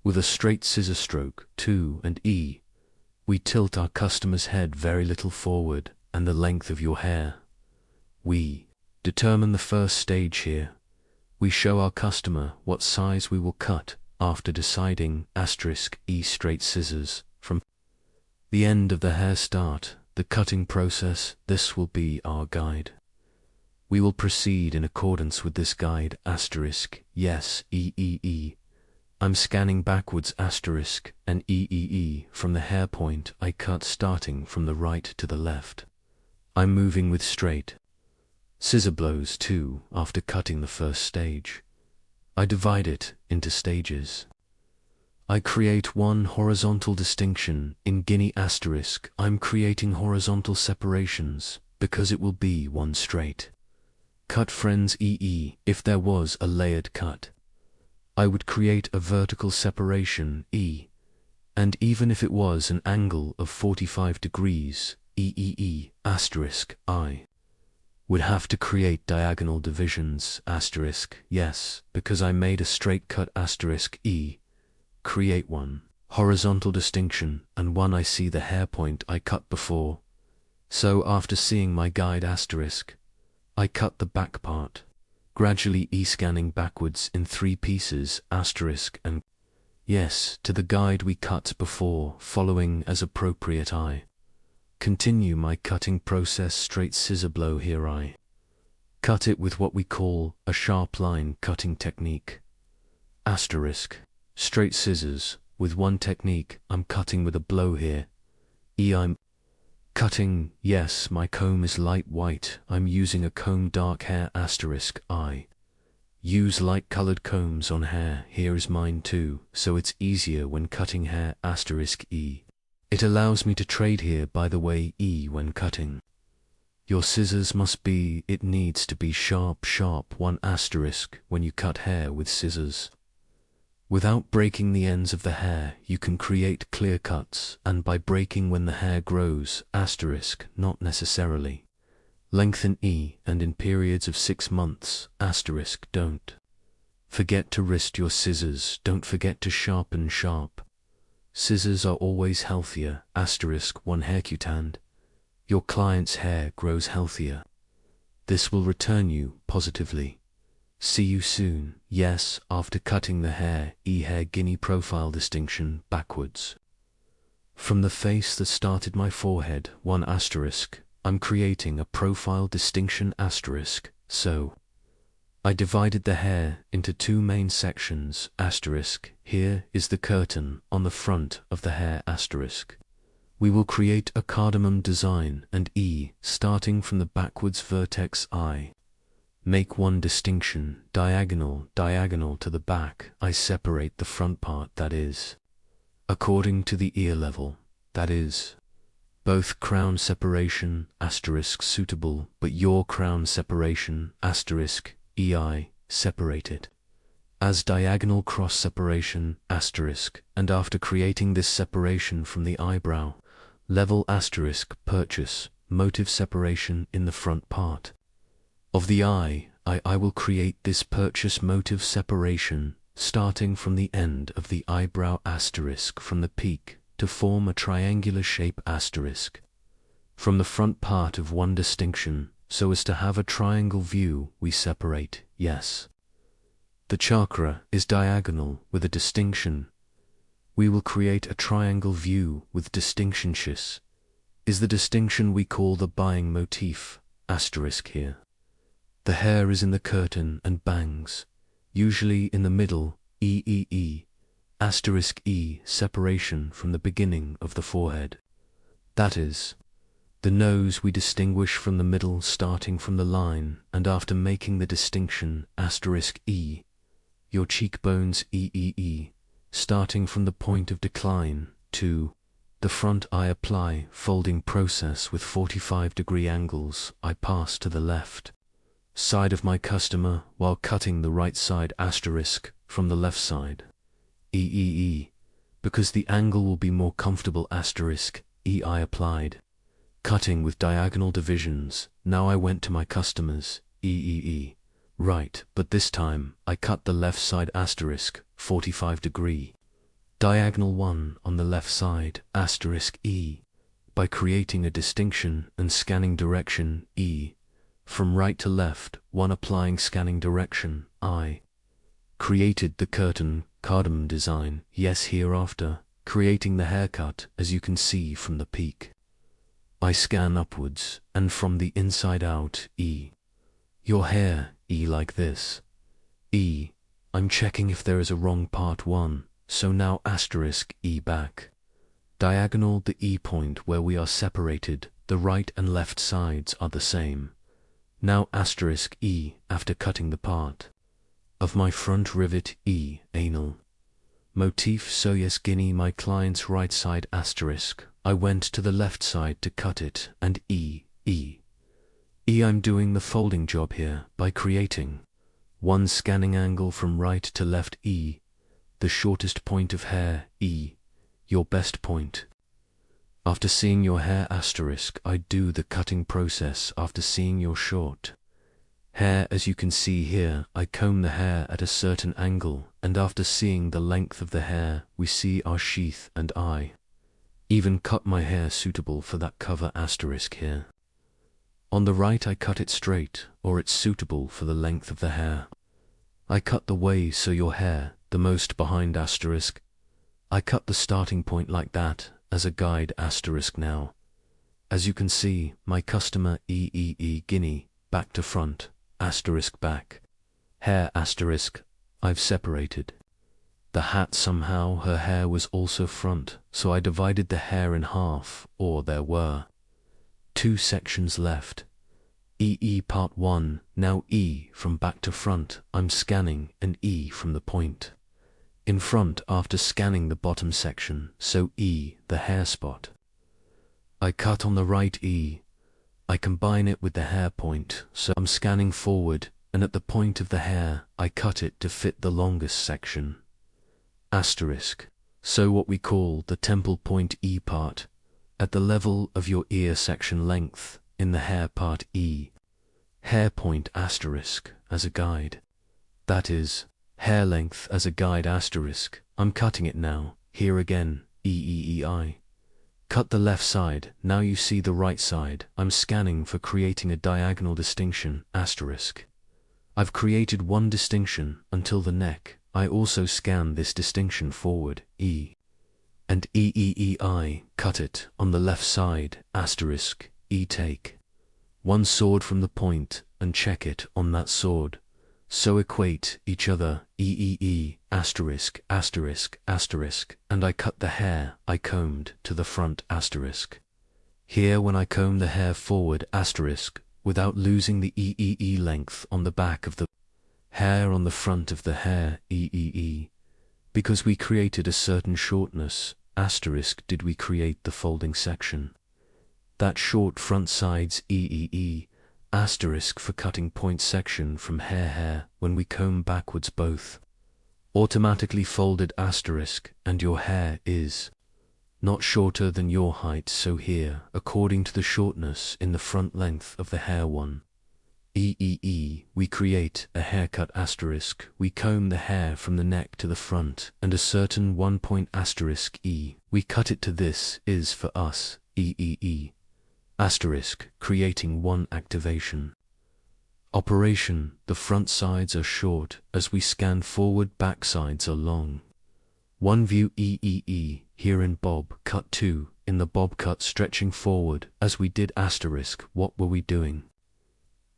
S6: with a straight scissor stroke, 2 and we tilt our customer's head very little forward and the length of your hair. We Determine the first stage here. We show our customer what size we will cut after deciding *E straight scissors from the end of the hair start, the cutting process. This will be our guide. We will proceed in accordance with this guide *yes EEE. I'm scanning backwards and EEE from the hair point I cut starting from the right to the left. I'm moving with straight scissor blows too after cutting the first stage. I divide it into stages. I create one horizontal distinction in Guinea *. I'm creating horizontal separations because it will be one straight cut. Friends, EE, if there was a layered cut, I would create a vertical separation E, and even if it was an angle of 45 degrees, EEE *, I would have to create diagonal divisions yes, because I made a straight cut *E, create one horizontal distinction and one I see the hair point I cut before. So after seeing my guide I cut the back part, gradually scanning backwards in 3 pieces and yes to the guide we cut before, following as appropriate. I continue my cutting process. Straight scissor blow here. I cut it with what we call a sharp line cutting technique. Straight scissors with one technique. I'm cutting with a blow here. I'm cutting, yes, my comb is light white. I'm using a comb dark hair I use light colored combs on hair. Here is mine too, so it's easier when cutting hair E. It allows me to trade here, by the way, when cutting. Your scissors must be, it needs to be sharp one when you cut hair with scissors. Without breaking the ends of the hair, you can create clear cuts, and by breaking when the hair grows not necessarily. Lengthen and in periods of 6 months don't forget to wrist your scissors. Don't forget to sharpen sharp. Scissors are always healthier one haircut. Your client's hair grows healthier. This will return you positively. See you soon. Yes, after cutting the hair Guinea profile distinction backwards from the face that started my forehead, one I'm creating a profile distinction so I divided the hair into 2 main sections here is the curtain on the front of the hair We will create a cardamom design and starting from the backwards vertex I make one distinction, diagonal to the back. I separate the front part, that is, according to the ear level, that is, both crown separation suitable, but your crown separation EI separated as diagonal cross separation and after creating this separation from the eyebrow level purchase motive separation in the front part of the eye. I will create this purchase motive separation starting from the end of the eyebrow from the peak to form a triangular shape from the front part of one distinction, so as to have a triangle view. We separate, yes. The chakra is diagonal with a distinction. We will create a triangle view with distinction. Is the distinction we call the buying motif here. The hair is in the curtain and bangs, usually in the middle, E separation from the beginning of the forehead. That is, the nose we distinguish from the middle starting from the line, and after making the distinction E, your cheekbones E, starting from the point of decline to the front. I apply folding process with 45-degree angles. I pass to the left side of my customer while cutting the right side from the left side. Because the angle will be more comfortable I applied, cutting with diagonal divisions. Now I went to my customers right, but this time I cut the left side 45-degree diagonal one on the left side E by creating a distinction and scanning direction E. From right to left, one applying scanning direction, I created the curtain cardamom design, yes hereafter, creating the haircut as you can see from the peak. I scan upwards, and from the inside out, your hair, like this. I'm checking if there is a wrong part 1, so now asterisk back. Diagonal the point where we are separated, the right and left sides are the same. Now asterisk after cutting the part of my front rivet anal motif, so yes guinea my client's right side asterisk. I went to the left side to cut it, and I'm doing the folding job here by creating one scanning angle from right to left, the shortest point of hair, your best point. After seeing your hair asterisk, I do the cutting process after seeing your short hair. As you can see here, I comb the hair at a certain angle, and after seeing the length of the hair, we see our sheath, and I even cut my hair suitable for that cover asterisk here. On the right I cut it straight, or it's suitable for the length of the hair. I cut the way so your hair, the most behind asterisk. I cut the starting point like that, as a guide asterisk now. As you can see, my customer guinea, back to front, asterisk back. Hair asterisk, I've separated. The hat somehow her hair was also front, so I divided the hair in half, or there were 2 sections left. Part 1, now from back to front, I'm scanning an from the point in front after scanning the bottom section, so the hair spot. I cut on the right I combine it with the hair point, so I'm scanning forward, and at the point of the hair, I cut it to fit the longest section. Asterisk. So what we call the temple point part, at the level of your ear section length, in the hair part hair point asterisk, as a guide. That is, hair length as a guide asterisk. I'm cutting it now, here again, I. Cut the left side, now you see the right side. I'm scanning for creating a diagonal distinction, asterisk. I've created one distinction until the neck. I also scan this distinction forward, and I cut it on the left side, asterisk, take one sword from the point and check it on that sword. So equate each other, asterisk, asterisk, asterisk, and I cut the hair I combed to the front asterisk. Here when I comb the hair forward asterisk, without losing the length on the back of the hair on the front of the hair, because we created a certain shortness, asterisk did we create the folding section. That short front sides asterisk for cutting point section from hair when we comb backwards both automatically folded asterisk, and your hair is not shorter than your height, so here according to the shortness in the front length of the hair one we create a haircut asterisk. We comb the hair from the neck to the front, and a certain 1 point asterisk we cut it to. This is for us asterisk, creating one activation operation. The front sides are short, as we scan forward back sides are long. One view here in bob cut 2, in the bob cut stretching forward, as we did asterisk. What were we doing?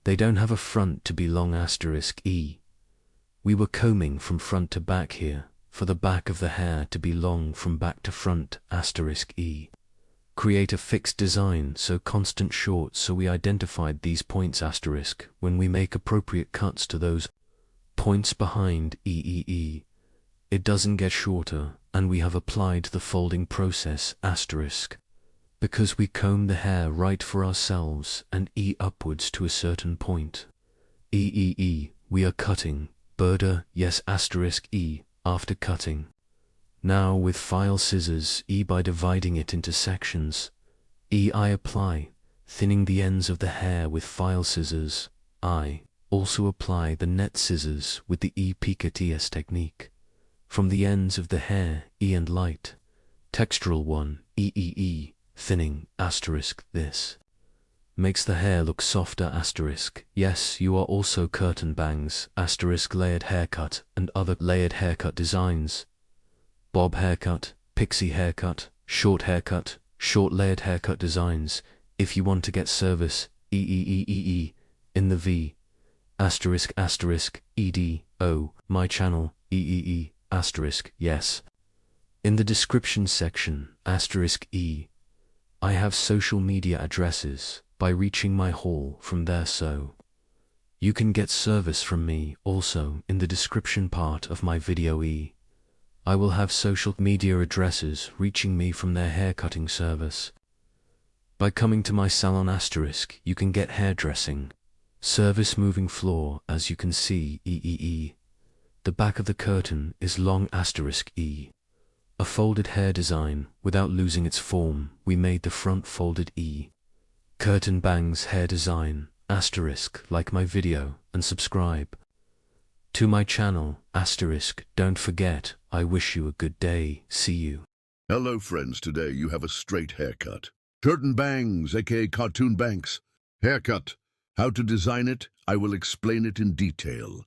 S6: They don't have a front to be long asterisk We were combing from front to back here, for the back of the hair to be long from back to front asterisk Create a fixed design, so constant short, so we identified these points asterisk when we make appropriate cuts to those points behind It doesn't get shorter, and we have applied the folding process asterisk. Because we comb the hair right for ourselves and upwards to a certain point. We are cutting, border, yes asterisk after cutting. Now with file scissors by dividing it into sections. I apply, thinning the ends of the hair with file scissors. I also apply the net scissors with the piquettes technique. From the ends of the hair, and light, textural one, thinning asterisk this. makes the hair look softer *. Yes, you are also curtain bangs * layered haircut and other layered haircut designs. Bob haircut, pixie haircut, short layered haircut designs. If you want to get service, in the V *, EDO, my channel, *, yes. In the description section, *E, I have social media addresses by reaching my hall from there, so you can get service from me also in the description part of my video. I will have social media addresses reaching me from their haircutting service. By coming to my salon *, you can get hairdressing, service moving floor as you can see, The back of the curtain is long *E. A folded hair design without losing its form, we made the front folded E. Curtain bangs hair design, * like my video and subscribe to my channel, *. Don't forget, I wish you a good day, see you.
S1: Hello friends, today you have a straight haircut. Curtain bangs, aka cartoon banks. Haircut. How to design it, I will explain it in detail.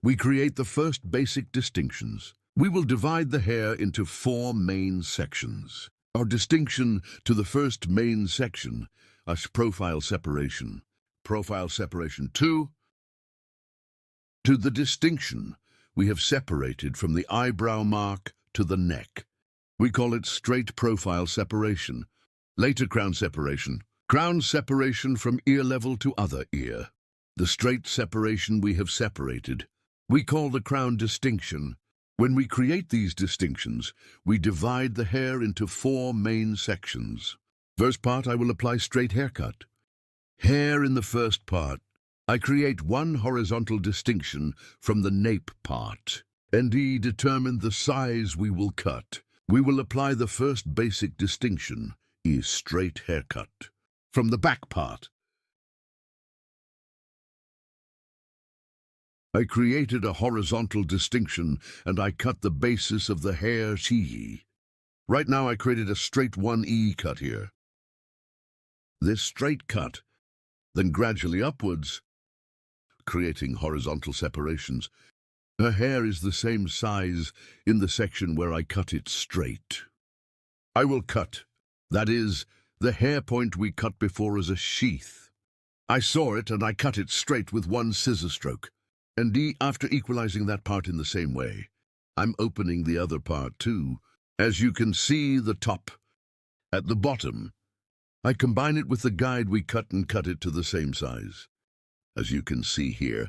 S1: We create the first basic distinctions. We will divide the hair into 4 main sections. Our distinction to the first main section is profile separation. Profile separation 2. To the distinction we have separated from the eyebrow mark to the neck. We call it straight profile separation. Later crown separation. Crown separation from ear level to other ear. The straight separation we have separated. We call the crown distinction. When we create these distinctions, we divide the hair into 4 main sections. First part, I will apply straight haircut. Hair in the first part. I create 1 horizontal distinction from the nape part. ND determine the size we will cut. We will apply the first basic distinction, is straight haircut. From the back part, I created a horizontal distinction and I cut the basis of the hair Chi. Right now I created a straight 1E cut here. This straight cut, then gradually upwards, creating horizontal separations. Her hair is the same size in the section where I cut it straight. I will cut, that is, the hair point we cut before as a sheath. I saw it and I cut it straight with 1 scissor stroke. And after equalizing that part in the same way, I'm opening the other part too. As you can see, the top. At the bottom, I combine it with the guide we cut and cut it to the same size. As you can see here,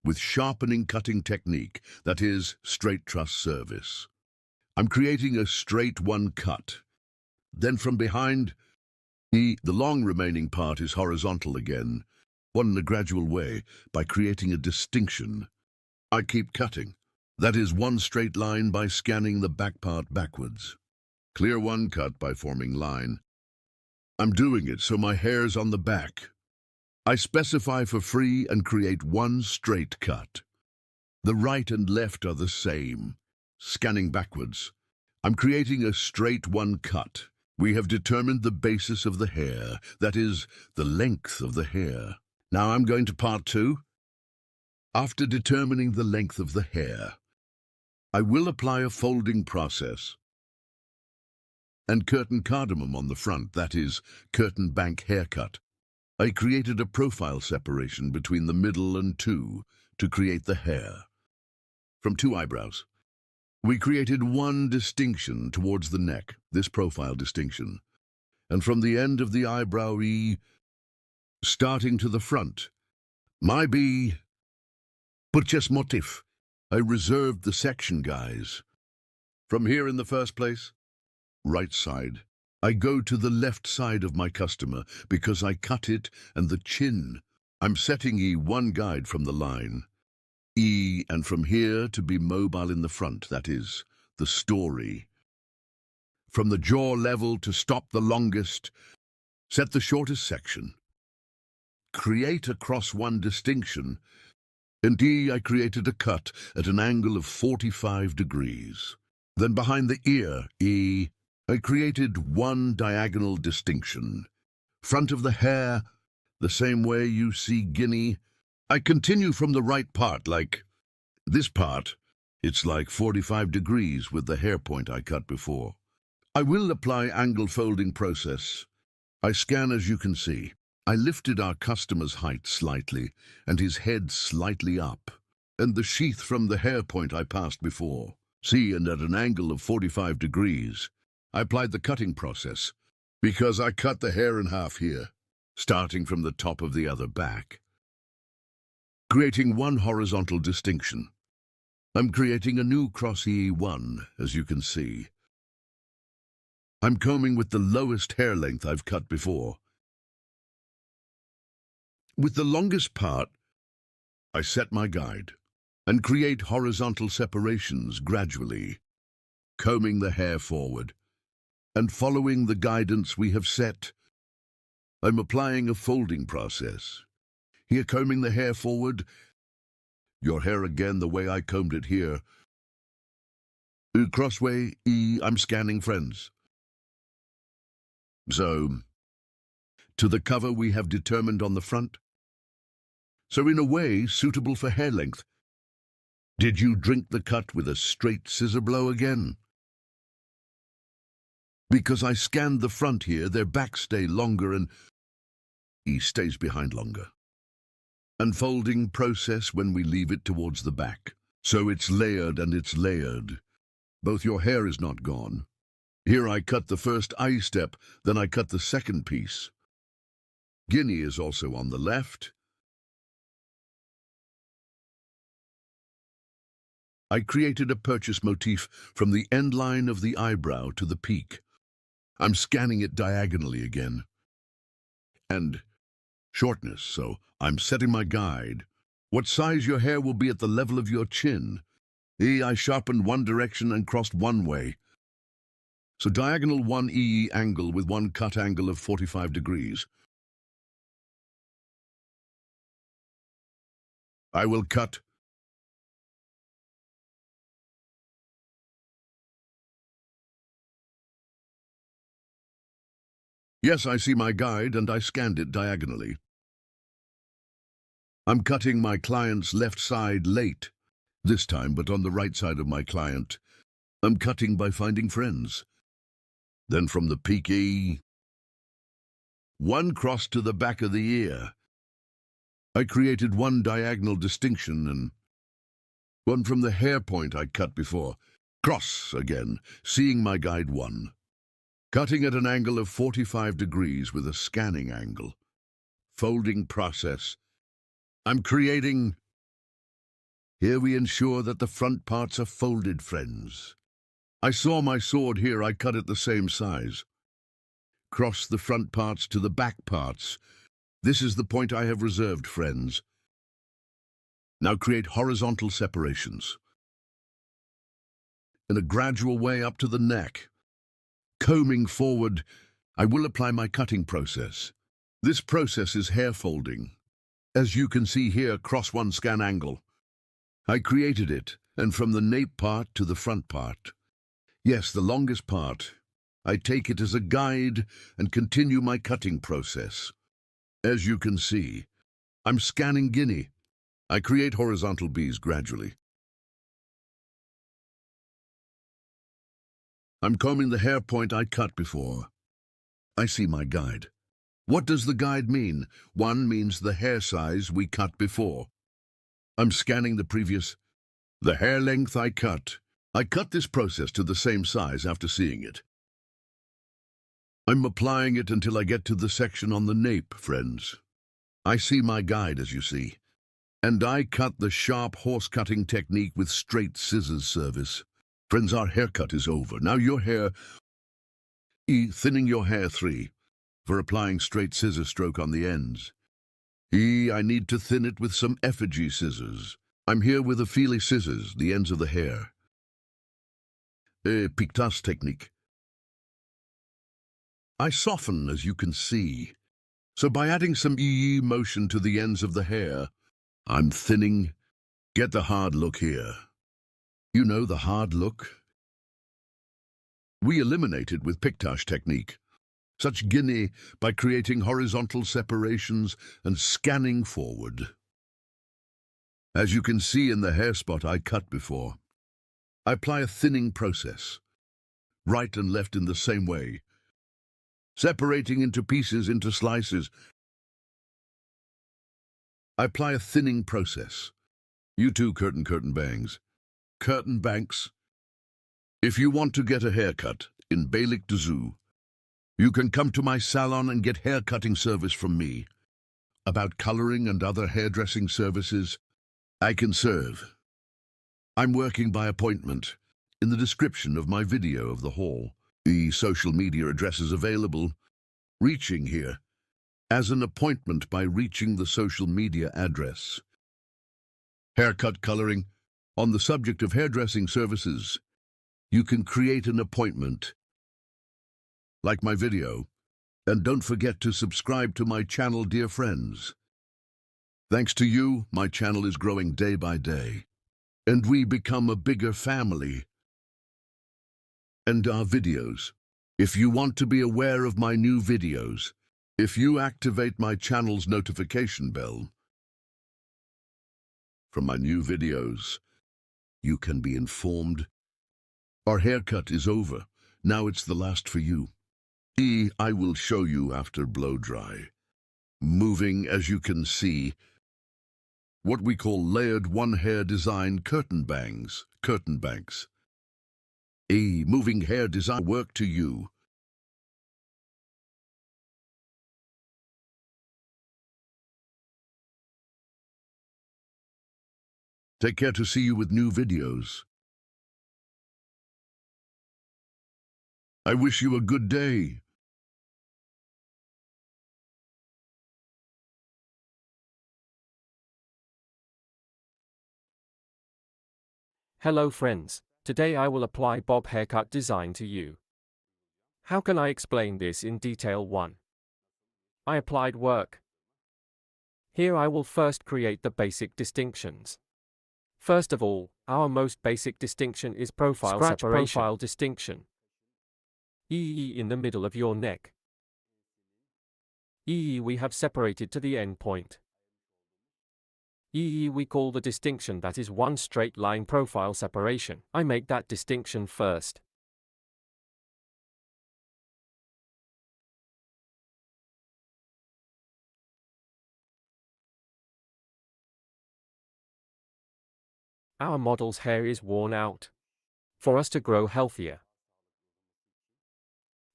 S1: with sharpening cutting technique, that is, straight truss service. I'm creating a straight 1 cut. Then from behind, the long remaining part is horizontal again, one in a gradual way, by creating a distinction. I keep cutting. That is 1 straight line by scanning the back part backwards. Clear 1 cut by forming line. I'm doing it so my hair's on the back. I specify for free and create 1 straight cut. The right and left are the same. Scanning backwards. I'm creating a straight 1 cut. We have determined the basis of the hair, that is, the length of the hair. Now I'm going to part 2. After determining the length of the hair, I will apply a folding process and curtain cardamom on the front, that is, curtain bank haircut. I created a profile separation between the middle and 2 to create the hair. From 2 eyebrows, we created 1 distinction towards the neck, this profile distinction, and from the end of the eyebrow E, starting to the front, my B, purchase motif. I reserved the section, guys. From here in the first place, right side. I go to the left side of my customer because I cut it and the chin. I'm setting E 1 guide from the line. E, and from here to be mobile in the front, that is, the story. From the jaw level to stop the longest, set the shortest section. Create across 1 distinction. In D, I created a cut at an angle of 45 degrees. Then behind the ear, E, I created 1 diagonal distinction. front of the hair, the same way you see guinea. I continue from the right part, like this part. It's like 45 degrees with the hair point I cut before. I will apply angle folding process. I scan as you can see. I lifted our customer's height slightly and his head slightly up, and the sheath from the hair point I passed before. See, and at an angle of 45 degrees, I applied the cutting process because I cut the hair in half here, starting from the top of the other back, creating one horizontal distinction. I'm creating a new cross E1, as you can see. I'm combing with the lowest hair length I've cut before. With the longest part, I set my guide and create horizontal separations gradually, combing the hair forward and following the guidance we have set. I'm applying a folding process. Here, combing the hair forward, your hair again the way I combed it here. Crossway E, I'm scanning friends. So, to the cover we have determined on the front. So in a way, suitable for hair length. Did you drink the cut with a straight scissor blow again? Because I scanned the front here, their backs stay longer and E stays behind longer. Unfolding process when we leave it towards the back. So it's layered and it's layered. Both your hair is not gone. Here I cut the first eye step, then I cut the second piece. Guinea is also on the left. I created a purchase motif from the end line of the eyebrow to the peak. I'm scanning it diagonally again. And shortness, so I'm setting my guide. What size your hair will be at the level of your chin. I sharpened one direction and crossed one way. So diagonal 1 EE angle with one cut angle of 45 degrees. I will cut. Yes, I see my guide and I scanned it diagonally. I'm cutting my client's left side late, this time, but on the right side of my client. I'm cutting by finding friends. Then from the peak E, one cross to the back of the ear. I created one diagonal distinction and one from the hair point I cut before. Cross again, seeing my guide 1. Cutting at an angle of 45 degrees with a scanning angle. Folding process. I'm creating. Here we ensure that the front parts are folded, friends. I saw my sword here, I cut it the same size. Cross the front parts to the back parts. This is the point I have reserved, friends. Now create horizontal separations. In a gradual way up to the neck. Combing forward, I will apply my cutting process. This process is hair folding. As you can see here, cross one scan angle. I created it, and from the nape part to the front part. Yes, the longest part. I take it as a guide and continue my cutting process. As you can see, I'm scanning guinea. I create horizontal Bs gradually. I'm combing the hair point I cut before. I see my guide. What does the guide mean? 1 means the hair size we cut before. I'm scanning the previous. The hair length I cut. I cut this process to the same size after seeing it. I'm applying it until I get to the section on the nape, friends. I see my guide, as you see. And I cut the sharp horse-cutting technique with straight scissors service. Friends, our haircut is over. Now your hair. E, thinning your hair 3. For applying straight scissor stroke on the ends. E, I need to thin it with some effigy scissors. I'm here with a feely scissors, the ends of the hair. Pictas technique. I soften, as you can see. So by adding some EE motion to the ends of the hair, I'm thinning. Get the hard look here. You know the hard look? We eliminate it with pictage technique. such guinea by creating horizontal separations and scanning forward. As you can see in the hair spot I cut before, I apply a thinning process, right and left in the same way, separating into pieces into slices. I apply a thinning process. You too, curtain bangs. Curtain banks. If you want to get a haircut in Beylik Düzü, you can come to my salon and get haircutting service from me. About coloring and other hairdressing services, I can serve. I'm working by appointment. In the description of my video of the hall, the social media address is available. Reaching here as an appointment by reaching the social media address. Haircut coloring. On the subject of hairdressing services, you can create an appointment. Like my video, and don't forget to subscribe to my channel, dear friends. Thanks to you, my channel is growing day by day, and we become a bigger family. And our videos. If you want to be aware of my new videos, if you activate my channel's notification bell from my new videos, you can be informed. Our haircut is over. Now it's the last for you. I will show you after blow dry. Moving, as you can see, what we call layered one hair design curtain bangs, curtain banks. Moving hair design work to you. Take care to see you with new videos. I wish you a good day.
S8: Hello friends, today I will apply bob haircut design to you. How can I explain this in detail? 1. I applied work. Here I will first create the basic distinctions. First of all, our most basic distinction is profile separation. Profile distinction. In the middle of your neck. We have separated to the end point. We call the distinction that is one straight line profile separation. I make that distinction first. Our model's hair is worn out. For us to grow healthier,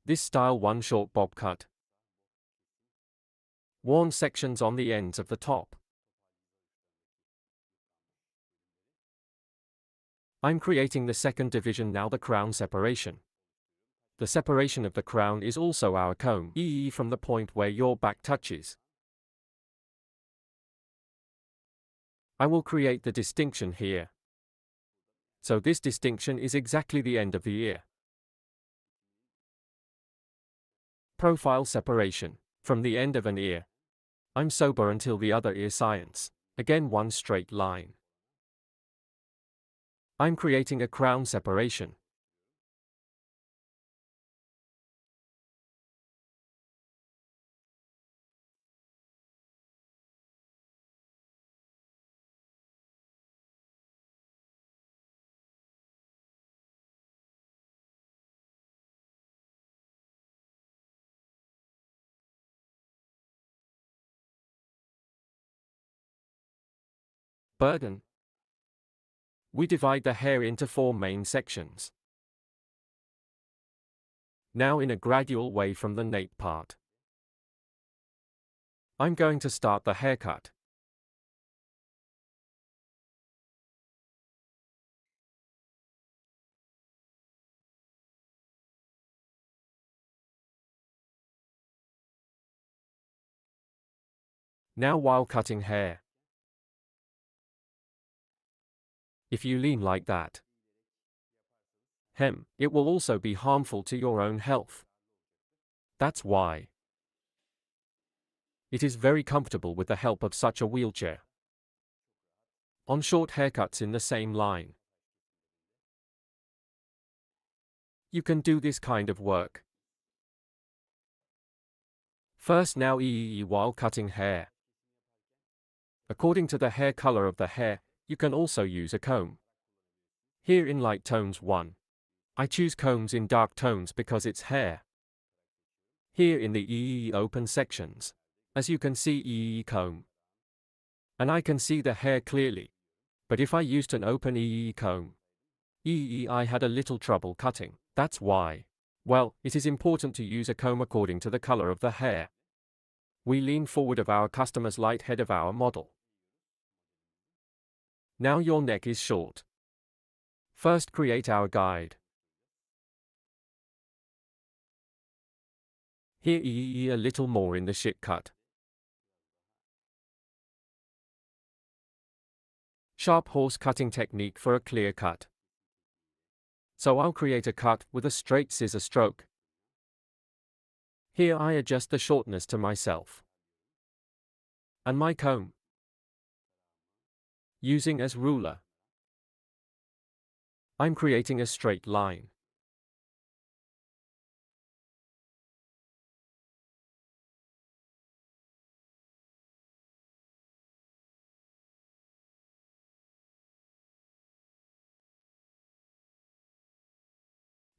S8: this style one short bob cut. Worn sections on the ends of the top. I'm creating the second division now, the crown separation. The separation of the crown is also our comb, from the point where your back touches. I will create the distinction here. So this distinction is exactly the end of the ear. Profile separation. From the end of an ear. I'm sober until the other ear science. Again one straight line. I'm creating a crown separation. Burden. We divide the hair into 4 main sections. Now in a gradual way from the nape part. I'm going to start the haircut. Now while cutting hair, if you lean like that, it will also be harmful to your own health. That's why it is very comfortable with the help of such a wheelchair. On short haircuts in the same line, you can do this kind of work. First now while cutting hair. According to the hair color of the hair, you can also use a comb. Here in light tones 1. I choose combs in dark tones because it's hair. Here in the open sections, as you can see comb. And I can see the hair clearly. But if I used an open comb, I had a little trouble cutting. That's why. Well, it is important to use a comb according to the color of the hair. We lean forward of our customer's light head of our model. Now your neck is short. First create our guide. Here a little more in the shit cut. Sharp horse cutting technique for a clear cut. So I'll create a cut with a straight scissor stroke. Here I adjust the shortness to myself. And my comb. Using as ruler. I'm creating a straight line.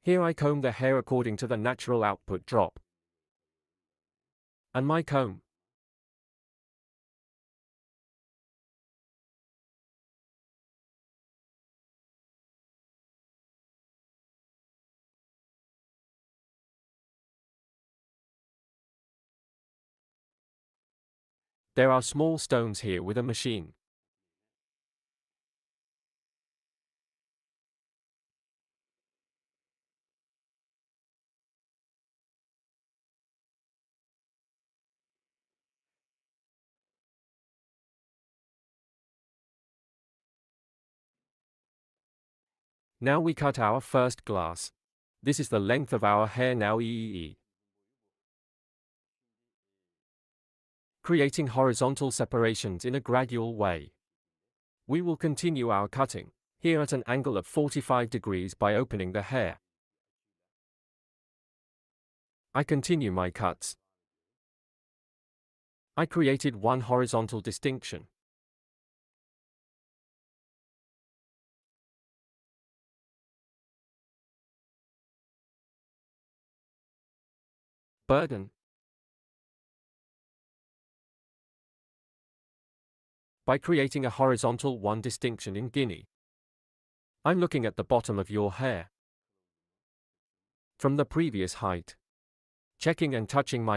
S8: Here I comb the hair according to the natural output drop. And my comb. There are small stones here with a machine. Now we cut our first glass. This is the length of our hair now creating horizontal separations in a gradual way. We will continue our cutting, here at an angle of 45 degrees by opening the hair. I continue my cuts. I created one horizontal distinction. Burden. By creating a horizontal one distinction in Guinea. I'm looking at the bottom of your hair. From the previous height. Checking and touching my